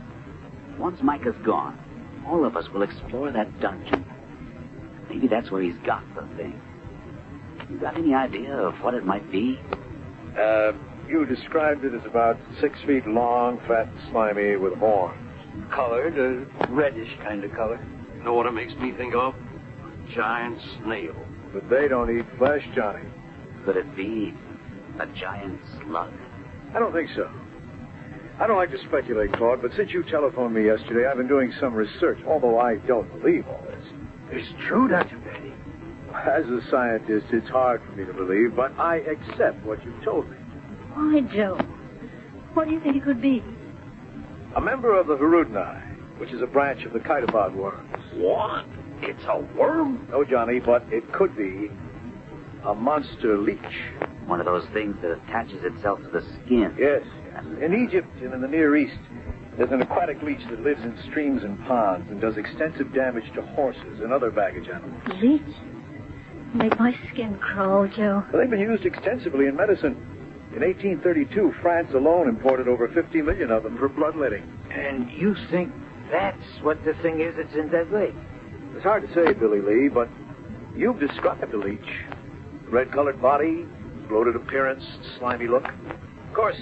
Once Micah's gone, all of us will explore that dungeon. Maybe that's where he's got the thing. You got any idea of what it might be? You described it as about 6 feet long, fat, slimy, with horns. Colored, a reddish kind of color. You know what it makes me think of? A giant snail. But they don't eat flesh, Johnny. Could it be a giant slug? I don't think so. I don't like to speculate, Claude, but since you telephoned me yesterday, I've been doing some research, although I don't believe all this. It's true, Dr. Petty. As a scientist, it's hard for me to believe, but I accept what you've told me. Why, Joe? What do you think it could be? A member of the Hirudinai, which is a branch of the Chaetopod worms. What? It's a worm? No, Johnny, but it could be a monster leech. One of those things that attaches itself to the skin. Yes. In Egypt and in the Near East, there's an aquatic leech that lives in streams and ponds and does extensive damage to horses and other baggage animals. Leech? Make my skin crawl, Joe. Well, they've been used extensively in medicine. In 1832, France alone imported over 50 million of them for bloodletting. And you think that's what the thing is that's in Dead Lake? It's hard to say, Billy Lee, but you've described the leech. Red-colored body, bloated appearance, slimy look. Of course,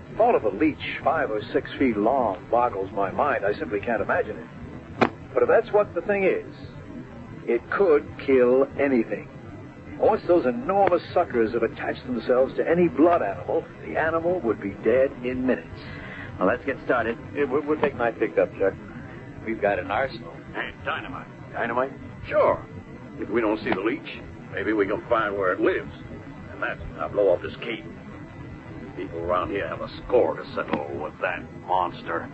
the thought of a leech 5 or 6 feet long boggles my mind. I simply can't imagine it. But if that's what the thing is, it could kill anything. Once those enormous suckers have attached themselves to any blood animal, the animal would be dead in minutes. Well, let's get started. Yeah, we'll take my pickup, Chuck. We've got an arsenal. Hey, dynamite. Dynamite? Sure. If we don't see the leech, maybe we can find where it lives. And that's when I blow up this cape. People around here have a score to settle with that monster.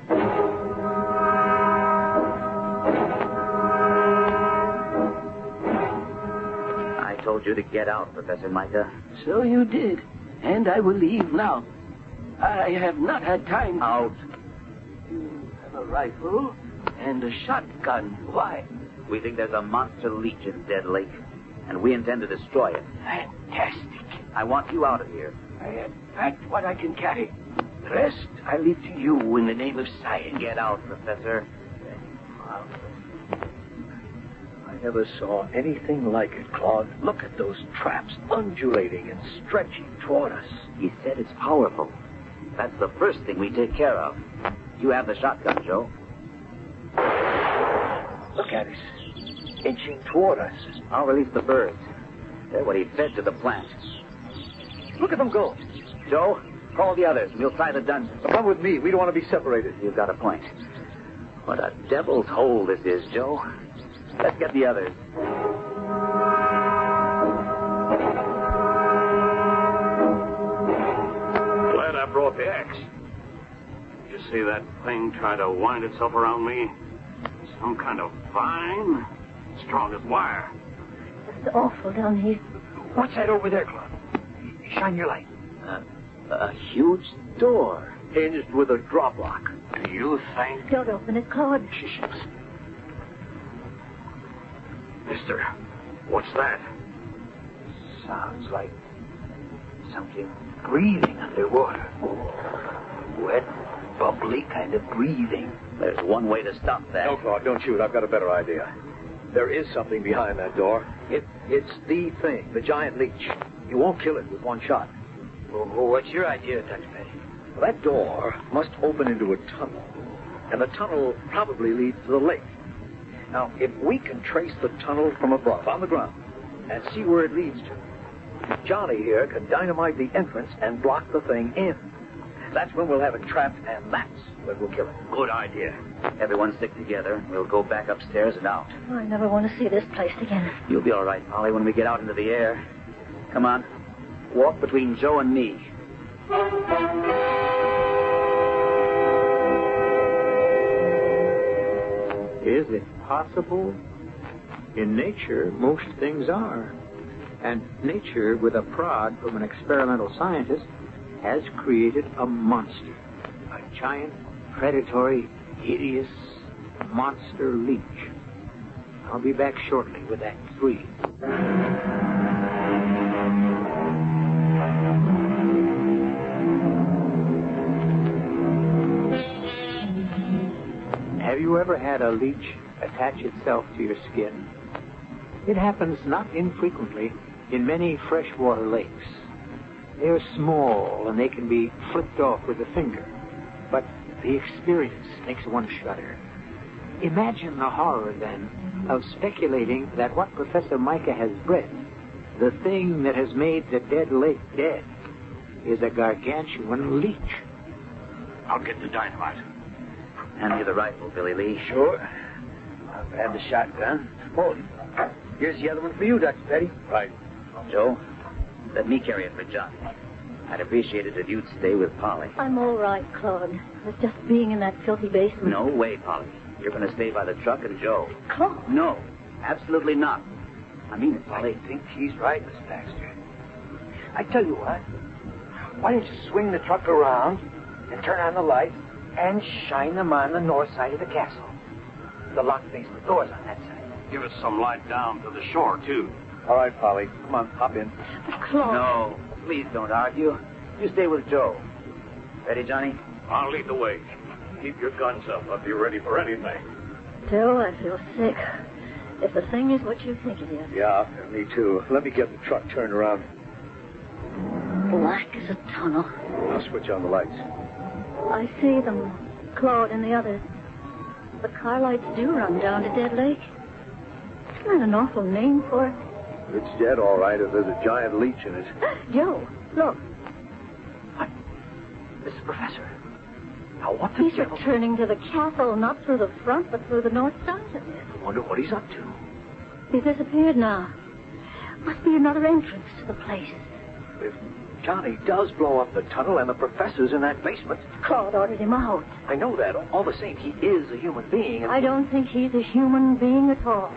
I told you to get out, Professor Micah. So you did. And I will leave now. I have not had time. Out. You have a rifle and a shotgun. Why? We think there's a monster leech in Dead Lake, and we intend to destroy it. Fantastic. I want you out of here. I have packed what I can carry. The rest I leave to you in the name of science. Get out, Professor. I never saw anything like it, Claude. Look at those traps undulating and stretching toward us. He said it's powerful. That's the first thing we take care of. You have the shotgun, Joe. Look at it. Inching toward us. I'll release the birds. They're what he fed to the plant. Look at them go. Joe, call the others. We'll try the dungeon. Come with me. We don't want to be separated. You've got a point. What a devil's hole this is, Joe. Let's get the others. Glad I brought the axe. You see that thing trying to wind itself around me? Some kind of vine? Strong as wire. It's awful down here. What's that over there, Claude? Shine your light. A huge door. Hinged with a drop lock. Do you think? Don't open it, Claude. Mister, what's that? Sounds like something breathing underwater. Wet, bubbly kind of breathing. There's one way to stop that. No, Claude, don't shoot. I've got a better idea. There is something behind that door. It's the thing, the giant leech. You won't kill it with one shot. Well, what's your idea, Dr. Petty? Well, that door must open into a tunnel, and the tunnel probably leads to the lake. Now, if we can trace the tunnel from above, on the ground, and see where it leads to, Johnny here can dynamite the entrance and block the thing in. That's when we'll have it trapped, and that's when we'll kill it. Good idea. Everyone stick together. We'll go back upstairs and out. I never want to see this place again. You'll be all right, Polly, when we get out into the air. Come on. Walk between Joe and me. Is it possible? In nature, most things are. And nature, with a prod from an experimental scientist, has created a monster. A giant, predatory, hideous monster leech. I'll be back shortly with Act 3. Have you ever had a leech attach itself to your skin? It happens not infrequently in many freshwater lakes. They're small and they can be flipped off with a finger, but the experience makes one shudder. Imagine the horror, then, of speculating that what Professor Micah has bred, the thing that has made the dead lake dead, is a gargantuan leech. I'll get the dynamite. Hand me the rifle, Billy Lee. Sure. I'll grab the shotgun. Oh, here's the other one for you, Dr. Petty. Right. Joe, let me carry it for Johnny. I'd appreciate it if you'd stay with Polly. I'm all right, Claude. It's just being in that filthy basement. No way, Polly. You're going to stay by the truck and Joe. Claude? No, absolutely not. I mean it, Polly. I think he's right, Miss Baxter. I tell you what. Why don't you swing the truck around and turn on the lights and shine them on the north side of the castle? The locked basement door's on that side. Give us some light down to the shore, too. All right, Polly. Come on, hop in. Claude. No, please don't argue. You stay with Joe. Ready, Johnny? I'll lead the way. Keep your guns up. I'll be ready for anything. Joe, I feel sick. If the thing is what you think it is. Yeah, me too. Let me get the truck turned around. Black as a tunnel. I'll switch on the lights. I see them. Claude and the others. The car lights do run down to Dead Lake. Isn't that an awful name for it? It's dead, all right, if there's a giant leech in it. Joe, look. This is Professor. Now, what the He's devil... returning to the castle, not through the front, but through the north side of it. I wonder what he's up to. He's disappeared now. Must be another entrance to the place. If Johnny does blow up the tunnel and the professor's in that basement... Claude ordered him out. I know that. All the same, he is a human being. And... I don't think he's a human being at all.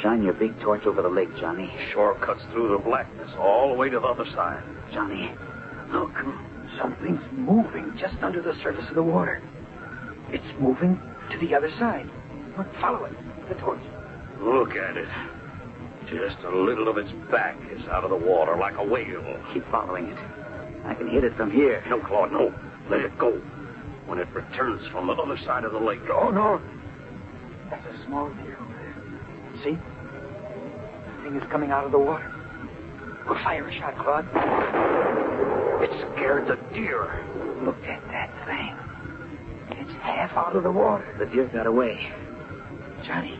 Shine your big torch over the lake, Johnny. Shore cuts through the blackness all the way to the other side. Johnny, look. Something's moving just under the surface of the water. It's moving to the other side. Look, follow it. The torch. Look at it. Just a little of its back is out of the water like a whale. Keep following it. I can hit it from here. No, Claude, no. Let it go. When it returns from the other side of the lake. Oh, no. That's a small deer over there. See? The thing is coming out of the water. We'll fire a shot, Claude. It scared the deer. Look at that thing. It's half out of the water. The deer got away. Johnny,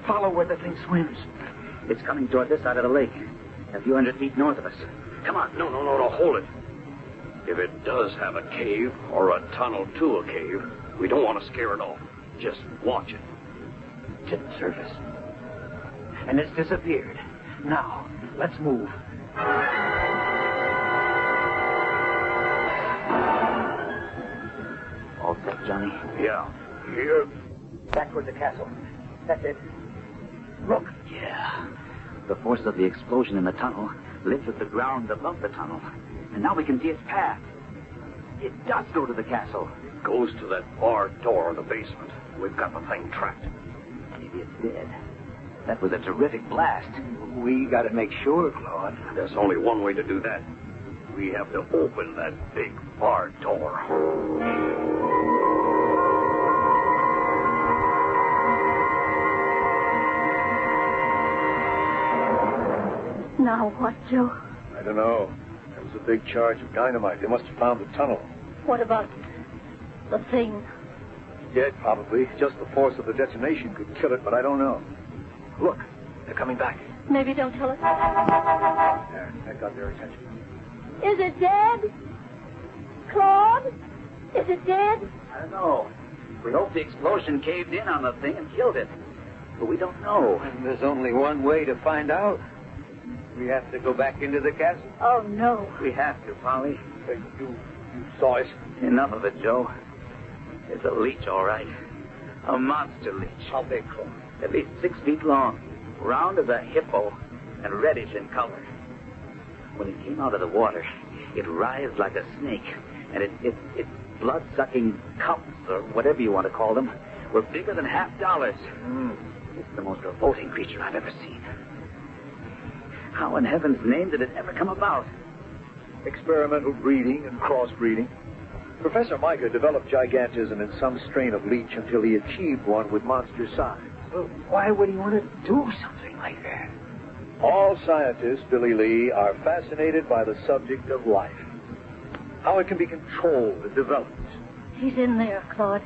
follow where the thing swims. It's coming toward this side of the lake, a few hundred feet north of us. Come on. No, hold it. If it does have a cave or a tunnel to a cave, we don't want to scare it off. Just watch it. It's at the surface. And it's disappeared. Now, let's move. All set, Johnny? Yeah. Here. Back toward the castle. That's it. Look. Yeah. The force of the explosion in the tunnel lifted the ground above the tunnel. And now we can see its path. It does go to the castle. It goes to that barred door in the basement. We've got the thing trapped. Maybe it's dead. That was a terrific blast. We got to make sure, Claude. There's only one way to do that. We have to open that big barred door. Now what, Joe? I don't know. There was a big charge of dynamite. They must have found the tunnel. What about the thing? Dead, probably. Just the force of the detonation could kill it, but I don't know. Look, they're coming back. Maybe don't tell us. There, that got their attention. Is it dead? Claude? Is it dead? I don't know. We hope the explosion caved in on the thing and killed it. But we don't know. And there's only one way to find out. We have to go back into the castle. Oh, no. We have to, Polly. You saw it? Enough of it, Joe. It's a leech, all right. A monster leech. How big, Claude? At least 6 feet long. Round as a hippo and reddish in color. When it came out of the water, it writhed like a snake. And its blood-sucking cups, or whatever you want to call them, were bigger than $half. It's the most revolting creature I've ever seen. How in heaven's name did it ever come about? Experimental breeding and crossbreeding. Professor Micah developed gigantism in some strain of leech until he achieved one with monster size. Well, why would he want to do something like that? All scientists, Billy Lee, are fascinated by the subject of life. How it can be controlled and developed. He's in there, Claude.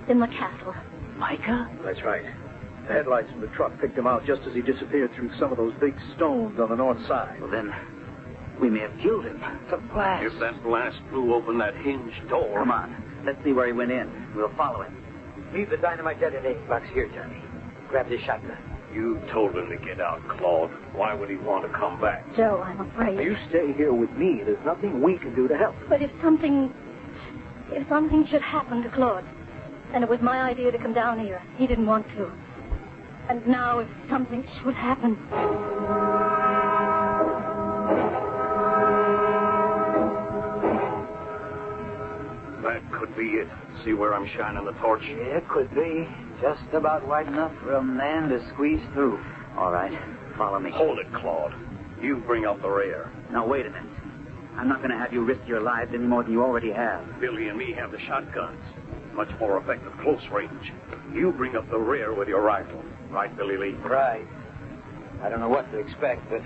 In the castle. Micah? That's right. The headlights from the truck picked him out just as he disappeared through some of those big stones on the north side. Well, then, we may have killed him. The blast. If that blast blew open that hinged door... Come on. Let's see where he went in. We'll follow him. Leave the dynamite detonating box here, Johnny. Grab his shotgun. You told him to get out, Claude. Why would he want to come back? Joe, I'm afraid. You stay here with me. There's nothing we can do to help. But if something should happen to Claude, and it was my idea to come down here, he didn't want to. And now if something should happen... That could be it. See where I'm shining the torch? Yeah, it could be. Just about wide enough for a man to squeeze through. All right, follow me. Hold it, Claude. You bring up the rear. Now, wait a minute. I'm not going to have you risk your lives any more than you already have. Billy and me have the shotguns. Much more effective close range. You bring up the rear with your rifle. Right, Billy Lee? Right. I don't know what to expect, but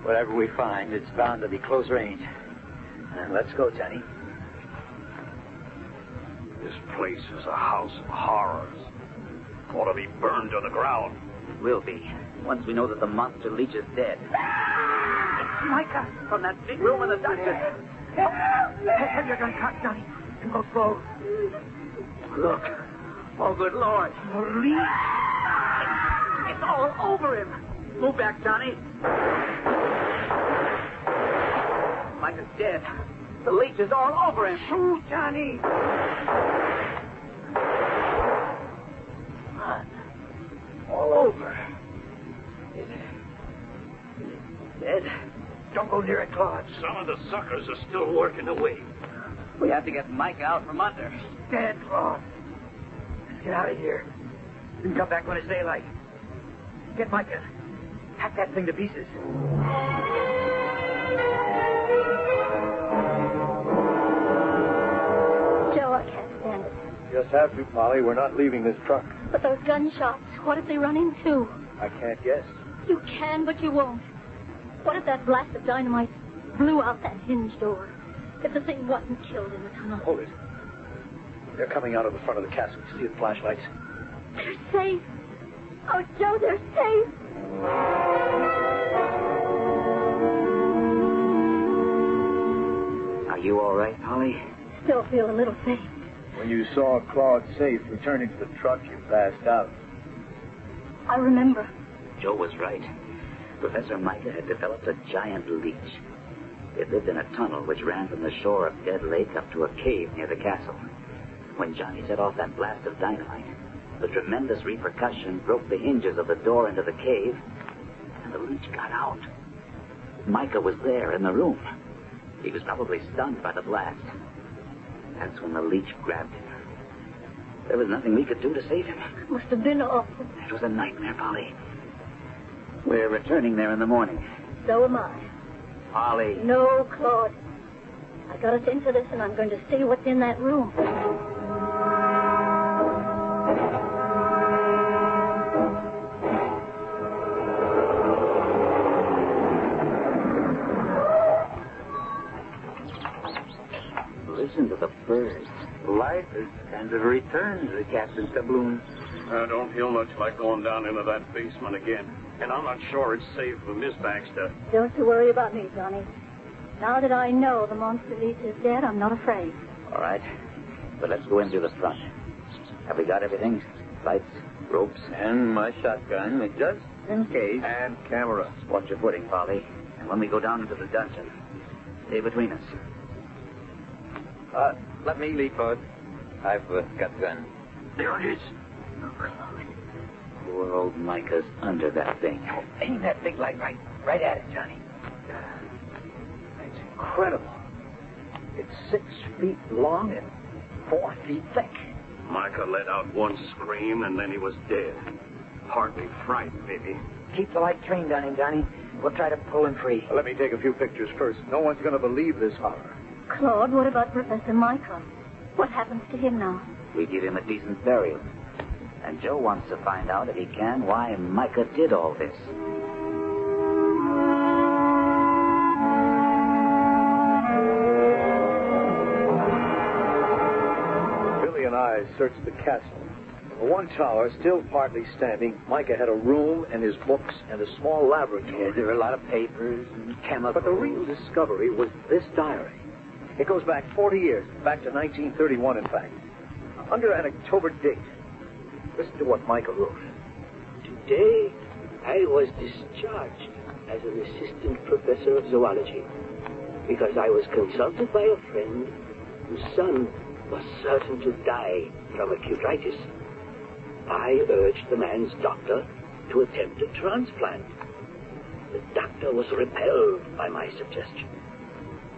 whatever we find, it's bound to be close range. Let's go, Johnny. This place is a house of horrors. Ought to be burned to the ground. It will be, once we know that the monster leech is dead. It's Micah from that big room in the dungeon. Have your gun cocked, Johnny. And go slow. Look. Oh, good Lord. It's all over him. Move back, Johnny. Micah's dead. The leech is all over him. Shoot, Johnny. Blood. All over. Is it dead? Don't go near it, Claude. Some of the suckers are still working away. We have to get Micah out from under. Dead, Claude. Let's get out of here. You can come back when it's daylight. Get Micah. Hack that thing to pieces. Joe, I can't stand it. Just have to, Polly. We're not leaving this truck. But those gunshots, what if they run into? I can't guess. You can, but you won't. What if that blast of dynamite blew out that hinge door? If the thing wasn't killed in the tunnel? Hold it. They're coming out of the front of the castle. You see the flashlights? They're safe. Oh, Joe, they're safe. Are you all right, Polly? Still feel a little faint. When you saw Claude safe returning to the truck, you passed out. I remember. Joe was right. Professor Micah had developed a giant leech. It lived in a tunnel which ran from the shore of Dead Lake up to a cave near the castle. When Johnny set off that blast of dynamite, the tremendous repercussion broke the hinges of the door into the cave, and the leech got out. Micah was there in the room. He was probably stunned by the blast. That's when the leech grabbed him. There was nothing we could do to save him. It must have been awful. It was a nightmare, Polly. We're returning there in the morning. So am I. Polly. No, Claude. I got us into this, and I'm going to see what's in that room. Listen to the birds. Life has kind of returned to Captain Tabloon. I don't feel much like going down into that basement again. And I'm not sure it's safe for Miss Baxter. Don't you worry about me, Johnny. Now that I know the monster leech is dead, I'm not afraid. All right. But let's go in through the front. Have we got everything? Lights, ropes, and my shotgun, just in case. And camera. Watch your footing, Polly. And when we go down into the dungeon, stay between us. Let me lead, bud. I've got the gun. There it is. Poor old Micah's under that thing. Aim that big light right at it, Johnny. It's incredible. It's 6 feet long and 4 feet thick. Micah let out one scream, and then he was dead. Hardly frightened, maybe. Keep the light trained on him, Johnny. We'll try to pull him free. Let me take a few pictures first. No one's going to believe this horror. Claude, what about Professor Micah? What happens to him now? We give him a decent burial. And Joe wants to find out, if he can, why Micah did all this. Billy and I searched the castle. In one tower, still partly standing, Micah had a room and his books and a small laboratory. Yeah, there were a lot of papers and chemicals. But the real discovery was this diary. It goes back 40 years, back to 1931, in fact. Under an October date. Listen to what Micah wrote. Today, I was discharged as an assistant professor of zoology because I was consulted by a friend whose son was certain to die from acutitis. I urged the man's doctor to attempt a transplant. The doctor was repelled by my suggestion.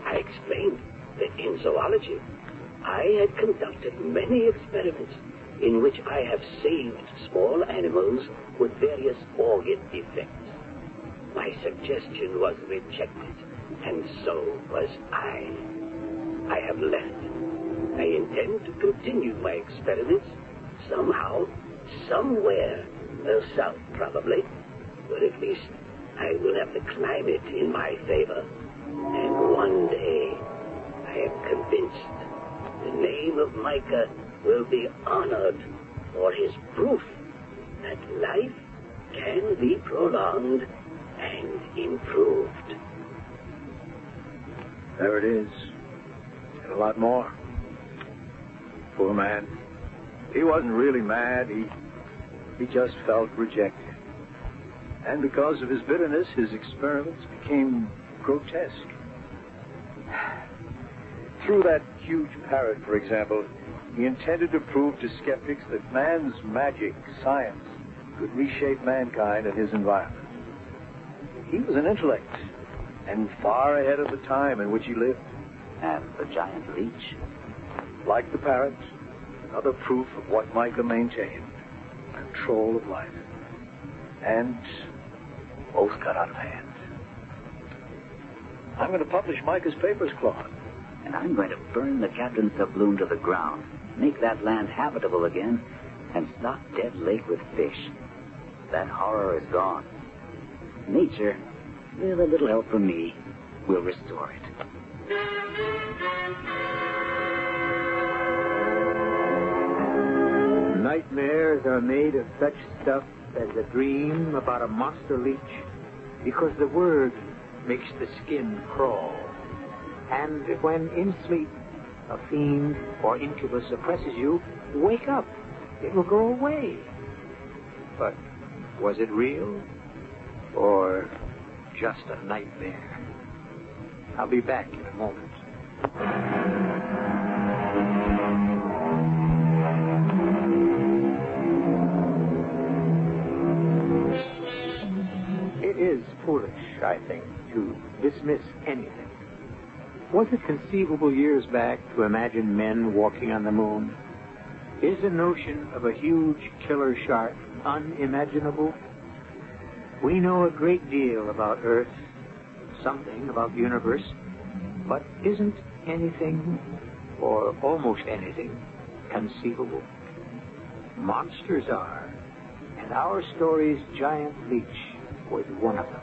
I explained that in zoology, I had conducted many experiments in which I have saved small animals with various organ defects. My suggestion was rejected, and so was I. I have left. I intend to continue my experiments somehow, somewhere, south probably, but at least I will have to climb it in my favor. And one day, I am convinced the name of Micah will be honored for his proof that life can be prolonged and improved. There it is. And a lot more. Poor man. He wasn't really mad. He just felt rejected. And because of his bitterness, his experiments became grotesque. Through that huge parrot, for example, he intended to prove to skeptics that man's magic, science, could reshape mankind and his environment. He was an intellect, and far ahead of the time in which he lived. And the giant leech? Like the parrot, another proof of what Micah maintained, control of life. And both got out of hand. I'm going to publish Micah's papers, Claude. And I'm going to burn the captain's doubloon to the ground, make that land habitable again, and stock Dead Lake with fish. That horror is gone. Nature, with a little help from me, will restore it. Nightmares are made of such stuff as a dream about a monster leech, because the word makes the skin crawl. And when in sleep a fiend or incubus oppresses you, wake up. It will go away. But was it real or just a nightmare? I'll be back in a moment. It is foolish, I think, to dismiss anything. Was it conceivable years back to imagine men walking on the moon? Is the notion of a huge killer shark unimaginable? We know a great deal about Earth, something about the universe, but isn't anything, or almost anything, conceivable? Monsters are, and our story's giant leech was one of them.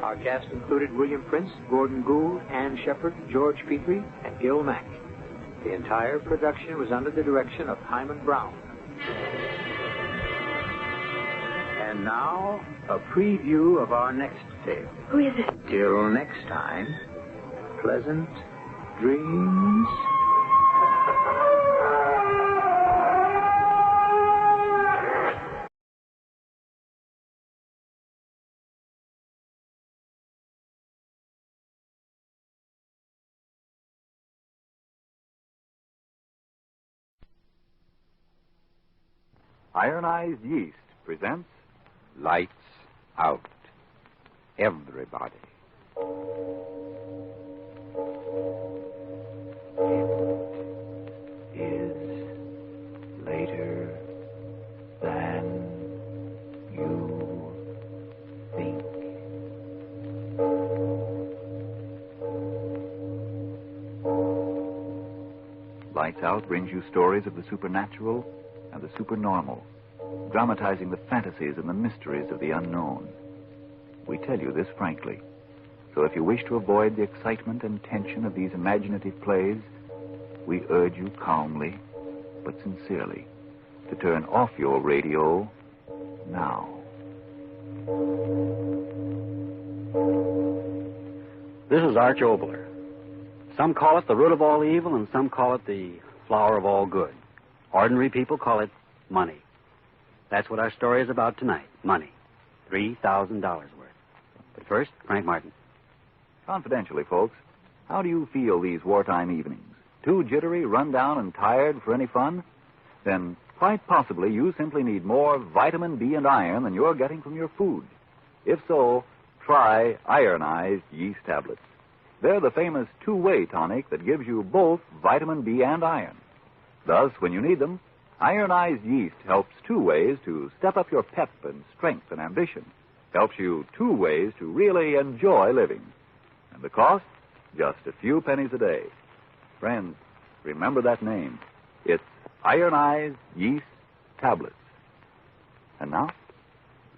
Our cast included William Prince, Gordon Gould, Ann Shepard, George Petrie, and Gil Mack. The entire production was under the direction of Hyman Brown. And now, a preview of our next tale. Who is it? Till next time, pleasant dreams. Ironized Yeast presents Lights Out. Everybody. It is later than you think. Lights Out brings you stories of the supernatural and the supernormal, dramatizing the fantasies and the mysteries of the unknown. We tell you this frankly, so if you wish to avoid the excitement and tension of these imaginative plays, we urge you calmly, but sincerely, to turn off your radio now. This is Arch Oboler. Some call it the root of all evil, and some call it the flower of all good. Ordinary people call it money. That's what our story is about tonight. Money. $3,000 worth. But first, Frank Martin. Confidentially, folks, how do you feel these wartime evenings? Too jittery, run down, and tired for any fun? Then quite possibly you simply need more vitamin B and iron than you're getting from your food. If so, try ironized yeast tablets. They're the famous two-way tonic that gives you both vitamin B and iron. Thus, when you need them, ironized yeast helps two ways to step up your pep and strength and ambition. Helps you two ways to really enjoy living. And the cost? Just a few pennies a day. Friends, remember that name. It's ironized yeast tablets. And now,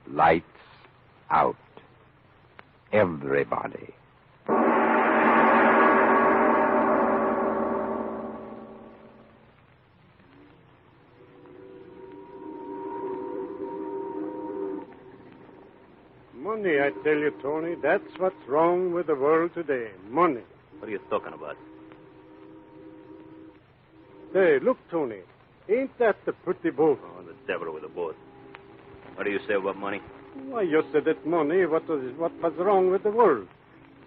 Lights Out. Everybody. Money, I tell you, Tony. That's what's wrong with the world today. Money. What are you talking about? Hey, look, Tony. Ain't that the pretty boat? Oh, the devil with the boat. What do you say about money? Why, you said that money, what was wrong with the world?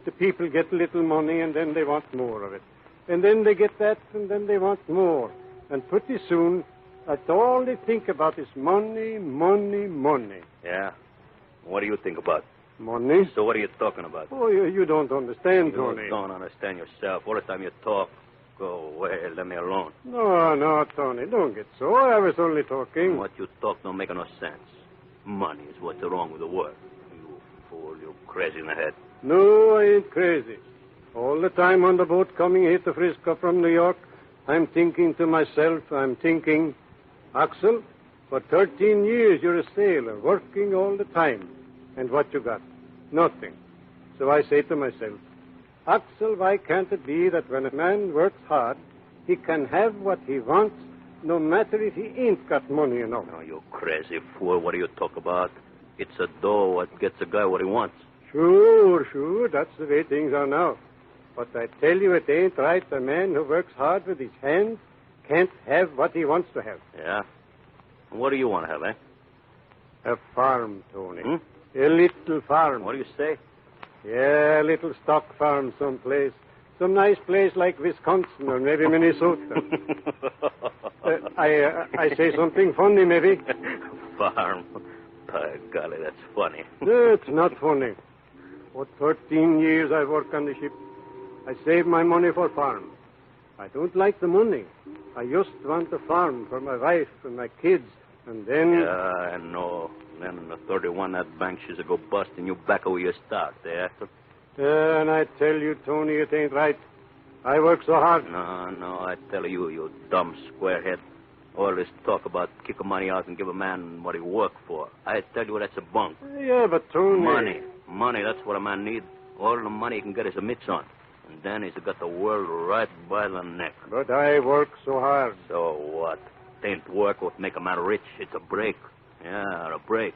The people get little money, and then they want more of it. And then they get that, and then they want more. And pretty soon, that's all they think about is money, money, money. Yeah? What do you think about? Money? So what are you talking about? Oh, you don't understand, Tony. You don't understand yourself. All the time you talk, go away, let me alone. No, Tony, don't get so. I was only talking. What you talk don't make no sense. Money is what's wrong with the world. You fool, you crazy in the head. No, I ain't crazy. All the time on the boat coming here to Frisco from New York, I'm thinking to myself, Axel, for 13 years you're a sailor, working all the time. And what you got? Nothing. So I say to myself, Axel, why can't it be that when a man works hard, he can have what he wants, no matter if he ain't got money enough? No, you crazy fool. What do you talk about? It's a dough what gets a guy what he wants. Sure. That's the way things are now. But I tell you, it ain't right. A man who works hard with his hands can't have what he wants to have. Yeah? What do you want to have, eh? A farm, Tony. A little farm. What do you say? Yeah, a little stock farm someplace. Some nice place like Wisconsin or maybe Minnesota. I say something funny, maybe. Farm. By golly, that's funny. No, it's not funny. For 13 years I work on the ship. I save my money for farm. I don't like the money. I just want a farm for my wife and my kids. And then... Yeah, I know. Then in the 31, that bank she's a go bust and you back away your start, eh? And I tell you, Tony, it ain't right. I work so hard. No, I tell you, you dumb squarehead. All this talk about kick the money out and give a man what he worked for. I tell you, that's a bunk. Yeah, but Tony... Money, that's what a man needs. All the money he can get is a mitts on. And then he's got the world right by the neck. But I work so hard. So what? It ain't work what make a man rich. It's a break. Yeah, a break.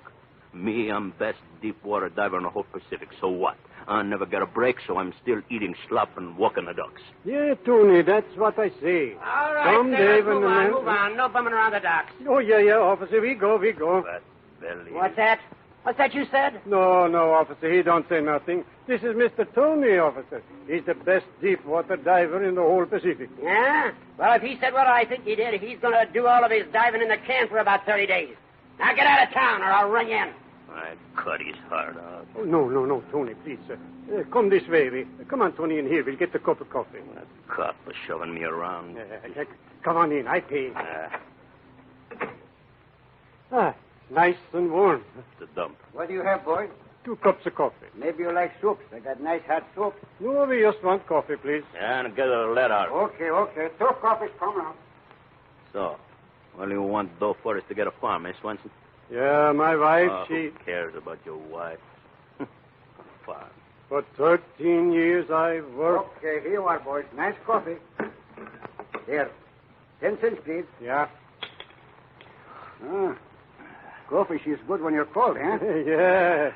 Me, I'm best deep water diver in the whole Pacific. So what? I never get a break, so I'm still eating slop and walking the ducks. Yeah, Tony, that's what I say. All right, Someday let's move on, move on. No bumming around the docks. Oh, yeah, officer. We go. What's that? What's that you said? No, officer. He don't say nothing. This is Mr. Tony, officer. He's the best deep water diver in the whole Pacific. Yeah? Well, if he said what I think he did, he's going to do all of his diving in the can for about 30 days. Now get out of town or I'll run you in. I cut his heart out. Oh, no, Tony, please, sir. Come this way. Come on, Tony, in here. We'll get the cup of coffee. That cop was shoving me around. Come on in. I pay. Nice and warm. It's a dump. What do you have, boys? 2 cups of coffee. Maybe you like soups. I got nice hot soup. No, we just want coffee, please. Yeah, and get a lead out. Okay. 2 coffees come out. So, what do you want dough for us to get a farm, eh, Swenson? Yeah, my wife, Who cares about your wife? Farm. For 13 years I've worked. Okay, here you are, boys. Nice coffee. Here. 10 cents, please. Yeah. Coffee, she's good when you're cold, huh? Yeah.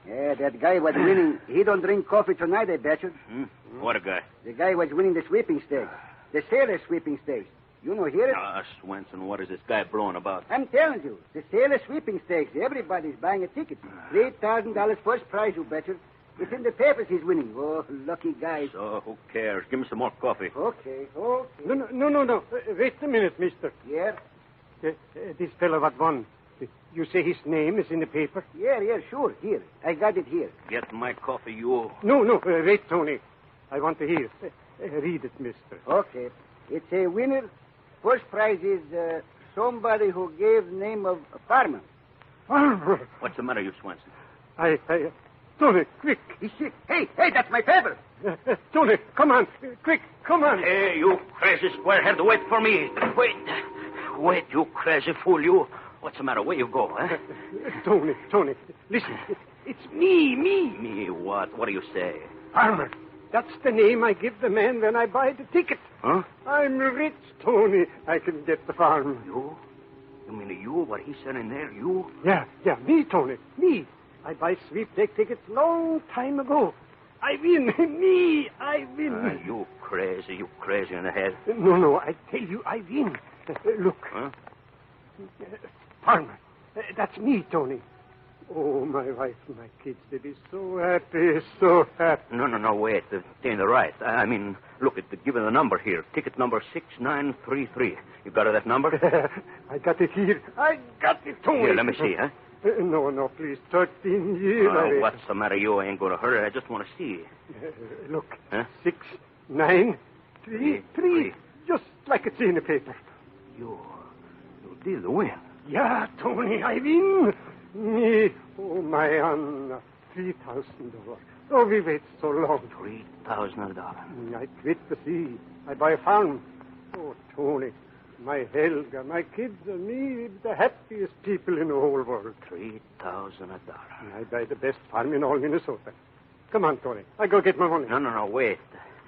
Yeah, that guy was winning. He don't drink coffee tonight, I bet you. What a guy. The guy was winning the sweeping stakes. The sailor sweeping stakes. You know, hear it? Swenson, what is this guy blowing about? I'm telling you, the sailor sweeping stakes. Everybody's buying a ticket. $3,000 first prize, you betcha. It's in the papers he's winning. Oh, lucky guy. So, who cares? Give me some more coffee. Okay. No. Wait a minute, mister. Yeah? This fellow what won. You say his name is in the paper? Yeah, sure. Here. I got it here. Get my coffee, you. No. Wait, Tony. I want to hear. Read it, mister. Okay. It's a winner. First prize is somebody who gave the name of Farmer. Farmer? What's the matter, you Swenson? Tony, quick. He's sick. Hey, that's my paper. Tony, come on. Quick, come on. Hey, you crazy squarehead, wait for me. Wait, you crazy fool, you. What's the matter? Where you go, huh? Tony, listen. It's me. Me what? What do you say? Farmer. That's the name I give the man when I buy the ticket. Huh? I'm rich, Tony. I can get the farm. You? You mean you? What he said in there? You? Yeah. Me, Tony. Me. I buy sweepstake tickets long time ago. I win. I win. You crazy in the head. No. I tell you, I win. Look. Huh? Farmer. That's me, Tony. Oh, my wife and my kids, they be so happy. No, wait. It ain't right. I mean, look, give it the number here. Ticket number 6933. You got that number? I got it here. I got it, Tony. Here, let me see, huh? No, please. 13 years. What's the matter? You ain't going to hurry. I just want to see. Look. Huh? 6, 9, 3. Just like it's in the paper. You did win. Yeah, Tony, I win. Me, my Anna, $3,000. Oh, we wait so long. $3,000. I quit the sea. I buy a farm. Oh, Tony, my Helga, my kids and me, the happiest people in the whole world. $3,000. I buy the best farm in all Minnesota. Come on, Tony. I go get my money. No, wait.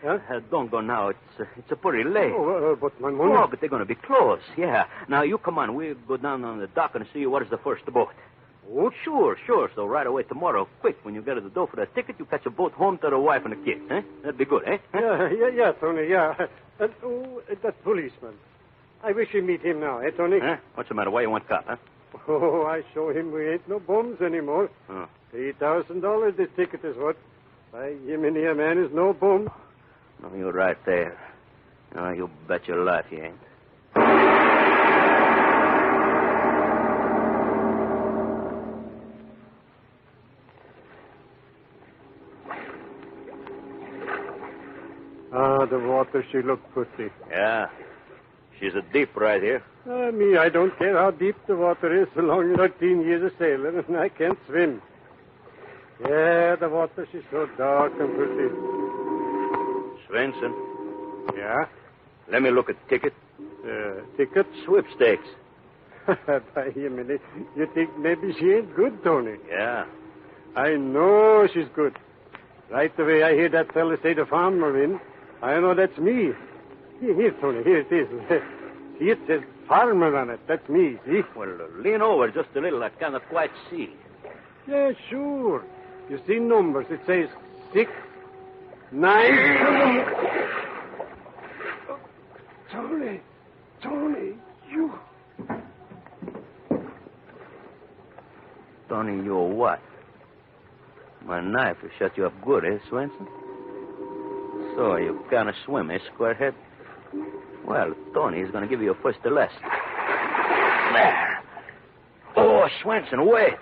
Huh? Don't go now. It's a pretty late. But my money... Oh, but they're going to be closed, yeah. Now, you come on. We'll go down on the dock and see what is the first boat. Oh? Sure. So right away tomorrow, quick, when you get to the door for that ticket, you catch a boat home to the wife and the kids, eh? That'd be good, eh? Yeah, Tony, yeah. That policeman. I wish you meet him now, eh, Tony? Huh? What's the matter? Why you want cop, huh? Oh, I show him we ain't no bums anymore. Oh. $3,000 this ticket is what. By Yemeni, a man is no bum. No, you're right there. No, you bet your life you ain't. The water, she looked pretty. Yeah. She's a deep right here. Me, I don't care how deep the water is, so long as 13 years a sailor, and I can't swim. Yeah, the water, she's so dark and pretty. Swenson. Yeah? Let me look at the ticket. Ticket? Sweepstakes. By Yemeni, you think maybe she ain't good, Tony? Yeah. I know she's good. Right away I hear that fella say the farmer win. I know that's me. Here, Tony, here it is. See, it says Farmer on it. That's me, see? Well, lean over just a little. I cannot quite see. Yeah, sure. You see numbers. It says 6, 9... Tony, you... Tony, you what? My knife will shut you up good, eh, Swenson? So you can't swim, eh, Squarehead? Well, Tony's going to give you a first lesson. There. Oh, Swenson, wait.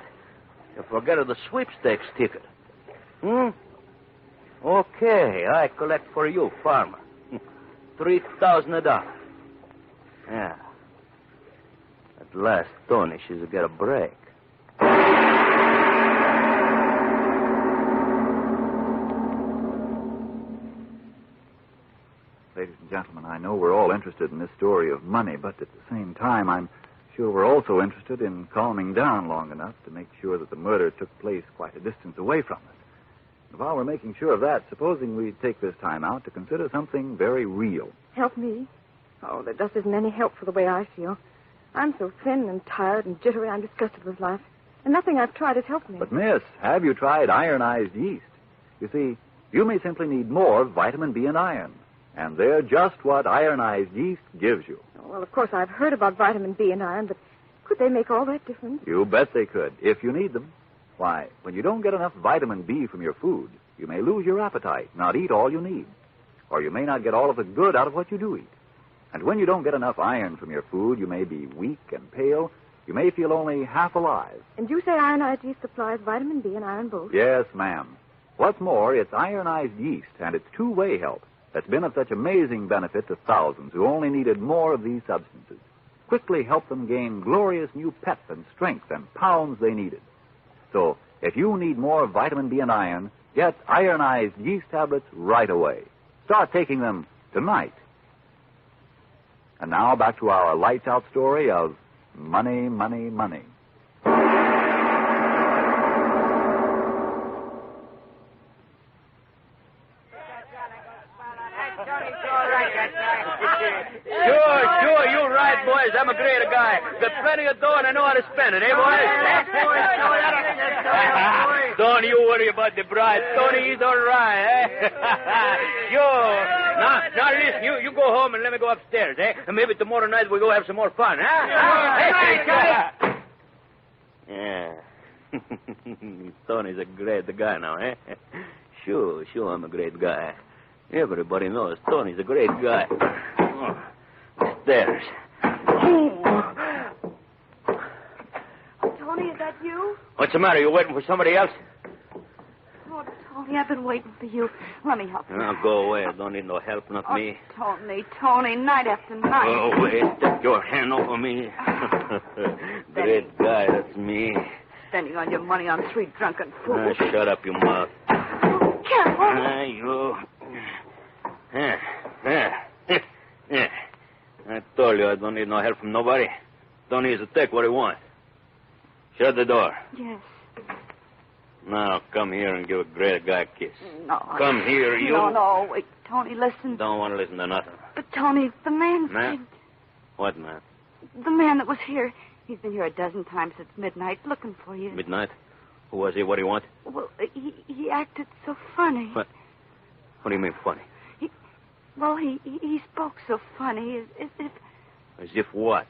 You forgot the sweepstakes ticket. Okay, I collect for you, farmer. $3,000. Yeah. At last, Tony, she's get a break. Ladies and gentlemen, I know we're all interested in this story of money, but at the same time, I'm sure we're also interested in calming down long enough to make sure that the murder took place quite a distance away from us. And while we're making sure of that, supposing we take this time out to consider something very real. Help me? Oh, there just isn't any help for the way I feel. I'm so thin and tired and jittery, I'm disgusted with life. And nothing I've tried has helped me. But, miss, have you tried ironized yeast? You see, you may simply need more vitamin B and iron. And they're just what ironized yeast gives you. Well, of course, I've heard about vitamin B and iron, but could they make all that difference? You bet they could, if you need them. Why, when you don't get enough vitamin B from your food, you may lose your appetite, not eat all you need. Or you may not get all of the good out of what you do eat. And when you don't get enough iron from your food, you may be weak and pale. You may feel only half alive. And you say ironized yeast supplies vitamin B and iron both? Yes, ma'am. What's more, it's ironized yeast, and it's two-way help that's been of such amazing benefit to thousands who only needed more of these substances. Quickly help them gain glorious new pep and strength and pounds they needed. So, if you need more vitamin B and iron, get ironized yeast tablets right away. Start taking them tonight. And now back to our lights-out story of money, money, money. Sure, you're right, boys. I'm a great guy. Got plenty of dough and I know how to spend it, eh, boys? Don't you worry about the bride. Tony is all right, eh? Sure. Now listen, you go home and let me go upstairs, eh? And maybe tomorrow night we'll go have some more fun, huh? Yeah. Tony's a great guy now, eh? Sure, I'm a great guy. Everybody knows Tony's a great guy. Stairs. Tony, is that you? What's the matter? You waiting for somebody else? Oh, Tony, I've been waiting for you. Let me help you. Now, go away. I don't need no help, not me. Tony, night after night. Go away. Take your hand off of me. Great guy, that's me. Spending all your money on 3 drunken fools. Shut up, you mouth. Careful. You. I told you I don't need no help from nobody. Don't need to take what he wants. Shut the door. Yes. Now, come here and give a great guy a kiss. No. Come here, you. No, wait. Tony, listen. Don't want to listen to nothing. But, Tony, the man... Man? What man? The man that was here. He's been here 12 times since midnight looking for you. Midnight? Who was he? What do you want? Well, he acted so funny. What do you mean, funny? He spoke so funny, as if... As if what?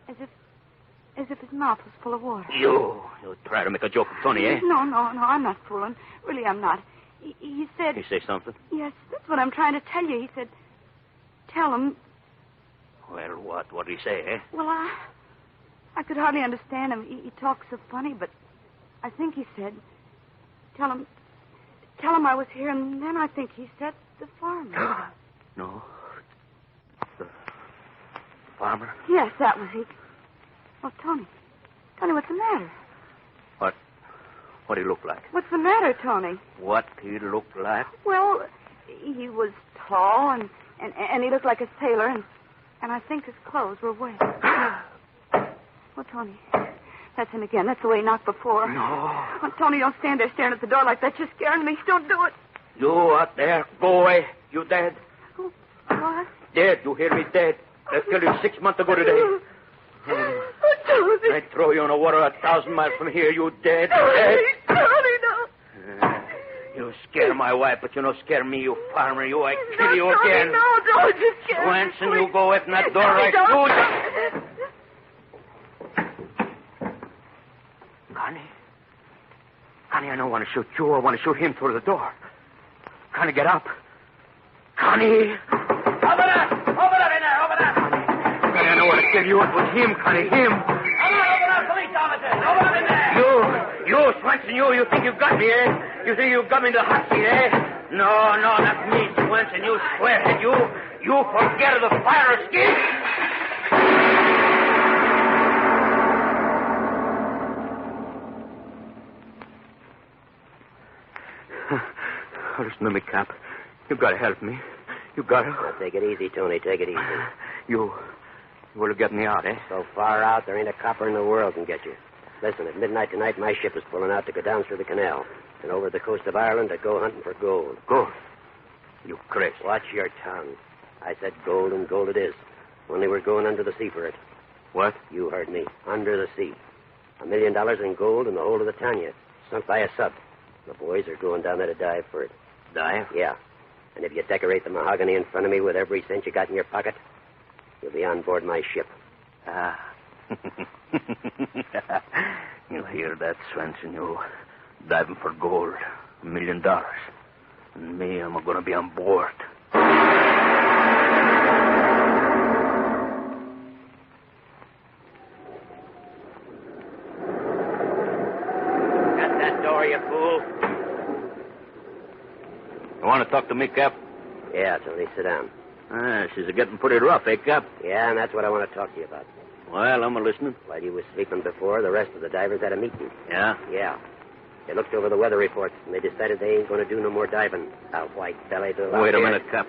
As if his mouth was full of water. You try to make a joke of Tony, eh? No, I'm not fooling. Really, I'm not. He said... He say something? Yes, that's what I'm trying to tell you. He said, tell him... Well, what? What did he say, eh? Well, I could hardly understand him. He talked so funny, but I think he said, tell him I was here, and then I think he said the farmer. No. The farmer? Yes, that was he. Oh, Tony, what's the matter? What he look like? What's the matter, Tony? What he look like? Well, he was tall, and he looked like a sailor, and I think his clothes were wet. Oh, Tony, that's him again. That's the way he knocked before. No. Oh, Tony, don't stand there staring at the door like that. You're scaring me. Don't do it. You out there, go away. You dead. What? Dead. You hear me? Dead. I killed you 6 months ago today. I throw you in the water 1,000 miles from here. You dead. Dead. You scare my wife, but you don't scare me, you farmer. You, I kill you again. No, don't you scare me. Swenson, you go away from that door right through. Connie, I don't want to shoot you. I want to shoot him through the door. Connie, get up. Connie! Over there! Connie, I don't want to kill you. It was him, Connie, him. Over there, police officer! Over there in there! You, Swenson, you think you've got me, eh? You think you've got me in the hot seat, eh? No, not me, Swenson. You swearhead, you forget the fire escape. Oh, listen to me, Cap. You've got to help me. You've got to. Now, take it easy, Tony. Take it easy. You will get me out, eh? So far out, there ain't a copper in the world can get you. Listen, at midnight tonight, my ship is pulling out to go down through the canal and over the coast of Ireland to go hunting for gold. Gold? You crazy. Watch your tongue. I said gold, and gold it is. Only we're going under the sea for it. What? You heard me. Under the sea. $1 million in gold in the hold of the Tanya, sunk by a sub. The boys are going down there to dive for it. Dive? Yeah. And if you decorate the mahogany in front of me with every cent you got in your pocket, you'll be on board my ship. Ah. You hear that, Swenson? You diving for gold. $1 million. And me, I'm going to be on board. Shut that door, you fool. You want to talk to me, Cap? Yeah, Tony, sit down. She's getting pretty rough, eh, Cap? Yeah, and that's what I want to talk to you about. Well, I'm listening. While you was sleeping before, the rest of the divers had a meeting. Yeah? Yeah. They looked over the weather reports, and they decided they ain't going to do no more diving. White-bellied little... Wait a minute, Cap.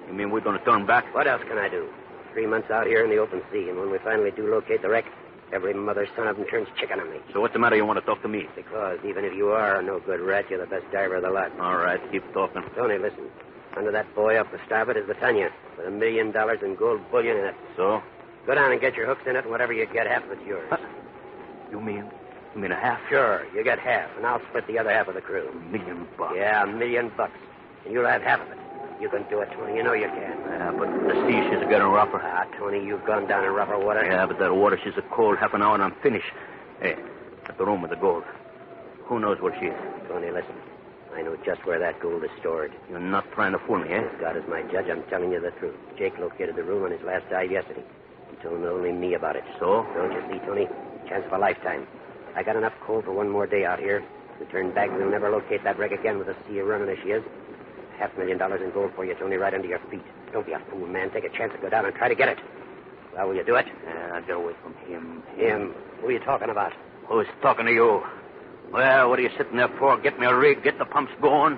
You mean we're going to turn back? What else can I do? 3 months out here in the open sea, and when we finally do locate the wreck, every mother's son of them turns chicken on me. So what's the matter? You want to talk to me? Because even if you are a no-good rat, you're the best diver of the lot. All right, keep talking. Tony, listen. Under that buoy up the starboard is the Tanya, with $1 million in gold bullion in it. So? Go down and get your hooks in it, and whatever you get, half of it's yours. You mean a half? Sure, you get half, and I'll split the other half of the crew. $1 million? Yeah, $1 million. And you'll have half of it. You can do it, Tony. You know you can. Yeah, but the sea, she's getting rougher. Ah, Tony, you've gone down in rougher water. Yeah, but that water, she's a cold half an hour and I'm finished. Hey, at the room with the gold. Who knows where she is? Tony, listen. I know just where that gold is stored. You're not trying to fool me, eh? As God is my judge, I'm telling you the truth. Jake located the room on his last dive yesterday. He told only me about it. So? Don't you see, Tony? Chance of a lifetime. I got enough coal for one more day out here. If we turn back, we'll never locate that wreck again with the sea running as she is. $500,000 in gold for you, Tony, right under your feet. Don't be a fool, man. Take a chance to go down and try to get it. Well, will you do it? Get away from him. Him? Who are you talking about? Who's talking to you? Well, what are you sitting there for? Get me a rig, get the pumps going.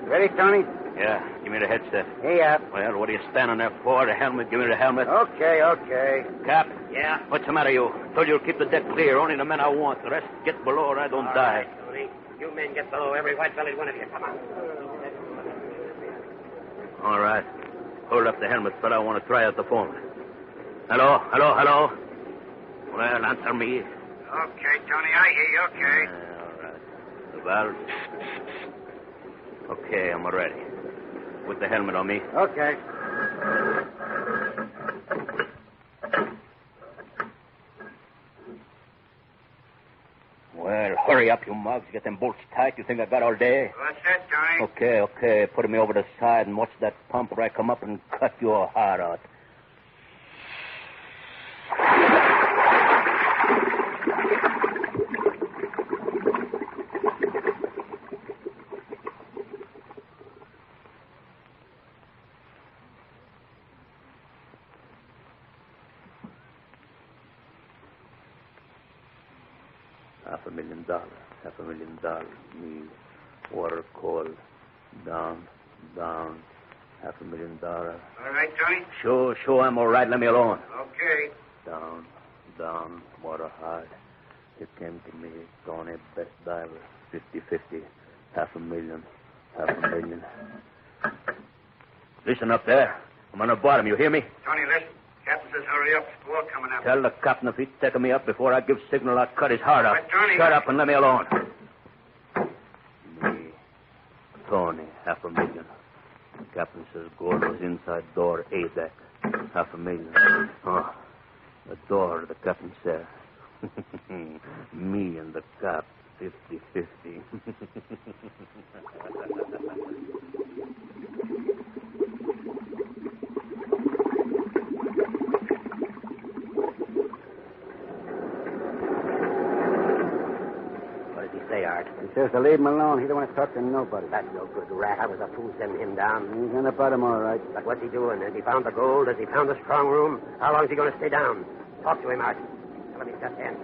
Ready, Tony? Yeah, give me the headset. Hey, up. Well, what are you standing there for? The helmet? Give me the helmet. Okay. Cap? Yeah? What's the matter, you? Told you to keep the deck clear. Only the men I want. The rest get below or I don't die. Right, Tony. You men get below. Every white-bellied one of you. Come on. All right. Hold up the helmet, but I want to try out the phone. Hello? Well, answer me. Okay, Tony, I hear you, okay. All right. The valve. Okay, I'm ready. Put the helmet on me. Okay. Well, hurry up, you mugs. Get them bolts tight. You think I got all day? What's that, Tony? Okay. Put me over the side and watch that pump or I come up and cut your heart out. $500,000. Me, water, coal, down. $500,000. All right, Tony? Sure, I'm all right. Let me alone. Okay. Down, water hard. It came to me, Tony, best diver, 50-50, $500,000. Listen up there. I'm on the bottom, you hear me? Johnny, listen. Captain says hurry up. Squall coming up. Tell the captain if he's taking me up before I give signal, I'll cut his heart out. But, Johnny... Shut up and let me alone. Me, Tony, $500,000. The captain says Gordo's inside door, A-deck. $500,000. Oh, the door, the captain said. Me and the cap, 50-50. He says to leave him alone. He don't want to talk to nobody. That's no good, rat. I was a fool sending him down. He's in the bottom, all right. But what's he doing? Has he found the gold? Has he found the strong room? How long is he going to stay down? Talk to him, Art. Tell him he's got in.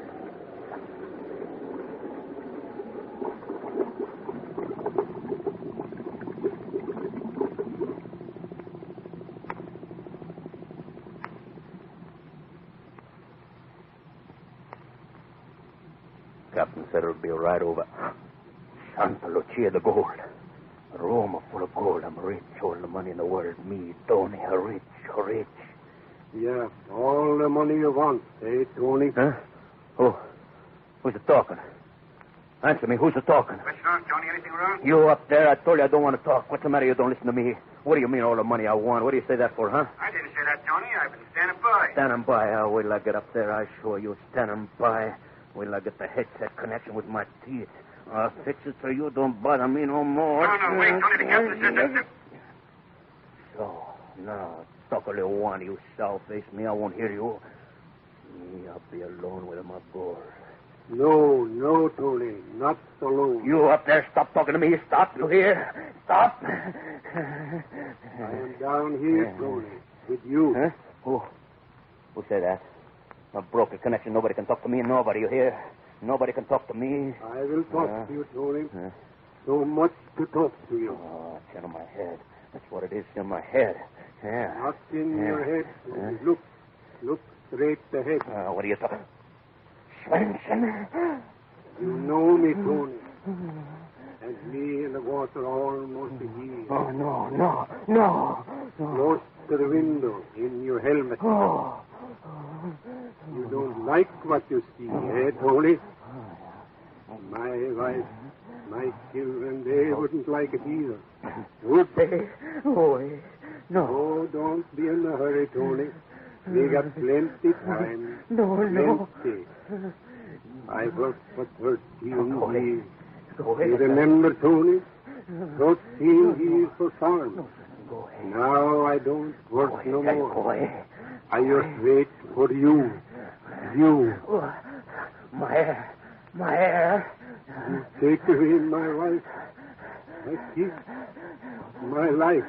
Captain said it would be right over. Santa Lucia, the gold. Roma full of gold. I'm rich. All the money in the world. Me, Tony, rich. Yeah, all the money you want, eh, Tony? Huh? Oh, who's the talking? Answer me, who's the talking? What's wrong, Johnny? Anything wrong? You up there, I told you I don't want to talk. What's the matter? You don't listen to me. What do you mean all the money I want? What do you say that for, huh? I didn't say that, Johnny. I've been standing by. Standing by. Oh, wait till I get up there. I show you standing by. Wait till I get the headset connection with my teeth. I'll fix it so you don't bother me no more. No, wait, Tony. The captain said that... So, now, talk a little one, you sour-face me. I won't hear you. Me, I'll be alone with my boy. No, Tony. Not alone. You up there, stop talking to me. Stop, you hear? Stop. I am down here, Tony, with you. Huh? Who said that? I broke the connection. Nobody can talk to me. Nobody, you hear? Nobody can talk to me. I will talk to you, Tony. So much to talk to you. Oh, it's in my head. That's what it is, in my head. Yeah. Not in your head. Look straight ahead. What are you talking? Swenson? You know me, Tony. And me in the water almost a year. Oh, no. Close to the window, in your helmet. Oh. You don't like what you see, eh, Tony? My wife, my children, they wouldn't like it either. Would they? No. Oh, don't be in a hurry, Tony. We got plenty time. No. Plenty. I worked for 13 years. You remember, Tony? 13 years for farm. Now I don't work no more. I just wait for you. My hair. You take away my wife, my kids, my life.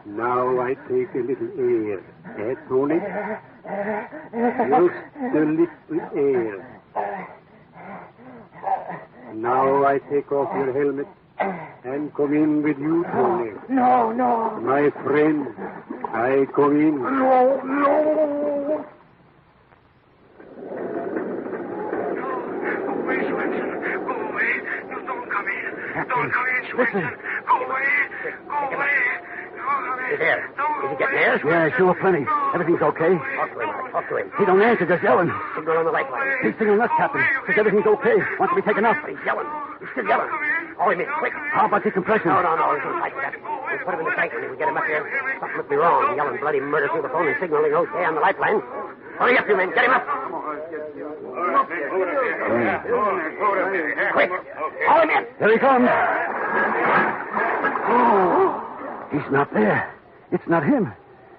Now I take a little air. Eh, Tony? Just a little air. Now I take off your helmet and come in with you, Tony. No. My friend, I come in. No. Go away, Swenson. Go away. You don't come in. Don't come in, Swenson. Go away. He's there. Is he getting there? Yeah, sure, plenty. Everything's okay. Talk to him. He don't answer, just yelling. Signal on the light line. He's signaling us, Captain. Says everything's okay. Wants to be taken up. But he's yelling. He's still yelling. Call him in, quick. How about decompression? No. He's in sight with that. We'll put him in the sight when we get him up here. Something must be wrong. He's yelling bloody murder through the phone and signaling okay on the light line. Hurry up, you men. Get him up. Quick. Call him in. Here he comes. Oh, he's not there. It's not him.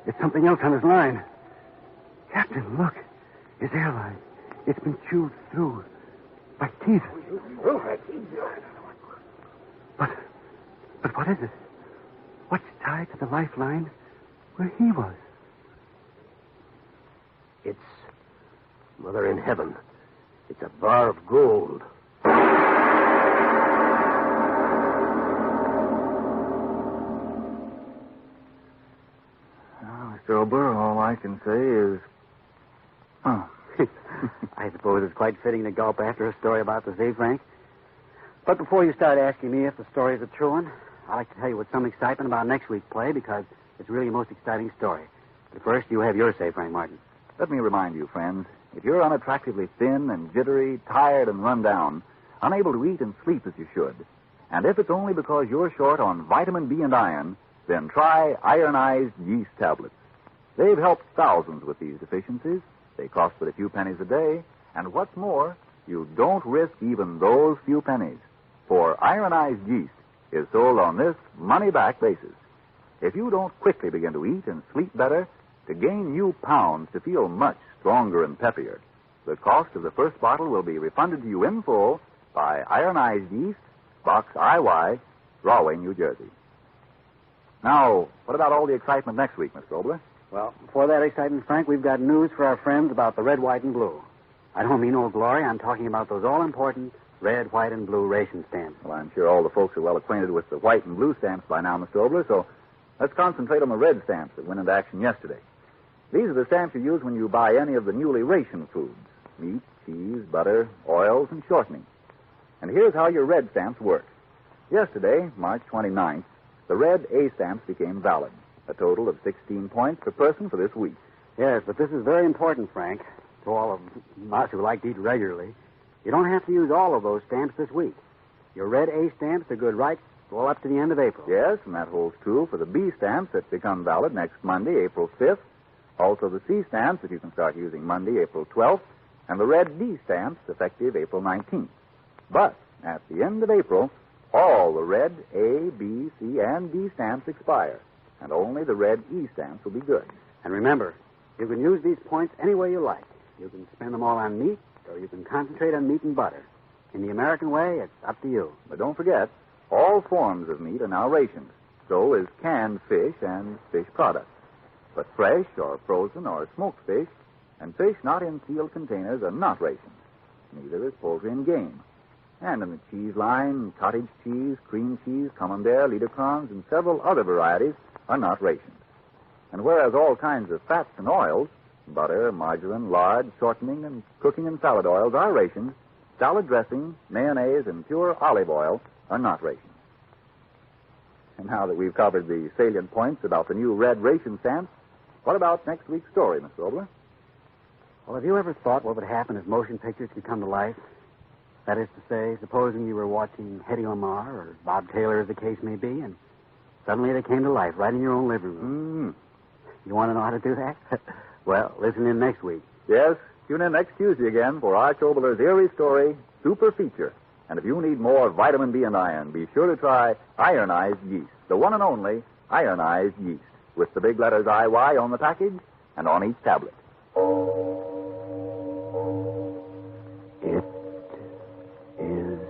It's something else on his line. Captain, look. His airline. It's been chewed through by teeth. But what is it? What's tied to the lifeline where he was? It's Mother in Heaven. It's a bar of gold. Mr. Oboler, all I can say is... I suppose it's quite fitting to gulp after a story about the sea, Frank. But before you start asking me if the story is a true one, I'd like to tell you with some excitement about next week's play because it's really a most exciting story. But first, you have your say, Frank Martin. Let me remind you, friends, if you're unattractively thin and jittery, tired and run down, unable to eat and sleep as you should, and if it's only because you're short on vitamin B and iron, then try ironized yeast tablets. They've helped thousands with these deficiencies. They cost but a few pennies a day, and what's more, you don't risk even those few pennies, for ironized yeast is sold on this money-back basis. If you don't quickly begin to eat and sleep better, to gain new pounds, to feel much stronger and peppier, the cost of the first bottle will be refunded to you in full by Ironized Yeast, Box IY, Rahway, New Jersey. Now, what about all the excitement next week, Mr. Oboler? Well, before that excitement, Frank, we've got news for our friends about the red, white, and blue. I don't mean Old Glory. I'm talking about those all-important red, white, and blue ration stamps. Well, I'm sure all the folks are well acquainted with the white and blue stamps by now, Mr. Oboler, so let's concentrate on the red stamps that went into action yesterday. These are the stamps you use when you buy any of the newly rationed foods: meat, cheese, butter, oils, and shortening. And here's how your red stamps work. Yesterday, March 29th, the red A stamps became valid. A total of 16 points per person for this week. Yes, but this is very important, Frank, to all of us who like to eat regularly. You don't have to use all of those stamps this week. Your red A stamps are good right all up to the end of April. Yes, and that holds true for the B stamps that become valid next Monday, April 5th. Also the C stamps that you can start using Monday, April 12th. And the red D stamps effective April 19th. But at the end of April, all the red A, B, C, and D stamps expire. And only the red E stamps will be good. And remember, you can use these points any way you like. You can spend them all on meat, or you can concentrate on meat and butter. In the American way, it's up to you. But don't forget, all forms of meat are now rationed. So is canned fish and fish products. But fresh or frozen or smoked fish and fish not in sealed containers are not rationed. Neither is poultry and game. And in the cheese line, cottage cheese, cream cheese, camembert, liederkranz, and several other varieties are not rationed. And whereas all kinds of fats and oils, butter, margarine, lard, shortening, and cooking and salad oils are rationed, salad dressing, mayonnaise, and pure olive oil are not rationed. And now that we've covered the salient points about the new red ration stamps, what about next week's story, Mr. Oboler? Well, have you ever thought what would happen if motion pictures could come to life? That is to say, supposing you were watching Hedy Lamarr or Bob Taylor, as the case may be, and suddenly they came to life right in your own living room. You want to know how to do that? Well, listen in next week. Yes, tune in next Tuesday again for Arch Oboler's eerie story, Super Feature. And if you need more vitamin B and iron, be sure to try ironized yeast, the one and only ironized yeast, with the big letters IY on the package and on each tablet. It is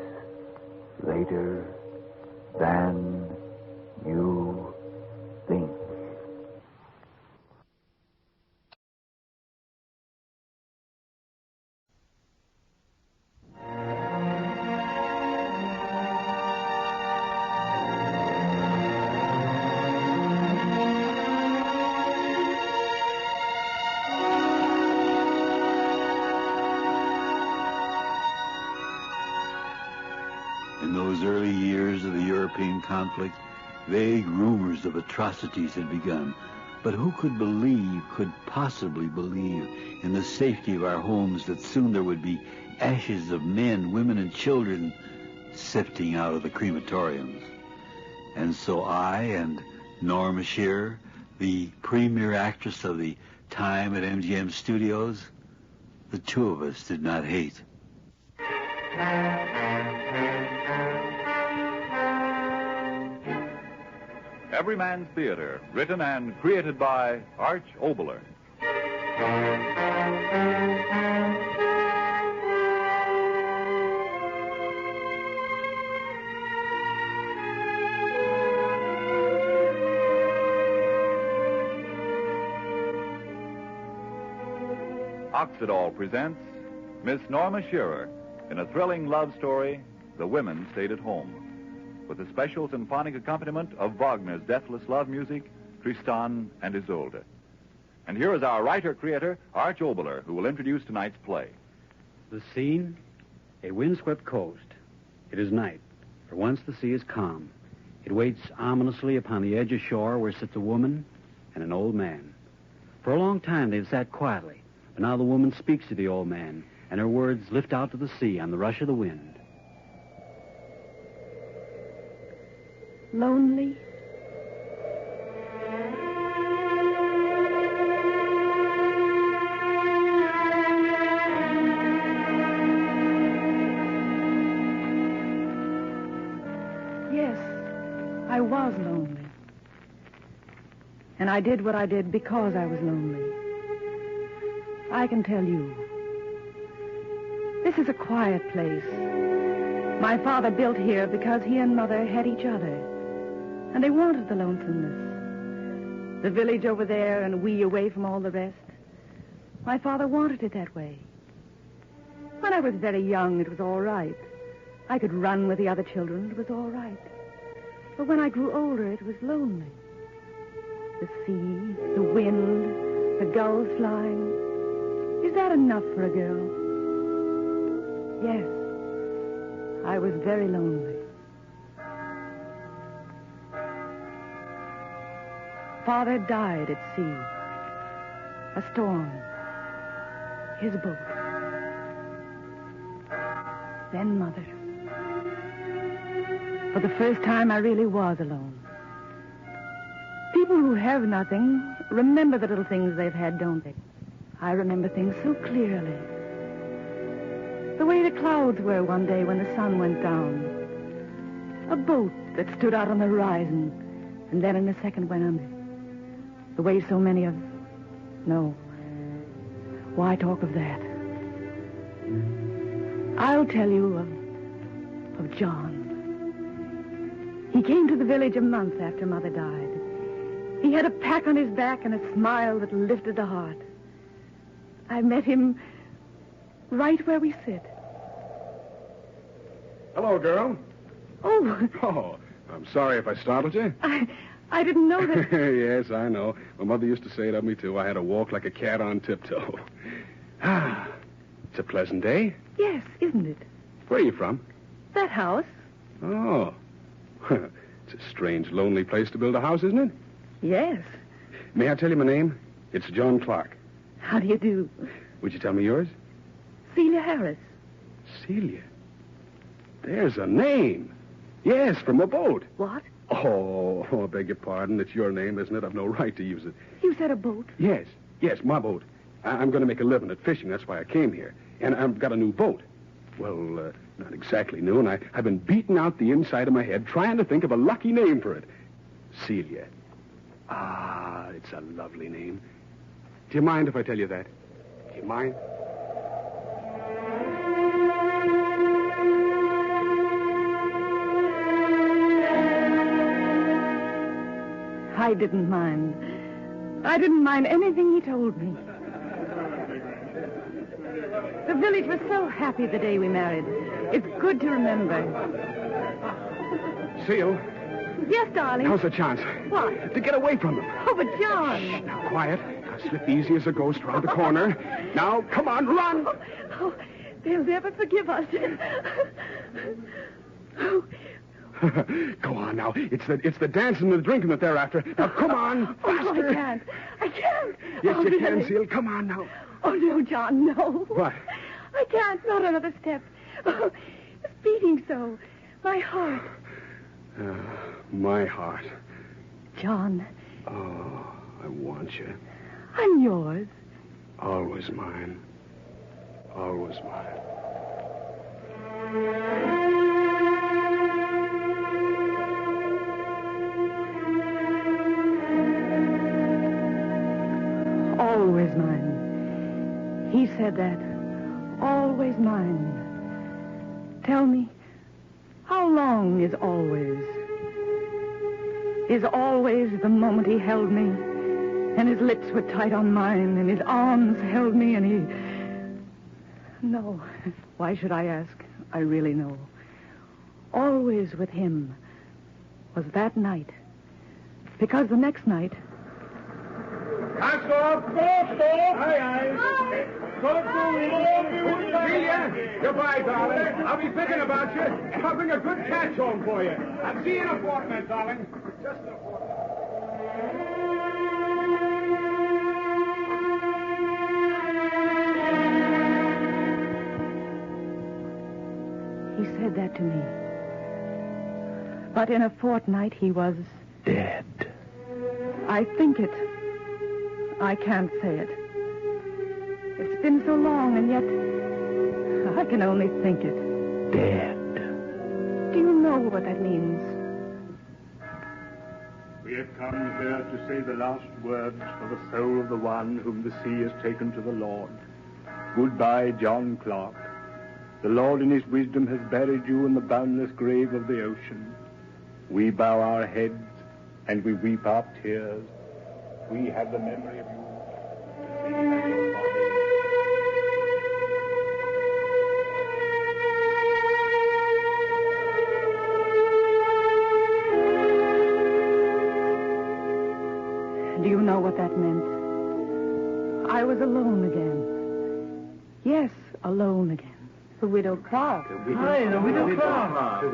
later than you think. In those early years of the European conflict, vague rumors of atrocities had begun. But who could possibly believe in the safety of our homes, that soon there would be ashes of men, women, and children sifting out of the crematoriums? And so I and Norma Shearer, the premier actress of the time at MGM Studios, the two of us did not hate. Everyman Theater, written and created by Arch Oboler. Oxidol presents Miss Norma Shearer in a thrilling love story, The Women Stayed at Home, with the special symphonic accompaniment of Wagner's deathless love music, Tristan and Isolde. And here is our writer-creator, Arch Oboler, who will introduce tonight's play. The scene? A windswept coast. It is night. For once the sea is calm. It waits ominously upon the edge of shore where sits a woman and an old man. For a long time they've sat quietly, but now the woman speaks to the old man, and her words lift out to the sea on the rush of the wind. Lonely? Yes, I was lonely. And I did what I did because I was lonely. I can tell you. This is a quiet place. My father built here because he and Mother had each other. And they wanted the lonesomeness. The village over there and we away from all the rest. My father wanted it that way. When I was very young, it was all right. I could run with the other children. It was all right. But when I grew older, it was lonely. The sea, the wind, the gulls flying. Is that enough for a girl? Yes. I was very lonely. Father died at sea. A storm. His boat. Then Mother. For the first time, I really was alone. People who have nothing remember the little things they've had, don't they? I remember things so clearly. The way the clouds were one day when the sun went down. A boat that stood out on the horizon and then in a second went under. The way so many of... No. Why talk of that? I'll tell you of John. He came to the village a month after Mother died. He had a pack on his back and a smile that lifted the heart. I met him right where we sit. Hello, girl. Oh. Oh, I'm sorry if I startled you. I didn't know that... Yes, I know. My mother used to say it of me, too. I had to walk like a cat on tiptoe. Ah, it's a pleasant day. Yes, isn't it? Where are you from? That house. Oh. It's a strange, lonely place to build a house, isn't it? Yes. May I tell you my name? It's John Clark. How do you do? Would you tell me yours? Celia Harris. Celia? There's a name. Yes, from a boat. What? Oh, I beg your pardon. It's your name, isn't it? I've no right to use it. You said a boat? Yes, my boat. I'm going to make a living at fishing. That's why I came here. And I've got a new boat. Well, not exactly new, and I've been beating out the inside of my head trying to think of a lucky name for it. Celia. Ah, it's a lovely name. Do you mind if I tell you that? Do you mind? I didn't mind. I didn't mind anything he told me. The village was so happy the day we married. It's good to remember. Seal. Yes, darling. Now's the chance. What? To get away from them. Oh, but John. Shh, now, quiet. I'll slip easy as a ghost around the corner. Now, come on, run. Oh, they'll never forgive us. Go on now. It's the dancing and the drinking that they're after. Now, come on, faster. Oh, I can't. Yes, oh, you really? can, Seal. Come on now. Oh, no, John, no. What? I can't. Not another step. Oh, it's beating so. My heart. My heart. John. Oh, I want you. I'm yours. Always mine. Always mine. Always mine. He said that. Always mine. Tell me, how long is always? Is always the moment he held me, and his lips were tight on mine, and his arms held me, and he... No. Why should I ask? I really know. Always with him was that night. Because the next night... Stop! Stop! Aye, aye. Celia, goodbye, darling. I'll be thinking about you. I'll bring a good catch home for you. I'll see you in a fortnight, darling. Just a fortnight. He said that to me. But in a fortnight, he was... dead. I think it. I can't say it. It's been so long, and yet I can only think it. Dead. Do you know what that means? We have come here to say the last words for the soul of the one whom the sea has taken to the Lord. Goodbye, John Clark. The Lord in his wisdom has buried you in the boundless grave of the ocean. We bow our heads and we weep our tears. We have the memory of you. Do you know what that meant? I was alone again. Yes, alone again. The Widow Clark. The Widow Clark.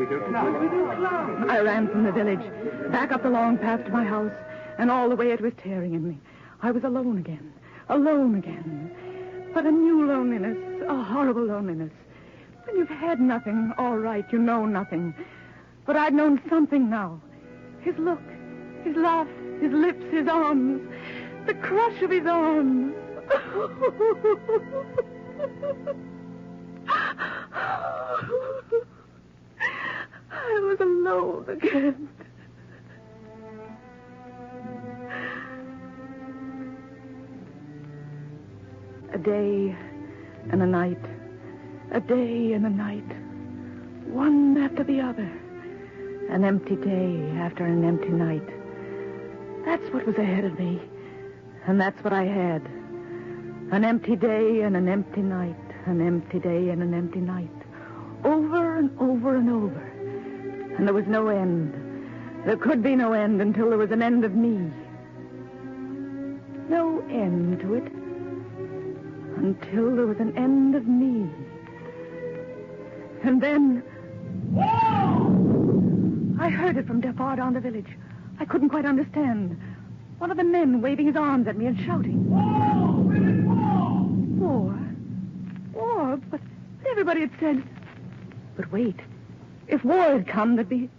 I ran from the village, back up the long path to my house, and all the way it was tearing at me. I was alone again. Alone again. But a new loneliness, a horrible loneliness. When you've had nothing, all right, you know nothing. But I'd known something now. His look, his laugh, his lips, his arms, the crush of his arms. I was alone again. A day and a night. A day and a night. One after the other. An empty day after an empty night. That's what was ahead of me. And that's what I had. An empty day and an empty night. An empty day and an empty night. Over and over and over. And there was no end. There could be no end until there was an end of me. No end to it. Until there was an end of me. And then... I heard it from far down the village. I couldn't quite understand. One of the men waving his arms at me and shouting. War! War? War? But everybody had said... But wait. If war had come, there'd be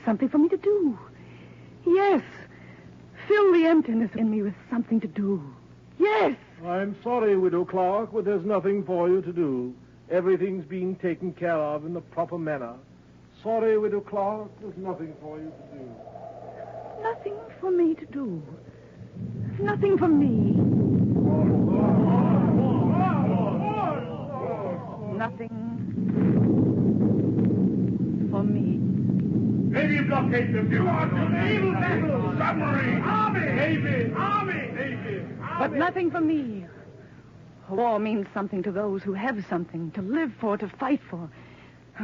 something for me to do. Yes. Fill the emptiness in me with something to do. Yes. I'm sorry, Widow Clark, but there's nothing for you to do. Everything's being taken care of in the proper manner. Sorry, Widow Clark, there's nothing for you to do. Nothing for me to do. Nothing for me. Nothing for me. Navy blockade them. You are to naval battle. Submarine. Army. Navy. Army. Navy. But nothing for me. War means something to those who have something to live for, to fight for.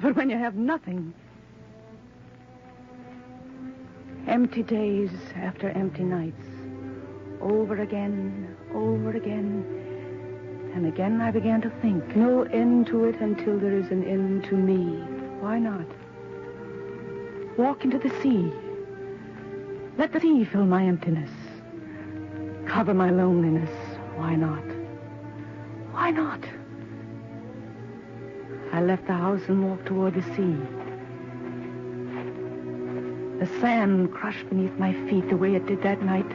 But when you have nothing... Empty days after empty nights. Over again, over again. And again I began to think. No end to it until there is an end to me. Why not? Walk into the sea. Let the sea fill my emptiness. Cover my loneliness. Why not? Why not? I left the house and walked toward the sea. The sand crushed beneath my feet the way it did that night.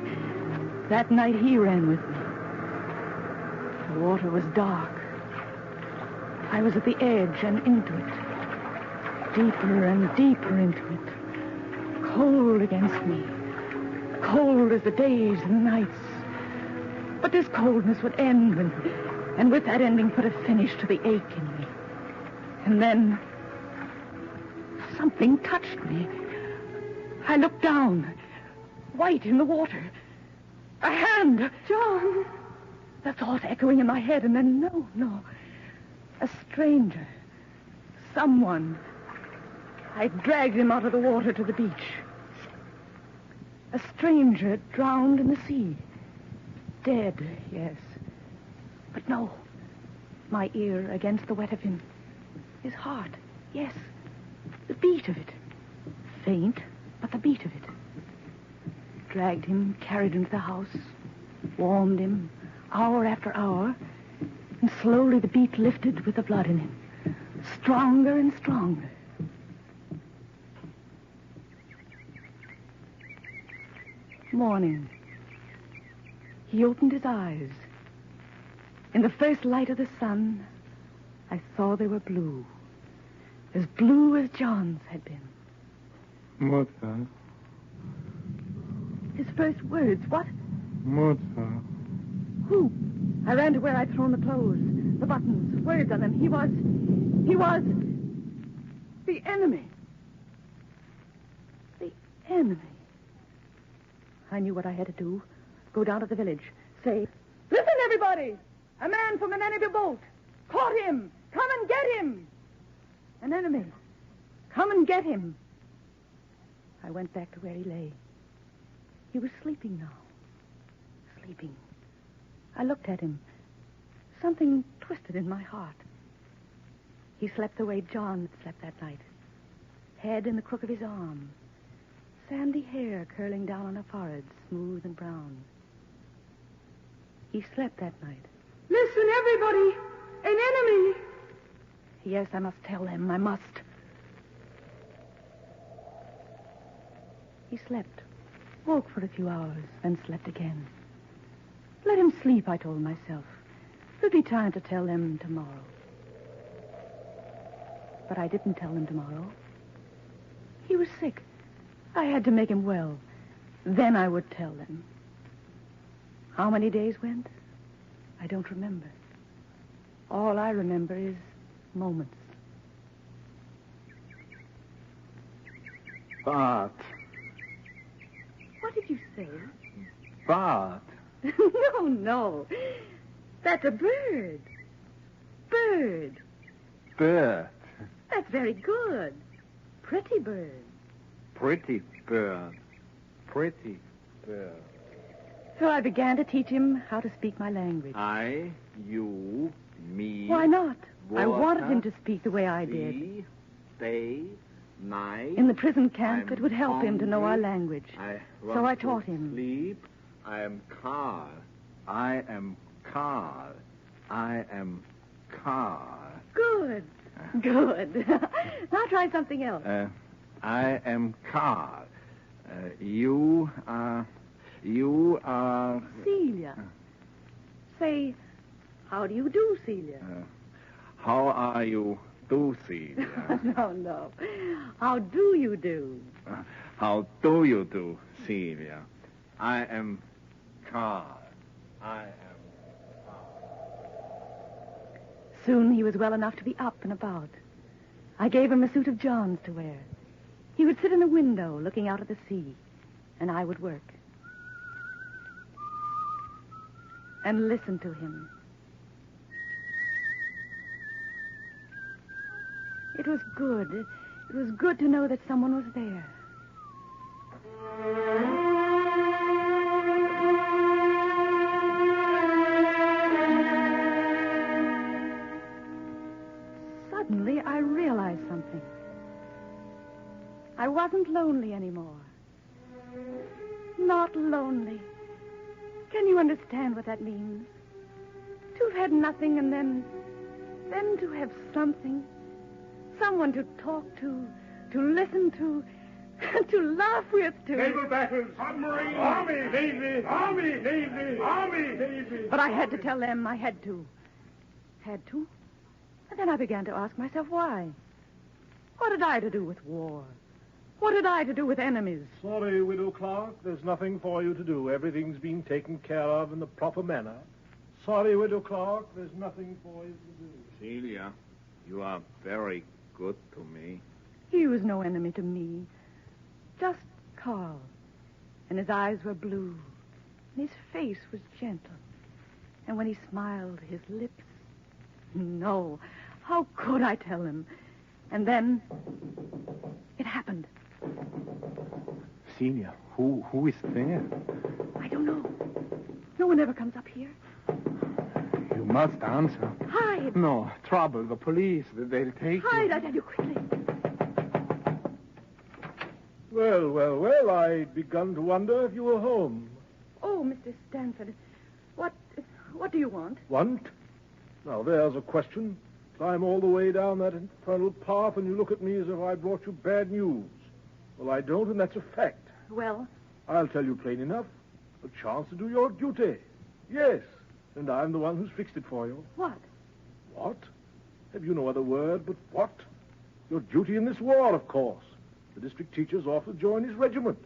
That night he ran with me. The water was dark. I was at the edge and into it. Deeper and deeper into it. Cold against me. Cold as the days and nights. But this coldness would end, and with that ending put a finish to the ache in me. And then something touched me. I looked down, white in the water. A hand. John. The thought echoing in my head, and then no. A stranger. Someone. I dragged him out of the water to the beach. A stranger drowned in the sea. Dead, yes. But no. My ear against the wet of him. His heart, yes, the beat of it. Faint, but the beat of it. Dragged him, carried him to the house, warmed him, hour after hour, and slowly the beat lifted with the blood in him. Stronger and stronger. Morning. He opened his eyes. In the first light of the sun, I saw they were blue. As blue as John's had been. Mother. His first words, what? Mother. Who? I ran to where I'd thrown the clothes, the buttons, words on them. He was the enemy. The enemy. I knew what I had to do. Go down to the village. Say, listen, everybody! A man from an enemy boat. Caught him. Come and get him. An enemy. Come and get him. I went back to where he lay. He was sleeping now. Sleeping. I looked at him. Something twisted in my heart. He slept the way John had slept that night. Head in the crook of his arm. Sandy hair curling down on a forehead, smooth and brown. He slept that night. Listen, everybody! An enemy! Yes, I must tell them. I must. He slept. Woke for a few hours, then slept again. Let him sleep, I told myself. There'll be time to tell them tomorrow. But I didn't tell them tomorrow. He was sick. I had to make him well. Then I would tell them. How many days went? I don't remember. All I remember is moments. Bart. What did you say? Bart. No. That's a bird. Bird. Bird. That's very good. Pretty bird. Pretty bird. Pretty bird. So I began to teach him how to speak my language. I, you, me. Why not? Water, I wanted him to speak the way I did. Day, night. In the prison camp, it would help him to know our language. So I taught him. Sleep. I am Carl. I am Carl. I am Carl. Good. Good. Now try something else. I am Carl. You are... Celia. Say, how do you do, Celia? How are you do, Celia? No. How do you do? How do you do, Celia? I am Carl. I am Carl. Soon he was well enough to be up and about. I gave him a suit of John's to wear. He would sit in the window looking out at the sea, and I would work. And listen to him. It was good. It was good to know that someone was there. Suddenly, I realized something. I wasn't lonely anymore. Not lonely. Can you understand what that means? To have had nothing and then to have something. Someone to talk to listen to laugh with, to... Naval battles, submarines, Army, Navy, Army, Navy, Army, Navy. But I had to tell them I had to. Had to? And then I began to ask myself why. What had I to do with war? What had I to do with enemies? Sorry, Widow Clark. There's nothing for you to do. Everything's been taken care of in the proper manner. Sorry, Widow Clark. There's nothing for you to do. Celia, you are very good to me. He was no enemy to me. Just Carl. And his eyes were blue. And his face was gentle. And when he smiled, his lips... No. How could I tell him? And then... it happened. Celia, who is there? I don't know. No one ever comes up here. You must answer. Hi. Hide. No, trouble. The police. They'll take Hide, you. I tell you, quickly. Well, I'd begun to wonder if you were home. Oh, Mr. Stanford, what do you want? Want? Now, there's a question. Climb all the way down that infernal path, and you look at me as if I brought you bad news. Well, I don't, and that's a fact. Well? I'll tell you plain enough. A chance to do your duty. Yes, and I'm the one who's fixed it for you. What? What? Have you no other word but what? Your duty in this war, of course. The district teacher's offered to join his regiment.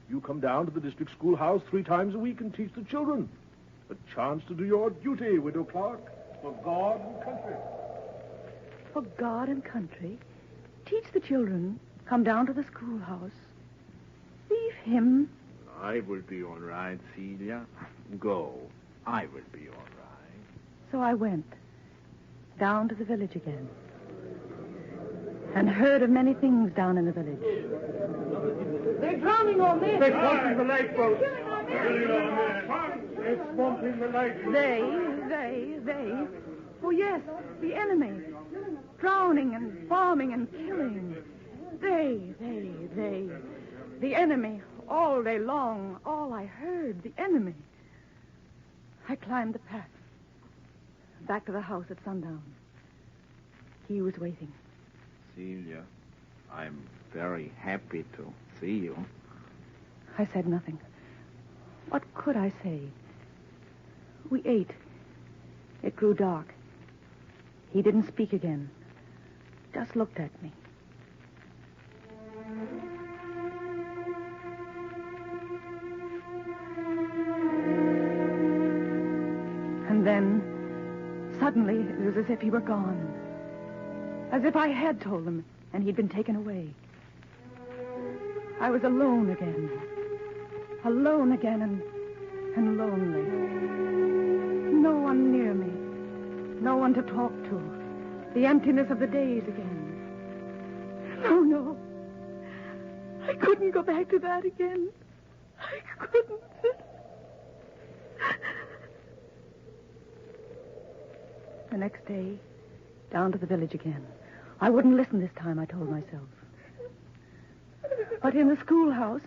You come down to the district schoolhouse 3 times a week and teach the children. A chance to do your duty, Widow Clark, for God and country. For God and country? Teach the children. Come down to the schoolhouse. Leave him. I will be all right, Celia. Go. I will be all right. So I went down to the village again and heard of many things down in the village. They're drowning all men. They're swamping the lifeboats. They're swamping the lifeboats. They. Oh, yes, the enemy. Drowning and bombing and killing. They. The enemy. All day long, all I heard, the enemy. I climbed the path. Back to the house at sundown. He was waiting. Celia, I'm very happy to see you. I said nothing. What could I say? We ate. It grew dark. He didn't speak again. Just looked at me. And then, suddenly, it was as if he were gone. As if I had told him, and he'd been taken away. I was alone again. Alone again and lonely. No one near me. No one to talk to. The emptiness of the days again. No. I couldn't go back to that again. I couldn't. The next day, down to the village again. I wouldn't listen this time, I told myself. But in the schoolhouse,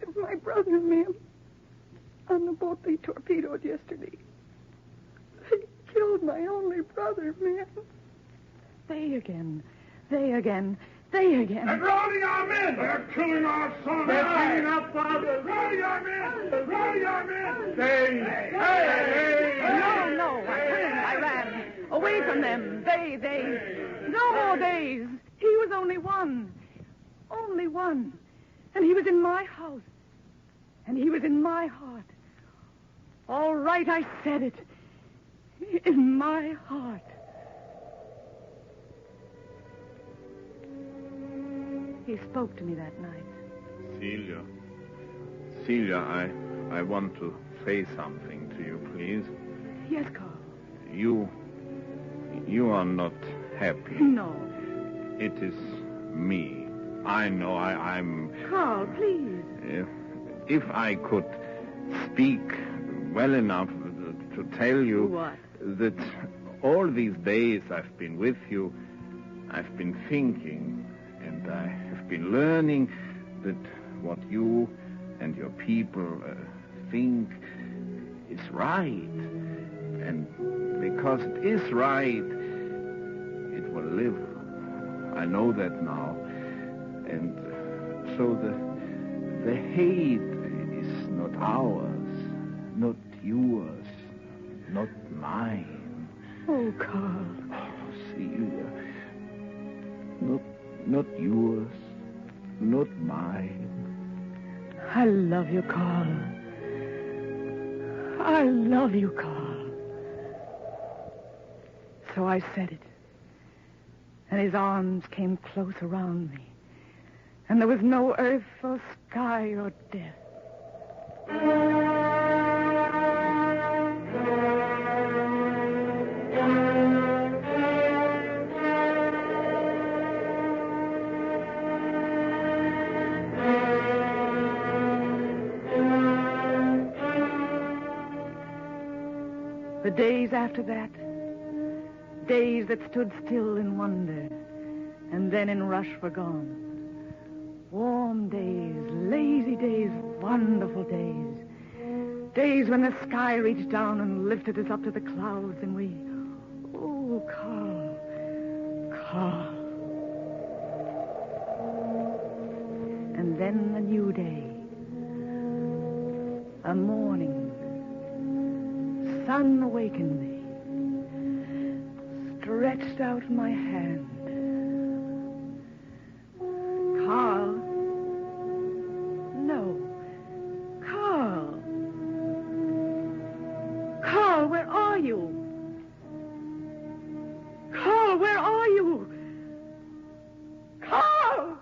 it's my brother, ma'am. On the boat they torpedoed yesterday. They killed my only brother, ma'am. They again. They're drowning our men! They're killing our sons! They're killing our fathers! Drowning our men! They're drowning our men! Hey! No, I ran. Away from them. They. No more days. He was only one. Only one. And he was in my house. And he was in my heart. All right, I said it. In my heart. He spoke to me that night. Celia, I want to say something to you, please. Yes, Carl. You are not happy. No. It is me. I know I'm... Carl, please. If I could speak well enough to tell you... What? That all these days I've been with you, I've been thinking, and I have been learning that what you and your people think is right. And because it is right, it will live. I know that now. And so the hate is not ours, not yours, not mine. Oh, Carl. Oh, Celia. Not yours, not mine. I love you, Carl. I love you, Carl. So I said it. And his arms came close around me. And there was no earth or sky or death. The days after that, days that stood still in wonder, and then in rush were gone. Warm days, lazy days, wonderful days. Days when the sky reached down and lifted us up to the clouds, and we... Oh, Carl. Carl. And then a new day. A morning. Sun awakened me. Stretched out my hand. Carl. No. Carl. Carl, where are you? Carl, where are you? Carl!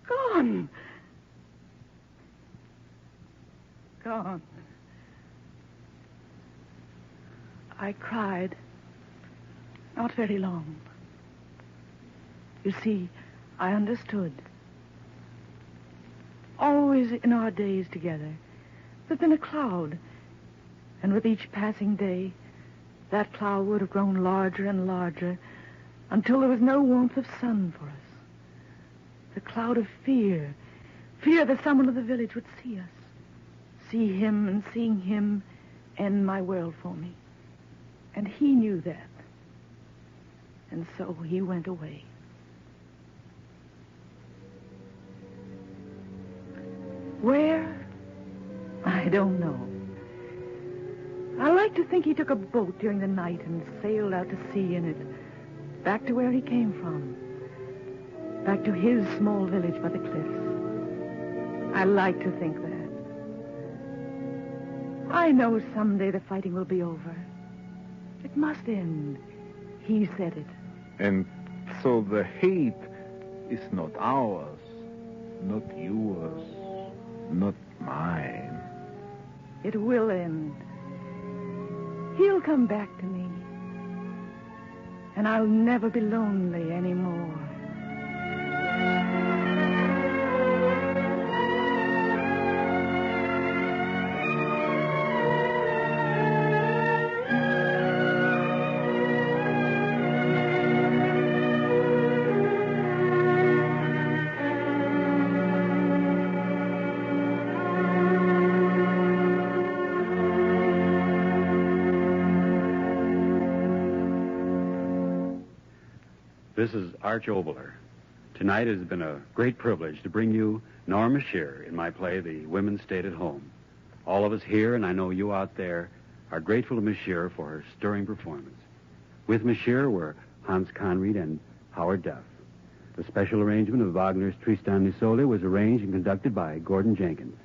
Gone. Gone. I cried. Not very long. You see, I understood. Always in our days together, there's been a cloud. And with each passing day, that cloud would have grown larger and larger until there was no warmth of sun for us. The cloud of fear. Fear that someone of the village would see us. See him, and seeing him end my world for me. And he knew that. And so he went away. Where? I don't know. I like to think he took a boat during the night and sailed out to sea in it, back to where he came from, back to his small village by the cliffs. I like to think that. I know someday the fighting will be over. It must end. He said it. And so the hate is not ours, not yours, not mine. It will end. He'll come back to me. And I'll never be lonely anymore. This is Arch Oboler. Tonight it has been a great privilege to bring you Norma Shearer in my play, The Women Stayed at Home. All of us here, and I know you out there, are grateful to Miss Shearer for her stirring performance. With Miss Shearer were Hans Conried and Howard Duff. The special arrangement of Wagner's Tristan und Isolde was arranged and conducted by Gordon Jenkins.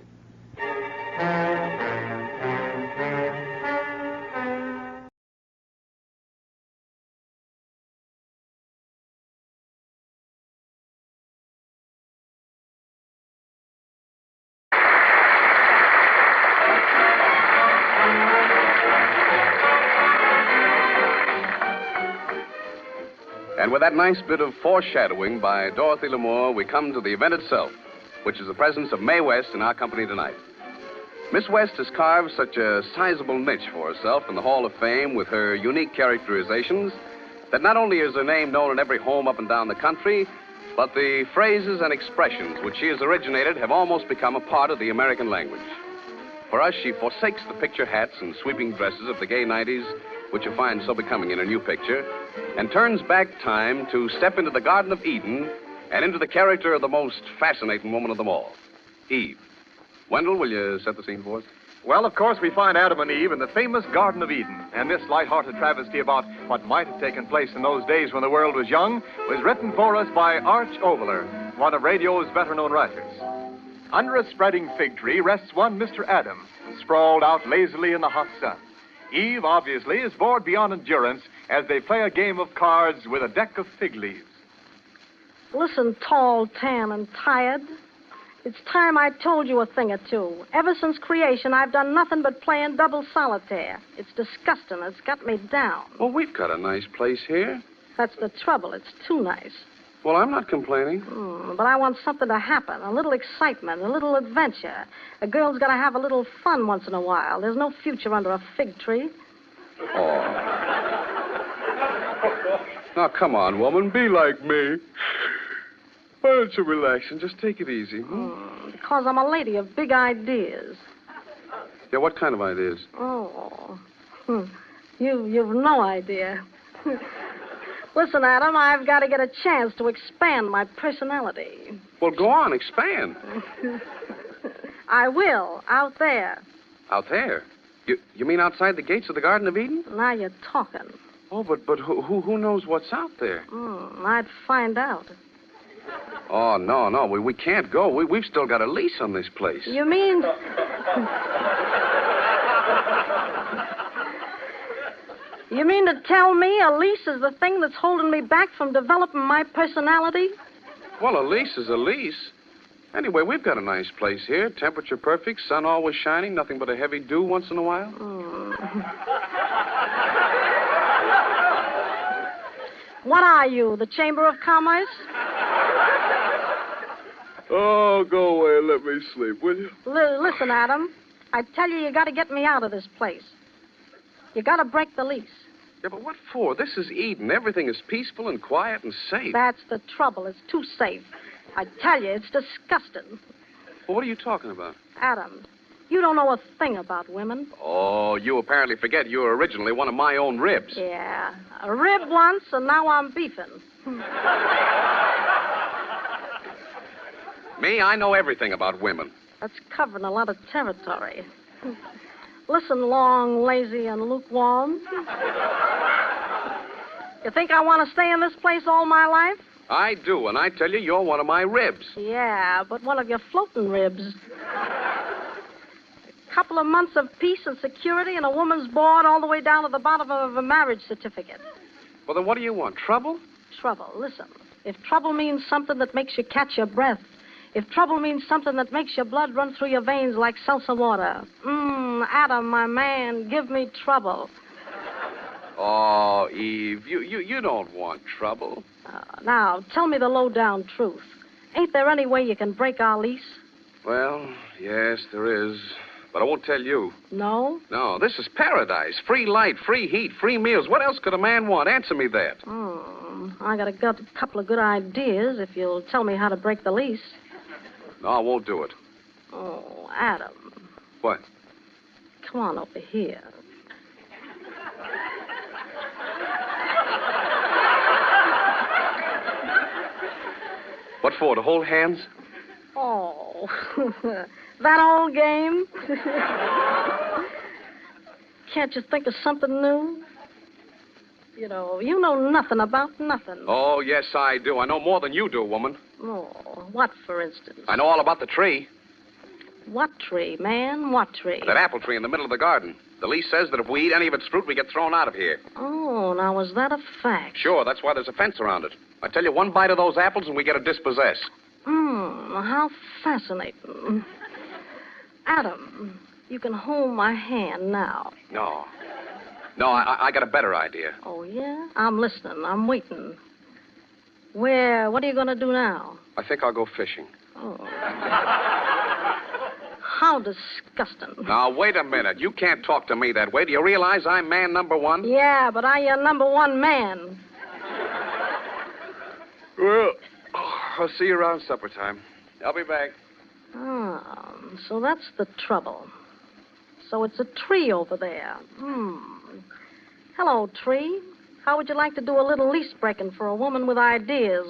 And with that nice bit of foreshadowing by Dorothy Lamour, we come to the event itself, which is the presence of Mae West in our company tonight. Miss West has carved such a sizable niche for herself in the Hall of Fame with her unique characterizations that not only is her name known in every home up and down the country, but the phrases and expressions which she has originated have almost become a part of the American language. For us, she forsakes the picture hats and sweeping dresses of the gay 90s, which you find so becoming in her new picture, and turns back time to step into the Garden of Eden and into the character of the most fascinating woman of them all, Eve. Wendell, will you set the scene for us? Well, of course, we find Adam and Eve in the famous Garden of Eden. And this light-hearted travesty about what might have taken place in those days when the world was young was written for us by Arch Oboler, one of radio's better-known writers. Under a spreading fig tree rests one Mr. Adam, sprawled out lazily in the hot sun. Eve, obviously, is bored beyond endurance as they play a game of cards with a deck of fig leaves. Listen, tall, tan, and tired. It's time I told you a thing or two. Ever since creation, I've done nothing but playing double solitaire. It's disgusting. It's got me down. Well, we've got a nice place here. That's the trouble. It's too nice. Well, I'm not complaining. But I want something to happen, a little excitement, a little adventure. A girl's got to have a little fun once in a while. There's no future under a fig tree. Oh. Now, come on, woman. Be like me. Why don't you relax and just take it easy? Because I'm a lady of big ideas. Yeah, what kind of ideas? Oh. You've no idea. Listen, Adam, I've got to get a chance to expand my personality. Well, go on, expand. I will, out there. Out there? You mean outside the gates of the Garden of Eden? Now you're talking. Oh, but who knows what's out there? I'd find out. Oh, no, we can't go. We've still got a lease on this place. You mean... You mean to tell me a lease is the thing that's holding me back from developing my personality? Well, a lease is a lease. Anyway, we've got a nice place here. Temperature perfect, sun always shining, nothing but a heavy dew once in a while. What are you, the Chamber of Commerce? Oh, go away and let me sleep, will you? Listen, Adam, I tell you got to get me out of this place. You got to break the lease. Yeah, but what for? This is Eden. Everything is peaceful and quiet and safe. That's the trouble. It's too safe. I tell you, it's disgusting. Well, what are you talking about? Adam, you don't know a thing about women. Oh, you apparently forget you were originally one of my own ribs. Yeah, a rib once, and now I'm beefing. Me, I know everything about women. That's covering a lot of territory. Listen, long, lazy, and lukewarm. You think I want to stay in this place all my life? I do, and I tell you, you're one of my ribs. Yeah, but one of your floating ribs. A couple of months of peace and security and a woman's board all the way down to the bottom of a marriage certificate. Well, then what do you want, trouble? Trouble. Listen, if trouble means something that makes you catch your breath, if trouble means something that makes your blood run through your veins like seltzer water, Adam, my man, give me trouble. Oh, Eve, you don't want trouble. Now, tell me the low-down truth. Ain't there any way you can break our lease? Well, yes, there is. But I won't tell you. No? No, this is paradise. Free light, free heat, free meals. What else could a man want? Answer me that. I got a couple of good ideas if you'll tell me how to break the lease. No, I won't do it. Oh, Adam. What? Come on over here. What for, to hold hands? Oh, that old game? Can't you think of something new? You know nothing about nothing. Oh, yes, I do. I know more than you do, woman. Oh, what, for instance? I know all about the tree. What tree, man? What tree? That apple tree in the middle of the garden. The lease says that if we eat any of its fruit, we get thrown out of here. Oh, now, is that a fact? Sure, that's why there's a fence around it. I tell you, one bite of those apples and we get a dispossess. How fascinating. Adam, you can hold my hand now. No, I got a better idea. Oh, yeah? I'm listening. I'm waiting. What are you going to do now? I think I'll go fishing. Oh. How disgusting. Now, wait a minute. You can't talk to me that way. Do you realize I'm man number one? Yeah, but I your number one man. Well, I'll see you around supper time. I'll be back. So that's the trouble. So it's a tree over there. Hello, tree. How would you like to do a little lease breaking for a woman with ideas,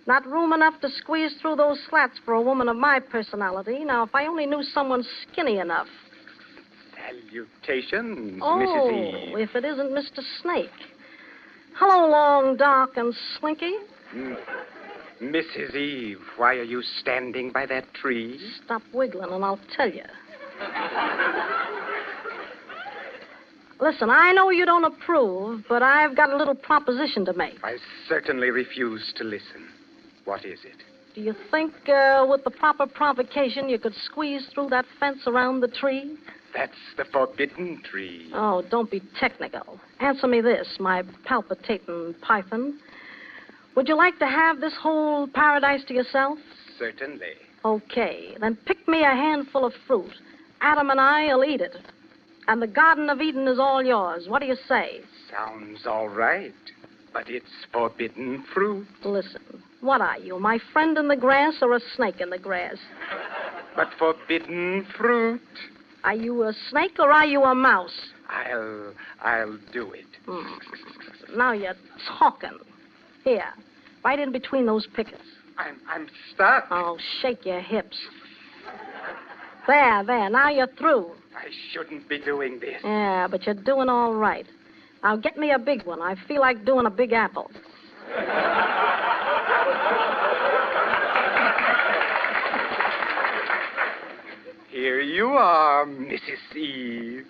Not room enough to squeeze through those slats for a woman of my personality. Now, if I only knew someone skinny enough. Salutations, Oh, Mrs. Eve. if it isn't Mr. Snake. Hello, long, dark, and slinky. Mrs. Eve, why are you standing by that tree? Stop wiggling and I'll tell you. Listen, I know you don't approve, but I've got a little proposition to make. I certainly refuse to listen. What is it? Do you think with the proper provocation you could squeeze through that fence around the tree? That's the forbidden tree. Oh, don't be technical. Answer me this, my palpitating python. Would you like to have this whole paradise to yourself? Certainly. Okay, then pick me a handful of fruit. Adam and I'll eat it. And the Garden of Eden is all yours. What do you say? Sounds all right. But it's forbidden fruit. Listen, what are you, my friend in the grass or a snake in the grass? But forbidden fruit. Are you a snake or are you a mouse? I'll do it. Now you're talking. Here, right in between those pickets. I'm stuck. Oh, shake your hips. There, now you're through. I shouldn't be doing this. Yeah, but you're doing all right. Now get me a big one. I feel like doing a big apple. Here you are, Mrs. Eve.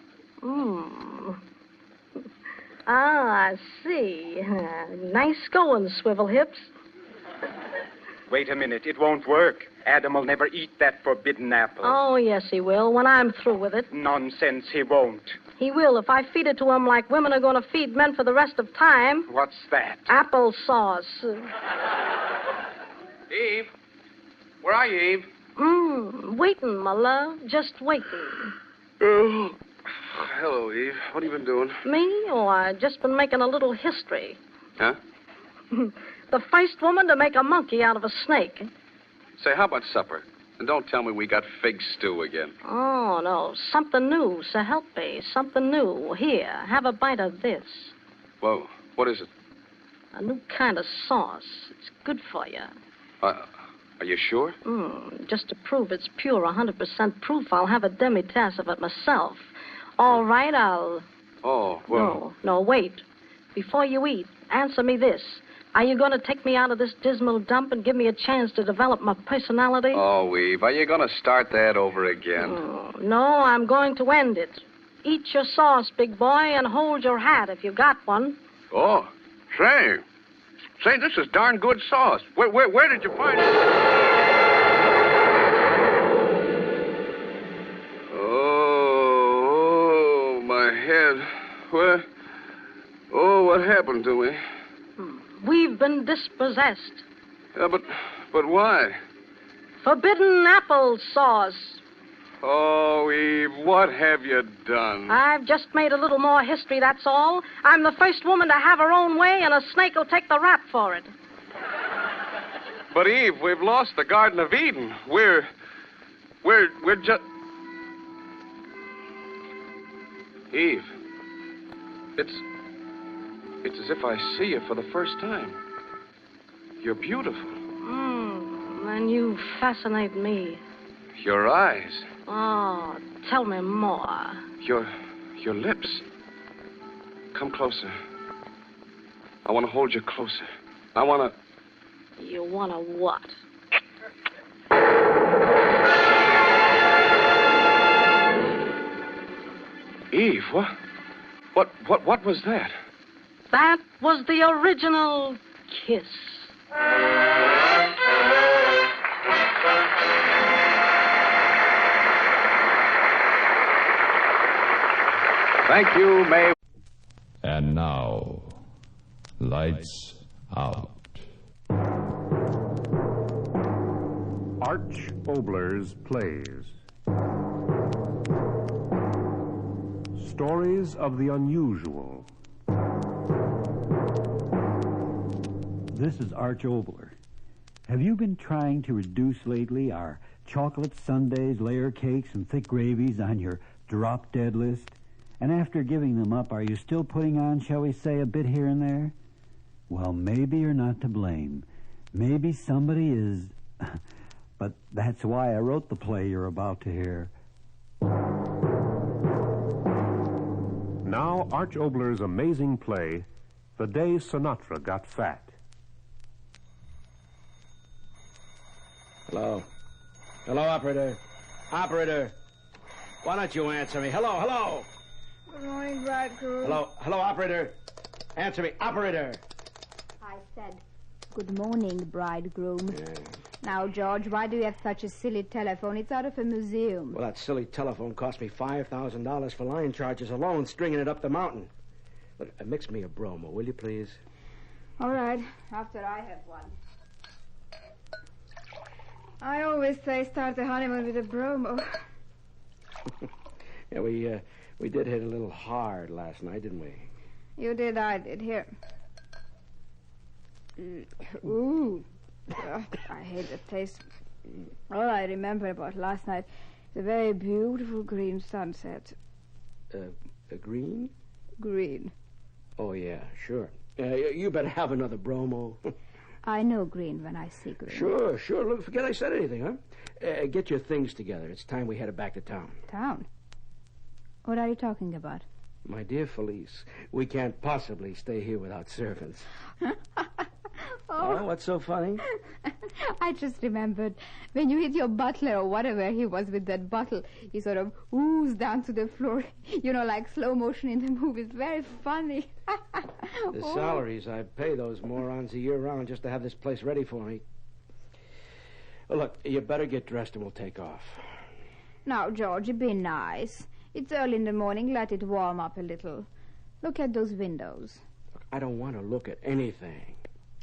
Ah, I see. Nice going, swivel hips. Wait a minute. It won't work. Adam will never eat that forbidden apple. Oh, yes, he will, when I'm through with it. Nonsense, he won't. He will if I feed it to him like women are going to feed men for the rest of time. What's that? Applesauce. Eve? Where are you, Eve? Waiting, my love. Just waiting. Oh, hello, Eve. What have you been doing? Me? Oh, I've just been making a little history. Huh? The first woman to make a monkey out of a snake. Say, how about supper? And don't tell me we got fig stew again. Oh, no. Something new, so help me. Something new. Here, have a bite of this. Whoa, what is it? A new kind of sauce. It's good for you. Are you sure? Just to prove it's pure, 100% proof, I'll have a demi-tasse of it myself. All right, I'll... Oh, well... No, wait. Before you eat, answer me this. Are you going to take me out of this dismal dump and give me a chance to develop my personality? Oh, Eve, are you going to start that over again? No, I'm going to end it. Eat your sauce, big boy, and hold your hat if you got one. Oh, say, this is darn good sauce. Where did you find it? Oh, my head. What happened to me? We've been dispossessed. Yeah, but why? Forbidden apple sauce. Oh, Eve, what have you done? I've just made a little more history, that's all. I'm the first woman to have her own way, and a snake will take the rap for it. But, Eve, we've lost the Garden of Eden. We're just... Eve, it's as if I see you for the first time. You're beautiful. And you fascinate me. Your eyes. Oh, tell me more. Your lips. Come closer. I want to hold you closer. I want to... You want to what? Eve, what was that? That was the original kiss. Thank you, May. And now, lights out. Arch Oboler's plays. Stories of the unusual. This is Arch Oboler. Have you been trying to reduce lately our chocolate sundaes, layer cakes, and thick gravies on your drop-dead list? And after giving them up, are you still putting on, shall we say, a bit here and there? Well, maybe you're not to blame. Maybe somebody is. But that's why I wrote the play you're about to hear. Now, Arch Oboler's amazing play, The Day Sinatra Got Fat. Hello? Hello, operator? Operator! Why don't you answer me? Hello? Good morning, bridegroom. Hello, operator? Answer me, operator! I said, good morning, bridegroom. Yeah. Now, George, why do you have such a silly telephone? It's out of a museum. Well, that silly telephone cost me $5,000 for line charges alone, stringing it up the mountain. Look, mix me a bromo, will you, please? All right, after I have one. I always say start the honeymoon with a bromo. Yeah, we did hit a little hard last night, didn't we? You did, I did. Here. Ooh. Ugh, I hate the taste. All I remember about last night is a very beautiful green sunset. A green? Green. Oh, yeah, sure. You better have another bromo. I know green when I see green. Sure. Look, forget I said anything, huh? Get your things together. It's time we headed back to town. Town? What are you talking about? My dear Felice, we can't possibly stay here without servants. Oh, what's so funny? I just remembered when you hit your butler or whatever he was with that bottle, he sort of oozed down to the floor. You know, like slow motion in the movies. Very funny. The salaries I pay those morons a year round just to have this place ready for me. Well, look, you better get dressed and we'll take off. Now, Georgie, be nice. It's early in the morning. Let it warm up a little. Look at those windows. Look, I don't want to look at anything.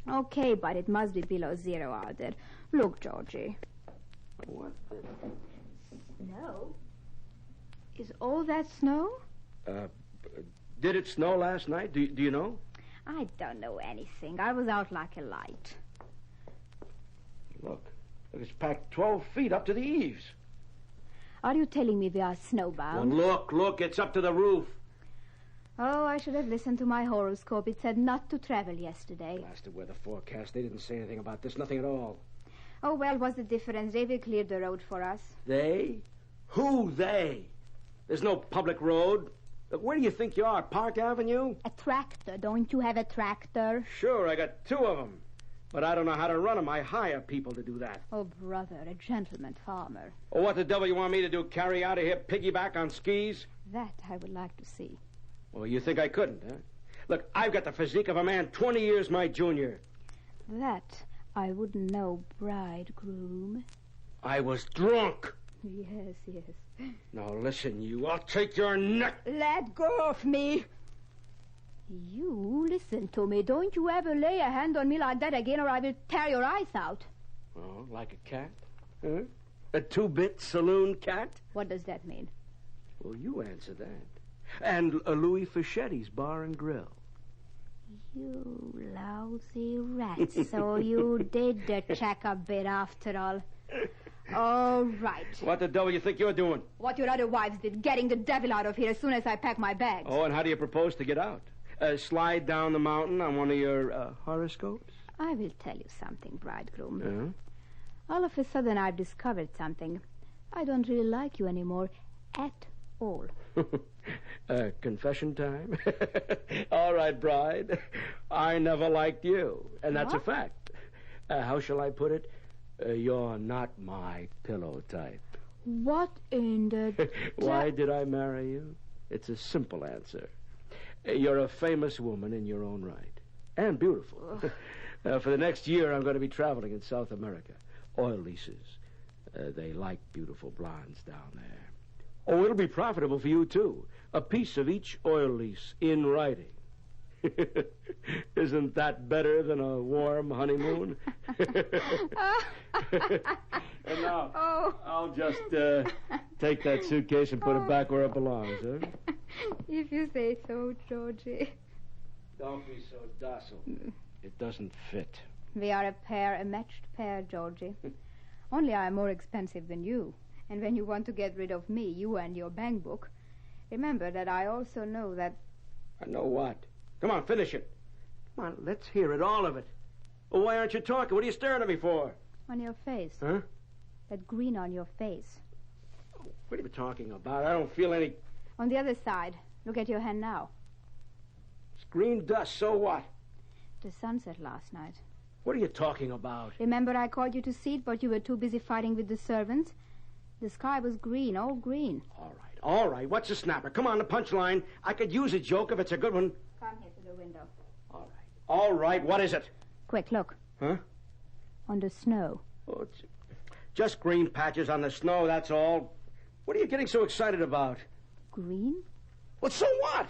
Okay, but it must be below zero out there. Look, Georgie. What the... Snow? Is all that snow? Did it snow last night? Do you know? I don't know anything. I was out like a light. Look, it's packed 12 feet up to the eaves. Are you telling me we are snowbound? Well, look, it's up to the roof. Oh, I should have listened to my horoscope. It said not to travel yesterday. Blasted weather forecast. They didn't say anything about this. Nothing at all. Oh, well, what's the difference? They will clear the road for us. They? Who they? There's no public road. Look, where do you think you are? Park Avenue? A tractor. Don't you have a tractor? Sure, I got 2 of them. But I don't know how to run them. I hire people to do that. Oh, brother, a gentleman farmer. Oh, what the devil you want me to do? Carry out of here piggyback on skis? That I would like to see. Well, you think I couldn't, huh? Look, I've got the physique of a man 20 years my junior. That I wouldn't know, bridegroom. I was drunk. Yes. Now, listen, you. I'll take your neck. Let go of me. You listen to me. Don't you ever lay a hand on me like that again or I will tear your eyes out. Oh, like a cat? Huh? A 2-bit saloon cat? What does that mean? Well, you answer that. And Louis Fichetti's Bar and Grill. You lousy rat. So you did check a bit after all. All right. What the devil you think you're doing? What your other wives did, getting the devil out of here as soon as I pack my bags. Oh, and how do you propose to get out? Slide down the mountain on one of your horoscopes? I will tell you something, bridegroom. Yeah? All of a sudden I've discovered something. I don't really like you anymore at all. Confession time? All right, bride. I never liked you, and that's a fact. How shall I put it? You're not my pillow type. What in the... Why did I marry you? It's a simple answer. You're a famous woman in your own right. And beautiful. For the next year, I'm going to be traveling in South America. Oil leases. They like beautiful blondes down there. Oh, it'll be profitable for you, too. A piece of each oil lease in writing. Isn't that better than a warm honeymoon? And now, I'll just take that suitcase and put it back where it belongs, huh? If you say so, Georgie. Don't be so docile. It doesn't fit. We are a matched pair, Georgie. Only I am more expensive than you. And when you want to get rid of me, you and your bank book, remember that I also know that... I know what? Come on, finish it. Come on, let's hear it, all of it. Well, why aren't you talking? What are you staring at me for? On your face. Huh? That grin on your face. What are you talking about? I don't feel any... On the other side. Look at your hand now. It's green dust, so what? The sunset last night. What are you talking about? Remember I called you to see it, but you were too busy fighting with the servants? The sky was green, all green. All right. What's a snapper? Come on, the punchline. I could use a joke if it's a good one. Come here to the window. All right. What is it? Quick, look. Huh? On the snow. Oh, it's just green patches on the snow, that's all. What are you getting so excited about? Green? Well, so what?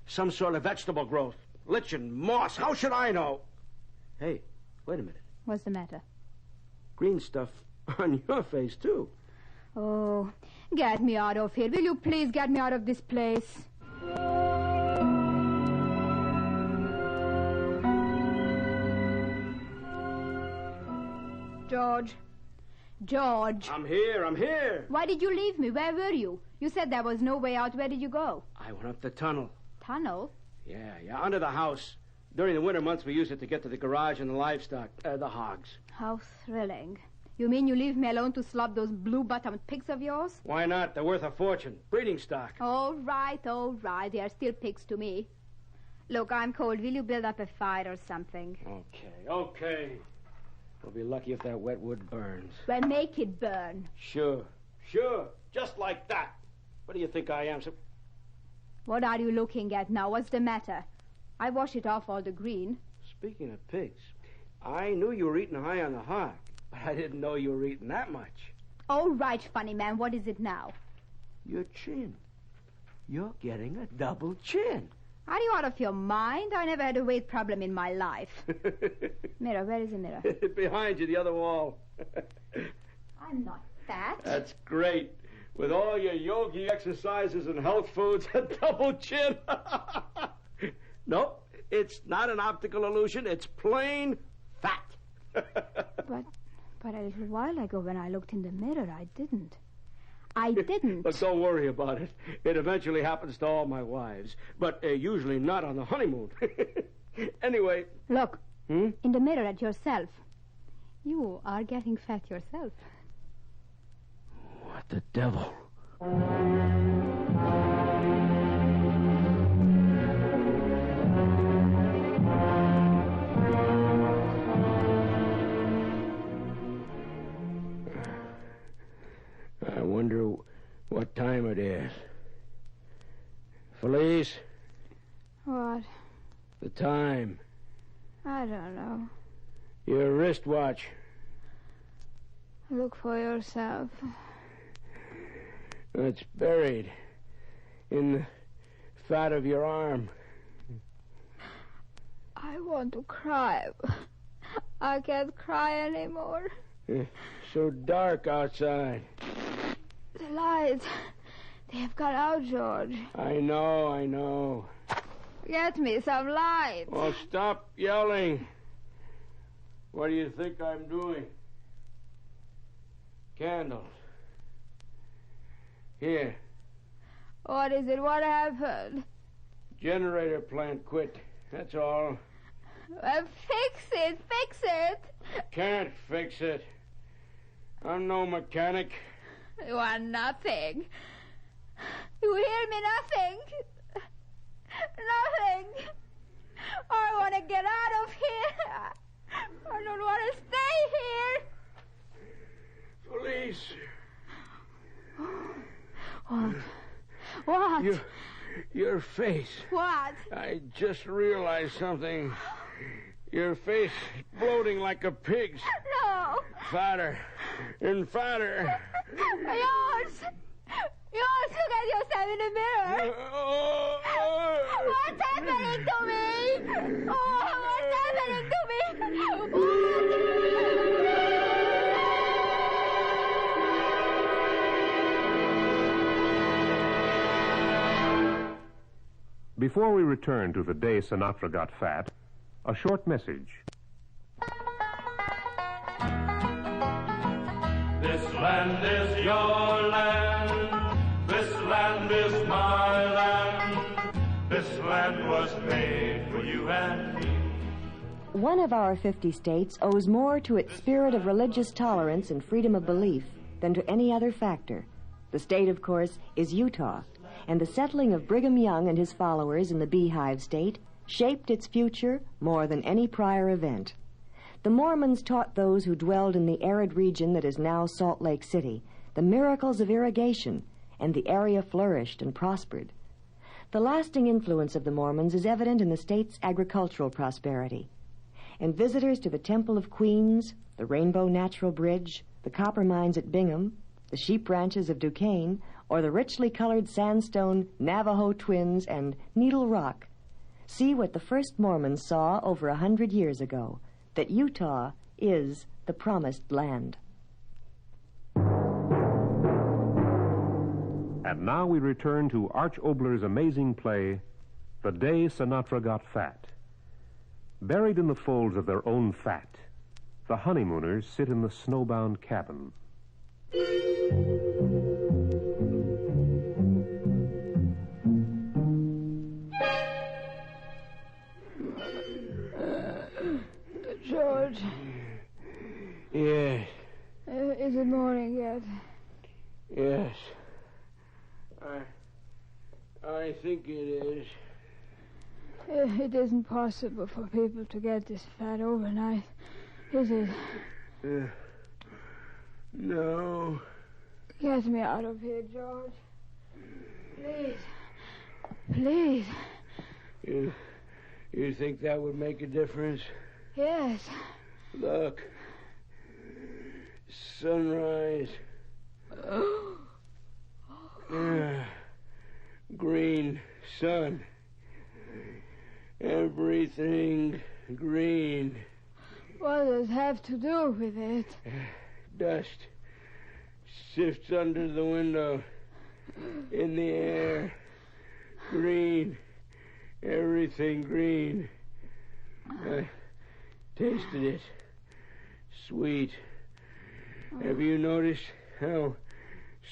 Some sort of vegetable growth. Lichen, moss. How should I know? Hey, wait a minute. What's the matter? Green stuff on your face, too. Oh, get me out of here. Will you please get me out of this place? George. George. I'm here. Why did you leave me? Where were you? You said there was no way out. Where did you go? I went up the tunnel. Tunnel? Yeah, under the house. During the winter months, we use it to get to the garage and the livestock, the hogs. How thrilling. You mean you leave me alone to slop those blue-bottomed pigs of yours? Why not? They're worth a fortune. Breeding stock. All right. They are still pigs to me. Look, I'm cold. Will you build up a fire or something? Okay. We'll be lucky if that wet wood burns. Well, make it burn. Sure. Just like that. What do you think I am? What are you looking at now? What's the matter? I wash it off all the green. Speaking of pigs, I knew you were eating high on the hog, but I didn't know you were eating that much. All right, funny man. What is it now? Your chin. You're getting a double chin. Are you out of your mind? I never had a weight problem in my life. Mirror, where is the mirror? Behind you, the other wall. I'm not fat. That's great. With all your yogi exercises and health foods, a double chin. Nope, it's not an optical illusion. It's plain fat. But a little while ago when I looked in the mirror, I didn't. Look, don't worry about it. It eventually happens to all my wives, but usually not on the honeymoon. Anyway. Look, in the mirror at yourself. You are getting fat yourself. What the devil? I wonder what time it is. Felice? What? The time. I don't know. Your wristwatch. Look for yourself. It's buried in the fat of your arm. I want to cry. I can't cry anymore. It's so dark outside. The lights. They have gone out, George. I know. Get me some light. Oh, stop yelling. What do you think I'm doing? Candles. Here. What is it? What happened? Generator plant quit. That's all. Fix it. Can't fix it. I'm no mechanic. You are nothing. You hear me? Nothing. I want to get out of here. I don't want to stay here. Police. What? Your face. What? I just realized something. Your face bloating like a pig's. No. Fatter and fatter. Yours. Look at yourself in the mirror. What's happening to me? What's happening to me? Before we return to the day Sinatra got fat, a short message. This land is your land. This land is my land. This land was made for you and me. One of our 50 states owes more to its spirit of religious tolerance and freedom of belief than to any other factor. The state, of course, is Utah, and the settling of Brigham Young and his followers in the Beehive State shaped its future more than any prior event. The Mormons taught those who dwelled in the arid region that is now Salt Lake City the miracles of irrigation, and the area flourished and prospered. The lasting influence of the Mormons is evident in the state's agricultural prosperity. And visitors to the Temple of Queens, the Rainbow Natural Bridge, the copper mines at Bingham, the sheep ranches of Duquesne, or the richly colored sandstone Navajo Twins and Needle Rock see what the first Mormons saw over 100 years ago, that Utah is the promised land. And now we return to Arch Oboler's amazing play, The Day Sinatra Got Fat. Buried in the folds of their own fat, the honeymooners sit in the snowbound cabin. George. Yes. Is it morning yet? Yes. I think it is. It isn't possible for people to get this fat overnight, is it? No. Get me out of here, George. Please. Please. You think that would make a difference? Yes. Look. Sunrise. Green sun. Everything green. What does it have to do with it? Dust sifts under the window. In the air. Green. Everything green. I tasted it. Sweet. Have you noticed how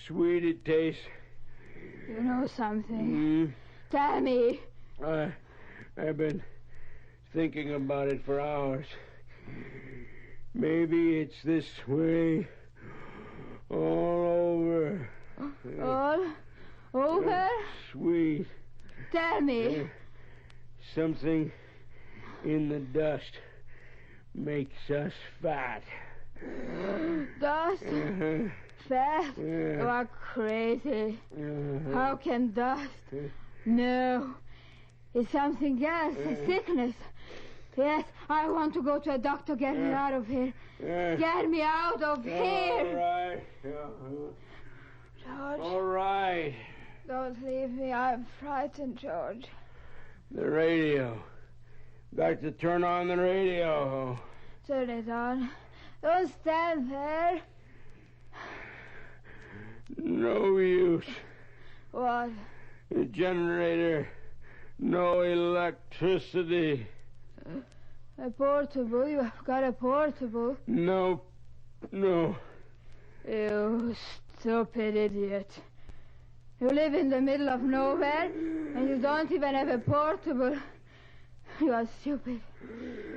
sweet it tastes? You know something. Tell me. I've been thinking about it for hours. Maybe it's this way all over. All over? Sweet. Tell me. Something in the dust makes us fat. Dust? Fat? You are crazy. How can dust? No. It's something else. A sickness. Yes, I want to go to a doctor. Get me out of here. Get me out of here. All right. George. All right. Don't leave me. I'm frightened, George. The radio. Got to turn on the radio. Turn it on. Don't stand there. No use. What? The generator. No electricity. A portable? You have got a portable? No. You stupid idiot. You live in the middle of nowhere, and you don't even have a portable. You are stupid.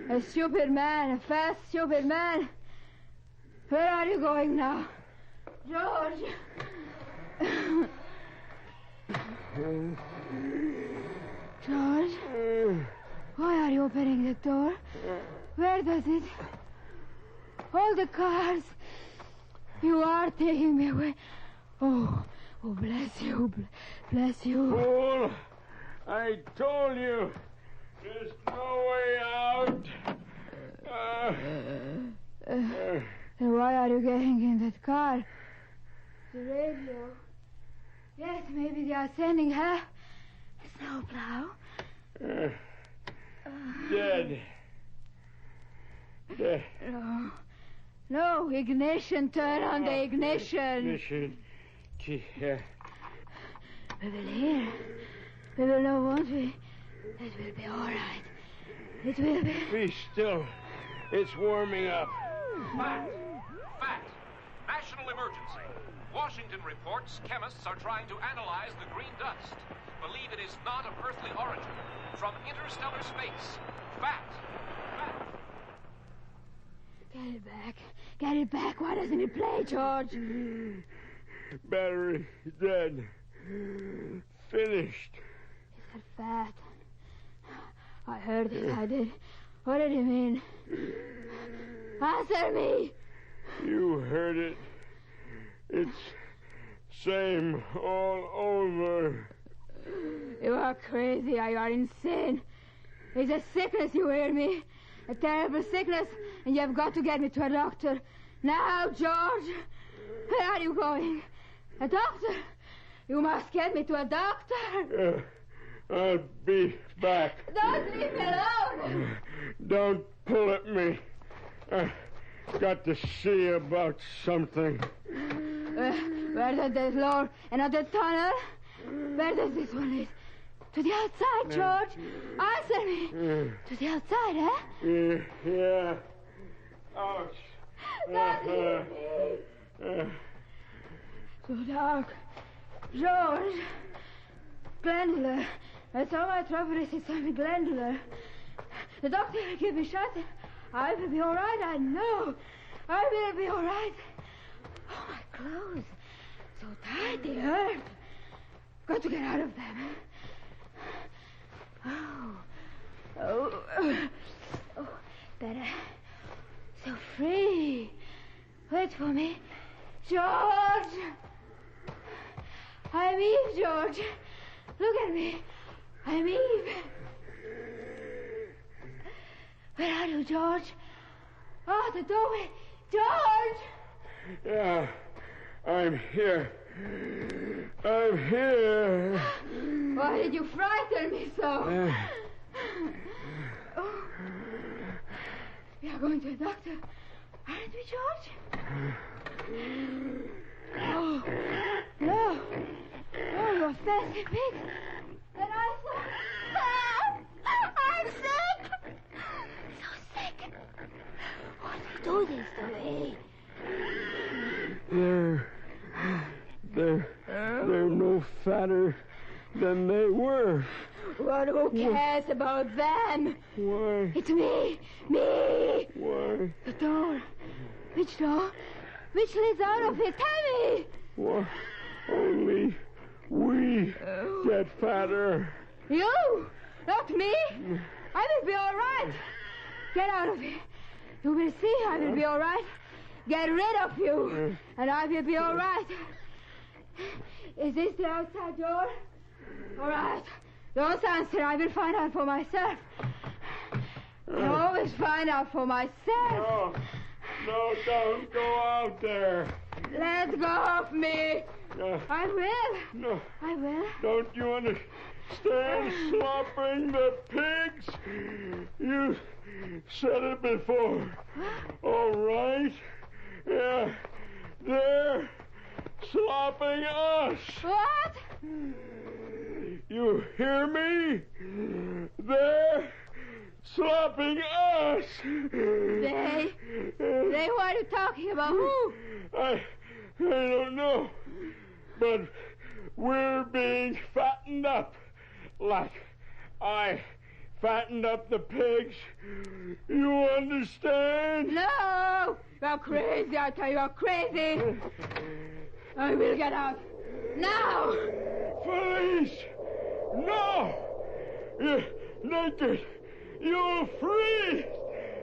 A stupid man. A fat, stupid man. Where are you going now? George! George? Why are you opening the door? Where does it... All the cars. You are taking me away. Oh, bless you. Bless you. Fool! I told you. There's no way out. Then why are you getting in that car? The radio. Yes, maybe they are sending her. A snowplow. Dead. No, ignition. Turn on the ignition. Gee, We will hear. We will know, won't we? It will be all right. It will be. Be still. It's warming up. Fat. National emergency. Washington reports chemists are trying to analyze the green dust. Believe it is not of earthly origin. From interstellar space. Fat. Get it back. Get it back. Why doesn't it play, George? Battery dead. Finished. Is that fat? I heard it. I did. What did it mean? Answer me. You heard it. It's same all over. You are crazy. You are insane. It's a sickness, you hear me? A terrible sickness, and you have got to get me to a doctor. Now, George. Where are you going? A doctor? You must get me to a doctor. I'll be back. Don't leave me alone. Don't pull at me. Got to see about something. Where does this floor? Another tunnel? Where does this one lead? To the outside, George. Answer me. To the outside, eh? Yeah. Ouch. So dark. George. Glandular. That's all my trouble is. It's only glandular. The doctor will give me shots. I will be all right, I know. I will be all right. Oh, my clothes. So tight, they hurt. Got to get out of them. Oh, better. So free. Wait for me. George! I'm Eve, George. Look at me. I'm Eve. Where are you, George? Oh, the doorway. George! Yeah, I'm here. I'm here. Why did you frighten me so? We are going to a doctor. Aren't we, George? Oh, no. Oh, you're fancy pig. And I saw... I'm sick. So sick. Why do you do this to me? They're no fatter than they were. Well, who cares about them? Why? It's me. Me. Why? The door. Which door? Which leads out of it? Tell me. Why? Only we get fatter. You? Not me. I will be all right. Get out of here. You will see I will be all right. Get rid of you, and I will be all right. Is this the outside door? All right. Don't answer. I will find out for myself. I always find out for myself. No, don't go out there. Let go of me. I will. No. I will. Don't you understand? Slopping the pigs? You said it before. All right. Yeah. They're slopping us. What? You hear me? They're slopping us. They? What are you talking about? Who? I don't know. But we're being fattened up. Like I fattened up the pigs. You understand? No! You're crazy, I tell you, you're crazy. I will get out. Now! Police! No! You're naked. You'll freeze!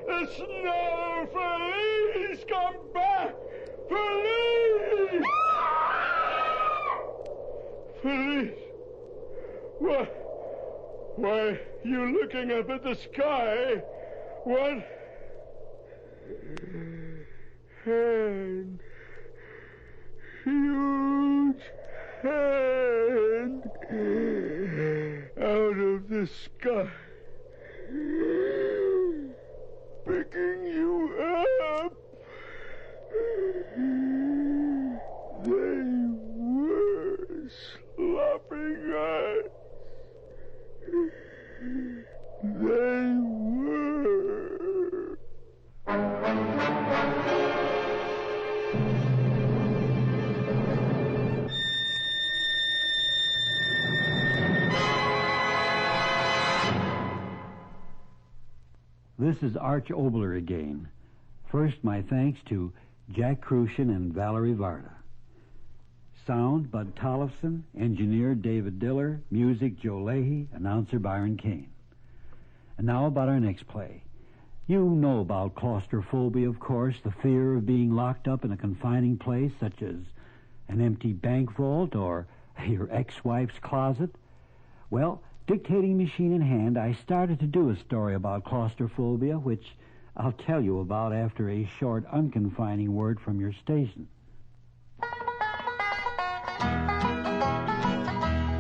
The snow! Police! Come back! Police! Police! What? Why are you looking up at the sky? What? Hand. Huge hand. Out of the sky. Picking you up. They were slopping us. They were. This is Arch Oboler again. First, my thanks to Jack Crucian and Valerie Varda. Sound, Bud Tollefson. Engineer, David Diller. Music, Joe Leahy. Announcer, Byron Kane. And now about our next play. You know about claustrophobia, of course, the fear of being locked up in a confining place such as an empty bank vault or your ex-wife's closet. Well, dictating machine in hand, I started to do a story about claustrophobia, which I'll tell you about after a short, unconfining word from your station.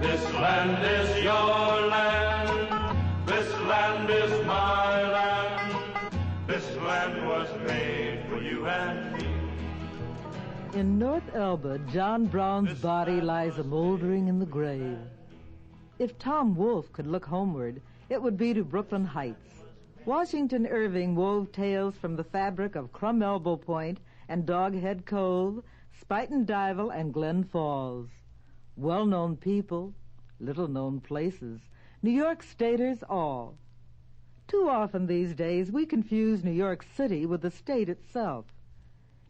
This land is your land. This land is my land. This land was made and me. In North Elba, John Brown's body lies a-mouldering in the grave. If Tom Wolfe could look homeward, it would be to Brooklyn Heights. Washington Irving wove tales from the fabric of Crum Elbow Point and Doghead Cove, Spuyten Duyvil, and Glen Falls. Well-known people, little-known places, New York staters all. Too often these days we confuse New York City with the state itself.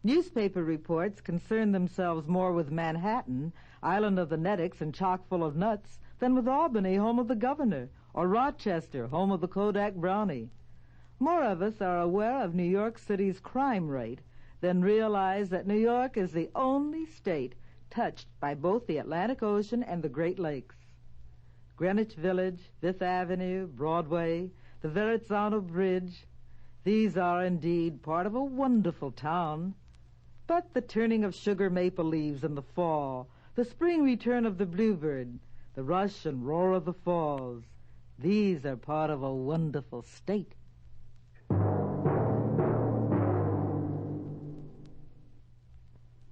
Newspaper reports concern themselves more with Manhattan, island of the Netics and chock full of nuts, than with Albany, home of the governor, or Rochester, home of the Kodak brownie. More of us are aware of New York City's crime rate than realize that New York is the only state touched by both the Atlantic Ocean and the Great Lakes. Greenwich Village, Fifth Avenue, Broadway, the Verrazzano Bridge, these are indeed part of a wonderful town. But the turning of sugar maple leaves in the fall, the spring return of the bluebird, the rush and roar of the falls, these are part of a wonderful state.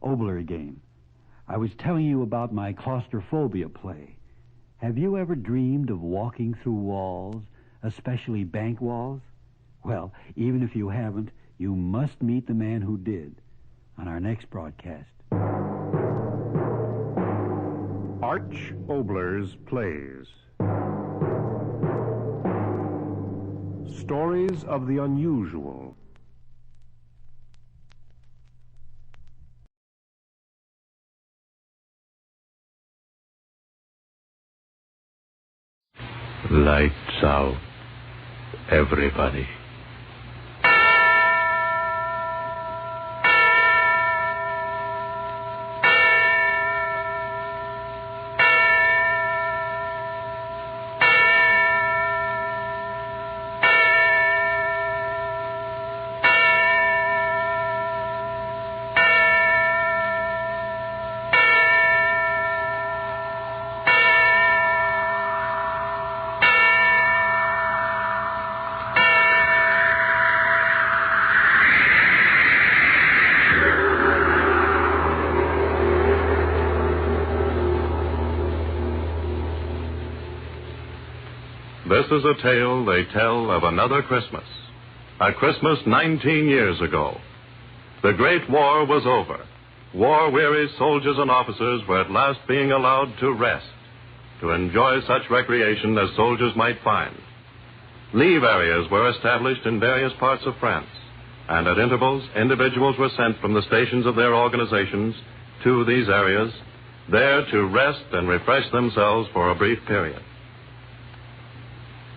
Oboler again. I was telling you about my claustrophobia play. Have you ever dreamed of walking through walls, especially bank walls? Well, even if you haven't, you must meet the man who did on our next broadcast. Arch Oboler's Plays. Stories of the unusual. Lights out, everybody. This is a tale they tell of another Christmas. A Christmas 19 years ago. The Great War was over. War-weary soldiers and officers were at last being allowed to rest, to enjoy such recreation as soldiers might find. Leave areas were established in various parts of France, and at intervals, individuals were sent from the stations of their organizations to these areas, there to rest and refresh themselves for a brief period.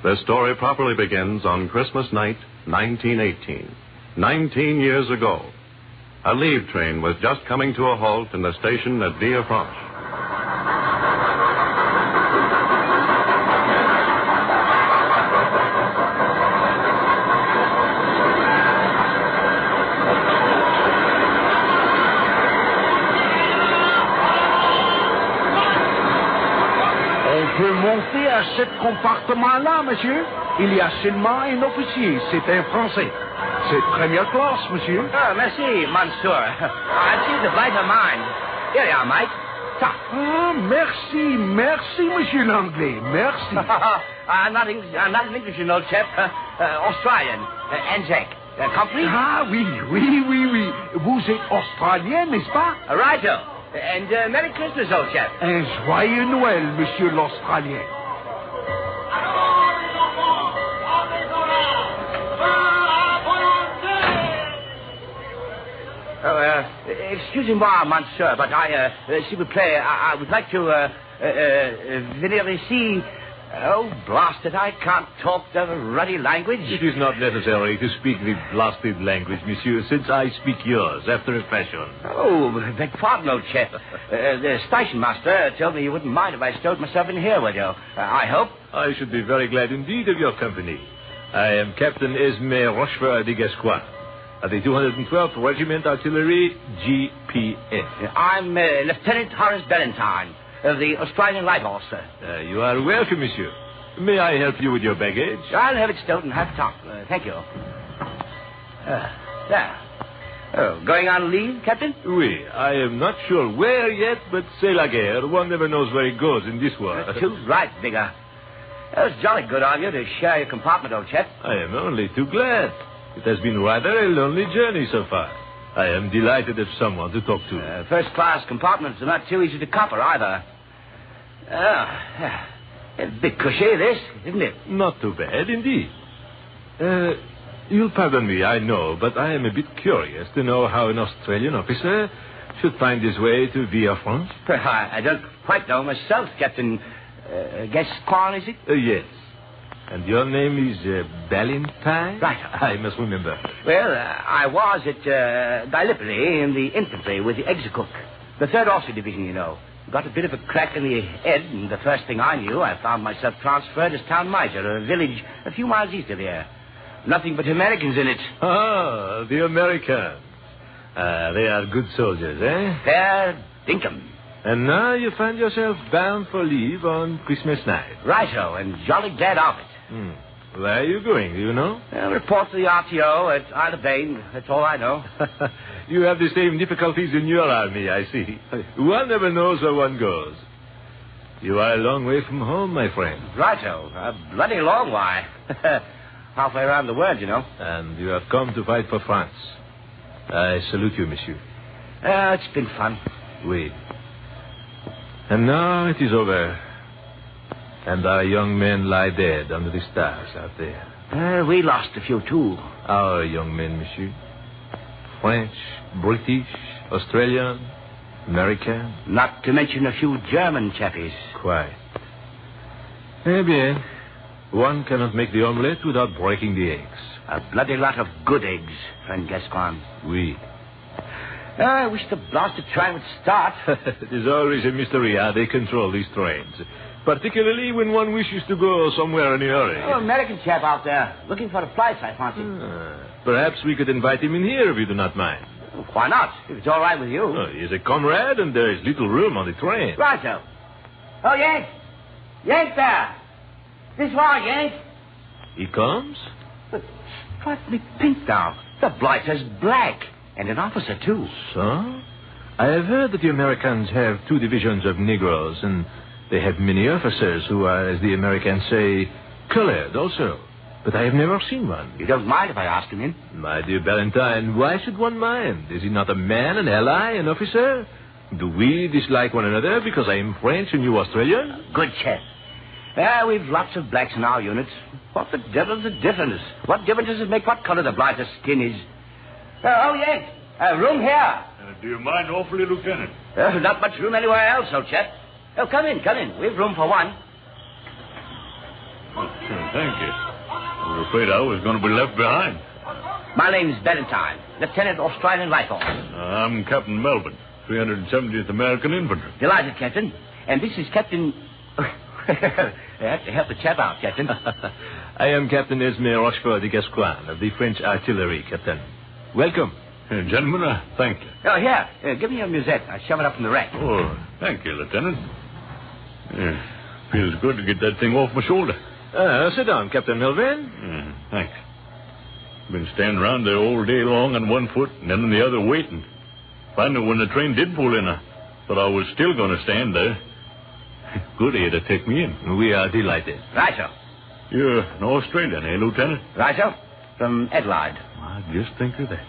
This story properly begins on Christmas night, 1918, 19 years ago. A leave train was just coming to a halt in the station at Villefranche. Monter à ce compartiment-là, monsieur. Il y a seulement un officier. C'est un Français. C'est première classe, monsieur. Oh, merci, monsieur. I see the light of mine. Here you are, mate. Ta. Ah, merci, monsieur l'anglais. Merci. I'm not English, you know, chap. Australian. Anzac. Company? Ah, oui. Vous êtes australien, n'est-ce pas? Righto. And Merry Christmas, old chap. Un joyeux Noël, monsieur l'Australien. Excusez-moi, monsieur, but s'il vous plaît, I would like to venir ici. Oh, blast it, I can't talk the ruddy language. It is not necessary to speak the blasted language, monsieur, since I speak yours after a fashion. Oh, beg pardon, old chap. The station master told me you wouldn't mind if I stowed myself in here with you. I hope. I should be very glad indeed of your company. I am Captain Esme Rochefort de Gascoigne, of the 212th Regiment Artillery, GPS. I'm Lieutenant Horace Ballantyne, of the Australian Light Horse, sir. You are welcome, monsieur. May I help you with your baggage? I'll have it stowed in half top. Thank you. There. Oh, going on leave, Captain? Oui, I am not sure where yet, but c'est la guerre. One never knows where it goes in this war. Too right, Bigger. That was jolly good of you to share your compartment, old chap. I am only too glad. It has been rather a lonely journey so far. I am delighted to have someone to talk to. First-class compartments are not too easy to copper, either. A bit cushy, this, isn't it? Not too bad, indeed. You'll pardon me, I know, but I am a bit curious to know how an Australian officer should find his way to Villafranche. I don't quite know myself, Captain. Gascon, is it? Yes. And your name is Ballantyne? Right. I must remember. Well, I was at Gallipoli in the infantry with the Executive. The 3rd Officer Division, you know. Got a bit of a crack in the head, and the first thing I knew, I found myself transferred as town miser, a village a few miles east of here. Nothing but Americans in it. Ah, the Americans. They are good soldiers, eh? Fair dinkum. And now you find yourself bound for leave on Christmas night. Righto, and jolly glad of it. Where are you going, do you know? Report to the RTO at Isle of Bane. That's all I know. You have the same difficulties in your army, I see. One never knows where one goes. You are a long way from home, my friend. Righto. A bloody long way. Halfway around the world, you know. And you have come to fight for France. I salute you, monsieur. It's been fun. Oui. And now it is over. And our young men lie dead under the stars out there. We lost a few, too. Our young men, monsieur. French, British, Australian, American. Not to mention a few German chappies. Quite. Eh bien. One cannot make the omelette without breaking the eggs. A bloody lot of good eggs, friend Gascon. Oui. I wish the blasted train would start. It is always a mystery how they control these trains. Particularly when one wishes to go somewhere in a hurry. Oh, American chap out there. Looking for a place, I fancy. Perhaps we could invite him in here if you do not mind. Why not? If it's all right with you. He is a comrade and there is little room on the train. Righto. Oh, Yank. Yank there. This way, Yank. He comes? But strike me pink now. The blighter's black. And an officer, too. So? I have heard that the Americans have 2 divisions of Negroes, and they have many officers who are, as the Americans say, colored also. But I have never seen one. You don't mind if I ask him in? My dear Ballantyne, why should one mind? Is he not a man, an ally, an officer? Do we dislike one another because I am French and you Australian? Good chap. We've lots of blacks in our units. What the devil's the difference? What difference does it make what color the blighter's skin is? Yes. Room here. Do you mind awfully, Lieutenant? Not much room anywhere else, old chap. Come in. We've room for one. Thank you. I was afraid I was going to be left behind. My name's Ballantyne, Lieutenant Australian Rifles. I'm Captain Melvin, 370th American Infantry. Delighted, Captain. And this is Captain... I have to help the chap out, Captain. I am Captain Esme Rochefort de Gascoigne of the French Artillery, Captain. Welcome. Gentlemen, thank you. Oh, here. Give me your musette. I'll shove it up in the rack. Oh, thank you, Lieutenant. Feels good to get that thing off my shoulder. Sit down, Captain Melvin. Thanks. Been standing around there all day long on one foot and then on the other waiting. Finally, when the train did pull in, I thought I was still going to stand there. Good of you to take me in. We are delighted. Righto. You're an Australian, eh, Lieutenant? Righto. From Adelaide. I just think of that.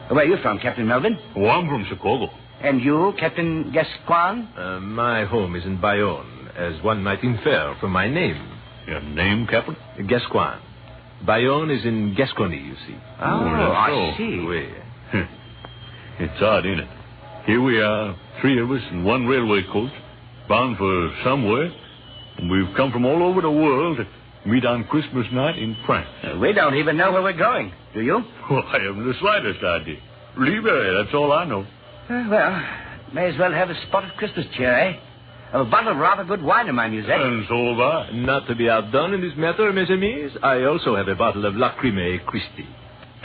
Where are you from, Captain Melvin? Oh, I'm from Chicago. And you, Captain Gascoigne? My home is in Bayonne, as one might infer from my name. Your name, Captain? Gascoigne. Bayonne is in Gascony, you see. Oh, I see. Oui. It's odd, ain't it? Here we are, 3 of us in one railway coach, bound for somewhere, and we've come from all over the world to meet on Christmas night in France. We don't even know where we're going, do you? Well, I haven't the slightest idea. Leave it, that's all I know. Well, may as well have a spot of Christmas cheer, eh? A bottle of rather good wine in my musette. And so have I. Not to be outdone in this matter, mes amis, I also have a bottle of Lacryme Christi.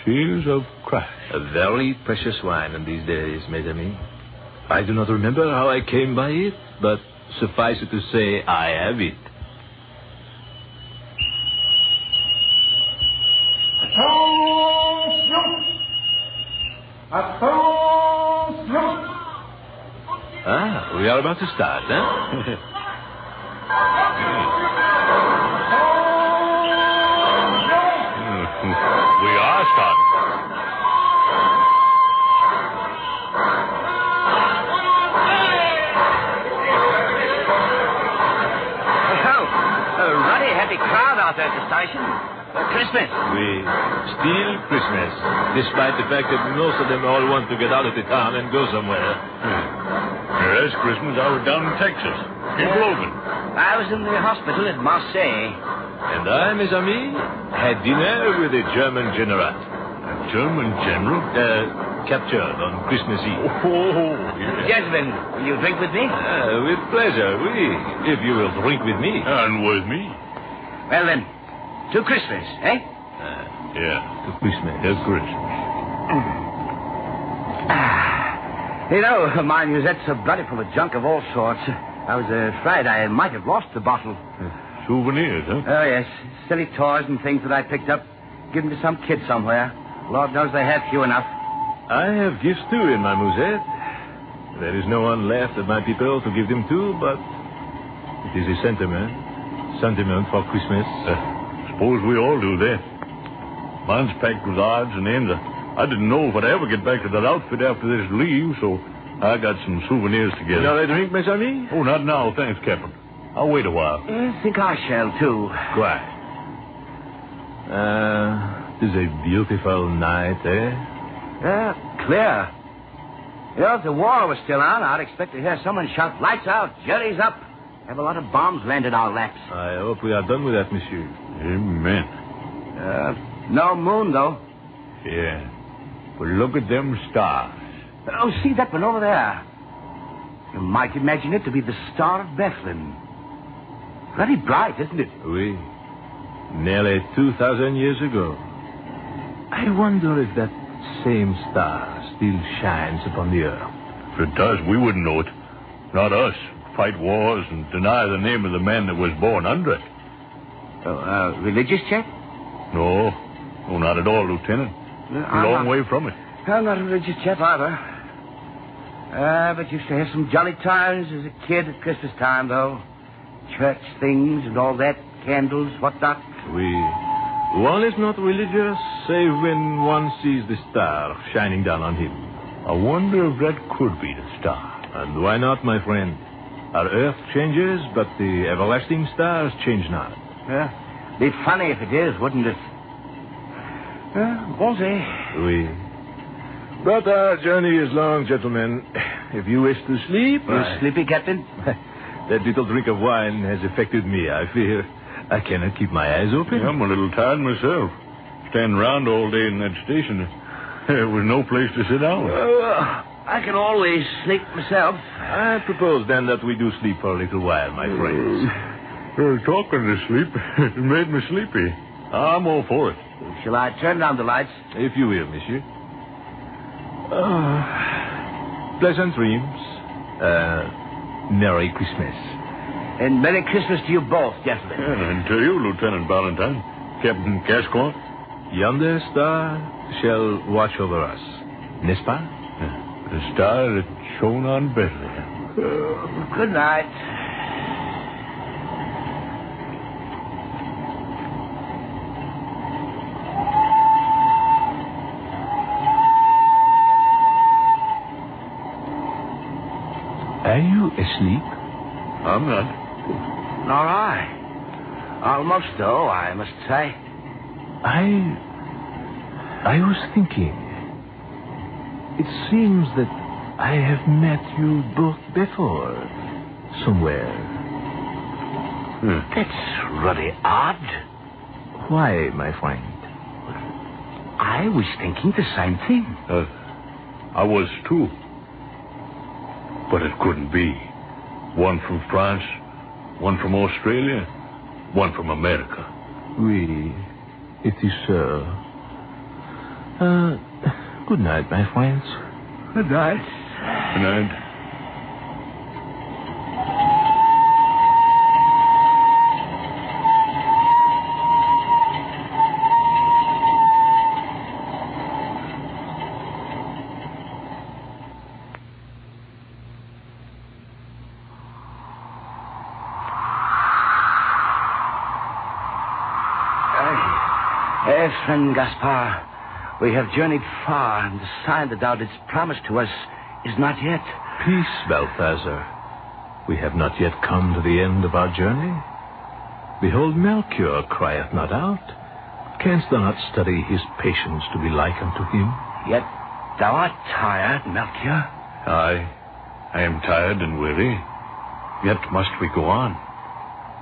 Tears of Christ. A very precious wine in these days, mes amis. I do not remember how I came by it, but suffice it to say, I have it. Attention! Ah, we are about to start, huh? We are starting. A ruddy happy crowd out there at the station. Christmas. We still Christmas, despite the fact that most of them all want to get out of the town and go somewhere. Yes, Christmas. I was down in Texas. Keep moving. I was in the hospital at Massey. And I, mes amis, had dinner with a German general. A German general? Captured on Christmas Eve. Oh, yes. Gentlemen, will you drink with me? With pleasure, oui. If you will drink with me. And with me. Well, then, to Christmas, eh? Yeah, to Christmas. To Christmas. You know, my musettes are bloody full of junk of all sorts. I was afraid I might have lost the bottle. Souvenirs, huh? Oh, yes. Silly toys and things that I picked up. Given to some kid somewhere. Lord knows they have few enough. I have gifts, too, in my musette. There is no one left of my people to give them to, but it is a sentiment for Christmas. Suppose we all do that. Mine's packed with odds and ends. I didn't know if I'd ever get back to that outfit after this leave, so I got some souvenirs together. Shall I drink, mes amis? Oh, not now, thanks, Captain. I'll wait a while. I think I shall, too. Quiet. It is a beautiful night, eh? Yeah, clear. You know, if the war was still on, I'd expect to hear someone shout, lights out, jury's up. Have a lot of bombs landed our laps. I hope we are done with that, monsieur. Amen. No moon, though. Yeah. But look at them stars. Oh, see that one over there. You might imagine it to be the Star of Bethlehem. Very bright, isn't it? Oui. Nearly 2,000 years ago. I wonder if that same star still shines upon the earth. If it does, we wouldn't know it. Not us. Fight wars and deny the name of the man that was born under it. Religious chap? No. No, not at all, Lieutenant. A long way from it. I'm not a religious chap either. But used to have some jolly times as a kid at Christmas time, though. Church things and all that. Candles, whatnot. One is not religious, save when one sees the star shining down on him. I wonder if that could be the star. And why not, my friend? Our earth changes, but the everlasting stars change not. Yeah. Be funny if it is, wouldn't it? Won't they? Oui. But our journey is long, gentlemen. If you wish to sleep... You sleepy, Captain? That little drink of wine has affected me, I fear. I cannot keep my eyes open. I'm a little tired myself. Standing around all day in that station. There was no place to sit down. I can always sleep myself. I propose, then, that we do sleep for a little while, my friends. Talking to sleep, it made me sleepy. I'm all for it. Shall I turn down the lights? If you will, monsieur. Pleasant dreams. Merry Christmas. And Merry Christmas to you both, gentlemen. And to you, Lieutenant Valentine. Captain Gascoigne. Yonder star shall watch over us. N'est-ce pas? The star that shone on Bethlehem. Good night. Are you asleep? I'm not. Nor I. Almost, though, I must say. I was thinking. It seems that I have met you both before. Somewhere. That's ruddy odd. Why, my friend? I was thinking the same thing. I was, too. But it couldn't be. One from France, one from Australia, one from America. Oui, it is so. Good night, my friends. Good night. Good night. Aye, friend Gaspar. We have journeyed far, and the sign that thou didst promise to us is not yet. Peace, Balthazar. We have not yet come to the end of our journey. Behold, Melchior crieth not out. Canst thou not study his patience to be like unto him? Yet thou art tired, Melchior. Aye, I am tired and weary. Yet must we go on.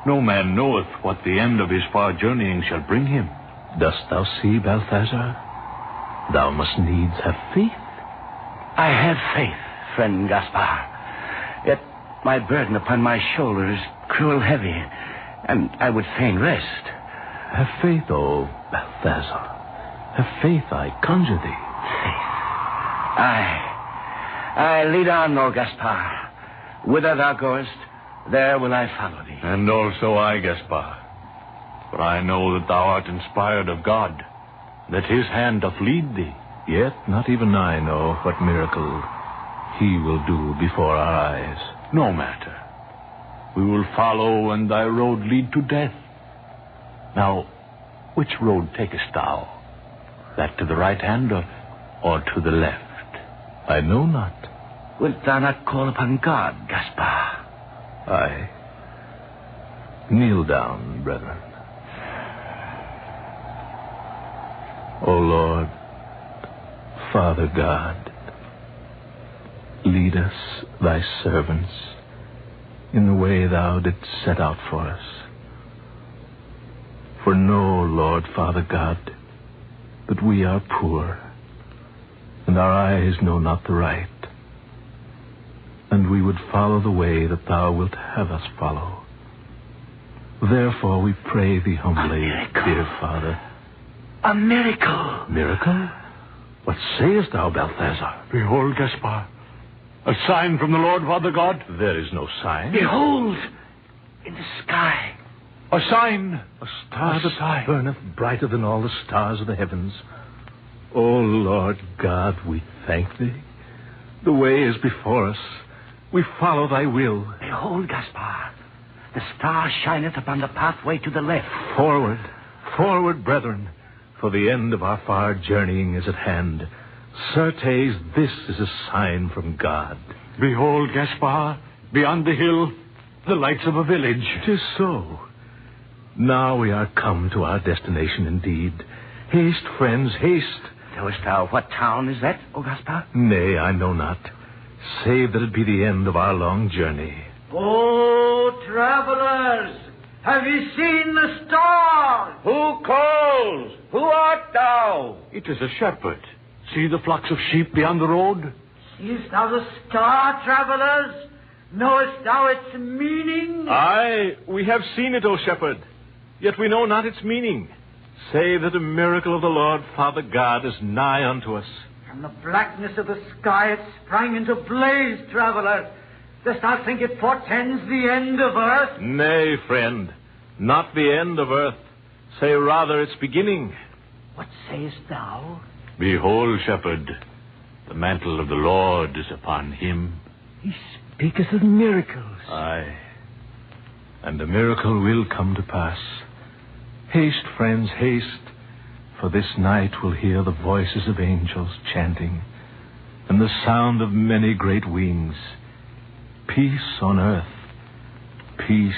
No man knoweth what the end of his far journeying shall bring him. Dost thou see, Balthazar? Thou must needs have faith. I have faith, friend Gaspar. Yet my burden upon my shoulder is cruel heavy, and I would fain rest. Have faith, O Balthazar. Have faith, I conjure thee. Faith. Aye, lead on, O Gaspar. Whither thou goest, there will I follow thee. And also I, Gaspar. For I know that thou art inspired of God, that his hand doth lead thee. Yet not even I know what miracle he will do before our eyes. No matter. We will follow, and thy road lead to death. Now, which road takest thou? That to the right hand or to the left? I know not. Wilt thou not call upon God, Gaspar? Aye. Kneel down, brethren. O Lord, Father God, lead us, thy servants, in the way thou didst set out for us. For know, Lord, Father God, that we are poor, and our eyes know not the right, and we would follow the way that thou wilt have us follow. Therefore we pray thee humbly, dear Father. A miracle. Miracle? What sayest thou, Balthazar? Behold, Gaspar, a sign from the Lord, Father God. There is no sign. Behold, in the sky. A sign. A star that burneth brighter than all the stars of the heavens. O Lord God, we thank thee. The way is before us. We follow thy will. Behold, Gaspar, the star shineth upon the pathway to the left. Forward, forward, brethren, for the end of our far journeying is at hand. Certes, this is a sign from God. Behold, Gaspar, beyond the hill, the lights of a village. 'Tis so. Now we are come to our destination indeed. Haste, friends, haste. Knowest thou what town is that, O Gaspar? Nay, I know not, save that it be the end of our long journey. Oh, travelers, have ye seen the star? Who calls? Who art thou? It is a shepherd. See the flocks of sheep beyond the road? Seest thou the star, travelers? Knowest thou its meaning? Aye, we have seen it, O shepherd. Yet we know not its meaning, save that a miracle of the Lord Father God is nigh unto us. From the blackness of the sky it sprang into blaze, traveler. Dost thou think it portends the end of earth? Nay, friend, not the end of earth. Say rather its beginning. What sayest thou? Behold, shepherd, the mantle of the Lord is upon him. He speaketh of miracles. Aye, and the miracle will come to pass. Haste, friends, haste, for this night will hear the voices of angels chanting, and the sound of many great wings. Peace on earth, peace,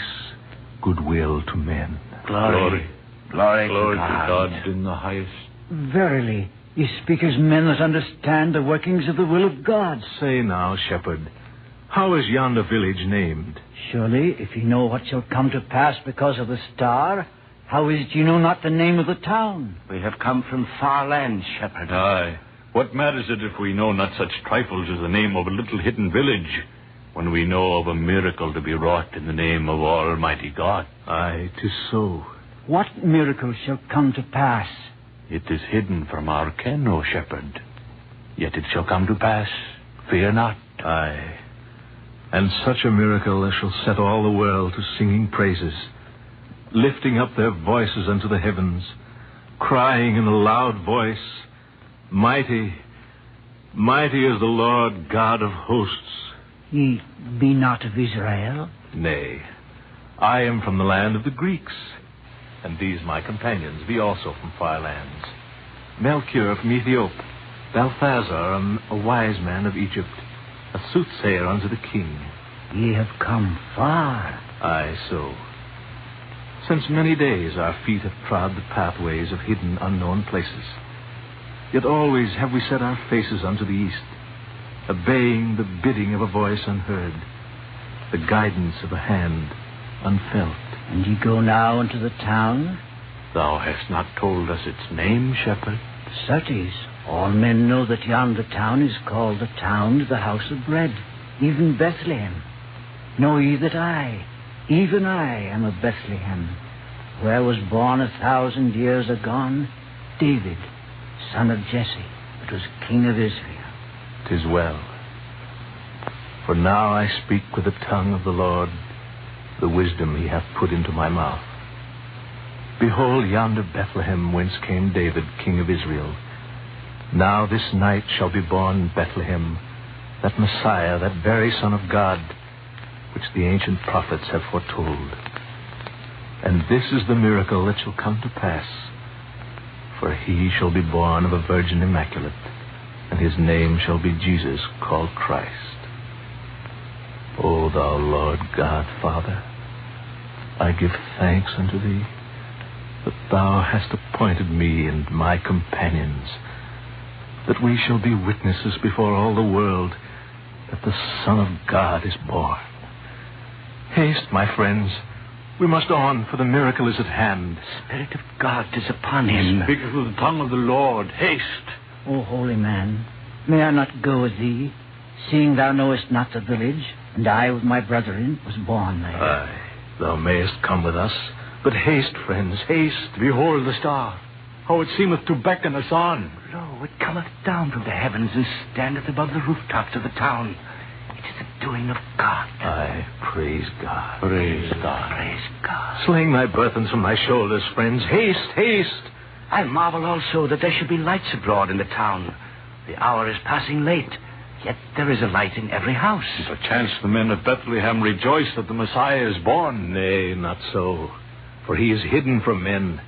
goodwill to men. Glory to God in the highest. Verily, ye speak as men that understand the workings of the will of God. Say now, shepherd, how is yonder village named? Surely, if ye know what shall come to pass because of the star, how is it ye know not the name of the town? We have come from far lands, shepherd. Aye. What matters it if we know not such trifles as the name of a little hidden village, when we know of a miracle to be wrought in the name of Almighty God? Aye, 'tis so. What miracle shall come to pass? It is hidden from our ken, O shepherd. Yet it shall come to pass. Fear not. Aye. And such a miracle as shall set all the world to singing praises, lifting up their voices unto the heavens, crying in a loud voice, Mighty, mighty is the Lord God of hosts. Ye be not of Israel? Nay, I am from the land of the Greeks. And these my companions be also from far lands. Melchior from Ethiop, Balthazar, a wise man of Egypt, a soothsayer unto the king. Ye have come far. Aye, so. Since many days our feet have trod the pathways of hidden, unknown places. Yet always have we set our faces unto the east, obeying the bidding of a voice unheard, the guidance of a hand unfelt. And ye go now into the town? Thou hast not told us its name, shepherd. Certes, all men know that yonder town is called the town of the house of bread, even Bethlehem. Know ye that I, even I, am of Bethlehem, where was born 1,000 years agone David, son of Jesse, that was king of Israel. 'Tis well. For now I speak with the tongue of the Lord, the wisdom he hath put into my mouth. Behold yonder Bethlehem, whence came David, king of Israel. Now this night shall be born in Bethlehem that Messiah, that very Son of God, which the ancient prophets have foretold. And this is the miracle that shall come to pass. For he shall be born of a virgin immaculate, and his name shall be Jesus, called Christ. O thou Lord God, Father, I give thanks unto thee that thou hast appointed me and my companions, that we shall be witnesses before all the world that the Son of God is born. Haste, my friends. We must on, for the miracle is at hand. The Spirit of God is upon him. Speaketh with the tongue of the Lord. Haste. O holy man, may I not go with thee, seeing thou knowest not the village, and I with my brethren was born there? Aye, thou mayest come with us. But haste, friends, haste. Behold the star, how it seemeth to beckon us on. Lo, it cometh down from the heavens and standeth above the rooftops of the town. It is the doing of God. Aye, praise God. Praise God. Praise God. Sling thy burthens from thy shoulders, friends. Haste, haste. I marvel also that there should be lights abroad in the town. The hour is passing late, yet there is a light in every house. Perchance the men of Bethlehem rejoice that the Messiah is born. Nay, not so. For he is hidden from men,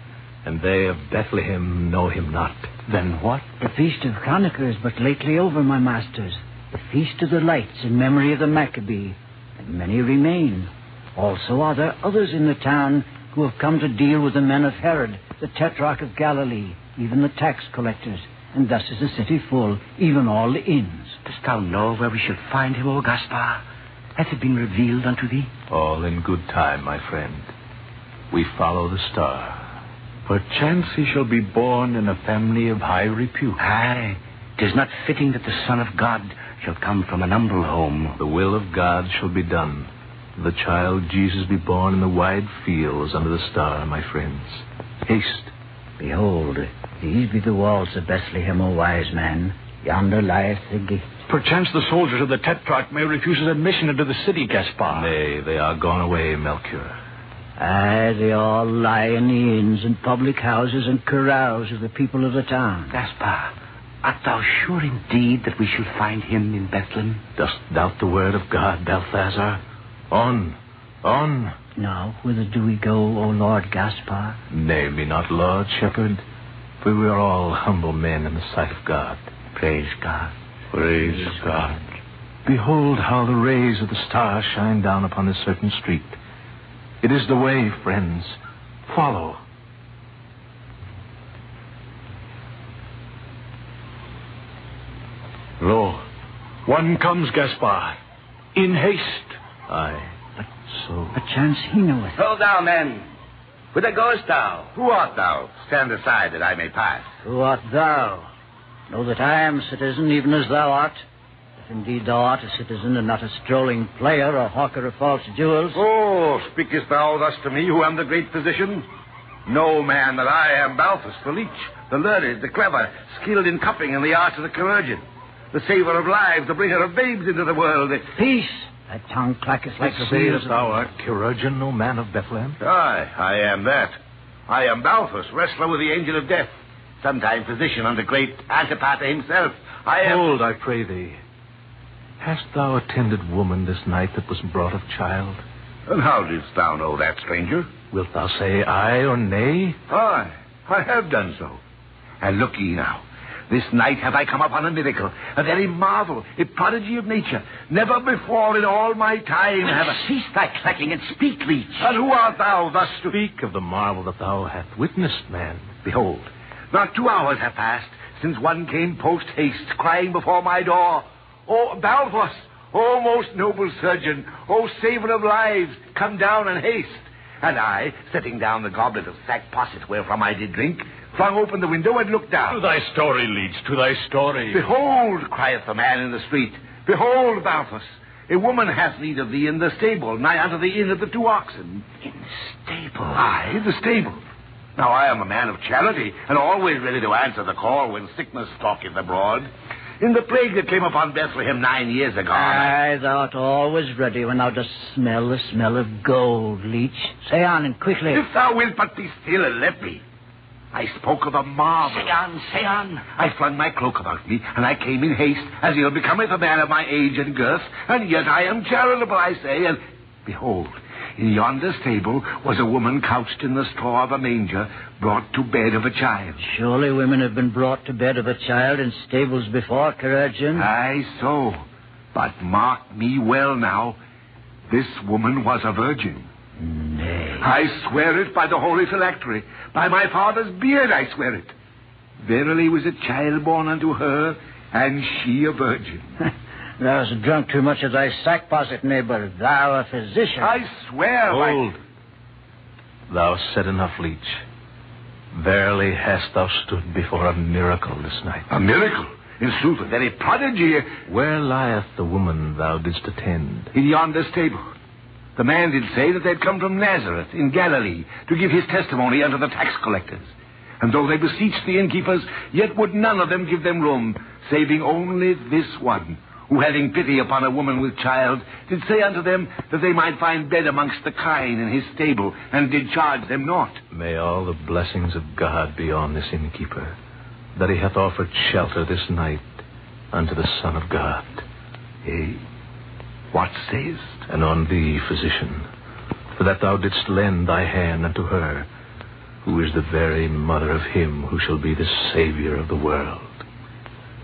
and they of Bethlehem know him not. Then what? The feast of Hanukkah is but lately over, my masters. The feast of the lights in memory of the Maccabee, and many remain. Also are there others in the town who have come to deal with the men of Herod, the tetrarch of Galilee, even the tax collectors, and thus is the city full, even all the inns. Dost thou know where we should find him, O Gaspar? Hath it been revealed unto thee? All in good time, my friend. We follow the star. Perchance he shall be born in a family of high repute. Aye, 'tis not fitting that the Son of God shall come from an humble home. The will of God shall be done. The child Jesus be born in the wide fields under the star, my friends. Haste. Behold, these be the walls of Bethlehem, O wise man. Yonder lieth the gate. Perchance the soldiers of the Tetrarch may refuse us admission into the city, Gaspar. Nay, they are gone away, Melchior. Aye, they all lie in the inns and public houses and carouse of the people of the town. Gaspar, art thou sure indeed that we shall find him in Bethlehem? Dost doubt the word of God, Balthazar? On, on. Now, whither do we go, O Lord Gaspar? Name me not Lord, shepherd, for we are all humble men in the sight of God. Praise God. Praise God. Behold how the rays of the star shine down upon this certain street. It is the way, friends. Follow. Lo, one comes, Gaspar. In haste. Aye, but so... Perchance he knoweth. Hold thou, men. Whither goest thou? Who art thou? Stand aside that I may pass. Who art thou? Know that I am citizen, even as thou art. If indeed thou art a citizen and not a strolling player or hawker of false jewels. Oh, speakest thou thus to me, who am the great physician? Know, man, that I am Balthus, the leech, the learned, the clever, skilled in cupping and the arts of the chirurgeon, the saver of lives, the bringer of babes into the world. Peace! Thy tongue clacketh like the sayest thou art chirurgeon, O man of Bethlehem? Aye, I am that. I am Balthus, wrestler with the angel of death, sometime physician under great Antipater himself. I am... Hold, I pray thee. Hast thou attended woman this night that was brought of child? And how didst thou know that, stranger? Wilt thou say aye or nay? Aye, I have done so. And look ye now. This night have I come upon a miracle, a very marvel, a prodigy of nature. Never before in all my time have I... Cease thy clacking and speak, leech. And who art thou thus to... Speak of the marvel that thou hast witnessed, man. Behold, not 2 hours have passed since one came post-haste, crying before my door, O Balthus, O most noble surgeon, O saver of lives, come down and haste. And I, setting down the goblet of sack posset wherefrom I did drink, flung open the window and looked down. To thy story, leech, to thy story. Behold, crieth the man in the street, behold, Balthus, a woman hath need of thee in the stable, nigh unto the inn of the 2 oxen. In the stable? Aye, the stable. Now I am a man of charity, and always ready to answer the call when sickness stalketh abroad. In the plague that came upon Bethlehem 9 years ago... Aye, thou art always ready when thou dost smell the smell of gold, leech. Say on, and quickly. If thou wilt but be still and let me. I spoke of a marvel. Say on, say on. I flung my cloak about me, and I came in haste, as ill becometh a man of my age and girth, and yet I am charitable, I say, and behold, in yonder stable was a woman couched in the straw of a manger, brought to bed of a child. Surely women have been brought to bed of a child in stables before, Chirurgeon. Aye, so. But mark me well now. This woman was a virgin. Nay. I swear it by the holy phylactery. By my father's beard I swear it. Verily was a child born unto her, and she a virgin. Thou hast drunk too much of thy sack posset, neighbor. Thou a physician. I swear Hold. Thou hast said enough, leech. Verily hast thou stood before a miracle this night. A miracle? In sooth, a very prodigy. Where lieth the woman thou didst attend? In yonder stable. The man did say that they'd come from Nazareth in Galilee to give his testimony unto the tax collectors. And though they beseeched the innkeepers, yet would none of them give them room, saving only this one, who, having pity upon a woman with child, did say unto them that they might find bed amongst the kine in his stable, and did charge them naught. May all the blessings of God be on this innkeeper, that he hath offered shelter this night unto the Son of God. What sayest? And on thee, physician, for that thou didst lend thy hand unto her, who is the very mother of him who shall be the Savior of the world.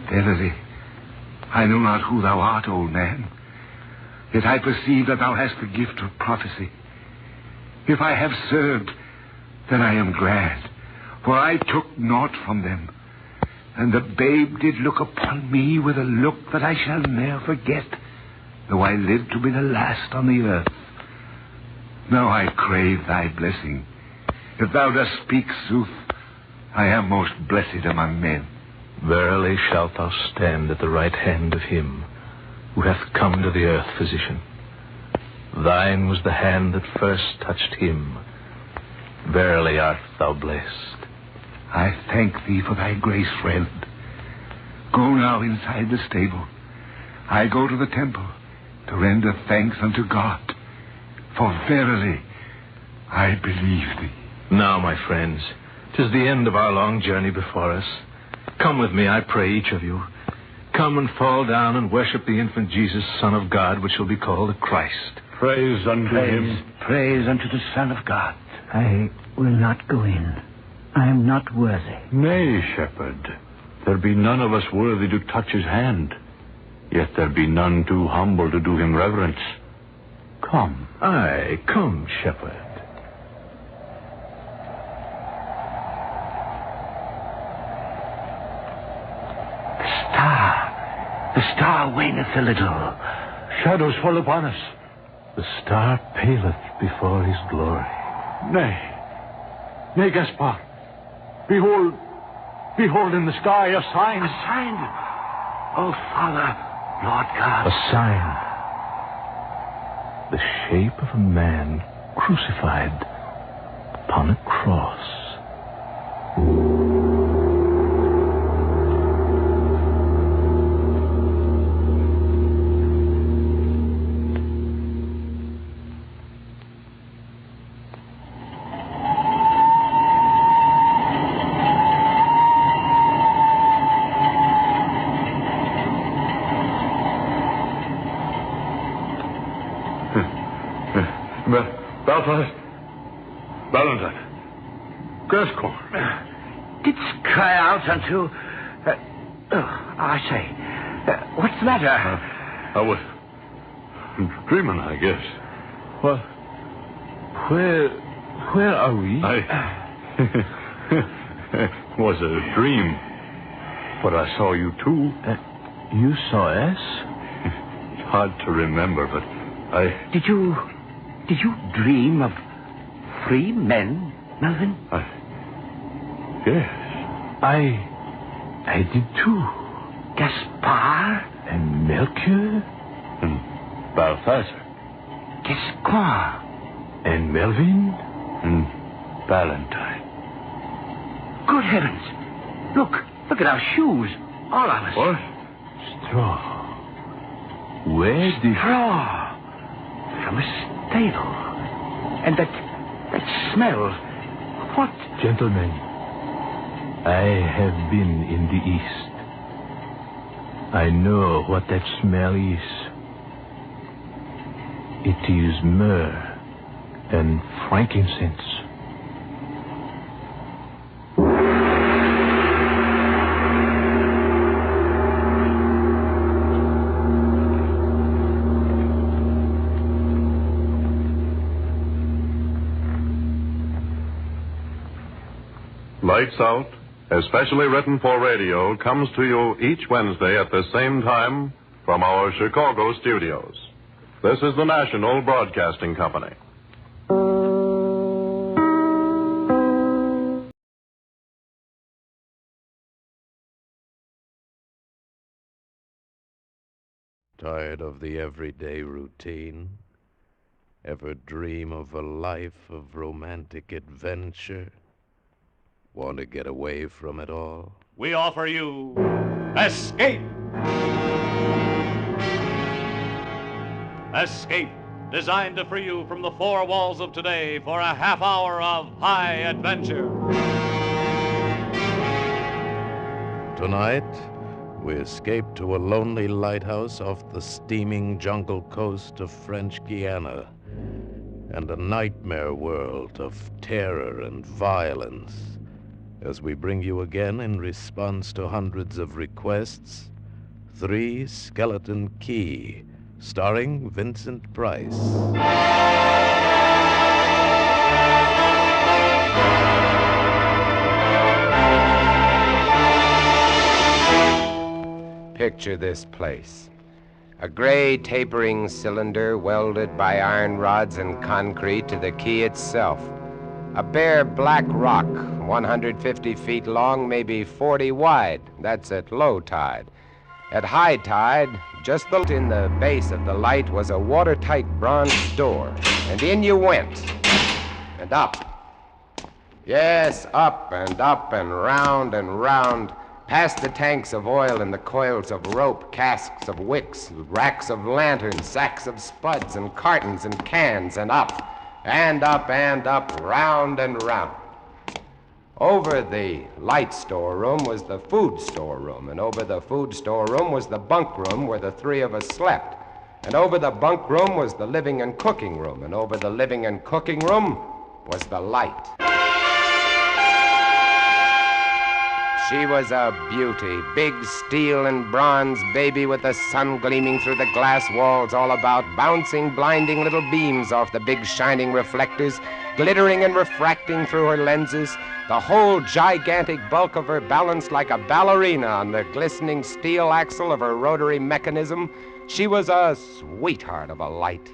Verily, I know not who thou art, old man, yet I perceive that thou hast the gift of prophecy. If I have served, then I am glad, for I took naught from them, and the babe did look upon me with a look that I shall ne'er forget, though I live to be the last on the earth. Now I crave thy blessing. If thou dost speak sooth, I am most blessed among men. Verily shalt thou stand at the right hand of him who hath come to the earth, physician. Thine was the hand that first touched him. Verily art thou blessed. I thank thee for thy grace, friend. Go now inside the stable. I go to the temple to render thanks unto God, for verily I believe thee. Now, my friends, 'tis the end of our long journey before us. Come with me, I pray, each of you. Come and fall down and worship the infant Jesus, Son of God, which shall be called the Christ. Praise unto him. Praise unto the Son of God. I will not go in. I am not worthy. Nay, shepherd, there be none of us worthy to touch his hand. Yet there be none too humble to do him reverence. Come. Aye, come, shepherd. The star waneth a little. Shadows fall upon us. The star paleth before his glory. Nay, Gaspar. Behold in the sky a sign. A sign? Oh, Father, Lord God. A sign. The shape of a man crucified upon a cross. Valentine. Gascoigne. Didst cry out until... I say, what's the matter? I was dreaming, I guess. What? Where are we? It was a dream. But I saw you, too. You saw us? It's hard to remember, but I... Did you dream of 3 men, Melvin? Yes. I did, too. Gaspard? And Mercury? And Balthazar. Gascoigne? And Melvin? And Valentine. Good heavens. Look at our shoes. All of us. What? Straw. Where did... Straw. From a stable. And that smell. What? Gentlemen, I have been in the East. I know what that smell is. It is myrrh and frankincense. Lights Out, especially written for radio, comes to you each Wednesday at the same time from our Chicago studios. This is the National Broadcasting Company. Tired of the everyday routine? Ever dream of a life of romantic adventure? Want to get away from it all? We offer you Escape. Escape, designed to free you from the 4 walls of today for a half hour of high adventure. Tonight, we escape to a lonely lighthouse off the steaming jungle coast of French Guiana and a nightmare world of terror and violence. As we bring you again, in response to hundreds of requests, 3 Skeleton Key, starring Vincent Price. Picture this place. A gray tapering cylinder welded by iron rods and concrete to the key itself. A bare black rock, 150 feet long, maybe 40 wide. That's at low tide. At high tide, just in the base of the light was a watertight bronze door, and in you went, and up. Yes, up and round, past the tanks of oil and the coils of rope, casks of wicks, racks of lanterns, sacks of spuds and cartons and cans, and up. And up, round and round. Over the light storeroom was the food storeroom, and over the food storeroom was the bunk room where the 3 of us slept. And over the bunk room was the living and cooking room, and over the living and cooking room was the light. She was a beauty, big steel and bronze baby with the sun gleaming through the glass walls all about, bouncing blinding little beams off the big shining reflectors, glittering and refracting through her lenses, the whole gigantic bulk of her balanced like a ballerina on the glistening steel axle of her rotary mechanism. She was a sweetheart of a light.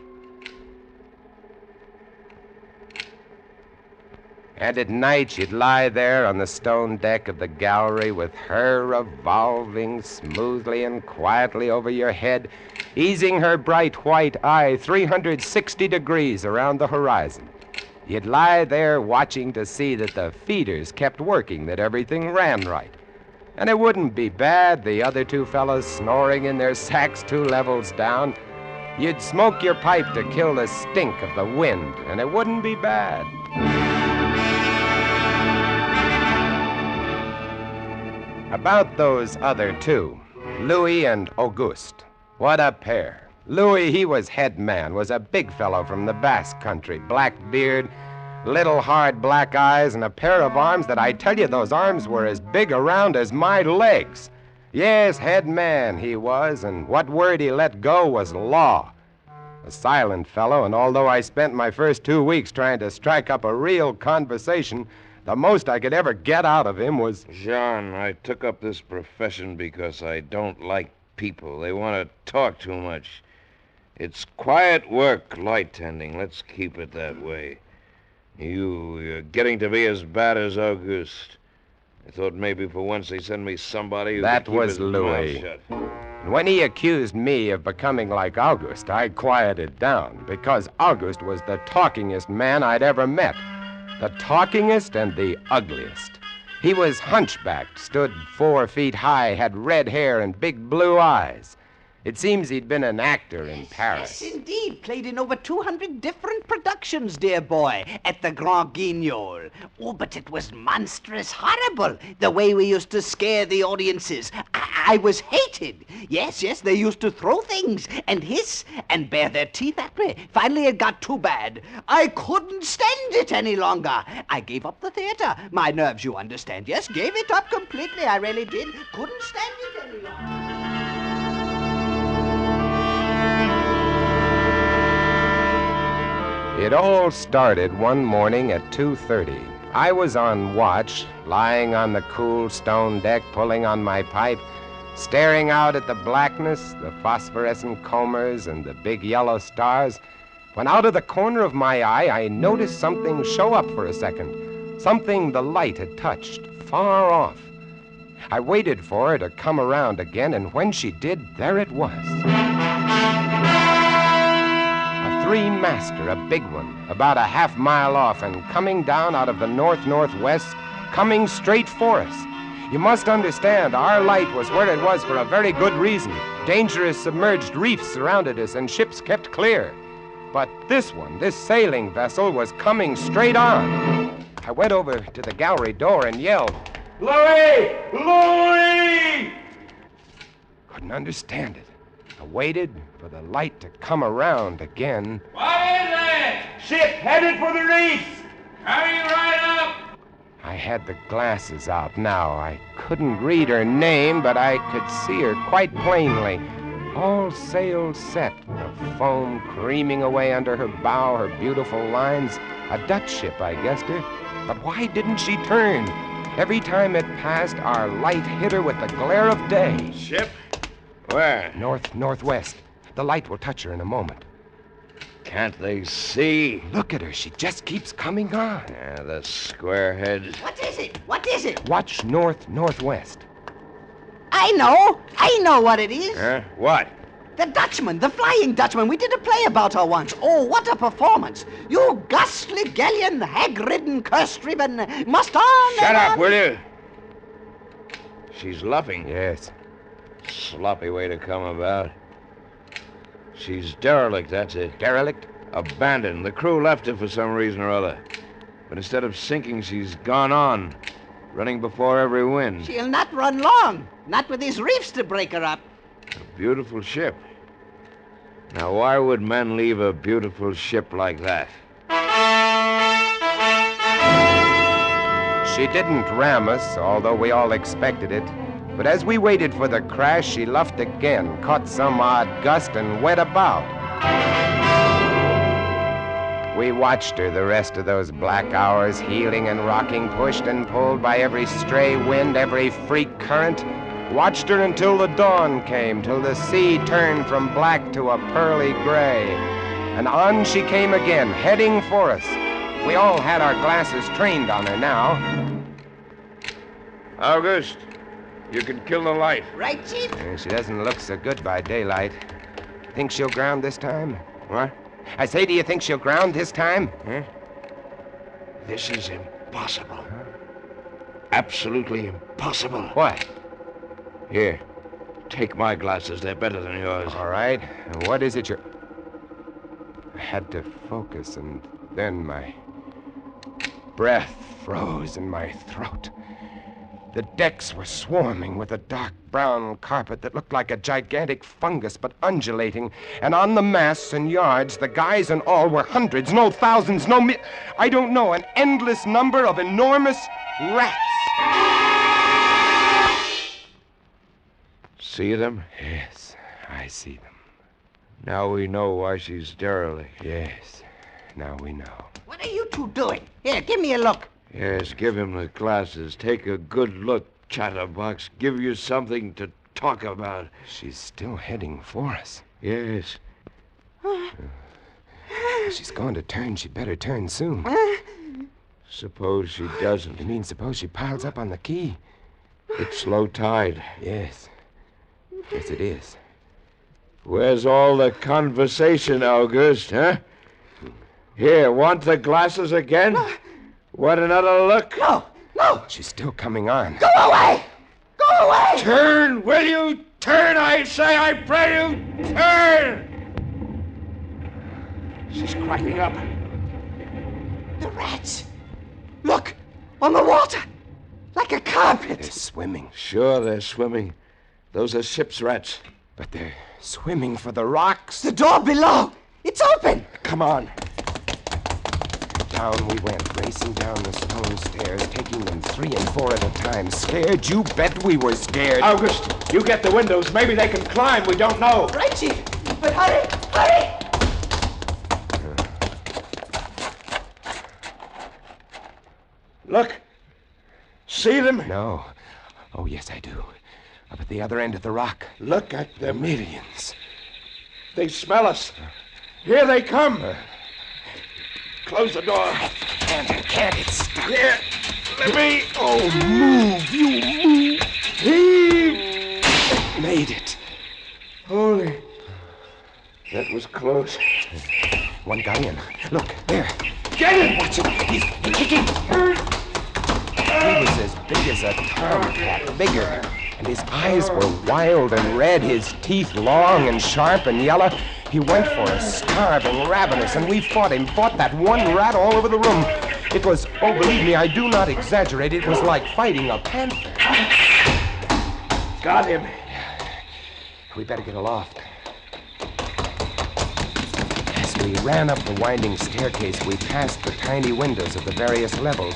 And at night, she'd lie there on the stone deck of the gallery with her revolving smoothly and quietly over your head, easing her bright white eye 360 degrees around the horizon. You'd lie there watching to see that the feeders kept working, that everything ran right. And it wouldn't be bad, the other 2 fellas snoring in their sacks 2 levels down. You'd smoke your pipe to kill the stink of the wind, and it wouldn't be bad. About those other 2, Louis and Auguste. What a pair. Louis, he was head man, was a big fellow from the Basque country, black beard, Little hard black eyes and a pair of arms that I tell you those arms were as big around as my legs. Yes, head man he was, and what word he let go was law. A silent fellow, and although I spent my first 2 weeks trying to strike up a real conversation, the most I could ever get out of him was... Jean, I took up this profession because I don't like people. They want to talk too much. It's quiet work, light tending. Let's keep it that way. You're getting to be as bad as Auguste. I thought maybe for once they'd send me somebody who That could keep was his Louis. mouth shut. When he accused me of becoming like Auguste, I quieted down, because Auguste was the talkingest man I'd ever met. The talkingest and the ugliest. He was hunchbacked, stood 4 feet high, had red hair and big blue eyes. It seems he'd been an actor in Paris. Yes, indeed. Played in over 200 different productions, dear boy, at the Grand Guignol. Oh, but it was monstrous horrible, the way we used to scare the audiences. I was hated. Yes, they used to throw things and hiss and bare their teeth at me. Finally, it got too bad. I couldn't stand it any longer. I gave up the theater. My nerves, you understand. Yes, gave it up completely. I really did. Couldn't stand it any longer. It all started one morning at 2:30. I was on watch, lying on the cool stone deck, pulling on my pipe, staring out at the blackness, the phosphorescent combers, and the big yellow stars, when out of the corner of my eye, I noticed something show up for a second, something the light had touched, far off. I waited for her to come around again, and when she did, there it was. Three-master, a big one, about a half-mile off and coming down out of the north-northwest, coming straight for us. You must understand, our light was where it was for a very good reason. Dangerous submerged reefs surrounded us and ships kept clear. But this one, this sailing vessel, was coming straight on. I went over to the gallery door and yelled, "Louis! Louis!" Couldn't understand it. I waited for the light to come around again. What is it? Ship headed for the reefs! Coming right up! I had the glasses out now. I couldn't read her name, but I could see her quite plainly. All sails set, the foam creaming away under her bow, her beautiful lines. A Dutch ship, I guessed her. But why didn't she turn? Every time it passed, our light hit her with the glare of day. Ship? Where? Northwest. The light will touch her in a moment. Can't they see? Look at her. She just keeps coming on. Yeah, the squarehead. What is it? What is it? Watch northwest. I know what it is. Huh? What? The Dutchman, the Flying Dutchman. We did a play about her once. Oh, what a performance. You ghastly galleon, hag-ridden, curse-driven, must on. Shut up, will you? She's luffing. Yes. Sloppy way to come about. She's derelict, that's it. Derelict? Abandoned. The crew left her for some reason or other. But instead of sinking, she's gone on, running before every wind. She'll not run long. Not with these reefs to break her up. A beautiful ship. Now, why would men leave a beautiful ship like that? She didn't ram us, although we all expected it. But as we waited for the crash, she luffed again, caught some odd gust, and went about. We watched her the rest of those black hours, heeling and rocking, pushed and pulled by every stray wind, every freak current. Watched her until the dawn came, till the sea turned from black to a pearly gray. And on she came again, heading for us. We all had our glasses trained on her now. August, you can kill the light. Right, Chief? She doesn't look so good by daylight. Think she'll ground this time? What? I say, do you think she'll ground this time? Huh? This is impossible. Absolutely impossible. What? Here, take my glasses. They're better than yours. All right. And what is it you're... I had to focus, and then my breath froze in my throat. The decks were swarming with a dark brown carpet that looked like a gigantic fungus, but undulating. And on the masts and yards, the guys and all were hundreds, no thousands, I don't know, an endless number of enormous rats. See them? Yes, I see them. Now we know why she's derelict. Yes, now we know. What are you two doing? Here, give me a look. Yes, give him the glasses. Take a good look, chatterbox. Give you something to talk about. She's still heading for us. Yes. She's going to turn. She'd better turn soon. Suppose she doesn't. You mean suppose she piles up on the quay? It's low tide. Yes. Yes, it is. Where's all the conversation, August, huh? Here, want the glasses again? Want another look? No. She's still coming on. Go away! Go away! Turn! Will you turn, I say? I pray you, turn! She's cracking up. The rats. Look, on the water. Like a carpet. They're swimming. Sure, they're swimming. Those are ship's rats. But they're swimming for the rocks. The door below. It's open. Come on. Down we went, racing down the stone stairs, taking them 3 and 4 at a time. Scared? You bet we were scared. August, you get the windows. Maybe they can climb. We don't know. Right, Chief. But hurry, hurry! Look. See them? No. Oh, yes, I do. Up at the other end of the rock. Look at them. Millions. They smell us. Here they come. Close the door. Can't. It's stuck. Here. Let me. Oh, move. You move. Heave. Made it. Holy. That was close. One guy in. Look, there. Get it! Watch him. He's kicking. He was as big as a tomcat, bigger. And his eyes were wild and red, his teeth long and sharp and yellow. He went for us, starving, ravenous, and we fought him, fought that one rat all over the room. It was, oh, believe me, I do not exaggerate, it was like fighting a panther. Got him. We better get aloft. As we ran up the winding staircase, we passed the tiny windows of the various levels,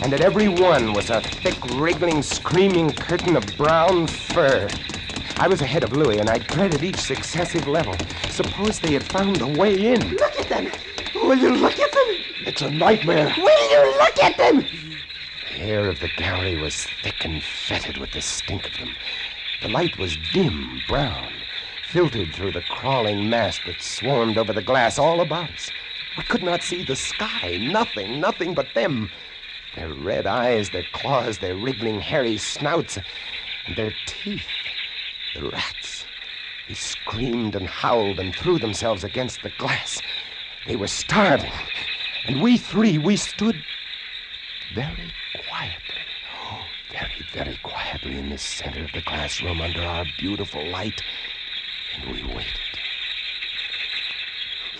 and at every one was a thick, wriggling, screaming curtain of brown fur. I was ahead of Louis, and I dreaded each successive level. Suppose they had found a way in. Look at them. Will you look at them? It's a nightmare. Will you look at them? The air of the gallery was thick and fetid with the stink of them. The light was dim, brown, filtered through the crawling mass that swarmed over the glass all about us. We could not see the sky. Nothing but them. Their red eyes, their claws, their wriggling, hairy snouts, and their teeth. The rats. They screamed and howled and threw themselves against the glass. They were starving. And we three, we stood very quietly. Oh, very quietly in the center of the glass room under our beautiful light. And we waited.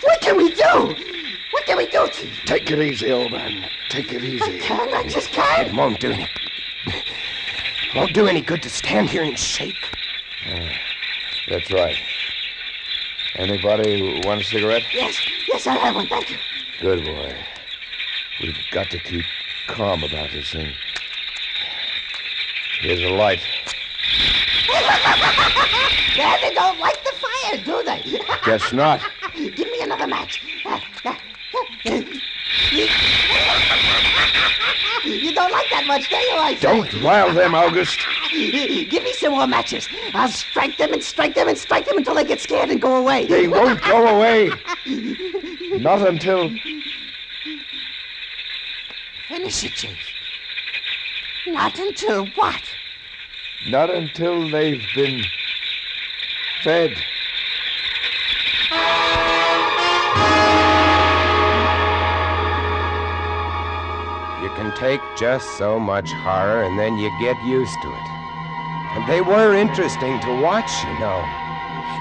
What can we do? What can we do, Chief? Take it easy, old man. Take it easy. I just can't. It won't do any good to stand here and shake. That's right. Anybody want a cigarette? Yes, I have one, thank you. Good boy. We've got to keep calm about this thing. Here's a light. They don't like the fire, do they? Guess not. Give me another match. You don't like that much, do you, I say? Don't rile them, August. Give me some more matches. I'll strike them and strike them and strike them until they get scared and go away. They won't go away. Not until... Finish it, Chief. Not until what? Not until they've been fed. You can take just so much horror, and then you get used to it. And they were interesting to watch, you know.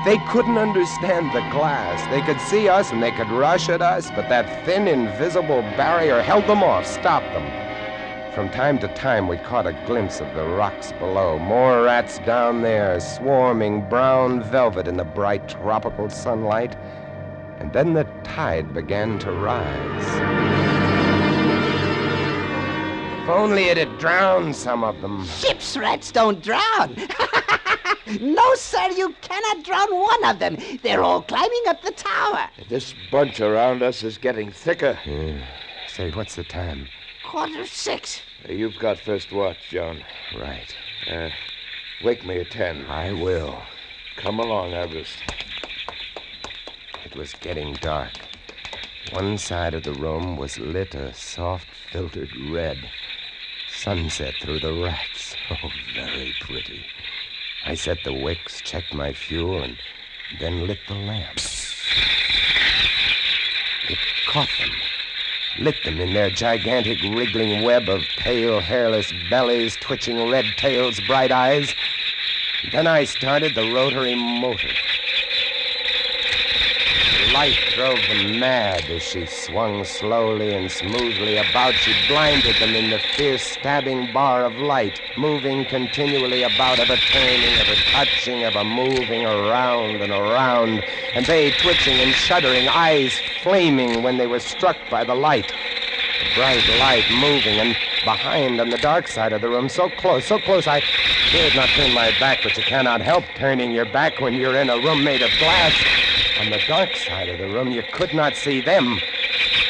They couldn't understand the glass. They could see us, and they could rush at us, but that thin, invisible barrier held them off, stopped them. From time to time, we caught a glimpse of the rocks below. More rats down there, swarming brown velvet in the bright tropical sunlight. And then the tide began to rise. If only it had drowned some of them. Ship's rats don't drown. No, sir, you cannot drown one of them. They're all climbing up the tower. This bunch around us is getting thicker. Say, what's the time? 6:15. You've got first watch, John. Right. Wake me at 10. I will. Come along, August. It was getting dark. One side of the room was lit a soft, filtered red. Sunset through the rats. Oh, very pretty. I set the wicks, checked my fuel, and then lit the lamps. It caught them. Lit them in their gigantic wriggling web of pale, hairless bellies, twitching red tails, bright eyes. Then I started the rotary motor. The light drove them mad as she swung slowly and smoothly about. She blinded them in the fierce stabbing bar of light, moving continually about, ever turning, ever touching, ever moving around and around, and they twitching and shuddering, eyes flaming when they were struck by the light. The bright light moving, and behind on the dark side of the room, so close, I dared not turn my back, but you cannot help turning your back when you're in a room made of glass. On the dark side of the room, you could not see them,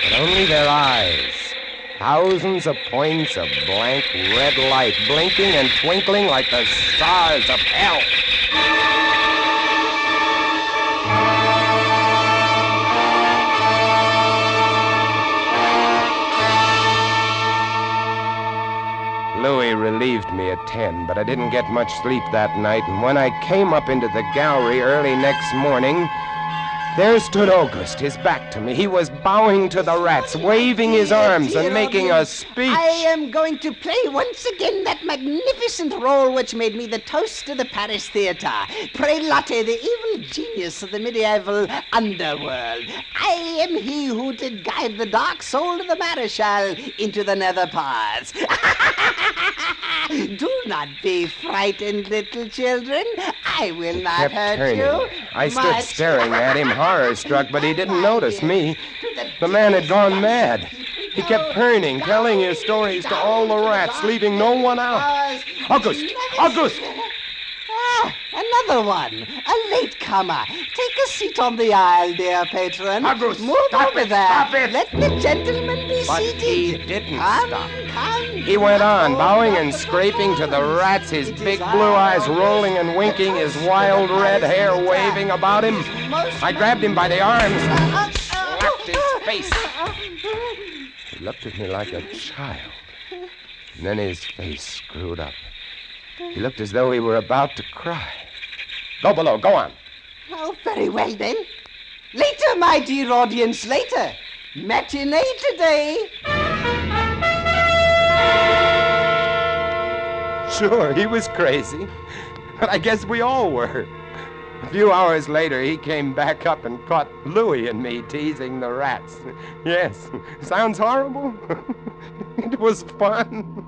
but only their eyes. Thousands of points of blank red light, blinking and twinkling like the stars of hell. Louis relieved me at 10, but I didn't get much sleep that night, and when I came up into the gallery early next morning, there stood August, his back to me. He was bowing to the rats, waving his arms and making a speech. I am going to play once again that magnificent role which made me the toast of the Paris theatre. Prelate, the evil genius of the medieval underworld. I am he who did guide the dark soul of the Marechal into the nether paths. Do not be frightened, little children. I will not hurt turning. you. I stood staring at him, horror-struck, but he didn't notice me. The man had gone mad. He kept turning, telling his stories to all the rats, leaving no one out. August! August! Ah, another one. A latecomer. Take a seat on the aisle, dear patron. August, move stop over it, there. stop it. Let the gentleman be But seated. he didn't stop. Come. He went on, bowing and scraping to the rats, his big blue eyes rolling and winking, his wild red hair waving about him. I grabbed him by the arms and slapped his face. He looked at me like a child. And then his face screwed up. He looked as though he were about to cry. Go below, go on. Oh, very well then. Later, my dear audience, later. Matinee today. Sure, he was crazy. But I guess we all were. A few hours later, he came back up and caught Louis and me teasing the rats. Yes, sounds horrible. It was fun.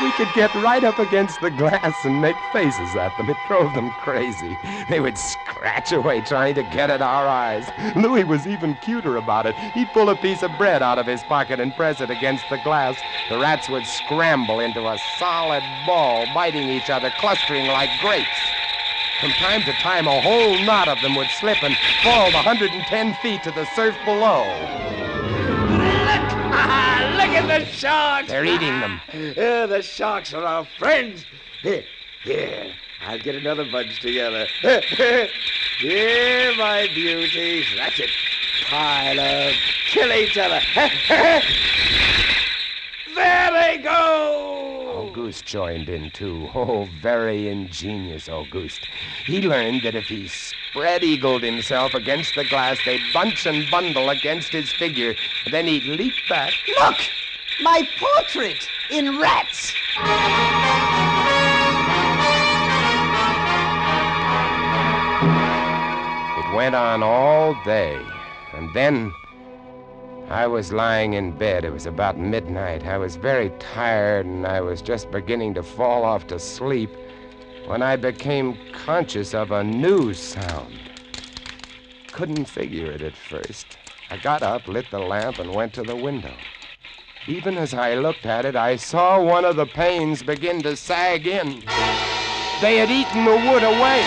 We could get right up against the glass and make faces at them. It drove them crazy. They would scratch away trying to get at our eyes. Louis was even cuter about it. He'd pull a piece of bread out of his pocket and press it against the glass. The rats would scramble into a solid ball, biting each other, clustering like grapes. From time to time, a whole knot of them would slip and fall 110 feet to the surf below. Look at the sharks! They're eating them. The sharks are our friends. Here, I'll get another bunch together. Here, my beauties. That's it. Pile up. Kill each other. There they go! Auguste joined in, too. Oh, very ingenious Auguste. He learned that if he spread-eagled himself against the glass, they'd bunch and bundle against his figure. Then he'd leap back. Look! My portrait in rats. It went on all day, and then I was lying in bed. It was about midnight. I was very tired, and I was just beginning to fall off to sleep when I became conscious of a new sound. Couldn't figure it at first. I got up, lit the lamp, and went to the window. Even as I looked at it, I saw one of the panes begin to sag in. They had eaten the wood away.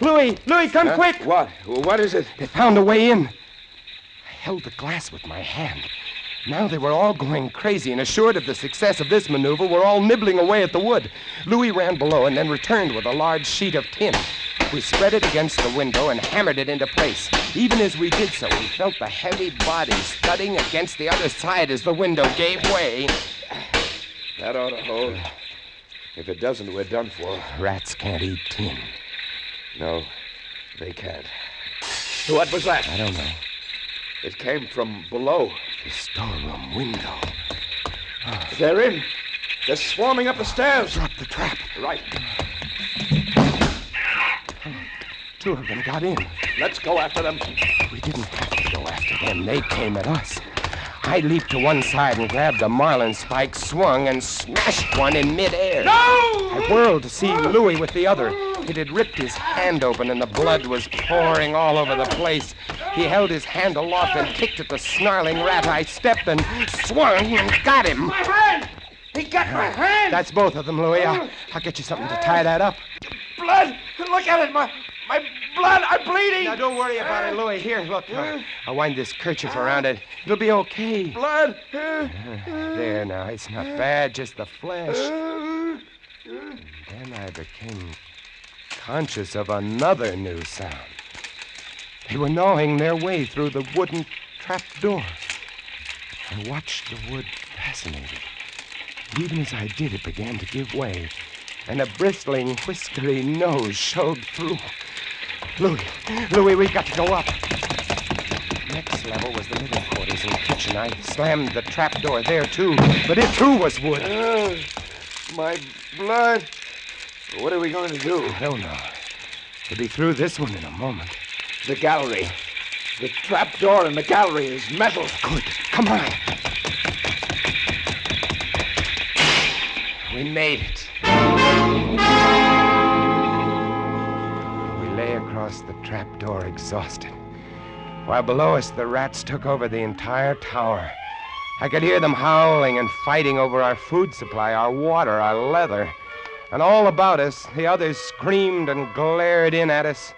Louis, come quick! What? What is it? They found a way in. I held the glass with my hand. Now they were all going crazy, and assured of the success of this maneuver, were all nibbling away at the wood. Louis ran below and then returned with a large sheet of tin. We spread it against the window and hammered it into place. Even as we did so, we felt the heavy body thudding against the other side as the window gave way. That ought to hold. If it doesn't, we're done for. Rats can't eat tin. No, they can't. What was that? I don't know. It came from below. The storeroom window. They're in. They're swarming up the stairs. Drop the trap. Right. Two of them got in. Let's go after them. We didn't have to go after them. They came at us. I leaped to one side and grabbed a marlin spike, swung, and smashed one in midair. No! I whirled to see Louis with the other. It had ripped his hand open, and the blood was pouring all over the place. He held his hand aloft and kicked at the snarling rat. I stepped and swung and got him. My hand! He got my hand! That's both of them, Louis. I'll get you something to tie that up. Blood! Look at it! My blood! I'm bleeding! Now, don't worry about it, Louis. Here, look. I'll wind this kerchief around it. It'll be okay. Blood! There now. It's not bad, just the flesh. And then I became conscious of another new sound. They were gnawing their way through the wooden trap door. I watched the wood fascinated. Even as I did, it began to give way, and a bristling, whiskery nose showed through. Louis, we've got to go up. Next level was the living quarters and kitchen. I slammed the trap door there, too, but it, too, was wood. My blood. What are we going to do? I don't know. We'll be through this one in a moment. The gallery. The trap door in the gallery is metal. Good. Come on. We made it. We lay across the trap door exhausted, while below us the rats took over the entire tower. I could hear them howling and fighting over our food supply, our water, our leather. And all about us, the others screamed and glared in at us,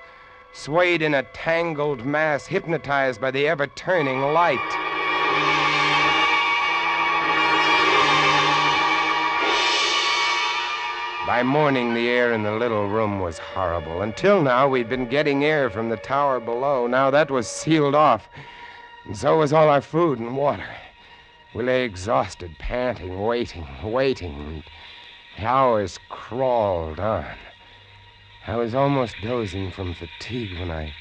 swayed in a tangled mass, hypnotized by the ever-turning light. By morning, the air in the little room was horrible. Until now, we'd been getting air from the tower below. Now that was sealed off, and so was all our food and water. We lay exhausted, panting, waiting, and the hours crawled on. I was almost dozing from fatigue when I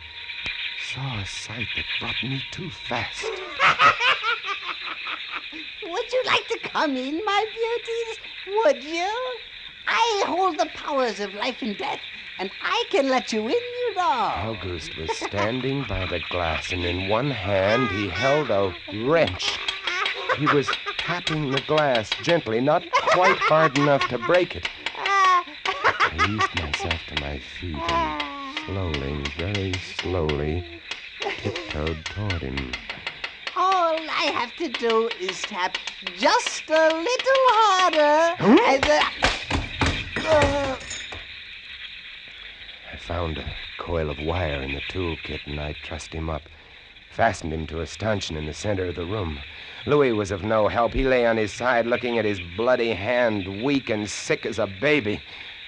saw a sight that brought me too fast. Would you like to come in, my beauties? Would you? I hold the powers of life and death, and I can let you in, you know. August was standing by the glass, and in one hand he held a wrench. He was tapping the glass gently, not quite hard enough to break it. I eased myself to my feet and slowly, very slowly, tiptoed toward him. All I have to do is tap just a little harder, and I found a coil of wire in the toolkit, and I trussed him up, fastened him to a stanchion in the center of the room. Louis was of no help. He lay on his side, looking at his bloody hand, weak and sick as a baby.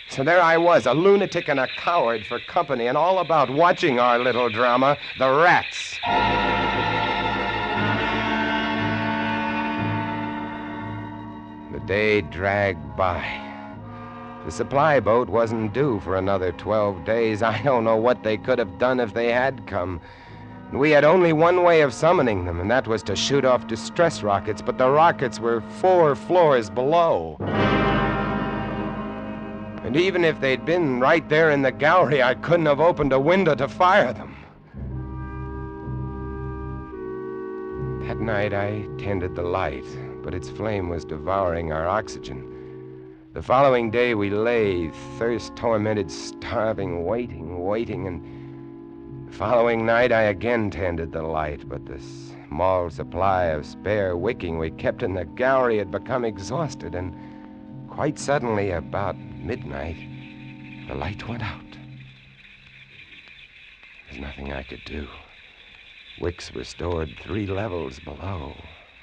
So there I was, a lunatic and a coward for company, and all about watching our little drama, the rats. The day dragged by. The supply boat wasn't due for another 12 days. I don't know what they could have done if they had come. We had only one way of summoning them, and that was to shoot off distress rockets, but the rockets were 4 floors below. And even if they'd been right there in the gallery, I couldn't have opened a window to fire them. That night I tended the light, but its flame was devouring our oxygen. The following day we lay, thirst-tormented, starving, waiting, and the following night I again tended the light, but the small supply of spare wicking we kept in the gallery had become exhausted, and quite suddenly, about midnight, the light went out. There's nothing I could do. Wicks were stored 3 levels below.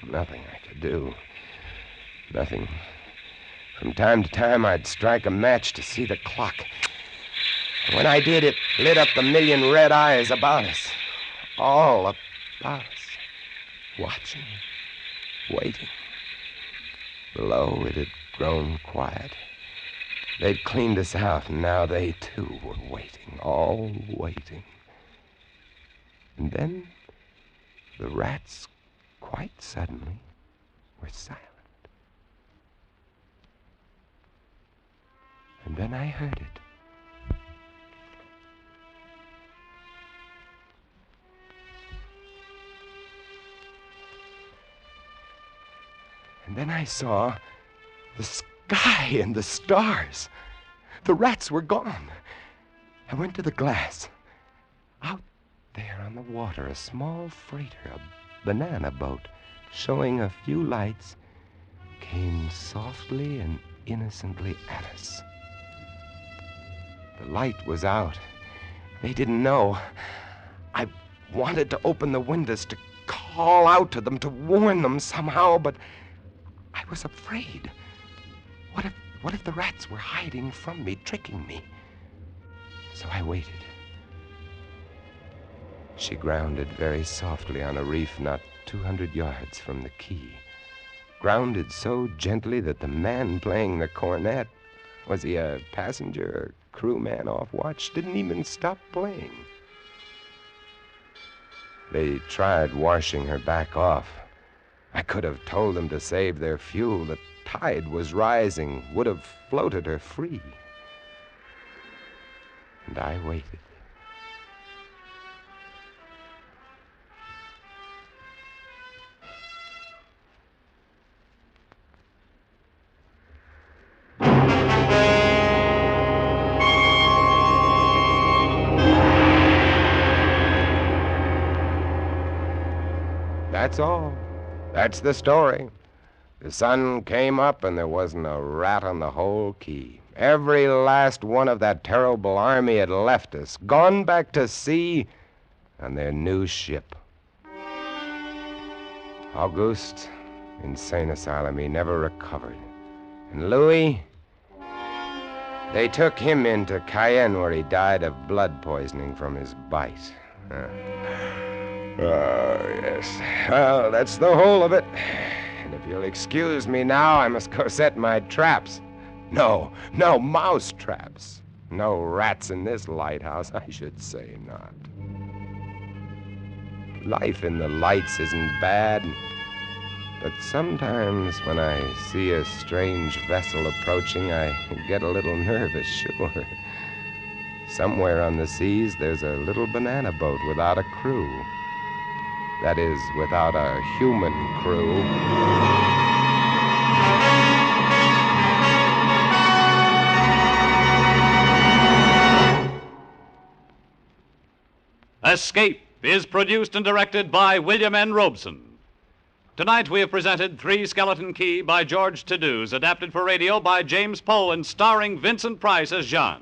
Nothing I could do. Nothing. From time to time, I'd strike a match to see the clock. When I did, it lit up the million red eyes about us. All about us. Watching. Waiting. Below, it had grown quiet. They'd cleaned us out, and now they, too, were waiting. All waiting. And then the rats, quite suddenly, were silent. And then I heard it. And then I saw the sky and the stars. The rats were gone. I went to the glass. Out there on the water, a small freighter, a banana boat, showing a few lights, came softly and innocently at us. The light was out. They didn't know. I wanted to open the windows, to call out to them, to warn them somehow, but I was afraid. What if the rats were hiding from me, tricking me? So I waited. She grounded very softly on a reef not 200 yards from the quay. Grounded so gently that the man playing the cornet, was he a passenger or crewman off watch, didn't even stop playing. They tried washing her back off. I could have told them to save their fuel. The tide was rising, would have floated her free. And I waited. That's all. That's the story. The sun came up and there wasn't a rat on the whole quay. Every last one of that terrible army had left us, gone back to sea on their new ship. Auguste, insane asylum, he never recovered. And Louis, they took him into Cayenne where he died of blood poisoning from his bite. Oh, yes. Well, that's the whole of it. And if you'll excuse me now, I must go set my traps. No, mouse traps. No rats in this lighthouse, I should say not. Life in the lights isn't bad, but sometimes when I see a strange vessel approaching, I get a little nervous, sure. Somewhere on the seas, there's a little banana boat without a crew. That is, without a human crew. Escape is produced and directed by William N. Robeson. Tonight we have presented Three Skeleton Key by George Tadouse, adapted for radio by James Poe and starring Vincent Price as Jean.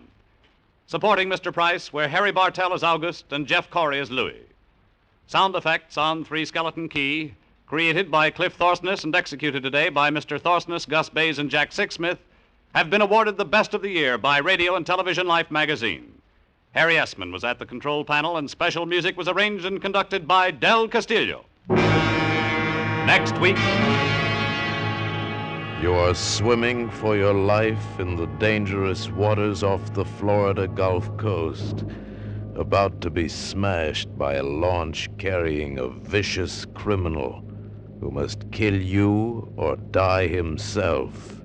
Supporting Mr. Price were Harry Bartell as Auguste and Jeff Corey as Louis. Sound effects on Three Skeleton Key, created by Cliff Thorsness and executed today by Mr. Thorsness, Gus Bays, and Jack Sixsmith, have been awarded the Best of the Year by Radio and Television Life magazine. Harry Essman was at the control panel, and special music was arranged and conducted by Del Castillo. Next week... You are swimming for your life in the dangerous waters off the Florida Gulf Coast, about to be smashed by a launch carrying a vicious criminal who must kill you or die himself.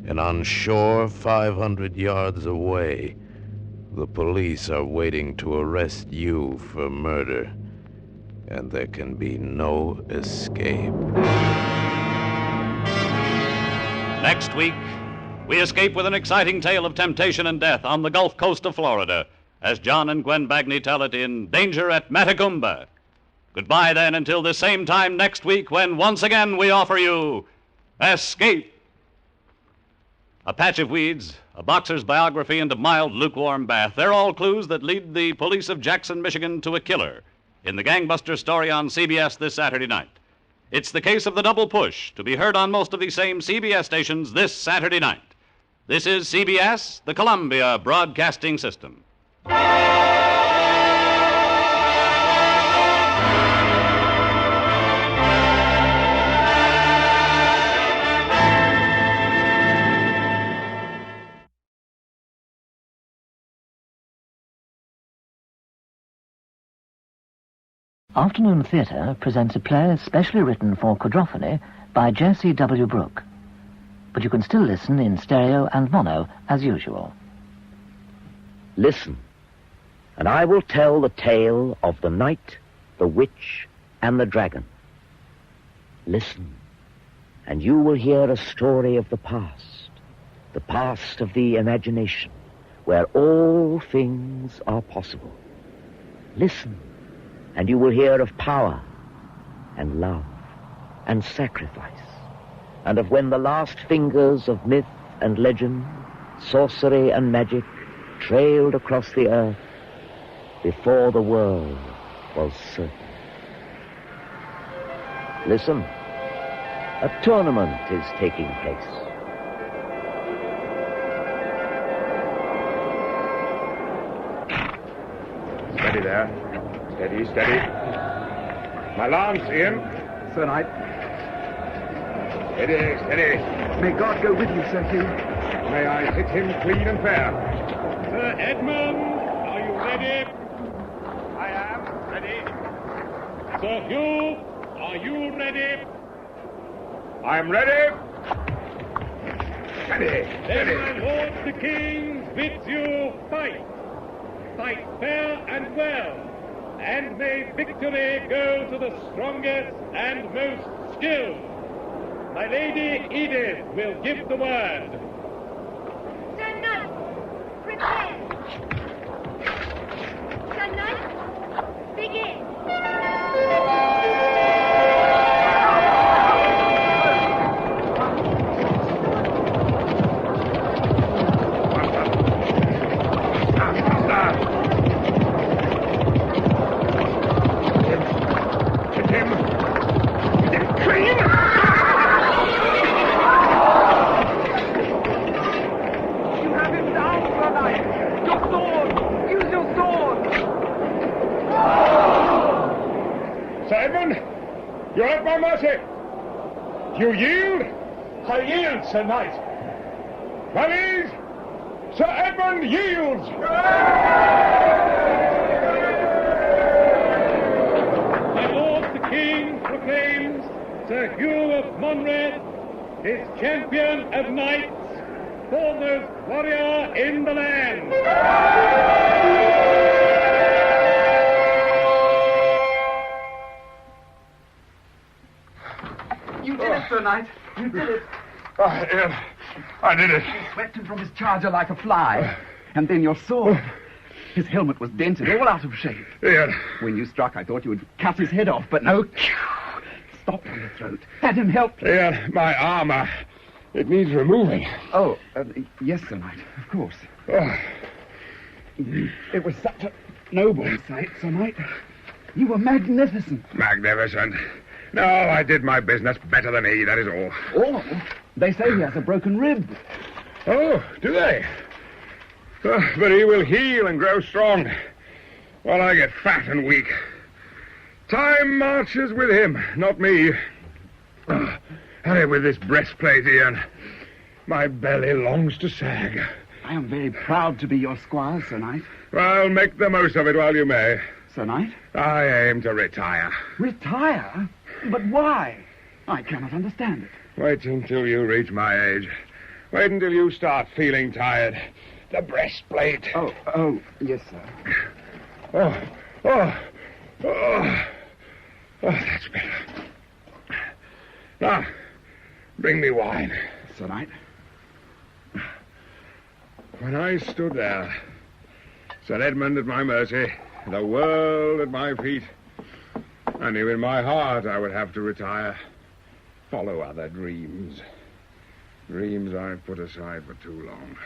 And on shore, 500 yards away, the police are waiting to arrest you for murder. and there can be no escape. Next week, we escape with an exciting tale of temptation and death on the Gulf Coast of Florida, as John and Gwen Bagney tell it in Danger at Matagumba. Goodbye, then, until the same time next week when once again we offer you Escape. A patch of weeds, a boxer's biography, and a mild, lukewarm bath. They're all clues that lead the police of Jackson, Michigan to a killer in the gangbuster story on CBS this Saturday night. It's the case of the double push, to be heard on most of these same CBS stations this Saturday night. This is CBS, the Columbia Broadcasting System. Afternoon Theatre presents a play specially written for quadrophony by J.C. W. Brooke. But you can still listen in stereo and mono as usual. Listen, and I will tell the tale of the knight, the witch, and the dragon. Listen, and you will hear a story of the past of the imagination, where all things are possible. Listen, and you will hear of power and love and sacrifice, and of when the last fingers of myth and legend, sorcery and magic trailed across the earth before the world was certain. Listen, a tournament is taking place. Steady there. Steady, steady. My lance, Ian. Sir Knight. Steady, steady. May God go with you, Sir Hugh. May I hit him clean and fair. Sir Edmund, are you ready? I am ready. Sir Hugh, are you ready? I am ready. Steady, Then steady. my lord the king bids you fight. Fight fair and well. And may victory go to the strongest and most skilled. My Lady Edith will give the word. Sir Knight, prepare. Sir Knight, begin. You're at my mercy. You yield? I yield, Sir Knight. My liege, Sir Edmund yields. My lord the king proclaims Sir Hugh of Monred his champion of knights, foremost warrior in the land. You did it, Sir Knight. You did it. Ian, I did it. You swept him from his charger like a fly. And then your sword. His helmet was dented, all out of shape. Ian. When you struck, I thought you would cut his head off, but no. Stopped on the throat. Had him helped. Ian, my armor. It needs removing. Oh, yes, Sir Knight, of course. It was such a noble sight, Sir Knight. You were magnificent. Magnificent. No, I did my business better than he, that is all. Oh, they say he has a broken rib. Oh, do they? But he will heal and grow strong, while I get fat and weak. Time marches with him, not me. Hurry with this breastplate, Ian. My belly longs to sag. I am very proud to be your squire, Sir Knight. Well, make the most of it while you may. Sir Knight? I aim to retire. Retire? But why? I cannot understand it. Wait until you reach my age. Wait until you start feeling tired. The breastplate. Oh, yes, sir. Oh, that's better. Now, bring me wine. Sir Knight. When I stood there, Sir Edmund at my mercy, the world at my feet, I knew in my heart I would have to retire, follow other dreams. Dreams I've put aside for too long.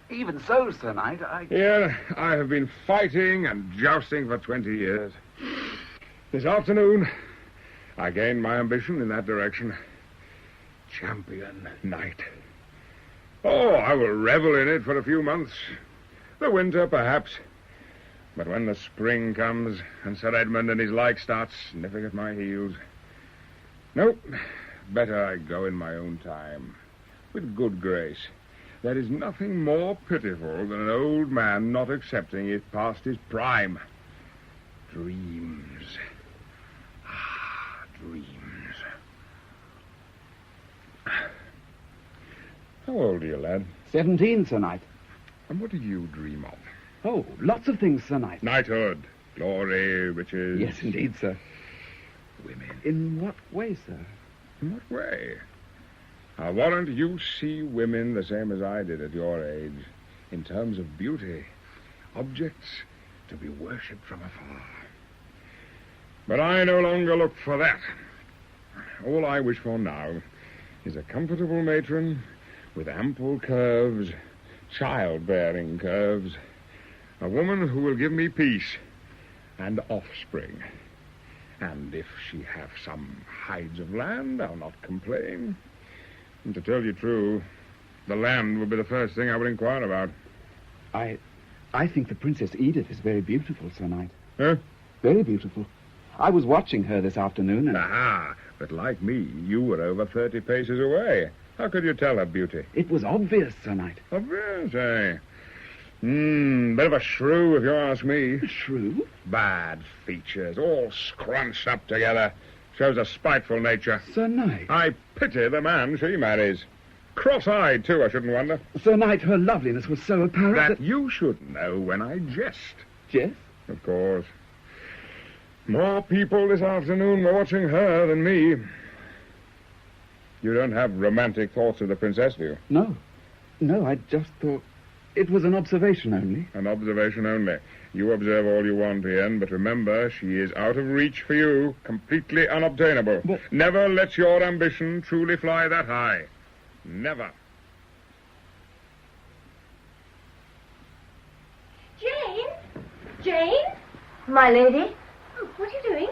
Even so, Sir Knight, Here, I have been fighting and jousting for 20 years. This afternoon, I gained my ambition in that direction. Champion knight. Oh, I will revel in it for a few months. The winter, perhaps. But when the spring comes and Sir Edmund and his like start sniffing at my heels... Nope, better I go in my own time, with good grace. There is nothing more pitiful than an old man not accepting it past his prime. Dreams. Ah, dreams. How old are you, lad? 17, Sir Knight. And what do you dream of? Oh, lots of things, Sir Knight. Knighthood, glory, riches... Yes, indeed, sir. Women. In what way, sir? In what way? I warrant you see women the same as I did at your age, in terms of beauty, objects to be worshipped from afar. But I no longer look for that. All I wish for now is a comfortable matron with ample curves, childbearing curves, a woman who will give me peace and offspring. And if she have some hides of land, I'll not complain. And to tell you true, the land will be the first thing I will inquire about. I think the Princess Edith is very beautiful, Sir Knight. Huh? Very beautiful. I was watching her this afternoon and... Aha! But like me, you were over 30 paces away. How could you tell her beauty? It was obvious, Sir Knight. Obvious, eh? Bit of a shrew, if you ask me. A shrew? Bad features, all scrunched up together. Shows a spiteful nature. Sir Knight. I pity the man she marries. Cross-eyed, too, I shouldn't wonder. Sir Knight, her loveliness was so apparent that you should know when I jest. Jest? Of course. More people this afternoon were watching her than me. You don't have romantic thoughts of the princess, do you? No, I just thought it was an observation only. An observation only. You observe all you want, Ian, but remember, she is out of reach for you, completely unobtainable. But... Never let your ambition truly fly that high. Never. Jane? My lady? Oh, what are you doing?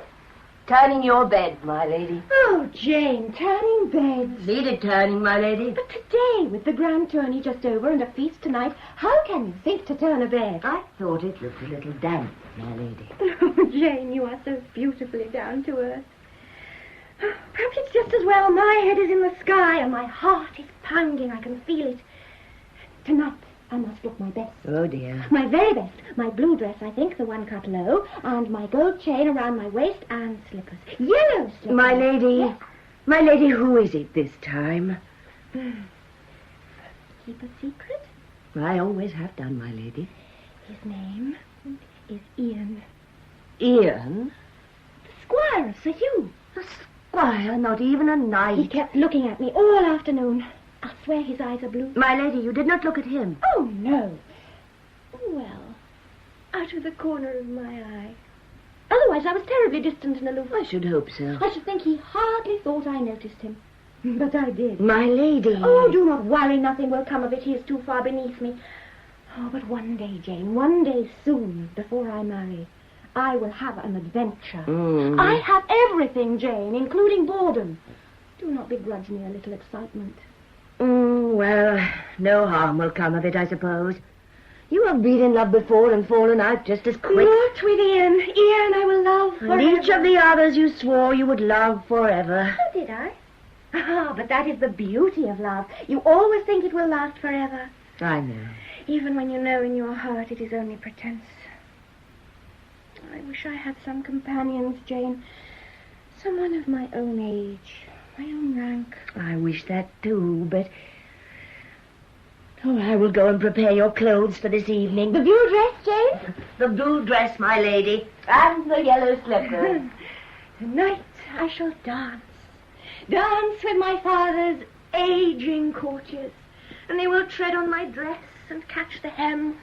Turning your bed, my lady. Oh, Jane, turning beds. Needed turning, my lady. But today, with the grand tourney just over and a feast tonight, how can you think to turn a bed? I thought it looked a little damp, my lady. Oh, Jane, you are so beautifully down to earth. Perhaps it's just as well my head is in the sky and my heart is pounding. I can feel it. Tonight, I must look my best. Oh, dear. My very best. My blue dress, I think, the one cut low, and my gold chain around my waist, and slippers. Yellow slippers. My lady. Yes. My lady, who is it this time? Keep a secret? I always have done, my lady. His name is Ian. Ian? The squire of Sir Hugh. A squire, not even a knight. He kept looking at me all afternoon. I swear his eyes are blue. My lady, you did not look at him. Oh, no. Well, out of the corner of my eye. Otherwise, I was terribly distant and aloof. I should hope so. I should think he hardly thought I noticed him. But I did. My lady. Oh, do not worry. Nothing will come of it. He is too far beneath me. Oh, but one day, Jane, one day soon, before I marry, I will have an adventure. I have everything, Jane, including boredom. Do not begrudge me a little excitement. Well, no harm will come of it, I suppose. You have been in love before and fallen out just as quick. Not with Ian. Ian I will love forever. And each of the others you swore you would love forever. Oh, did I? Ah, but that is the beauty of love. You always think it will last forever. I know. Even when you know in your heart it is only pretense. I wish I had some companions, Jane. Someone of my own age. My own rank. I wish that too, but... Oh, I will go and prepare your clothes for this evening. The blue dress, Jane? The blue dress, my lady, and the yellow slippers. Tonight, I shall dance. Dance with my father's aging courtiers. And they will tread on my dress and catch the hem.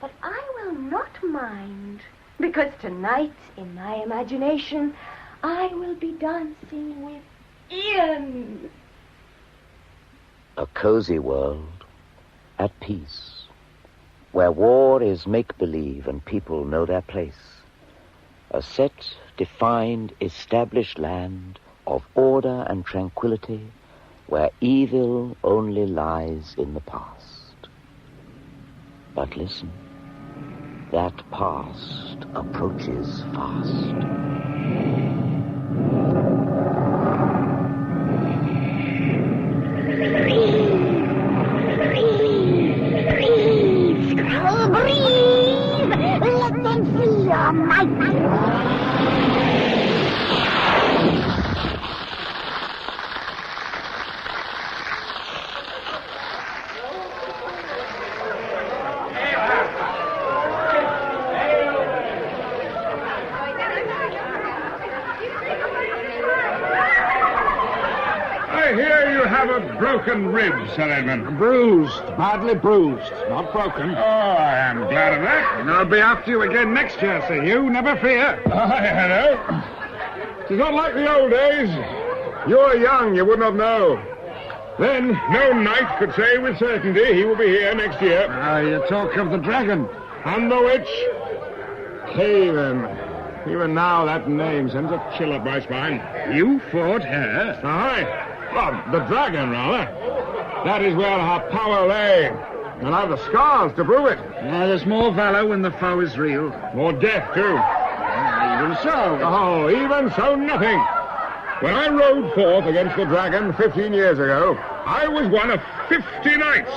But I will not mind. Because tonight, in my imagination, I will be dancing with Ian. A cozy world, at peace, where war is make-believe and people know their place. A set, defined, established land of order and tranquility, where evil only lies in the past. But listen, that past approaches fast. Breathe! Let them feel your might! I hear you have a broken rib, Sir Edmund. Bruised, badly bruised, not broken. Oh, I am glad of that. And I'll be after you again next year, Sir Hugh, never fear. I know. It's not like the old days. You were young, you would not know. Then no knight could say with certainty he will be here next year. You talk of the dragon. And the witch. Haven. Even now, that name sends a chill up my spine. You fought her? Aye. Well, the dragon, rather. That is where her power lay. And I've the scars to prove it. There's more valor when the foe is real. More death, too. Even so. Oh, even so nothing. When I rode forth against the dragon 15 years ago, I was one of 50 knights.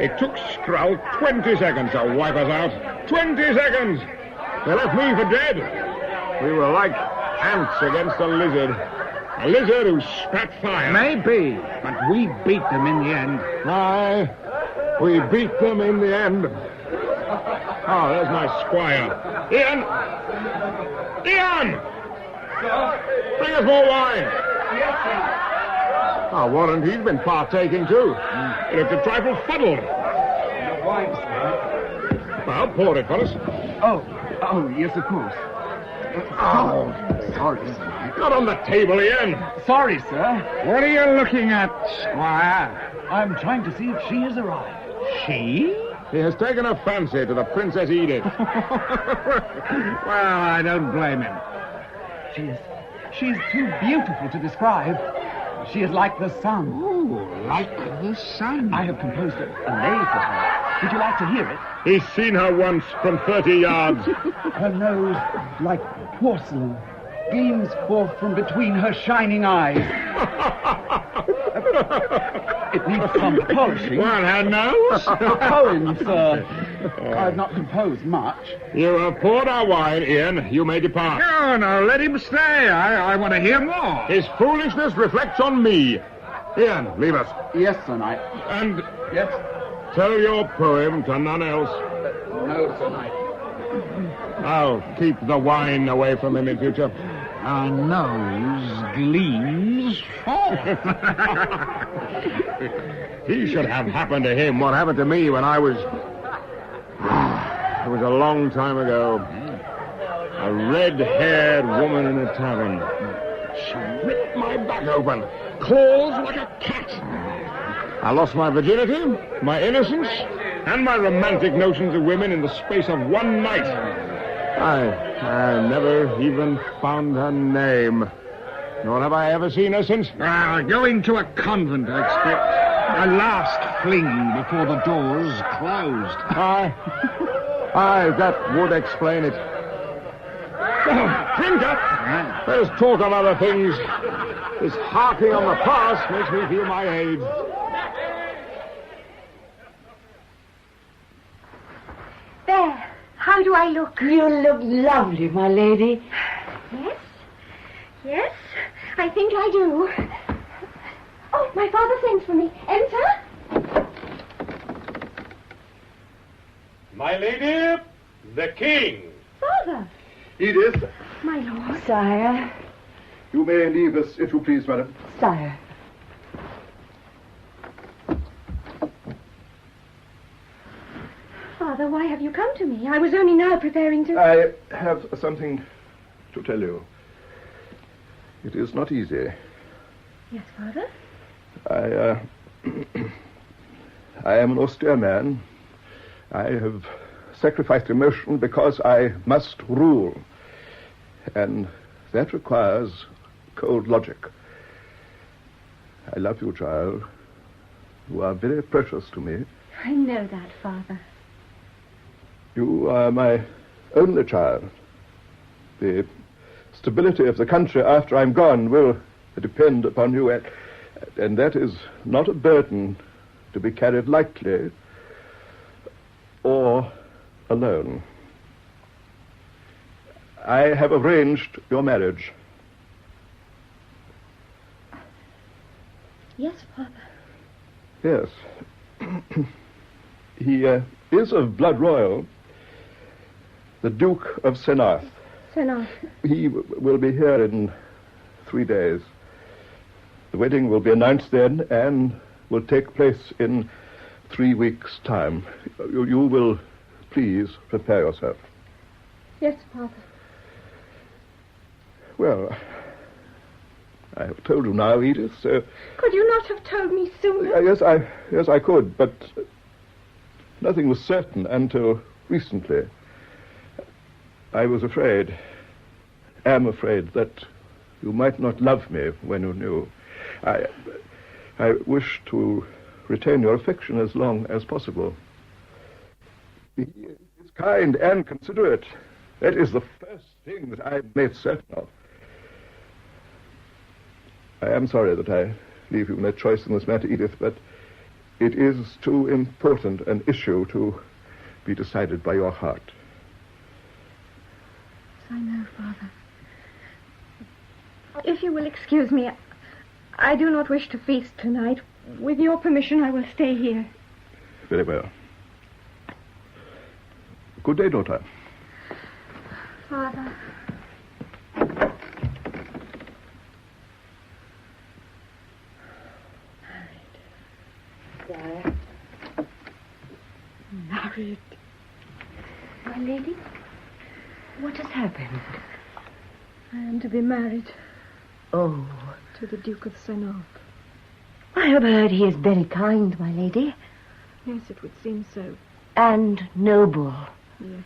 It took Skrull 20 seconds to wipe us out. 20 seconds! They left me for dead. We were like ants against a lizard. A lizard who spat fire. Maybe, but we beat them in the end. Aye, we beat them in the end. Oh, there's my squire. Ian! Ian! Bring us more wine. Oh, warrant he's been partaking too. He looked a trifle fuddled. Wine, sir. Well, pour it for us. Oh, yes, of course. Oh, sorry, sir. Not on the table, Ian. Sorry, sir. What are you looking at, Squire? I'm trying to see if she has arrived. She? He has taken a fancy to the Princess Edith. Well, I don't blame him. She's too beautiful to describe. She is like the sun. Ooh, like the sun. I have composed a lay for her. Would you like to hear it? He's seen her once from 30 yards. Her nose, like porcelain, gleams forth from between her shining eyes. It needs some polishing. Well, her nose? Poem, sir. I've not composed much. You have poured our wine, Ian. You may depart. No, let him stay. I want to hear more. His foolishness reflects on me. Ian, leave us. Yes, Sir Knight. And yes, tell your poem to none else. No, Sir Knight. I'll keep the wine away from him in future. Our nose gleams forth. He should have happened to him what happened to me when I was... It was a long time ago. A red-haired woman in a tavern. She ripped my back open. Claws like a cat. I lost my virginity, my innocence, and my romantic notions of women in the space of one night. I never even found her name. Nor have I ever seen her since. Going to a convent, I expect. A last fling before the doors closed. Aye, that would explain it. Drink up! Let us talk of other things. This harking on the past makes me feel my age. There. How do I look? You look lovely, my lady. Yes? Yes, I think I do. Oh, my father sends for me. Enter. My lady, the king. Father. Edith. My lord. Sire, You may leave us, if you please, madam. Sire. Father, why have you come to me? I was only now preparing to... I have something to tell you. It is not easy. Yes, Father? I am an austere man. I have sacrificed emotion because I must rule. And that requires cold logic. I love you, child. You are very precious to me. I know that, Father. You are my only child. The stability of the country after I'm gone will depend upon you, and that is not a burden to be carried lightly or alone. I have arranged your marriage. Yes, Father. Yes. He is of blood royal, the Duke of Senarth. Senarth. He will be here in 3 days. The wedding will be announced then and will take place in 3 weeks' time. You will please prepare yourself. Yes, Father. Well, I have told you now, Edith, so... Could you not have told me sooner? Yes, I could, but nothing was certain until recently. I was afraid, am afraid, that you might not love me when you knew. I wish to retain your affection as long as possible. He is kind and considerate. That is the first thing that I made certain of. I am sorry that I leave you no choice in this matter, Edith, but it is too important an issue to be decided by your heart. I know, Father. If you will excuse me, I do not wish to feast tonight. With your permission, I will stay here. Very well. Good day, daughter. Father. Sire. Married. My lady, what has happened? I am to be married. Oh. To the Duke of Senarth. I have heard he is very kind, my lady. Yes, it would seem so. And noble. Yes.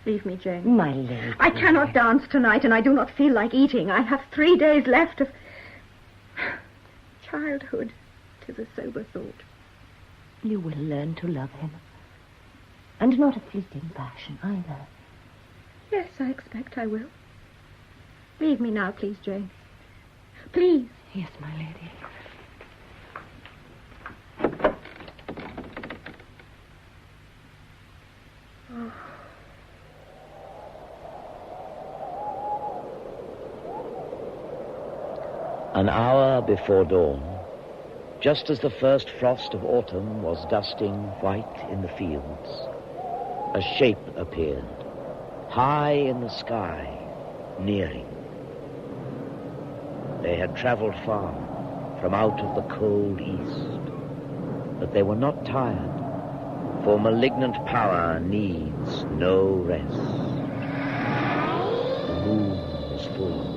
Leave me, Jane. My lady. I cannot dance tonight, and I do not feel like eating. I have 3 days left of... childhood. 'Tis a sober thought. You will learn to love him. And not a fleeting passion, either. Yes, I expect I will. Leave me now, please, Jane. Please. Yes, my lady. Oh. An hour before dawn, just as the first frost of autumn was dusting white in the fields, a shape appeared, high in the sky, nearing. They had traveled far from out of the cold east, but they were not tired, for malignant power needs no rest. The moon was full.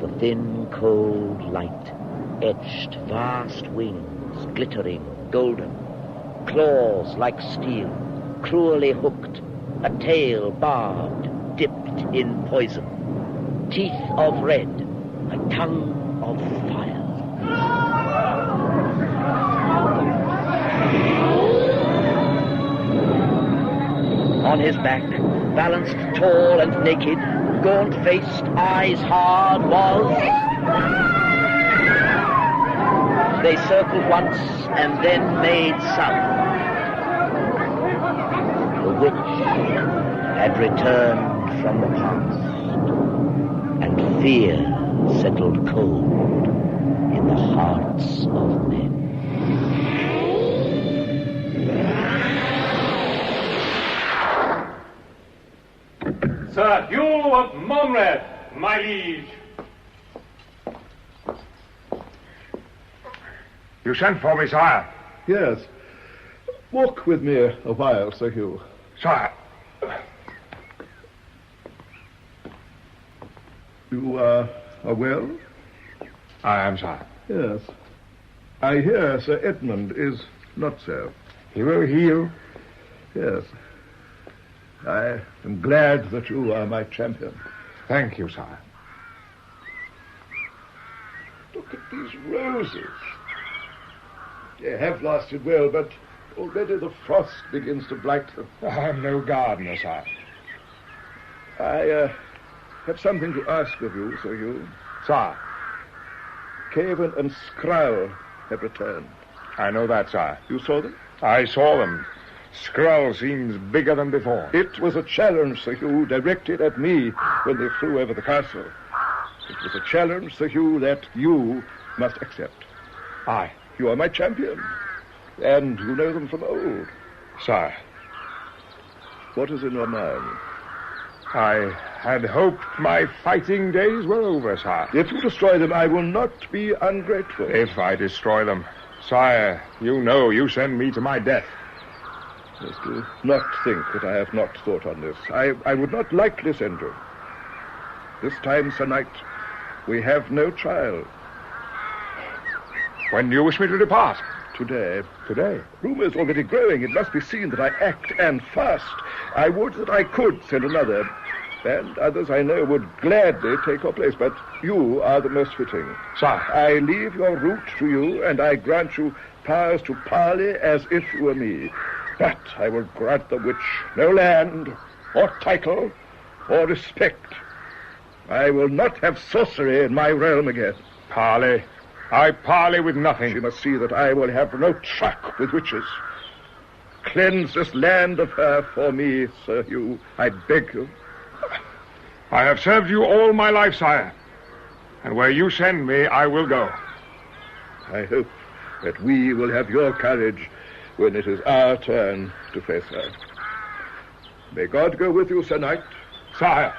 The thin, cold light etched vast wings, glittering, golden, claws like steel, cruelly hooked, a tail barbed, dipped in poison, teeth of red, a tongue of fire. On his back, balanced tall and naked, gaunt-faced, eyes hard, was... They circled once and then made south. The witch had returned from the past, and fear settled cold in the hearts of men. Sir Hugh of Monred, my liege. You sent for me, sire. Yes. Walk with me a while, Sir Hugh. Sire. You are well? I am, sire. Yes. I hear Sir Edmund is not so. He will heal. Yes. I am glad that you are my champion. Thank you, sire. Look at these roses. They have lasted well, but already the frost begins to blight them. I'm no gardener, sire. I have something to ask of you, Sir Hugh. Sire. Caven and Skrull have returned. I know that, sire. You saw them? I saw them. Skrull seems bigger than before. It was a challenge, Sir Hugh, directed at me when they flew over the castle. It was a challenge, Sir Hugh, that you must accept. Aye. You are my champion, and you know them from old. Sire. What is in your mind? I had hoped my fighting days were over, sire. If you destroy them, I will not be ungrateful. If I destroy them, sire, you know you send me to my death. Yes, do not think that I have not thought on this. I would not lightly send you. This time, Sir Knight, we have no trial. When do you wish me to depart? Today. Today? Rumour is already growing. It must be seen that I act and fast. I would that I could send another, and others I know would gladly take your place, but you are the most fitting. Sire. I leave your route to you, and I grant you powers to parley as if you were me. But I will grant the witch no land, or title, or respect. I will not have sorcery in my realm again. Parley? I parley with nothing. She must see that I will have no truck with witches. Cleanse this land of her for me, Sir Hugh. I beg you. I have served you all my life, sire. And where you send me, I will go. I hope that we will have your courage when it is our turn to face her. May God go with you, Sir Knight. Sire.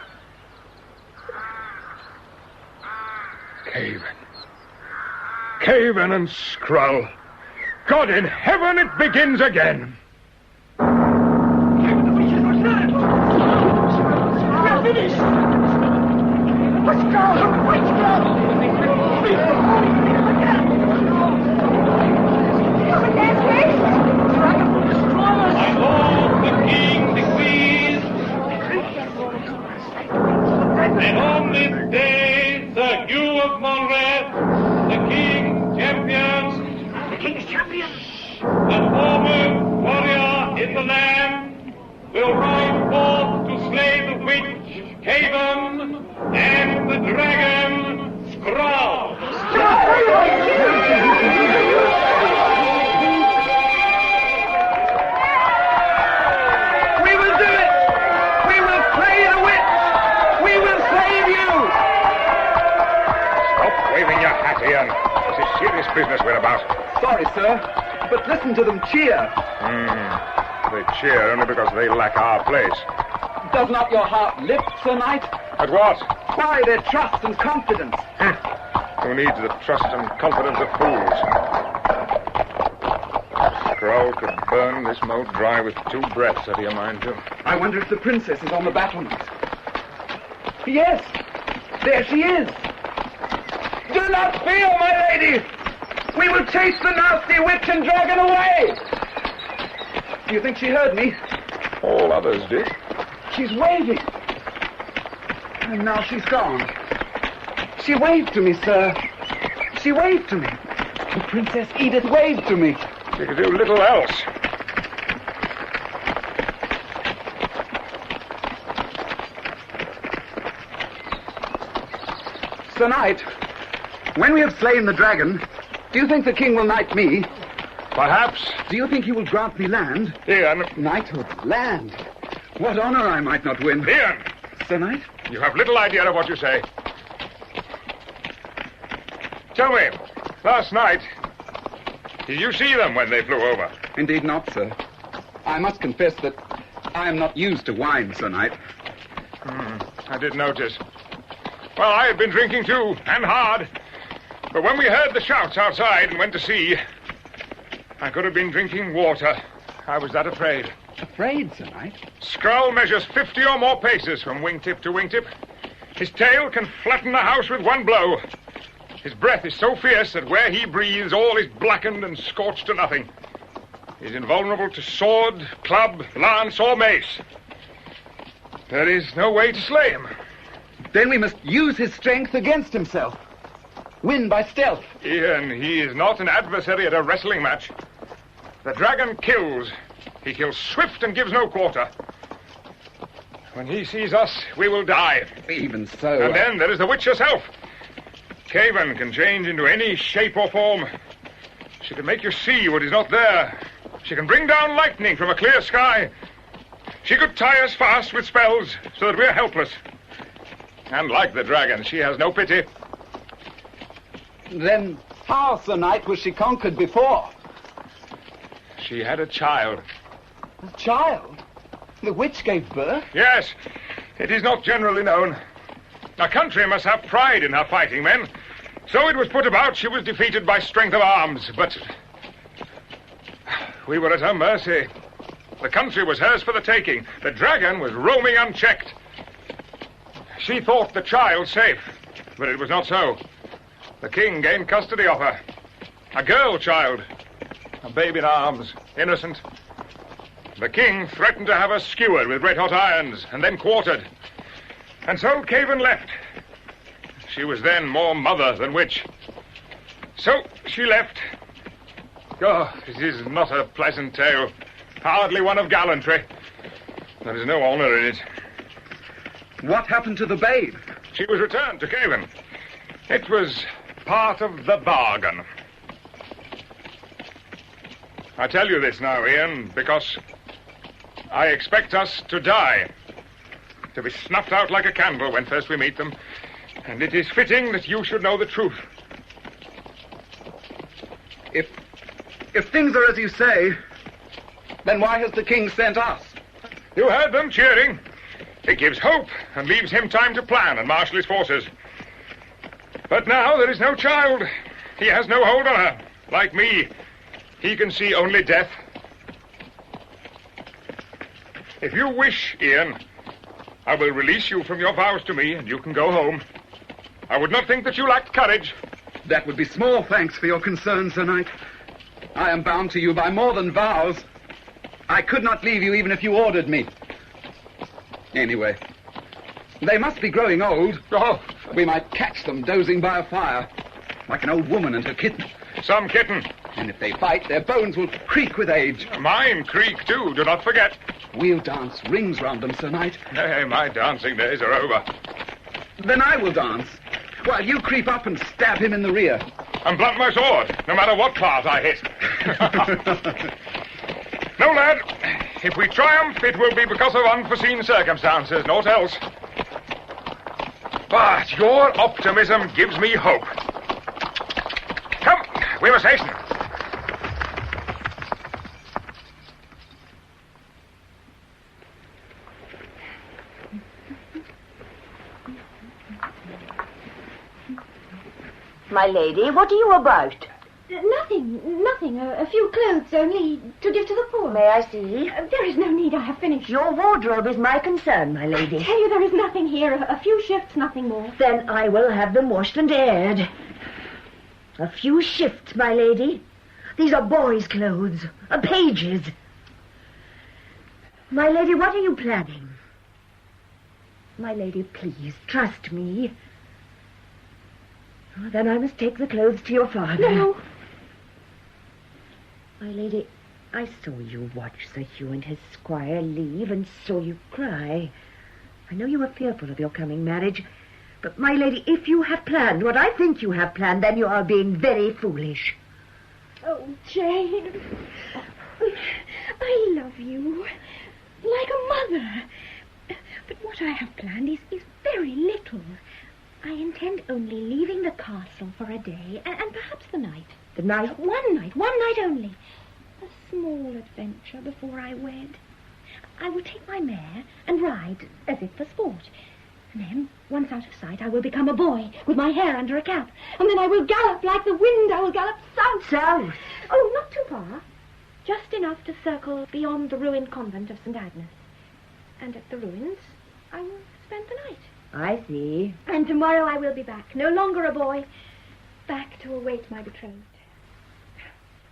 Caven and Skrull. God in heaven, it begins again. We're finished! Let's go! Let's go! My lord, the king decrees that on this day, Sir Hugh of Monmouth, the king's champion, the foremost warrior in the land, will ride forth to slay the witch, Caven, and the dragon, Skrull. We will do it! We will slay the witch! We will save you! Stop waving your hat, Ian. This is serious business we're about. Sorry, sir, but listen to them cheer. They cheer only because they lack our place. Does not your heart lift, Sir Knight? At what? By their trust and confidence. Who needs the trust and confidence of fools? Skrull could burn this moat dry with 2 breaths, had he a mind to. I wonder if the princess is on the battlement. Yes, there she is. Do not fear, my lady. We will chase the nasty witch and dragon away. Do you think she heard me? All others did. She's waving. And now she's gone. She waved to me, sir. She waved to me. The Princess Edith waved to me. She could do little else. Sir Knight, when we have slain the dragon, do you think the king will knight me? Perhaps. Do you think he will grant me land? Ian. Knighthood, land. What honor I might not win. Ian. Sir Knight? You have little idea of what you say. Tell me, last night, did you see them when they flew over? Indeed not, sir. I must confess that I am not used to wine, Sir Knight. I did notice. Well, I had been drinking too, and hard. But when we heard the shouts outside and went to see, I could have been drinking water. I was that afraid. Afraid, Sir Knight? Skrull measures 50 or more paces from wingtip to wingtip. His tail can flatten the house with one blow. His breath is so fierce that where he breathes, all is blackened and scorched to nothing. He's invulnerable to sword, club, lance, or mace. There is no way to slay him. Then we must use his strength against himself. Win by stealth. Ian, he is not an adversary at a wrestling match. The dragon kills. He kills swift and gives no quarter. When he sees us, we will die. Even so. And then there is the witch herself. Caven can change into any shape or form. She can make you see what is not there. She can bring down lightning from a clear sky. She could tie us fast with spells so that we're helpless. And like the dragon, she has no pity. Then how, Sir Knight, was she conquered before? She had a child. A child? The witch gave birth? Yes. It is not generally known. A country must have pride in her fighting men. So it was put about she was defeated by strength of arms, but we were at her mercy. The country was hers for the taking. The dragon was roaming unchecked. She thought the child safe, but it was not so. The king gained custody of her. A girl child. A babe in arms. Innocent. The king threatened to have her skewered with red-hot irons and then quartered. And so Caven left. She was then more mother than witch. So she left. Oh, it is not a pleasant tale. Hardly one of gallantry. There is no honor in it. What happened to the babe? She was returned to Caven. It was part of the bargain. I tell you this now, Ian, because I expect us to die. To be snuffed out like a candle when first we meet them. And it is fitting that you should know the truth. If things are as you say, then why has the king sent us? You heard them cheering. It gives hope and leaves him time to plan and marshal his forces. But now there is no child. He has no hold on her. Like me, he can see only death. If you wish, Ian, I will release you from your vows to me and you can go home. I would not think that you lacked courage. That would be small thanks for your concern, Sir Knight. I am bound to you by more than vows. I could not leave you even if you ordered me. Anyway, they must be growing old. Oh. We might catch them dozing by a fire, like an old woman and her kitten. Some kitten. And if they fight, their bones will creak with age. Mine creak, too, do not forget. We'll dance rings round them, Sir Knight. Hey, my dancing days are over. Then I will dance, while you creep up and stab him in the rear. And blunt my sword, no matter what path I hit. No, lad. If we triumph, it will be because of unforeseen circumstances, naught else. But your optimism gives me hope. Come, we must hasten. My lady, what are you about? Nothing. A few clothes only to give to the poor. May I see? There is no need. I have finished. Your wardrobe is my concern, my lady. I tell you, there is nothing here. A few shifts, nothing more. Then I will have them washed and aired. A few shifts, my lady. These are boys' clothes. A page's. My lady, what are you planning? My lady, please, trust me. Oh, then I must take the clothes to your father. No. My lady, I saw you watch Sir Hugh and his squire leave and saw you cry. I know you were fearful of your coming marriage, but, my lady, if you have planned what I think you have planned, then you are being very foolish. Oh, Jane, I love you like a mother. But what I have planned is very little. I intend only leaving the castle for a day, and perhaps the night. The night? One night only. A small adventure before I wed. I will take my mare and ride as if for sport. And then, once out of sight, I will become a boy with my hair under a cap. And then I will gallop like the wind. I will gallop south. South? Oh, not too far. Just enough to circle beyond the ruined convent of St. Agnes. And at the ruins, I will spend the night. I see. And tomorrow I will be back, no longer a boy, back to await my betrothed.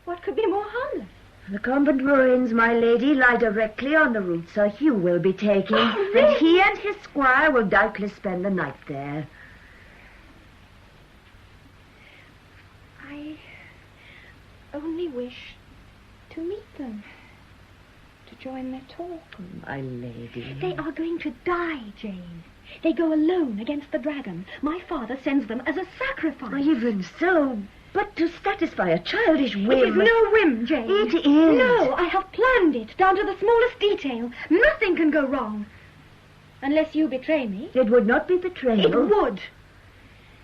What could be more harmless? The convent ruins, my lady, lie directly on the route Sir Hugh will be taking. Oh, really? And he and his squire will doubtless spend the night there. I only wish to meet them, to join their talk. My lady. They are going to die, Jane. They go alone against the dragon. My father sends them as a sacrifice. Even so, but to satisfy a childish whim. It is no whim, Jane. It is. No, I have planned it down to the smallest detail. Nothing can go wrong. Unless you betray me. It would not be betrayal. It would.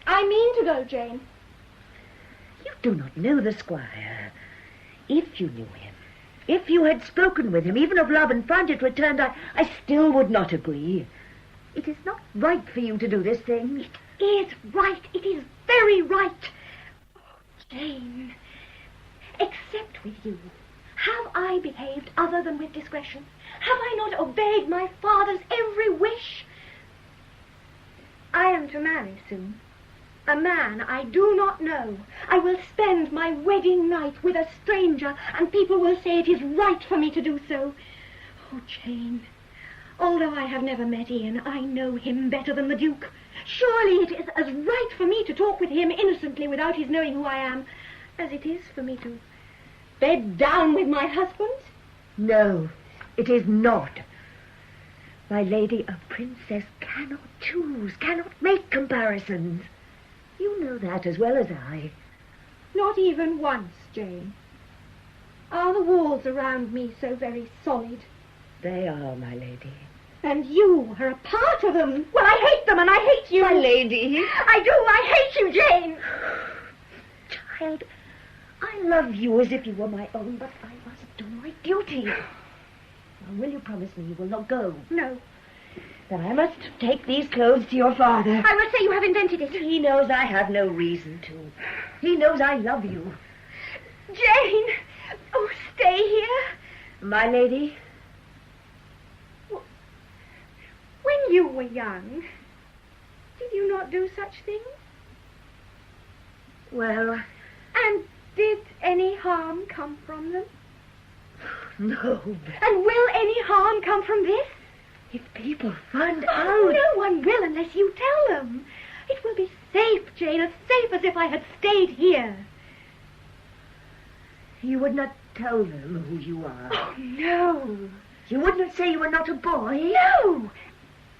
I mean to go, Jane. You do not know the squire. If you knew him, if you had spoken with him, even of love, and found it returned, I still would not agree. It is not right for you to do this thing. It is right. It is very right. Oh, Jane, except with you, have I behaved other than with discretion? Have I not obeyed my father's every wish? I am to marry soon. A man I do not know. I will spend my wedding night with a stranger, and people will say it is right for me to do so. Oh, Jane, although I have never met Ian, I know him better than the Duke. Surely it is as right for me to talk with him innocently without his knowing who I am, as it is for me to bed down with my husband. No, it is not. My lady, a princess cannot choose, cannot make comparisons. You know that as well as I. Not even once, Jane. Are the walls around me so very solid? They are, my lady. And you are a part of them. Well, I hate them and I hate you. My lady. I do. I hate you, Jane. Child, I love you as if you were my own, but I must do my duty. Now, will you promise me you will not go? No. Then I must take these clothes to your father. I will say you have invented it. He knows I have no reason to. He knows I love you. Jane! Oh, stay here. My lady? When you were young, did you not do such things? Well... And did any harm come from them? No. And will any harm come from this? If people find out... No one will unless you tell them. It will be safe, Jane, as safe as if I had stayed here. You would not tell them who you are? Oh, no. You would not say you were not a boy? No.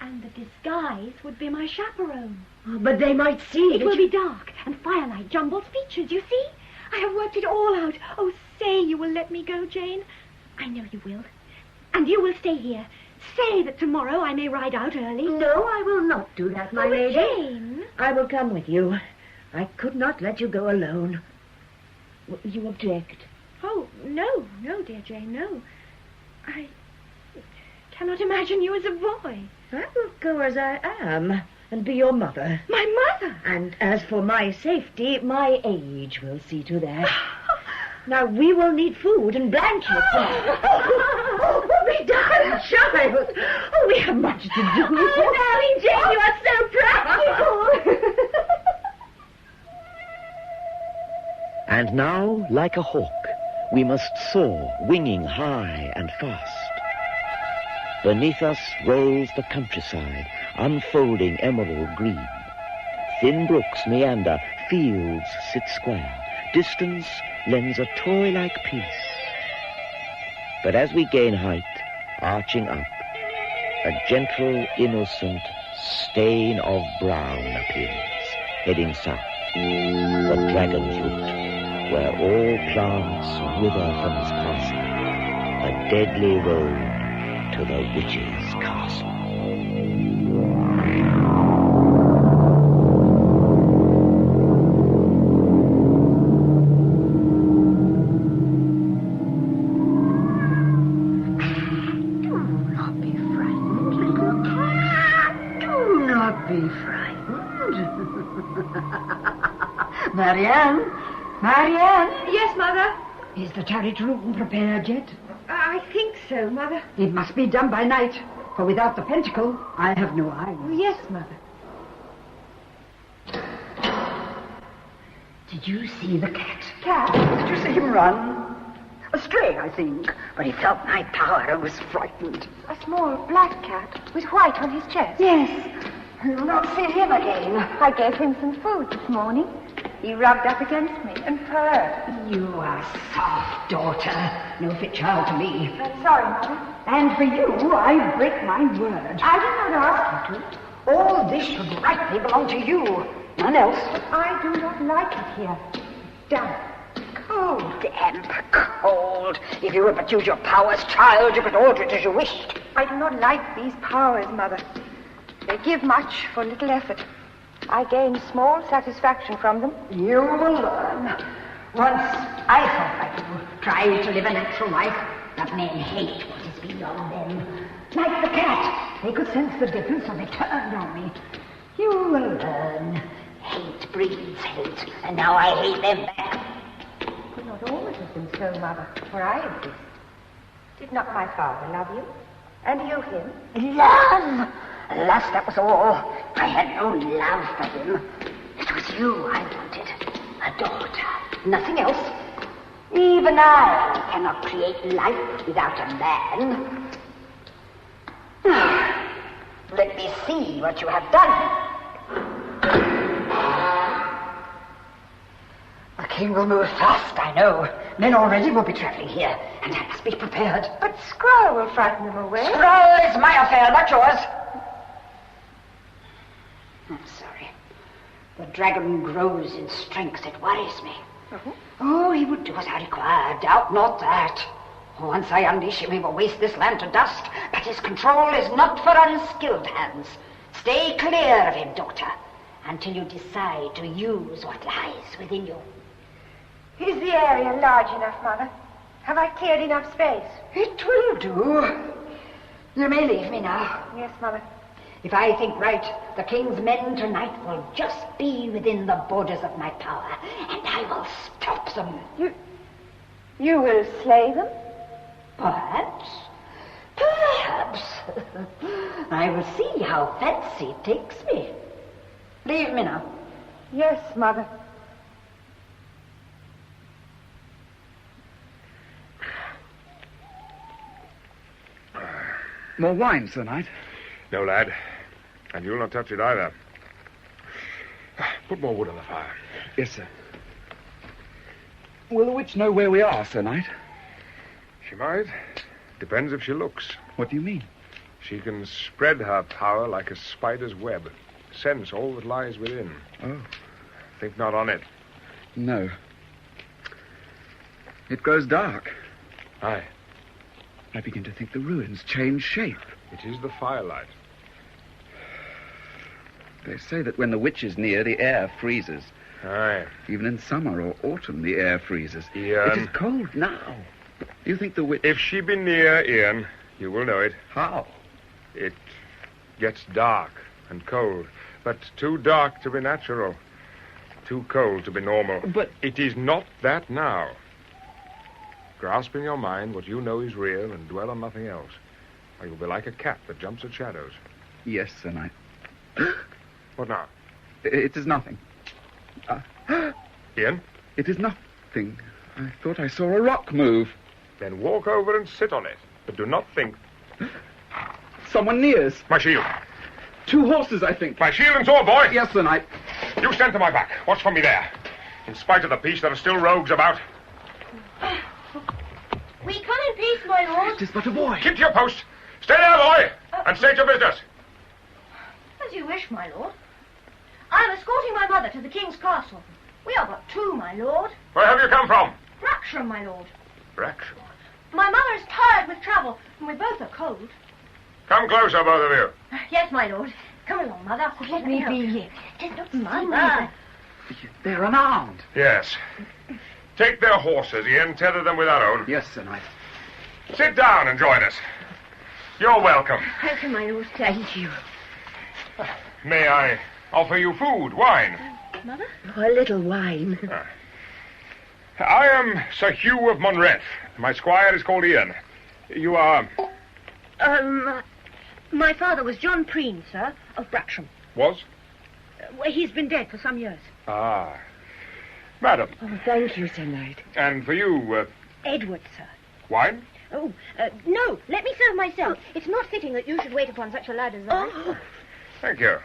And the disguise would be my chaperone. Oh, but they might see it. It will be dark, and firelight jumbles features, you see? I have worked it all out. Oh, say you will let me go, Jane. I know you will. And you will stay here. Say that tomorrow I may ride out early. No, I will not do that, my lady. Jane. I will come with you. I could not let you go alone. You object? Oh, no, dear Jane, no. I cannot imagine you as a boy. I will go as I am and be your mother. My mother? And as for my safety, my age will see to that. Now, we will need food and blankets. Oh, my darling child. Oh, we have much to do. Oh, darling Jane, you are so practical. And now, like a hawk, we must soar, winging high and fast. Beneath us rolls the countryside, unfolding emerald green. Thin brooks meander, fields sit square. Distance lends a toy-like peace. But as we gain height, arching up, a gentle, innocent stain of brown appears, heading south, the dragon's route, where all plants wither from its passing, a deadly road to the witch's castle. be frightened. Marianne? Marianne? Yes, Mother? Is the turret room prepared yet? I think so, Mother. It must be done by night, for without the pentacle, I have no eyes. Yes, Mother. Did you see the cat? Cat? Did you see him run? A stray, I think, but he felt my power and was frightened. A small black cat with white on his chest. Yes. You'll not see him again. I gave him some food this morning. He rubbed up against me and purred. You are soft, daughter. No fit child to me. I'm sorry, Mother. And for you, I break my word. I did not ask you to. All this should rightly belong to you. None else. But I do not like it here. Damp. Cold. Damp. Cold. If you would but use your powers, child, you could alter it as you wished. I do not like these powers, Mother. They give much for little effort. I gain small satisfaction from them. You will learn. Once I thought like you, tried to live a natural life, but men hate what is beyond them. Like the cat. They could sense the difference, so they turned on me. You will learn. Hate breeds hate, and now I hate them back. It could not always have been so, Mother, for I exist. Did not my father love you? And you him? Love! Alas, that was all. I had no love for him. It was you I wanted. A daughter. Nothing else. Even I cannot create life without a man. Let me see what you have done. The king will move fast, I know. Men already will be traveling here, and I must be prepared. But Skrull will frighten them away. Skrull is my affair, not yours. I'm sorry. The dragon grows in strength. It worries me. Oh, he would do as I require. Doubt not that. Once I unleash him, he will waste this land to dust. But his control is not for unskilled hands. Stay clear of him, daughter, until you decide to use what lies within you. Is the area large enough, Mother? Have I cleared enough space? It will do. You may leave me now. Yes, Mother. If I think right, the king's men tonight will just be within the borders of my power, and I will stop them. You will slay them? Perhaps. Perhaps. I will see how fancy takes me. Leave me now. Yes, Mother. More wine, Sir Knight? No, lad. And you'll not touch it either. Put more wood on the fire. Yes, sir. Will the witch know where we are, Sir Knight? She might. Depends if she looks. What do you mean? She can spread her power like a spider's web. Sense all that lies within. Oh. Think not on it. No. It grows dark. Aye. I begin to think the ruins change shape. It is the firelight. They say that when the witch is near, the air freezes. Aye. Even in summer or autumn, the air freezes. Ian. It is cold now. Do you think the witch... If she be near, Ian, you will know it. How? It gets dark and cold, but too dark to be natural, too cold to be normal. But... It is not that now. Grasp in your mind what you know is real and dwell on nothing else, or you'll be like a cat that jumps at shadows. Yes, Sir Knight. What now? It is nothing. Ian? It is nothing. I thought I saw a rock move. Then walk over and sit on it, but do not think. Someone nears. My shield. 2 horses, I think. My shield and sword, boy. Yes, Sir Knight. You stand to my back. Watch for me there. In spite of the peace, there are still rogues about. We come in peace, my lord. It is but a boy. Keep to your post. Stay there, boy, and state your business. As you wish, my lord. I am escorting my mother to the king's castle. We are but 2, my lord. Where have you come from? Wraxham, my lord. Wraxham? My mother is tired with travel, and we both are cold. Come closer, both of you. Yes, my lord. Come along, mother. Let me be here. Mother. They're unarmed. Yes. Take their horses, Ian. Tether them with our own. Yes, Sir Knight. Sit down and join us. You're welcome. Welcome, my lord. Thank you. May I offer you food, wine? Mother? Oh, a little wine. I am Sir Hugh of Monreth. My squire is called Ian. You are... My father was John Preen, sir, of Bratcham. Was? He's been dead for some years. Ah. Madam. Oh, thank you, Sir Knight. And for you, Edward, sir. wine? Oh, no, let me serve myself. It's not fitting that you should wait upon such a lad as I. Oh. Thank you.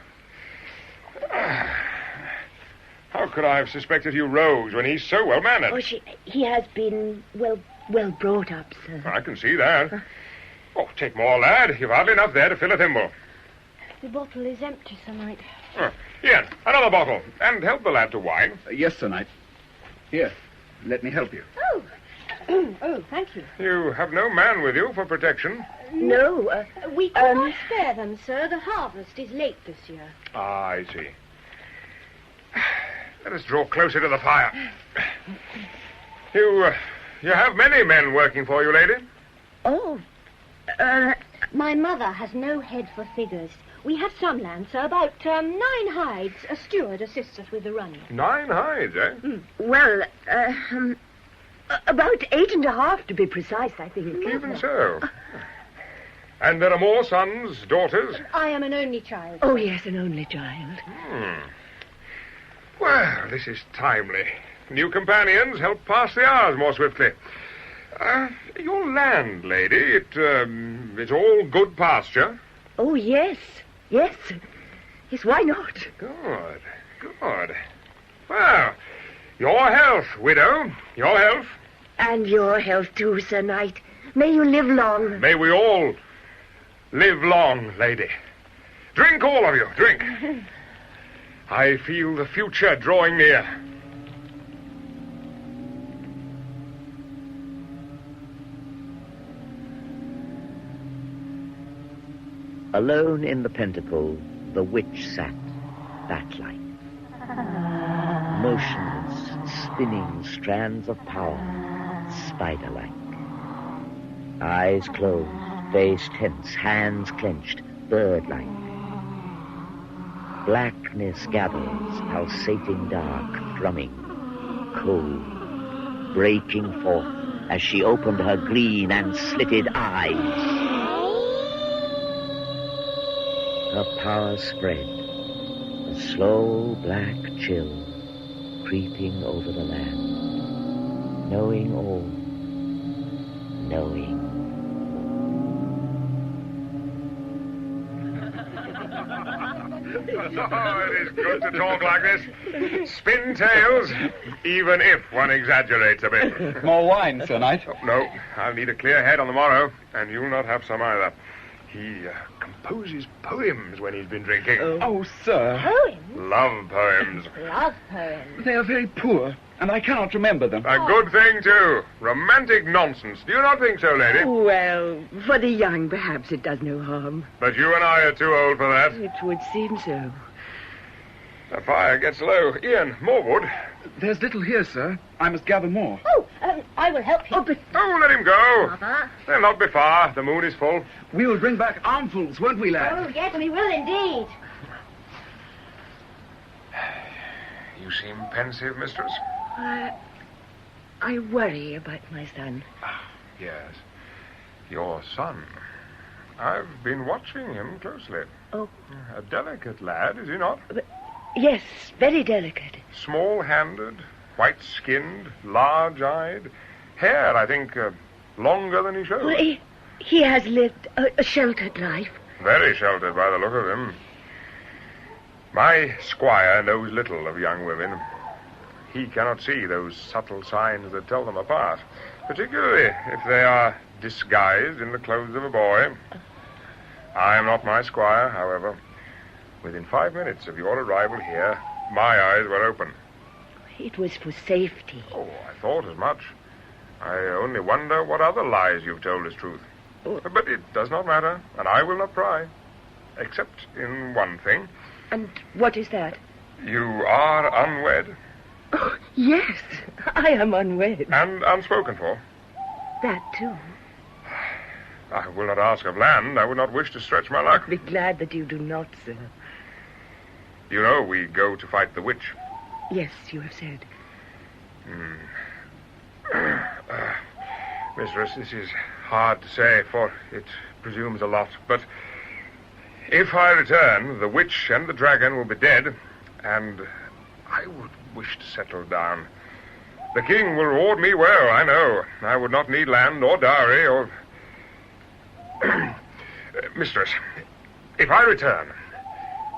How could I have suspected you rose when he's so well-mannered? Oh, he has been well brought up, sir. I can see that. Oh, take more, lad. You've hardly enough there to fill a thimble. The bottle is empty, Sir Knight. Ian, another bottle. And help the lad to wine. Yes, Sir Knight. Here, let me help you. Oh. Oh, thank you. You have no man with you for protection. No. We cannot spare them, sir. The harvest is late this year. Ah, I see. Let us draw closer to the fire. You have many men working for you, lady? Oh. My mother has no head for figures. We have some land, sir, about 9 hides. A steward assists us with the running. 9 hides, eh? Well, about 8.5 to be precise, I think. Even so. And there are more sons, daughters? I am an only child. Oh, yes, an only child. Well, this is timely. New companions help pass the hours more swiftly. Your land, lady, it's all good pasture? Oh, yes. Yes. Yes, why not? Good. Well, your health, widow. Your health. And your health, too, Sir Knight. May you live long. May we all live long, lady. Drink, all of you, drink. I feel the future drawing near. Alone in the pentacle, the witch sat, bat-like. Motionless, spinning strands of power, spider-like. Eyes closed, face tense, hands clenched, bird-like. Blackness gathers, pulsating dark, drumming, cold, breaking forth as she opened her green and slitted eyes. Her power spread, a slow black chill creeping over the land, knowing all, knowing. Oh, it is good to talk like this. Spin tales, even if one exaggerates a bit. More wine, Sir Knight? No, I'll need a clear head on the morrow, and you'll not have some either. He composes poems when he's been drinking. Oh, sir. Poems? Love poems. Love poems. They are very poor, and I cannot remember them. A good thing, too. Romantic nonsense. Do you not think so, lady? Well, for the young, perhaps it does no harm. But you and I are too old for that. It would seem so. The fire gets low. Ian, more wood. There's little here, sir. I must gather more. Oh, I will help you. Oh, but... Oh, let him go. Mother. They'll not be far. The moon is full. We'll bring back armfuls, won't we, lad? Oh, yes, we will indeed. You seem pensive, mistress. I worry about my son. Yes. Your son. I've been watching him closely. Oh. A delicate lad, is he not? Yes, very delicate. Small-handed, white-skinned, large-eyed. Hair, I think, longer than he shows. Well, he has lived a sheltered life. Very sheltered by the look of him. My squire knows little of young women. He cannot see those subtle signs that tell them apart, particularly if they are disguised in the clothes of a boy. I am not my squire, however. Within 5 minutes of your arrival here, my eyes were open. It was for safety. Oh, I thought as much. I only wonder what other lies you've told as truth. Oh. But it does not matter, and I will not pry. Except in one thing. And what is that? You are unwed. Oh, yes, I am unwed. And unspoken for. That, too. I will not ask of land. I would not wish to stretch my luck. I'd be glad that you do not, sir. You know, we go to fight the witch. Yes, you have said. Mistress, this is hard to say, for it presumes a lot, but if I return, the witch and the dragon will be dead, and I would wish to settle down. The king will reward me well, I know. I would not need land or dowry or... Mistress, if I return,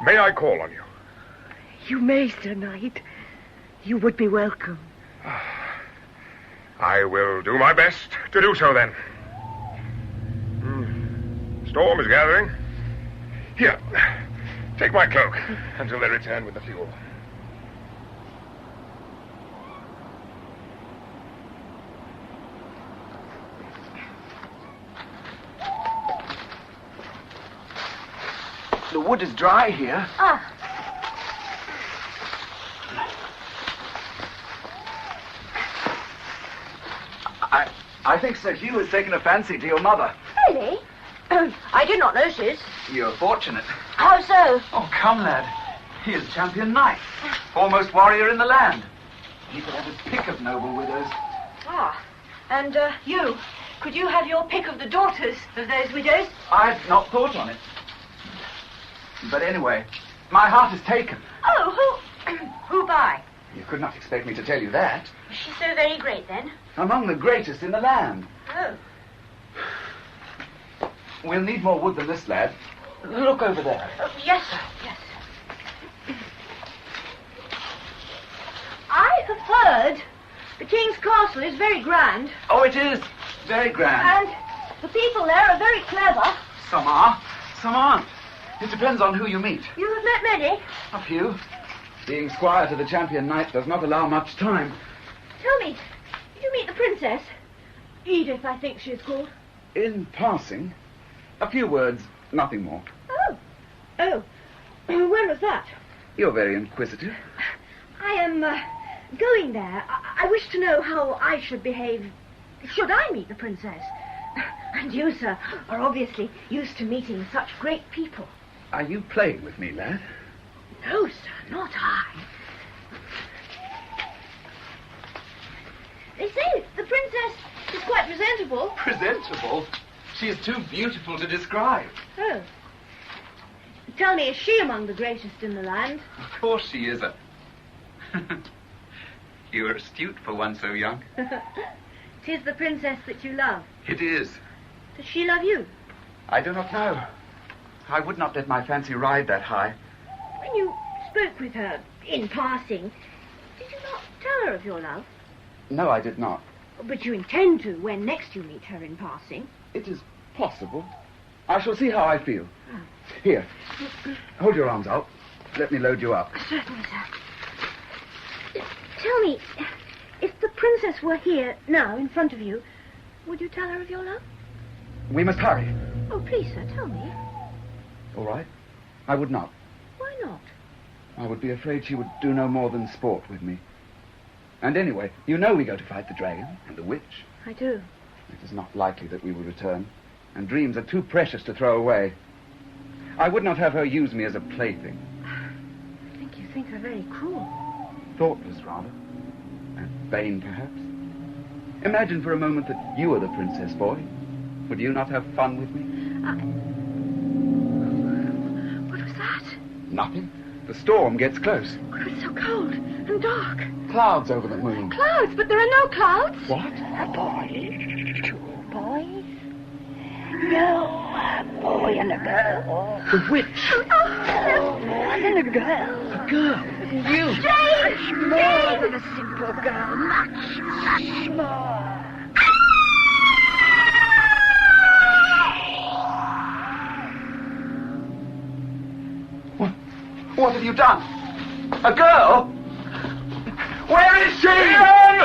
may I call on you? You may, Sir Knight. You would be welcome. I will do my best to do so, then. Storm is gathering. Here, take my cloak until they return with the fuel. The wood is dry here. Ah. I think Sir Hugh has taken a fancy to your mother. Really? I did not notice. You're fortunate. How so? Oh, come, lad. He is champion knight. Foremost warrior in the land. He could have his pick of noble widows. Ah. And, you? Could you have your pick of the daughters of those widows? I'd not thought on it. But anyway, my heart is taken. Oh, who by? You could not expect me to tell you that. Is she so very great, then? Among the greatest in the land. Oh. We'll need more wood than this, lad. Look over there. Oh, yes, sir, yes. I have heard the King's castle is very grand. Oh, it is. Very grand. And the people there are very clever. Some are, some aren't. It depends on who you meet. You have met many? A few. Being squire to the champion knight does not allow much time. Tell me, did you meet the princess? Edith, I think she is called. In passing, a few words, nothing more. Oh. When was that? You're very inquisitive. I am going there. I wish to know how I should behave should I meet the princess. And you, sir, are obviously used to meeting such great people. Are you playing with me, lad? No, sir, not I. They say the princess is quite presentable. Presentable? She is too beautiful to describe. Oh. Tell me, is she among the greatest in the land? Of course she is. You are astute for one so young. 'Tis the princess that you love. It is. Does she love you? I do not know. I would not let my fancy ride that high. When you spoke with her in passing, did you not tell her of your love? No, I did not. But you intend to when next you meet her in passing. It is possible. I shall see how I feel. Here, hold your arms out. Let me load you up. Certainly, sir. Tell me, if the princess were here now in front of you, would you tell her of your love? We must hurry. Oh, please, sir, tell me. All right. I would not. Why not? I would be afraid she would do no more than sport with me. And anyway, you know we go to fight the dragon and the witch. I do. It is not likely that we will return, and dreams are too precious to throw away. I would not have her use me as a plaything. I think you think her very cruel. Thoughtless, rather. And vain, perhaps. Imagine for a moment that you are the princess, boy. Would you not have fun with me? What was that? Nothing. The storm gets close. It was so cold and dark. Clouds over the moon. Clouds, but there are no clouds. What? A boy. 2 boys. No, a boy and a girl. The witch. Oh, more than a girl. A girl. You. Jane! More than a simple girl. Much more. What have you done? A girl? Where is she? Ian!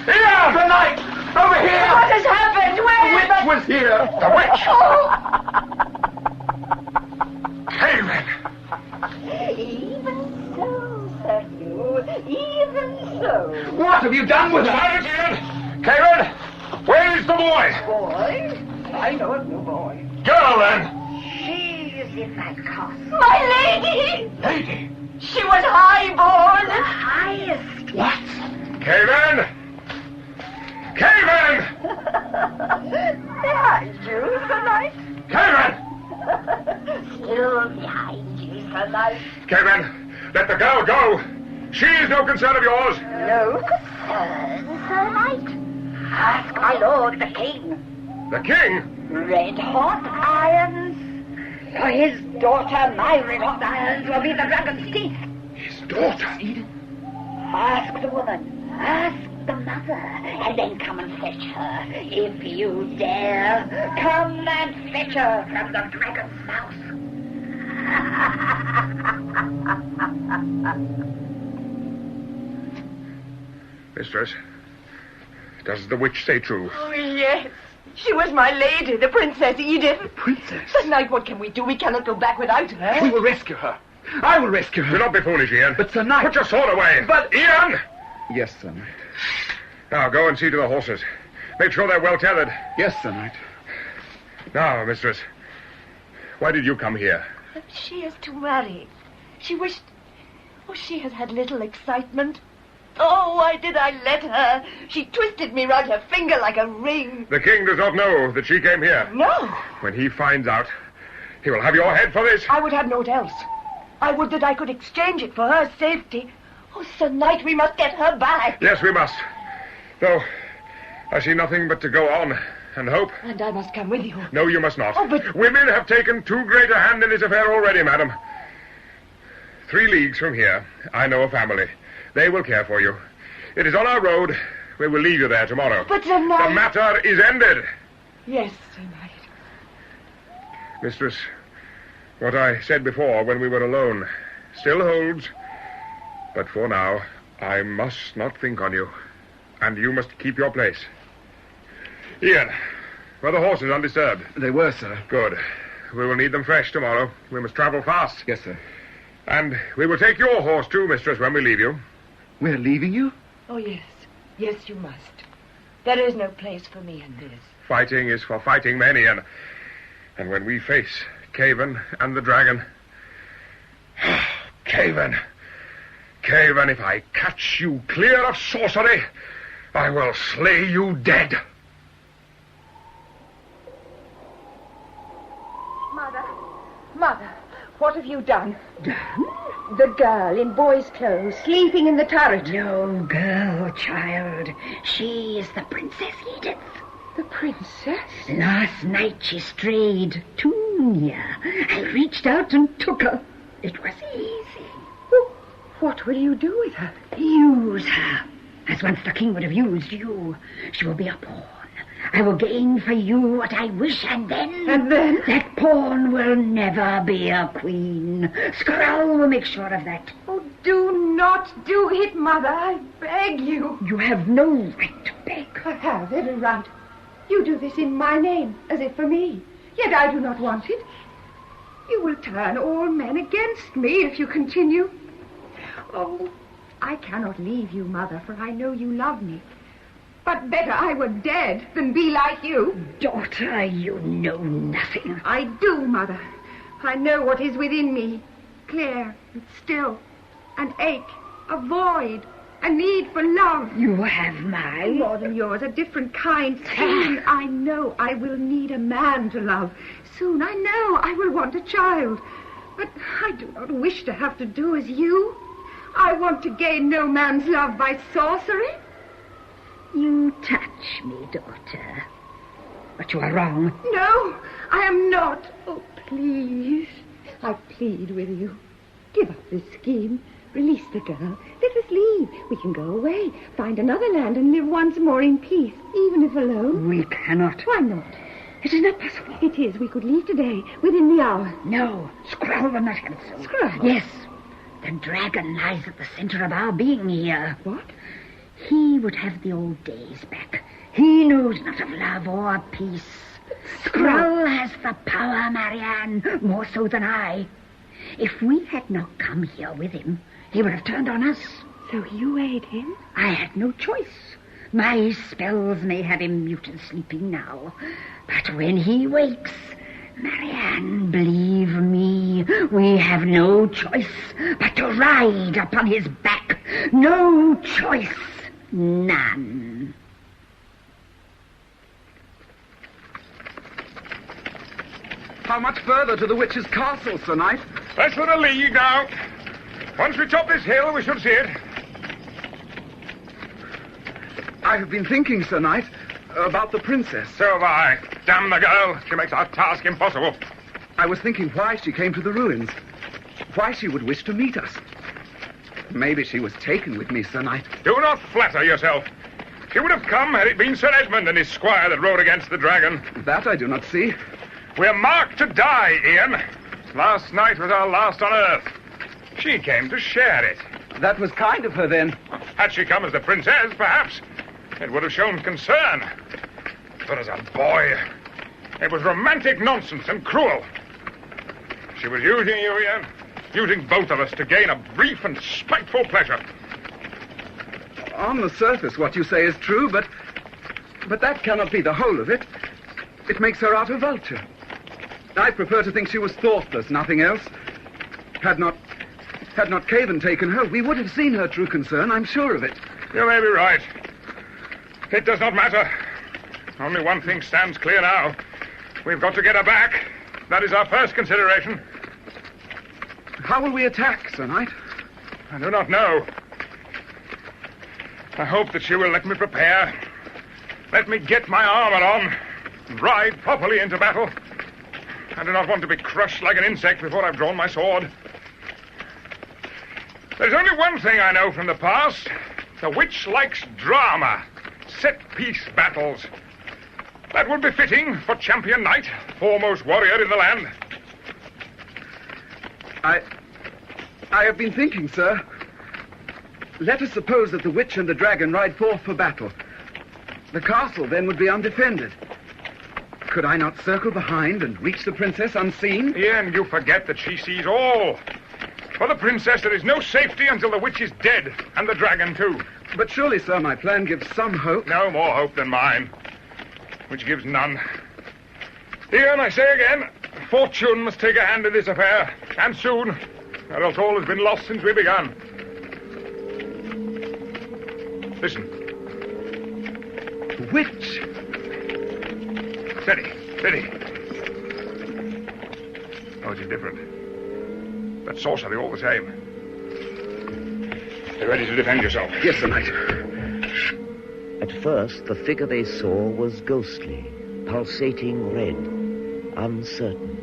Ian! The knight! Over here! What has happened? Where The witch was here! The witch! Oh. Even so, Sir Hugh. Even so. What have you done with her? Silence, Ian! Caleb, where is the boy? Boy? I know of no boy. Girl, then! She is in that castle. My lady! Lady? She was highborn. The highest. What? Cave-in! Cave-in! Behind you, Sir Knight. Cave-in! Still behind you, Sir Knight. Cave-in, let the girl go. She is no concern of yours. No concern, Sir Knight. Ask my lord, the king. The king? Red-hot irons. For his daughter, my red-hot irons will be the dragon's teeth. His daughter? Ask the woman. Ask the mother. And then come and fetch her. If you dare, come and fetch her from the dragon's mouth. Mistress, does the witch say true? Oh, yes. She was my lady, the Princess Edith. The Princess? Sir Knight, what can we do? We cannot go back without her. We will rescue her. I will rescue her. Do not be foolish, Ian. But, Sir Knight... Put your sword away. But... Ian! Yes, Sir Knight. Now, go and see to the horses. Make sure they're well tethered. Yes, Sir Knight. Now, mistress, why did you come here? She is to marry. She wished... Oh, she has had little excitement. Oh, why did I let her? She twisted me round her finger like a ring. The king does not know that she came here. No. When he finds out, he will have your head for this. I would have naught else. I would that I could exchange it for her safety. Oh, Sir Knight, we must get her back. Yes, we must. Though, I see nothing but to go on and hope. And I must come with you. No, you must not. Oh, but... Women have taken too great a hand in this affair already, madam. 3 leagues from here, I know a family. They will care for you. It is on our road. We will leave you there tomorrow. But, Sir Knight... The matter is ended. Yes, Sir Knight. Mistress, what I said before when we were alone still holds. But for now, I must not think on you. And you must keep your place. Ian, were the horses undisturbed? They were, sir. Good. We will need them fresh tomorrow. We must travel fast. Yes, sir. And we will take your horse, too, mistress, when we leave you. We're leaving you? Oh, yes. Yes, you must. There is no place for me in this. Fighting is for fighting men, Ian. And when we face Caven and the dragon... Caven, if I catch you clear of sorcery, I will slay you dead. Mother, what have you done? Done? The girl in boy's clothes, sleeping in the turret. No girl, child. She is the Princess Edith. The princess? Last night she strayed too near. I reached out and took her. It was easy. Well, what will you do with her? Use her, as once the king would have used you. She will be a pawn. I will gain for you what I wish, and then... And then? That pawn will never be a queen. Skrull will make sure of that. Oh, do not do it, Mother. I beg you. You have no right to beg. I have every right. You do this in my name, as if for me. Yet I do not want it. You will turn all men against me if you continue. Oh, I cannot leave you, Mother, for I know you love me. But better I were dead than be like you. Daughter, you know nothing. I do, Mother. I know what is within me. Clear and still. An ache, a void, a need for love. You have mine. More than yours, a different kind. Soon I know I will need a man to love. Soon I know I will want a child. But I do not wish to have to do as you. I want to gain no man's love by sorcery. You touch me, daughter. But you are wrong. No, I am not. Oh, please. I plead with you. Give up this scheme. Release the girl. Let us leave. We can go away, find another land and live once more in peace, even if alone. We cannot. Why not? It is not possible. It is. We could leave today, within the hour. No, Skrull will not have it so. Skrull? Yes. The dragon lies at the center of our being here. What? He would have the old days back. He knows not of love or peace. Skrull has the power, Marianne, more so than I. If we had not come here with him, he would have turned on us. So you aid him? I had no choice. My spells may have him mute and sleeping now. But when he wakes, Marianne, believe me, me. We have no choice but to ride upon his back. No choice. None. How much further to the witch's castle, Sir Knight? Less than a league now. Once we top this hill, we should see it. I have been thinking, Sir Knight, about the princess. So have I. Damn the girl. She makes our task impossible. I was thinking why she came to the ruins. Why she would wish to meet us. Maybe she was taken with me, Sir Knight. Do not flatter yourself. She would have come had it been Sir Edmund and his squire that rode against the dragon. That I do not see. We're marked to die, Ian. Last night was our last on earth. She came to share it. That was kind of her, then. Had she come as the princess, perhaps, it would have shown concern. But as a boy, it was romantic nonsense and cruel. She was using you, Ian. Using both of us to gain a brief and spiteful pleasure. On the surface, what you say is true, but that cannot be the whole of it. It makes her out a vulture. I prefer to think she was thoughtless, nothing else. Had not Cavan taken her, we would have seen her true concern, I'm sure of it. You may be right. It does not matter. Only one thing stands clear now. We've got to get her back. That is our first consideration. How will we attack, Sir Knight? I do not know. I hope that she will let me prepare. Let me get my armor on and ride properly into battle. I do not want to be crushed like an insect before I've drawn my sword. There's only one thing I know from the past. The witch likes drama, set-piece battles. That would be fitting for champion knight, foremost warrior in the land. I have been thinking, sir. Let us suppose that the witch and the dragon ride forth for battle. The castle then would be undefended. Could I not circle behind and reach the princess unseen? Ian, you forget that she sees all. For the princess, there is no safety until the witch is dead, and the dragon too. But surely, sir, my plan gives some hope. No more hope than mine, which gives none. Ian, I say again, fortune must take a hand in this affair, and soon, or else all has been lost since we began. Listen. The witch! Steady, steady. Oh, it is different. But sorcery all the same. Be ready to defend yourself. Yes, Sir Knight. At first, the figure they saw was ghostly, pulsating red, uncertain.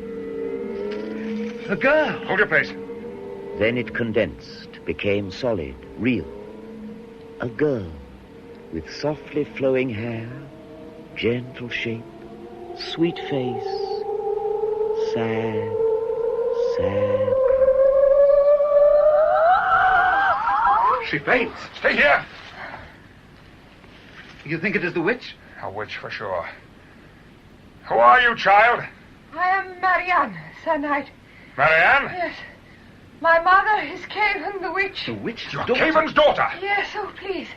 A girl! Hold your place. Then it condensed, became solid, real. A girl with softly flowing hair, gentle shape, sweet face, sad, sad. She faints. Stay here. You think it is the witch? A witch for sure. Who are you, child? I am Marianne, Sir Knight. Marianne? Yes. My mother is Cavan the witch. The witch? You're Cavan's daughter. Yes, oh, please.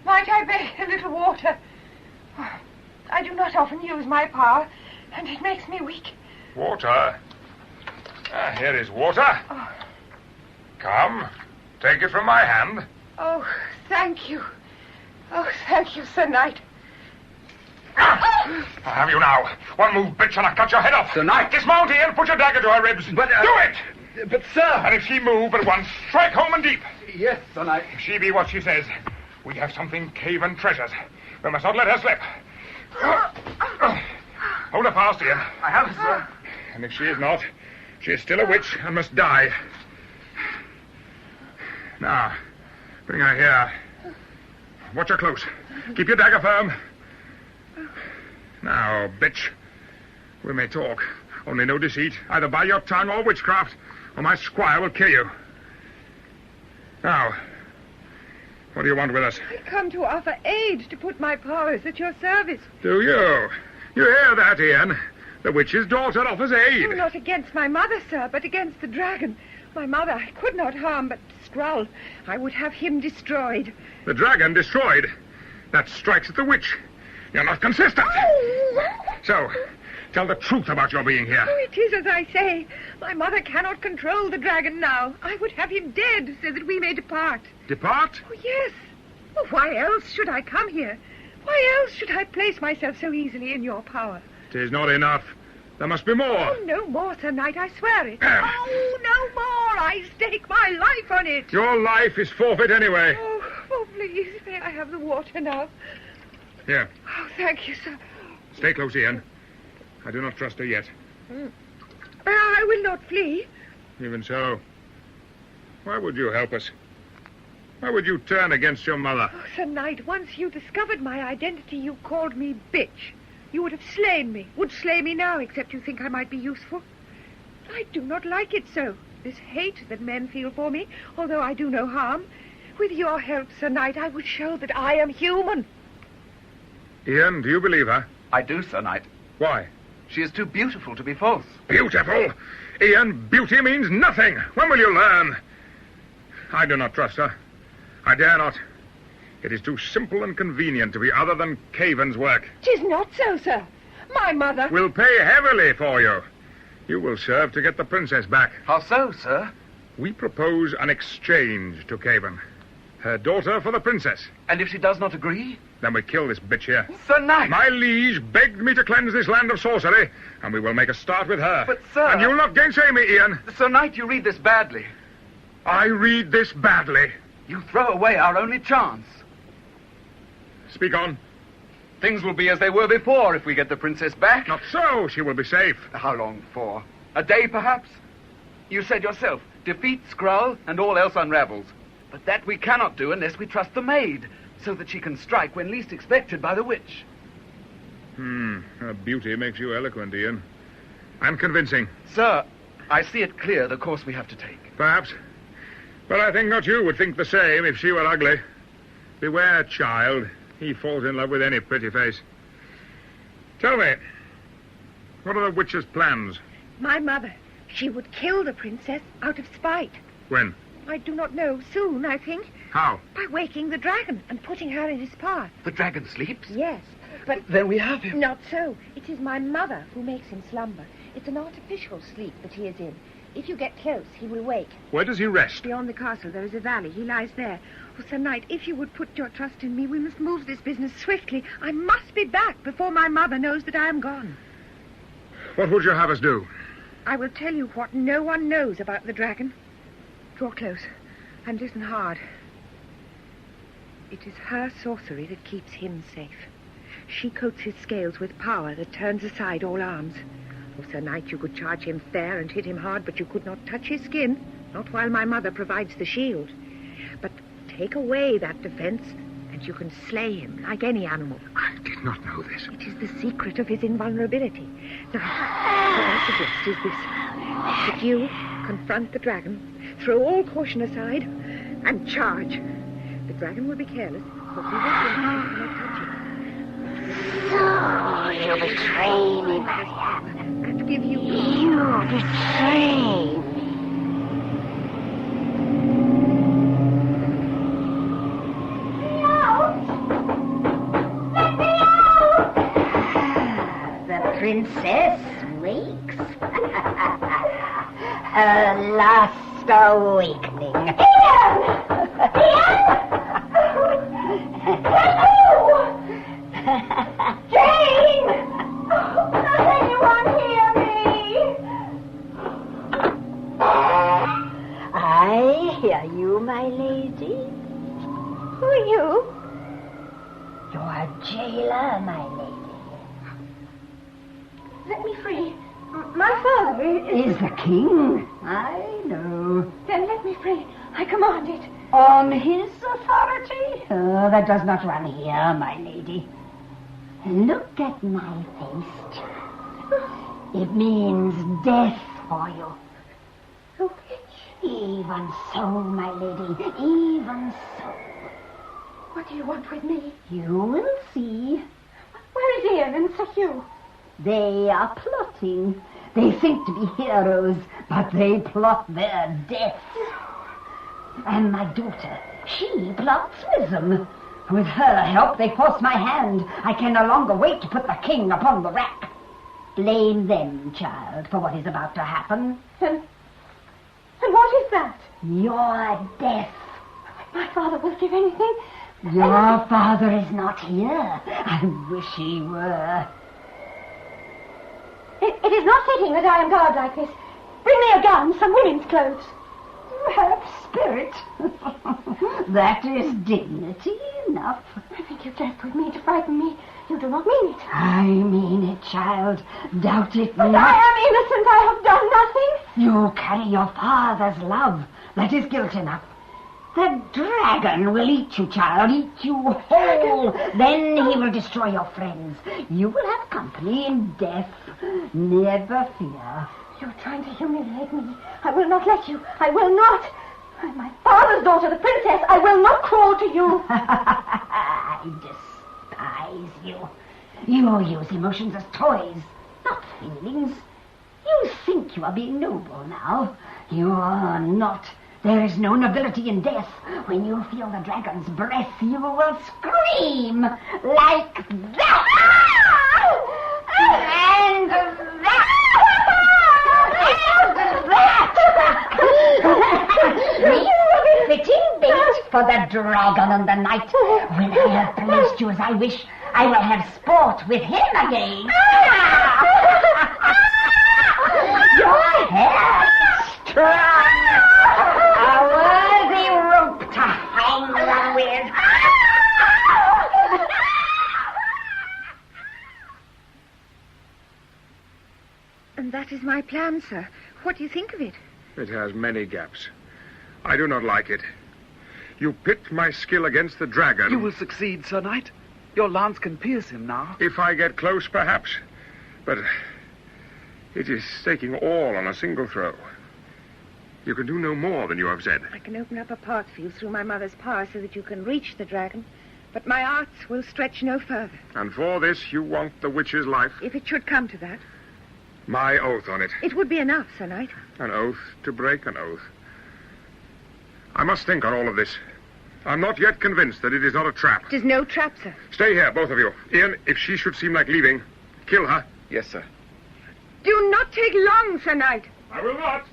Might I beg a little water? Oh, I do not often use my power, and it makes me weak. Water? Ah, here is water. Oh. Come, take it from my hand. Oh, thank you. Oh, thank you, Sir Knight. I have you now. One move, bitch, and I'll cut your head off. Sir Knight. Dismount here and put your dagger to her ribs. But, do it! But, sir... And if she move at once, strike home and deep. Yes, Sir Knight. If she be what she says, we have something Cavan treasures. We must not let her slip. Hold her fast, Ian. I have, sir. And if she is not, she is still a witch and must die. Now, bring her here. Watch her close. Keep your dagger firm. Now, bitch, we may talk. Only no deceit, either by your tongue or witchcraft, or my squire will kill you. Now, what do you want with us? I come to offer aid, to put my powers at your service. Do you? You hear that, Ian? The witch's daughter offers aid. Oh, not against my mother, sir, but against the dragon. My mother I could not harm, but Skrull, I would have him destroyed. The dragon destroyed? That strikes at the witch. You're not consistent. So, Tell the truth about your being here. Oh, it is as I say. My mother cannot control the dragon now. I would have him dead so that we may depart. Depart? Oh, yes. Well, why else should I come here? Why else should I place myself so easily in your power? 'Tis not enough. There must be more. Oh, no more, Sir Knight, I swear it. Oh, no more. I stake my life on it. Your life is forfeit anyway. Oh, please, may I have the water now? Here, Oh, thank you, sir. stay close, Ian. I do not trust her yet. I will not flee. Even so, why would you help us? Why would you turn against your mother? Oh, Sir Knight, once you discovered my identity, you called me bitch. You would have slain me, would slay me now, except you think I might be useful. I do not like it so, this hate that men feel for me, although I do no harm. With your help, Sir Knight, I would show that I am human. Ian, do you believe her? I do, Sir Knight. Why? She is too beautiful to be false. Beautiful? Ian, beauty means nothing. When will you learn? I do not trust her. I dare not. It is too simple and convenient to be other than Caven's work. 'Tis not so, sir. My mother... We'll pay heavily for you. You will serve to get the princess back. How so, sir? We propose an exchange to Caven. Her daughter for the princess. And if she does not agree? Then we kill this bitch here. Sir Knight! My liege begged me to cleanse this land of sorcery, and we will make a start with her. But, sir... And you'll not gainsay me, Ian. Sir Knight, you read this badly. I read this badly. You throw away our only chance. Speak on. Things will be as they were before if we get the princess back. Not so. She will be safe. How long for? A day, perhaps? You said yourself, defeat Skrull and all else unravels. But that we cannot do unless we trust the maid, so that she can strike when least expected by the witch. Her beauty makes you eloquent, Ian. And convincing. Sir, I see it clear the course we have to take. Perhaps. But I think not you would think the same if she were ugly. Beware, child. He falls in love with any pretty face. Tell me, what are the witch's plans? My mother. She would kill the princess out of spite. When? I do not know. Soon, I think. How? By waking the dragon and putting her in his path. The dragon sleeps? Yes, but... Then we have him. Not so. It is my mother who makes him slumber. It's an artificial sleep that he is in. If you get close, he will wake. Where does he rest? Beyond the castle, there is a valley. He lies there. Oh, Sir Knight, if you would put your trust in me, we must move this business swiftly. I must be back before my mother knows that I am gone. What would you have us do? I will tell you what no one knows about the dragon. Draw close and listen hard. It is her sorcery that keeps him safe. She coats his scales with power that turns aside all arms. Oh, Sir Knight, you could charge him fair and hit him hard, but you could not touch his skin, not while my mother provides the shield. But take away that defense, and you can slay him like any animal. I did not know this. It is the secret of his invulnerability. Now, the rest is this. That you confront the dragon, throw all caution aside, and charge. The dragon will be careless, but we will not touch him. So you betray me, Marianne. And give you... You betray me. Princess wakes. Her last awakening. Jane! Does anyone hear me? I hear you, my lady. Who are you? Your jailer, my lady. Let me free. My father is the king. I know. Then let me free. I command it. On his authority? Oh, that does not run here, my lady. Look at my face, child. It means death for you. The witch. Even so, my lady. Even so. What do you want with me? You will see. Where is Ian and Sir Hugh? They are plotting. They think to be heroes, but they plot their death. And my daughter, she plots with them. With her help, they force my hand. I can no longer wait to put the king upon the rack. blame them, child, for what is about to happen. And what is that? Your death. My father will give anything. Your father is not here. I wish he were. It is not fitting that I am guarded like this. Bring me a gun, some women's clothes. You have spirit. That is dignity enough. I think you jest with me to frighten me. You do not mean it. I mean it, child. Doubt it But not. I am innocent. I have done nothing. You carry your father's love. That is guilt enough. The dragon will eat you, child, eat you whole. Then he will destroy your friends. You will have company in death. Never fear. You're trying to humiliate me. I will not let you. I will not. I'm my father's daughter, the princess. I will not crawl to you. I despise you. You use emotions as toys, not feelings. You think you are being noble now. You are not. There is no nobility in death. When you feel the dragon's breath, you will scream like that. And that. You will be fitting bait for the dragon on the night. When I have placed you as I wish, I will have sport with him again. Your hair is strong. A worthy rope to hang one with. And that is my plan, sir. What do you think of it? It has many gaps. I do not like it. You pit my skill against the dragon. You will succeed, Sir Knight. Your lance can pierce him now. If I get close, perhaps. But it is staking all on a single throw. You can do no more than you have said. I can open up a path for you through my mother's power so that you can reach the dragon. But my arts will stretch no further. And for this you want the witch's life? If it should come to that. My oath on it. It would be enough, Sir Knight. An oath to break an oath. I must think on all of this. I'm not yet convinced that it is not a trap. It is no trap, sir. Stay here, both of you. Ian, if she should seem like leaving, kill her. Yes, sir. Do not take long, Sir Knight. I will not.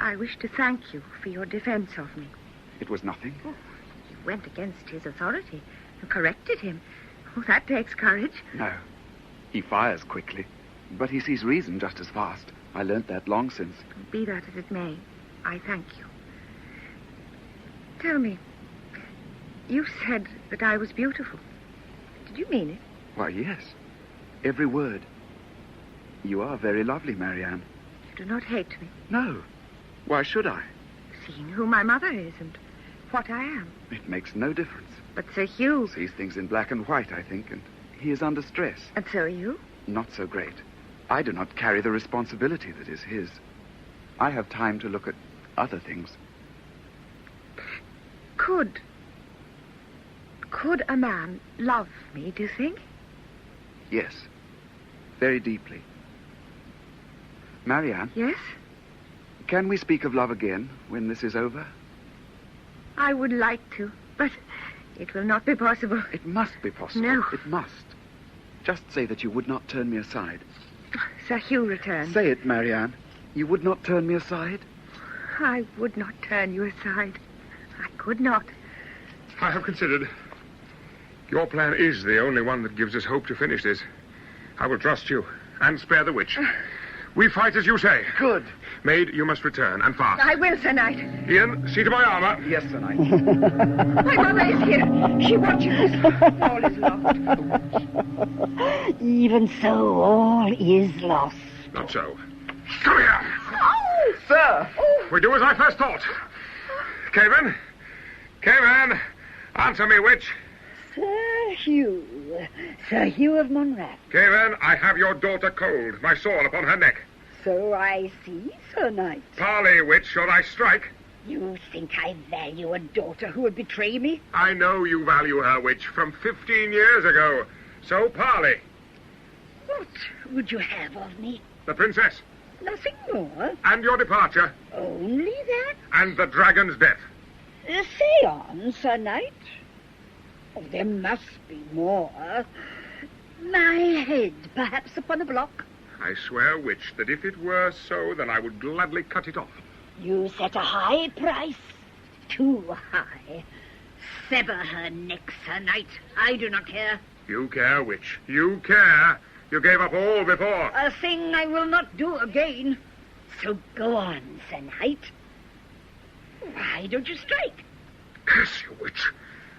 I wish to thank you for your defense of me. It was nothing. Oh, you went against his authority and corrected him. Oh, that takes courage. No. He fires quickly, but he sees reason just as fast. I learnt that long since. Be that as it may, I thank you. Tell me, you said that I was beautiful. Did you mean it? Why, yes. Every word. You are very lovely, Marianne. You do not hate me. No. Why should I? Seeing who my mother is and what I am. It makes no difference. But Sir Hugh... sees things in black and white, I think, and he is under stress. And so are you? Not so great. I do not carry the responsibility that is his. I have time to look at other things. Could a man love me, do you think? Yes. Very deeply. Marianne? Yes? Can we speak of love again when this is over? I would like to, but it will not be possible. It must be possible. No. It must. Just say that you would not turn me aside. Sir Hugh returned. Say it, Marianne. You would not turn me aside? I would not turn you aside. I could not. I have considered. Your plan is the only one that gives us hope to finish this. I will trust you and spare the witch. We fight as you say. Good. Maid, you must return, and fast. I will, Sir Knight. Ian, see to my armor. Yes, Sir Knight. My mother is here. She watches. All is lost. Even so, all is lost. Not so. Come here. Oh, sir. We do as I first thought. Caven. Caven. Answer me, witch. Sir Hugh. Sir Hugh of Monrath. Caven, I have your daughter cold, my sword upon her neck. So I see, Sir Knight. Parley, witch, shall I strike? You think I value a daughter who would betray me? I know you value her, witch, from 15 years ago. So parley. What would you have of me? The princess. Nothing more. And your departure. Only that? And the dragon's death. Say on, Sir Knight. Oh, there must be more. My head, perhaps, upon a block. I swear, witch, that if it were so, then I would gladly cut it off. You set a high price. Too high. Sever her neck, Sir Knight. I do not care. You care, witch. You care. You gave up all before. A thing I will not do again. So go on, Sir Knight. Why don't you strike? Curse you, witch.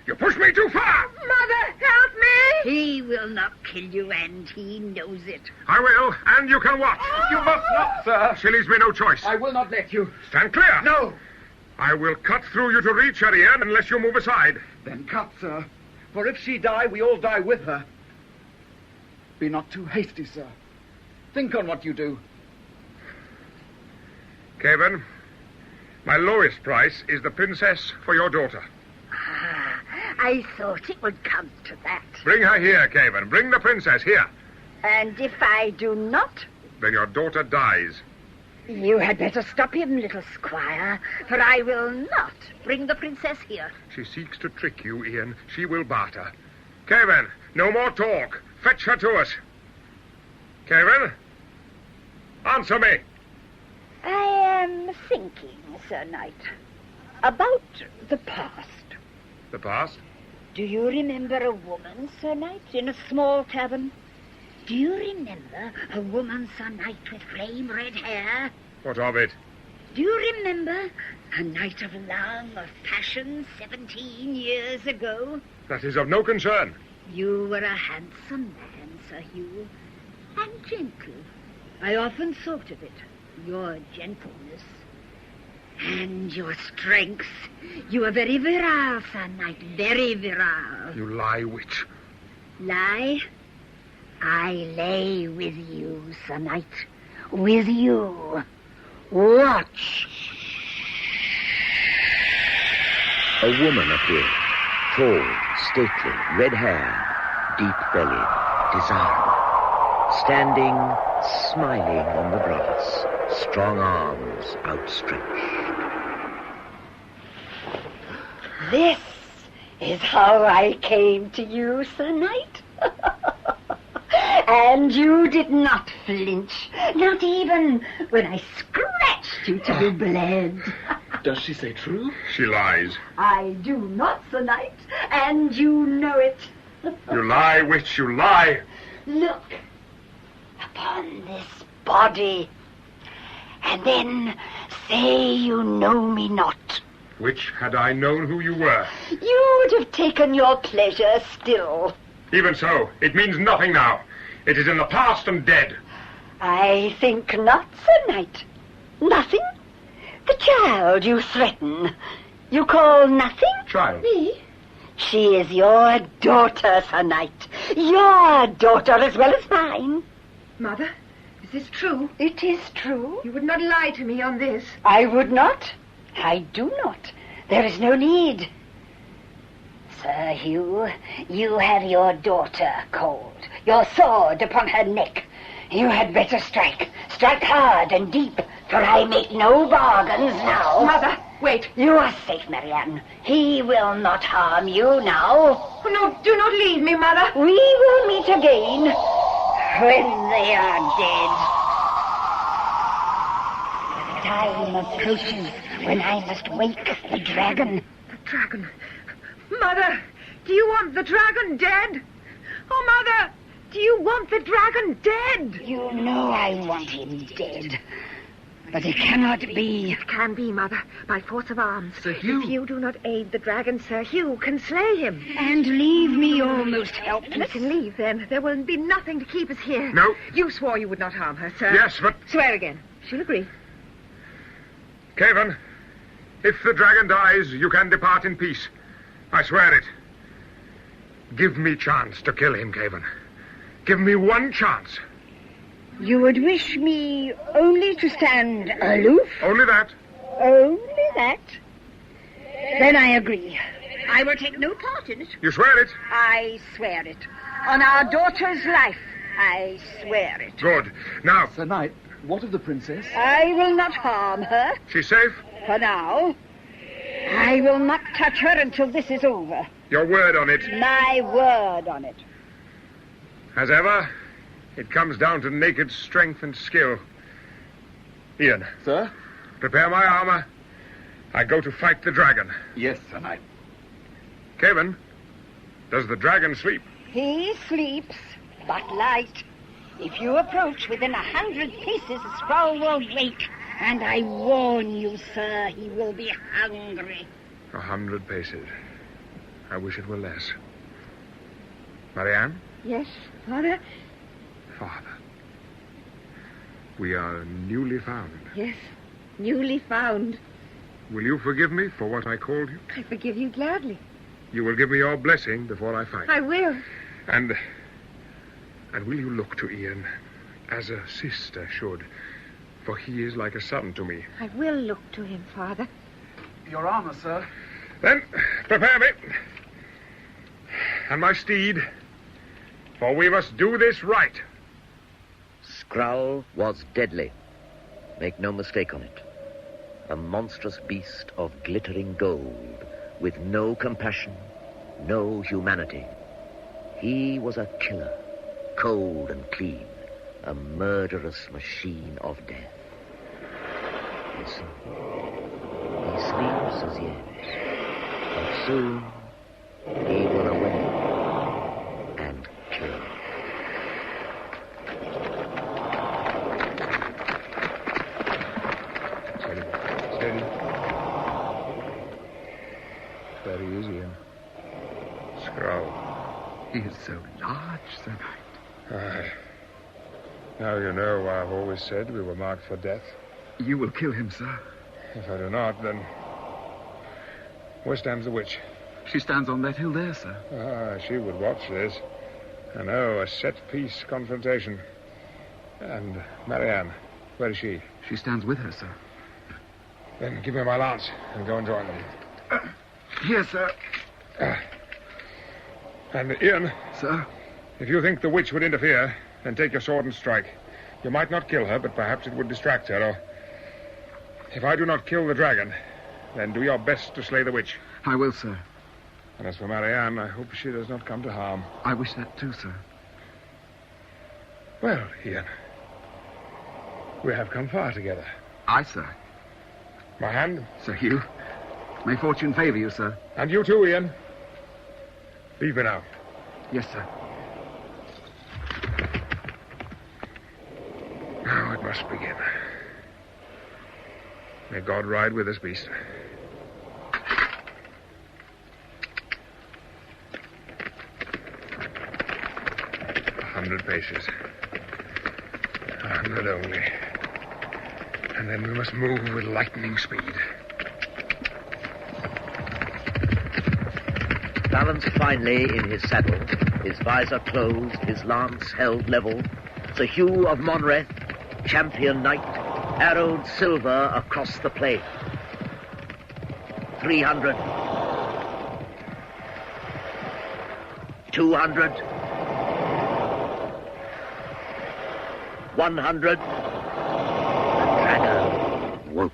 You pushed me too far. Mother, help me! He will not kill you, and he knows it. I will, and you can watch. You must not, sir. She leaves me no choice. I will not let you. Stand clear. No. I will cut through you to reach her ear unless you move aside. Then cut, sir. For if she die, we all die with her. Be not too hasty, sir. Think on what you do. Caven, my lowest price is the princess for your daughter. I thought it would come to that. Bring her here, Caven. Bring the princess here. And if I do not? Then your daughter dies. You had better stop him, little squire, for I will not bring the princess here. She seeks to trick you, Ian. She will barter. Caven, no more talk. Fetch her to us. Caven, answer me. I am thinking, Sir Knight, about the past. The past? Do you remember a woman, Sir Knight, in a small tavern? Do you remember a woman, Sir Knight, with flame red hair? What of it? Do you remember a night of love, of passion, 17 years ago? That is of no concern. You were a handsome man, Sir Hugh, and gentle. I often thought of it, your gentleness. And your strength. You are very virile, Sir Knight, very virile. You lie, witch. Lie? I lay with you, Sir Knight. With you. Watch. A woman appeared, tall, stately, red hair, deep-bellied, desirable, standing, smiling on the grass, strong arms outstretched. This is how I came to you, Sir Knight. And you did not flinch, not even when I scratched you till you bled. Does she say true? She lies. I do not, Sir Knight, and you know it. You lie, witch, you lie. Look upon this body, and then say you know me not. Which, had I known who you were... You would have taken your pleasure still. Even so, it means nothing now. It is in the past and dead. I think not, Sir Knight. Nothing? The child you threaten, you call nothing? Child? Me? She is your daughter, Sir Knight. Your daughter as well as mine. Mother, is this true? It is true. You would not lie to me on this. I would not. I do not. There is no need. Sir Hugh, you have your daughter cold, your sword upon her neck. You had better strike. Strike hard and deep, for I make no bargains now. Mother, wait. You are safe, Marianne. He will not harm you now. Oh, no, do not leave me, Mother. We will meet again when they are dead. The time approaches when I must wake the dragon. The dragon? Mother, do you want the dragon dead? Oh, Mother, do you want the dragon dead? You know I want him dead. But it cannot be. It can be, Mother, by force of arms. Sir Hugh. If you do not aid the dragon, Sir Hugh can slay him. And leave me almost helpless. We can leave, then. There will be nothing to keep us here. No. You swore you would not harm her, sir. Yes, but... Swear again. She'll agree. Caven, if the dragon dies, you can depart in peace. I swear it. Give me chance to kill him, Caven. Give me one chance. You would wish me only to stand aloof? Only that. Only that? Then I agree. I will take no part in it. You swear it? I swear it. On our daughter's life, I swear it. Good. Now... Sir Knight, what of the princess? I will not harm her. She's safe? For now. I will not touch her until this is over. Your word on it. My word on it. As ever, it comes down to naked strength and skill. Ian. Sir? Prepare my armor. I go to fight the dragon. Yes, Sir Knight. Kevin, does the dragon sleep? He sleeps, but light. If you approach within 100 paces, the scroll will wake. And I warn you, sir, he will be hungry. 100 paces. I wish it were less. Marianne? Yes, Father? Father. We are newly found. Yes, newly found. Will you forgive me for what I called you? I forgive you gladly. You will give me your blessing before I fight. I will. And will you look to Ian as a sister should? For he is like a son to me. I will look to him, Father. Your armor, sir. Then, prepare me. And my steed. For we must do this right. Skrull was deadly. Make no mistake on it. A monstrous beast of glittering gold, with no compassion, no humanity. He was a killer, cold and clean, a murderous machine of death. Listen. He sleeps as yet, but soon he will awake and kill. Steady. Steady is Ian. Scroll. He is so large, Sir Knight. Now you know why I've always said we were marked for death. You will kill him, sir. If I do not, then... Where stands the witch? She stands on that hill there, sir. She would watch this. I know, a set-piece confrontation. And Marianne, where is she? She stands with her, sir. Then give me my lance and go and join them. Here, sir. And Ian. Sir? If you think the witch would interfere, then take your sword and strike. You might not kill her, but perhaps it would distract her, or... If I do not kill the dragon, then do your best to slay the witch. I will, sir. And as for Marianne, I hope she does not come to harm. I wish that too, sir. Well, Ian, we have come far together. Aye, sir. My hand? Sir Hugh. May fortune favor you, sir. And you too, Ian. Leave me now. Yes, sir. Now it must begin. May God ride with us, beast. 100 paces. 100 only. And then we must move with lightning speed. Balanced finely in his saddle, his visor closed, his lance held level, Sir Hugh of Monreth, champion knight, arrowed silver across the plain. 300. 200. 100. The dragon woke.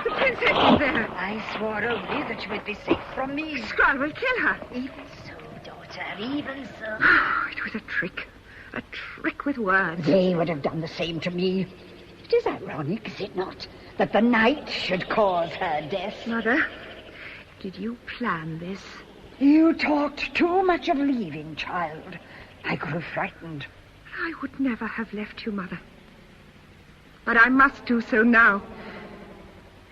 The princess is there. I swore only that you would be safe from me. Skrull will kill her. Even so, daughter, even so. It was a trick. A trick with words. They would have done the same to me. It is ironic, is it not, that the night should cause her death? Mother, did you plan this? You talked too much of leaving, child. I grew frightened. I would never have left you, Mother. But I must do so now.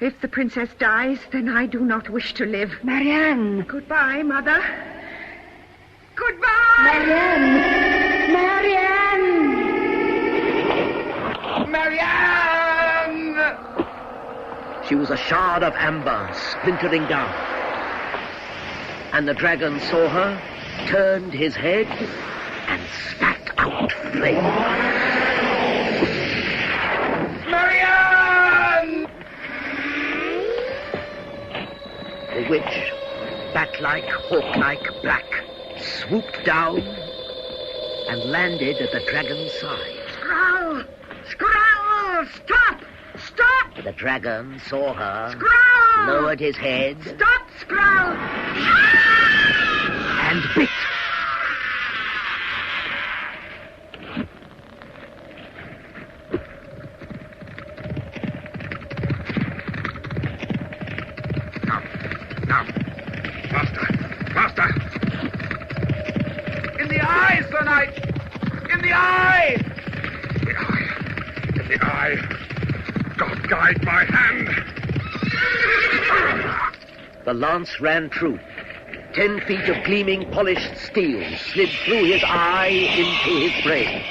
If the princess dies, then I do not wish to live. Marianne! Goodbye, Mother. Goodbye! Marianne! Marianne! Marianne! She was a shard of amber splintering down. And the dragon saw her, turned his head, and spat out flame. Marianne! The witch, bat-like, hawk-like, black, swooped down and landed at the dragon's side. Skrull! Skrull! Stop! Stop! The dragon saw her, Scrowl! lowered his head, Stop, Scrowl! and bit. Now. Faster. In the eye, Sir Knight! In the eye! In the eye. God guide my hand. The lance ran true. 10 feet of gleaming, polished steel slid through his eye into his brain.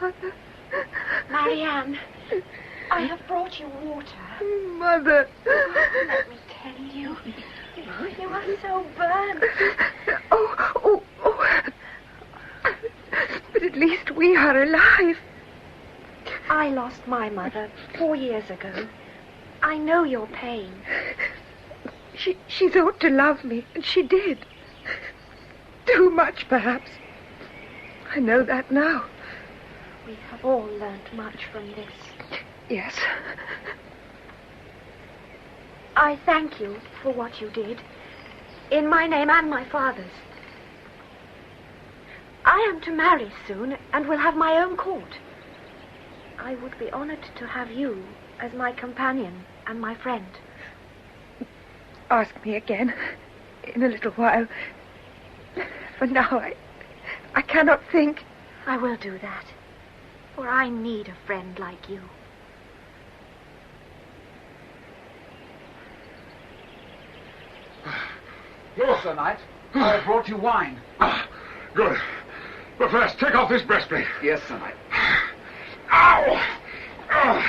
Mother. Marianne, I have brought you water. Mother. Let me tell you. You are so burnt. Oh. But at least we are alive. I lost my mother 4 years ago. I know your pain. She thought to love me, and she did. Too much, perhaps. I know that now. We have all learnt much from this. Yes. I thank you for what you did, in my name and my father's. I am to marry soon and will have my own court. I would be honored to have you as my companion and my friend. Ask me again in a little while. For now, I cannot think. I will do that, for I need a friend like you. Here, Sir Knight. I have brought you wine. Good. But first, take off this breastplate. Yes, Sir Knight. Ow! Oh,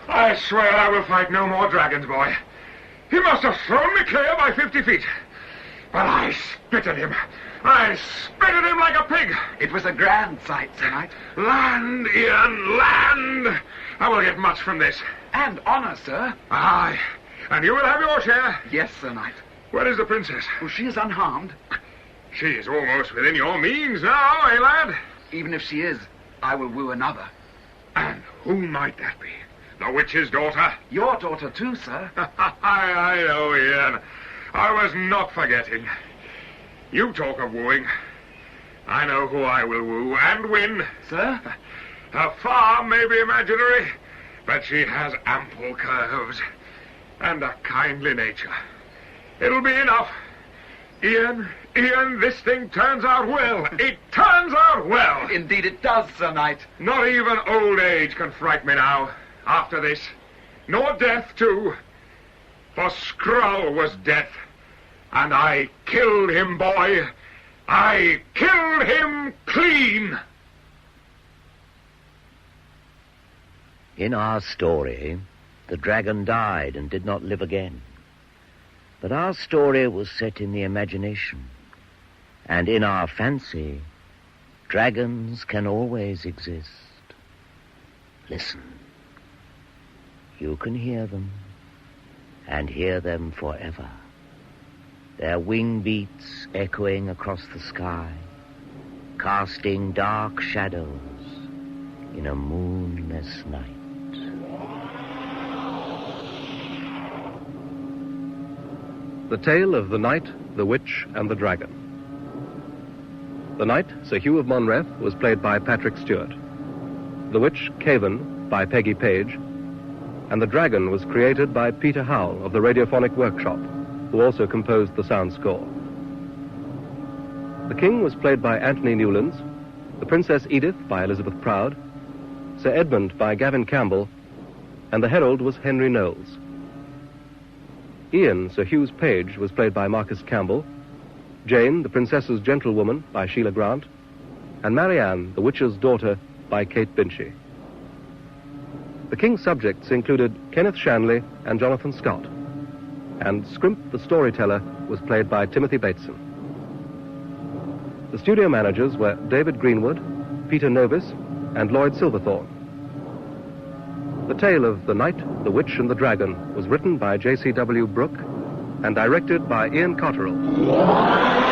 I swear I will fight no more dragons, boy. He must have thrown me clear by 50 feet. But I spit at him. I spit at him like a pig. It was a grand sight, Sir Knight. Land, Ian, land! I will get much from this. And honor, sir. Aye. And you will have your share. Yes, Sir Knight. Where is the princess? Well, she is unharmed. She is almost within your means now, eh, lad? Even if she is, I will woo another. And who might that be? The witch's daughter? Your daughter, too, sir. I know, Ian. I was not forgetting. You talk of wooing. I know who I will woo and win. Sir? Her farm may be imaginary, but she has ample curves and a kindly nature. It'll be enough. Ian, this thing turns out well. It turns out well. Indeed it does, Sir Knight. Not even old age can fright me now, after this. Nor death, too. For Skrull was death. And I killed him, boy. I killed him clean. In our story, the dragon died and did not live again. But our story was set in the imagination. And in our fancy, dragons can always exist. Listen. You can hear them, and hear them forever. Their wing beats echoing across the sky, casting dark shadows in a moonless night. The Tale of the Knight, the Witch, and the Dragon. The Knight, Sir Hugh of Monreath, was played by Patrick Stewart. The Witch, Caven, by Peggy Page. And the Dragon was created by Peter Howell of the Radiophonic Workshop, who also composed the sound score. The King was played by Anthony Newlands, the Princess Edith by Elizabeth Proud, Sir Edmund by Gavin Campbell, and the Herald was Henry Knowles. Ian, Sir Hugh's page, was played by Marcus Campbell, Jane, the Princess's Gentlewoman, by Sheila Grant, and Marianne, the Witch's Daughter, by Kate Binchy. The King's subjects included Kenneth Shanley and Jonathan Scott, and Scrimp the Storyteller was played by Timothy Bateson. The studio managers were David Greenwood, Peter Novis, and Lloyd Silverthorne. The tale of The Knight, the Witch, and the Dragon was written by J.C.W. Brooke and directed by Ian Cotterill.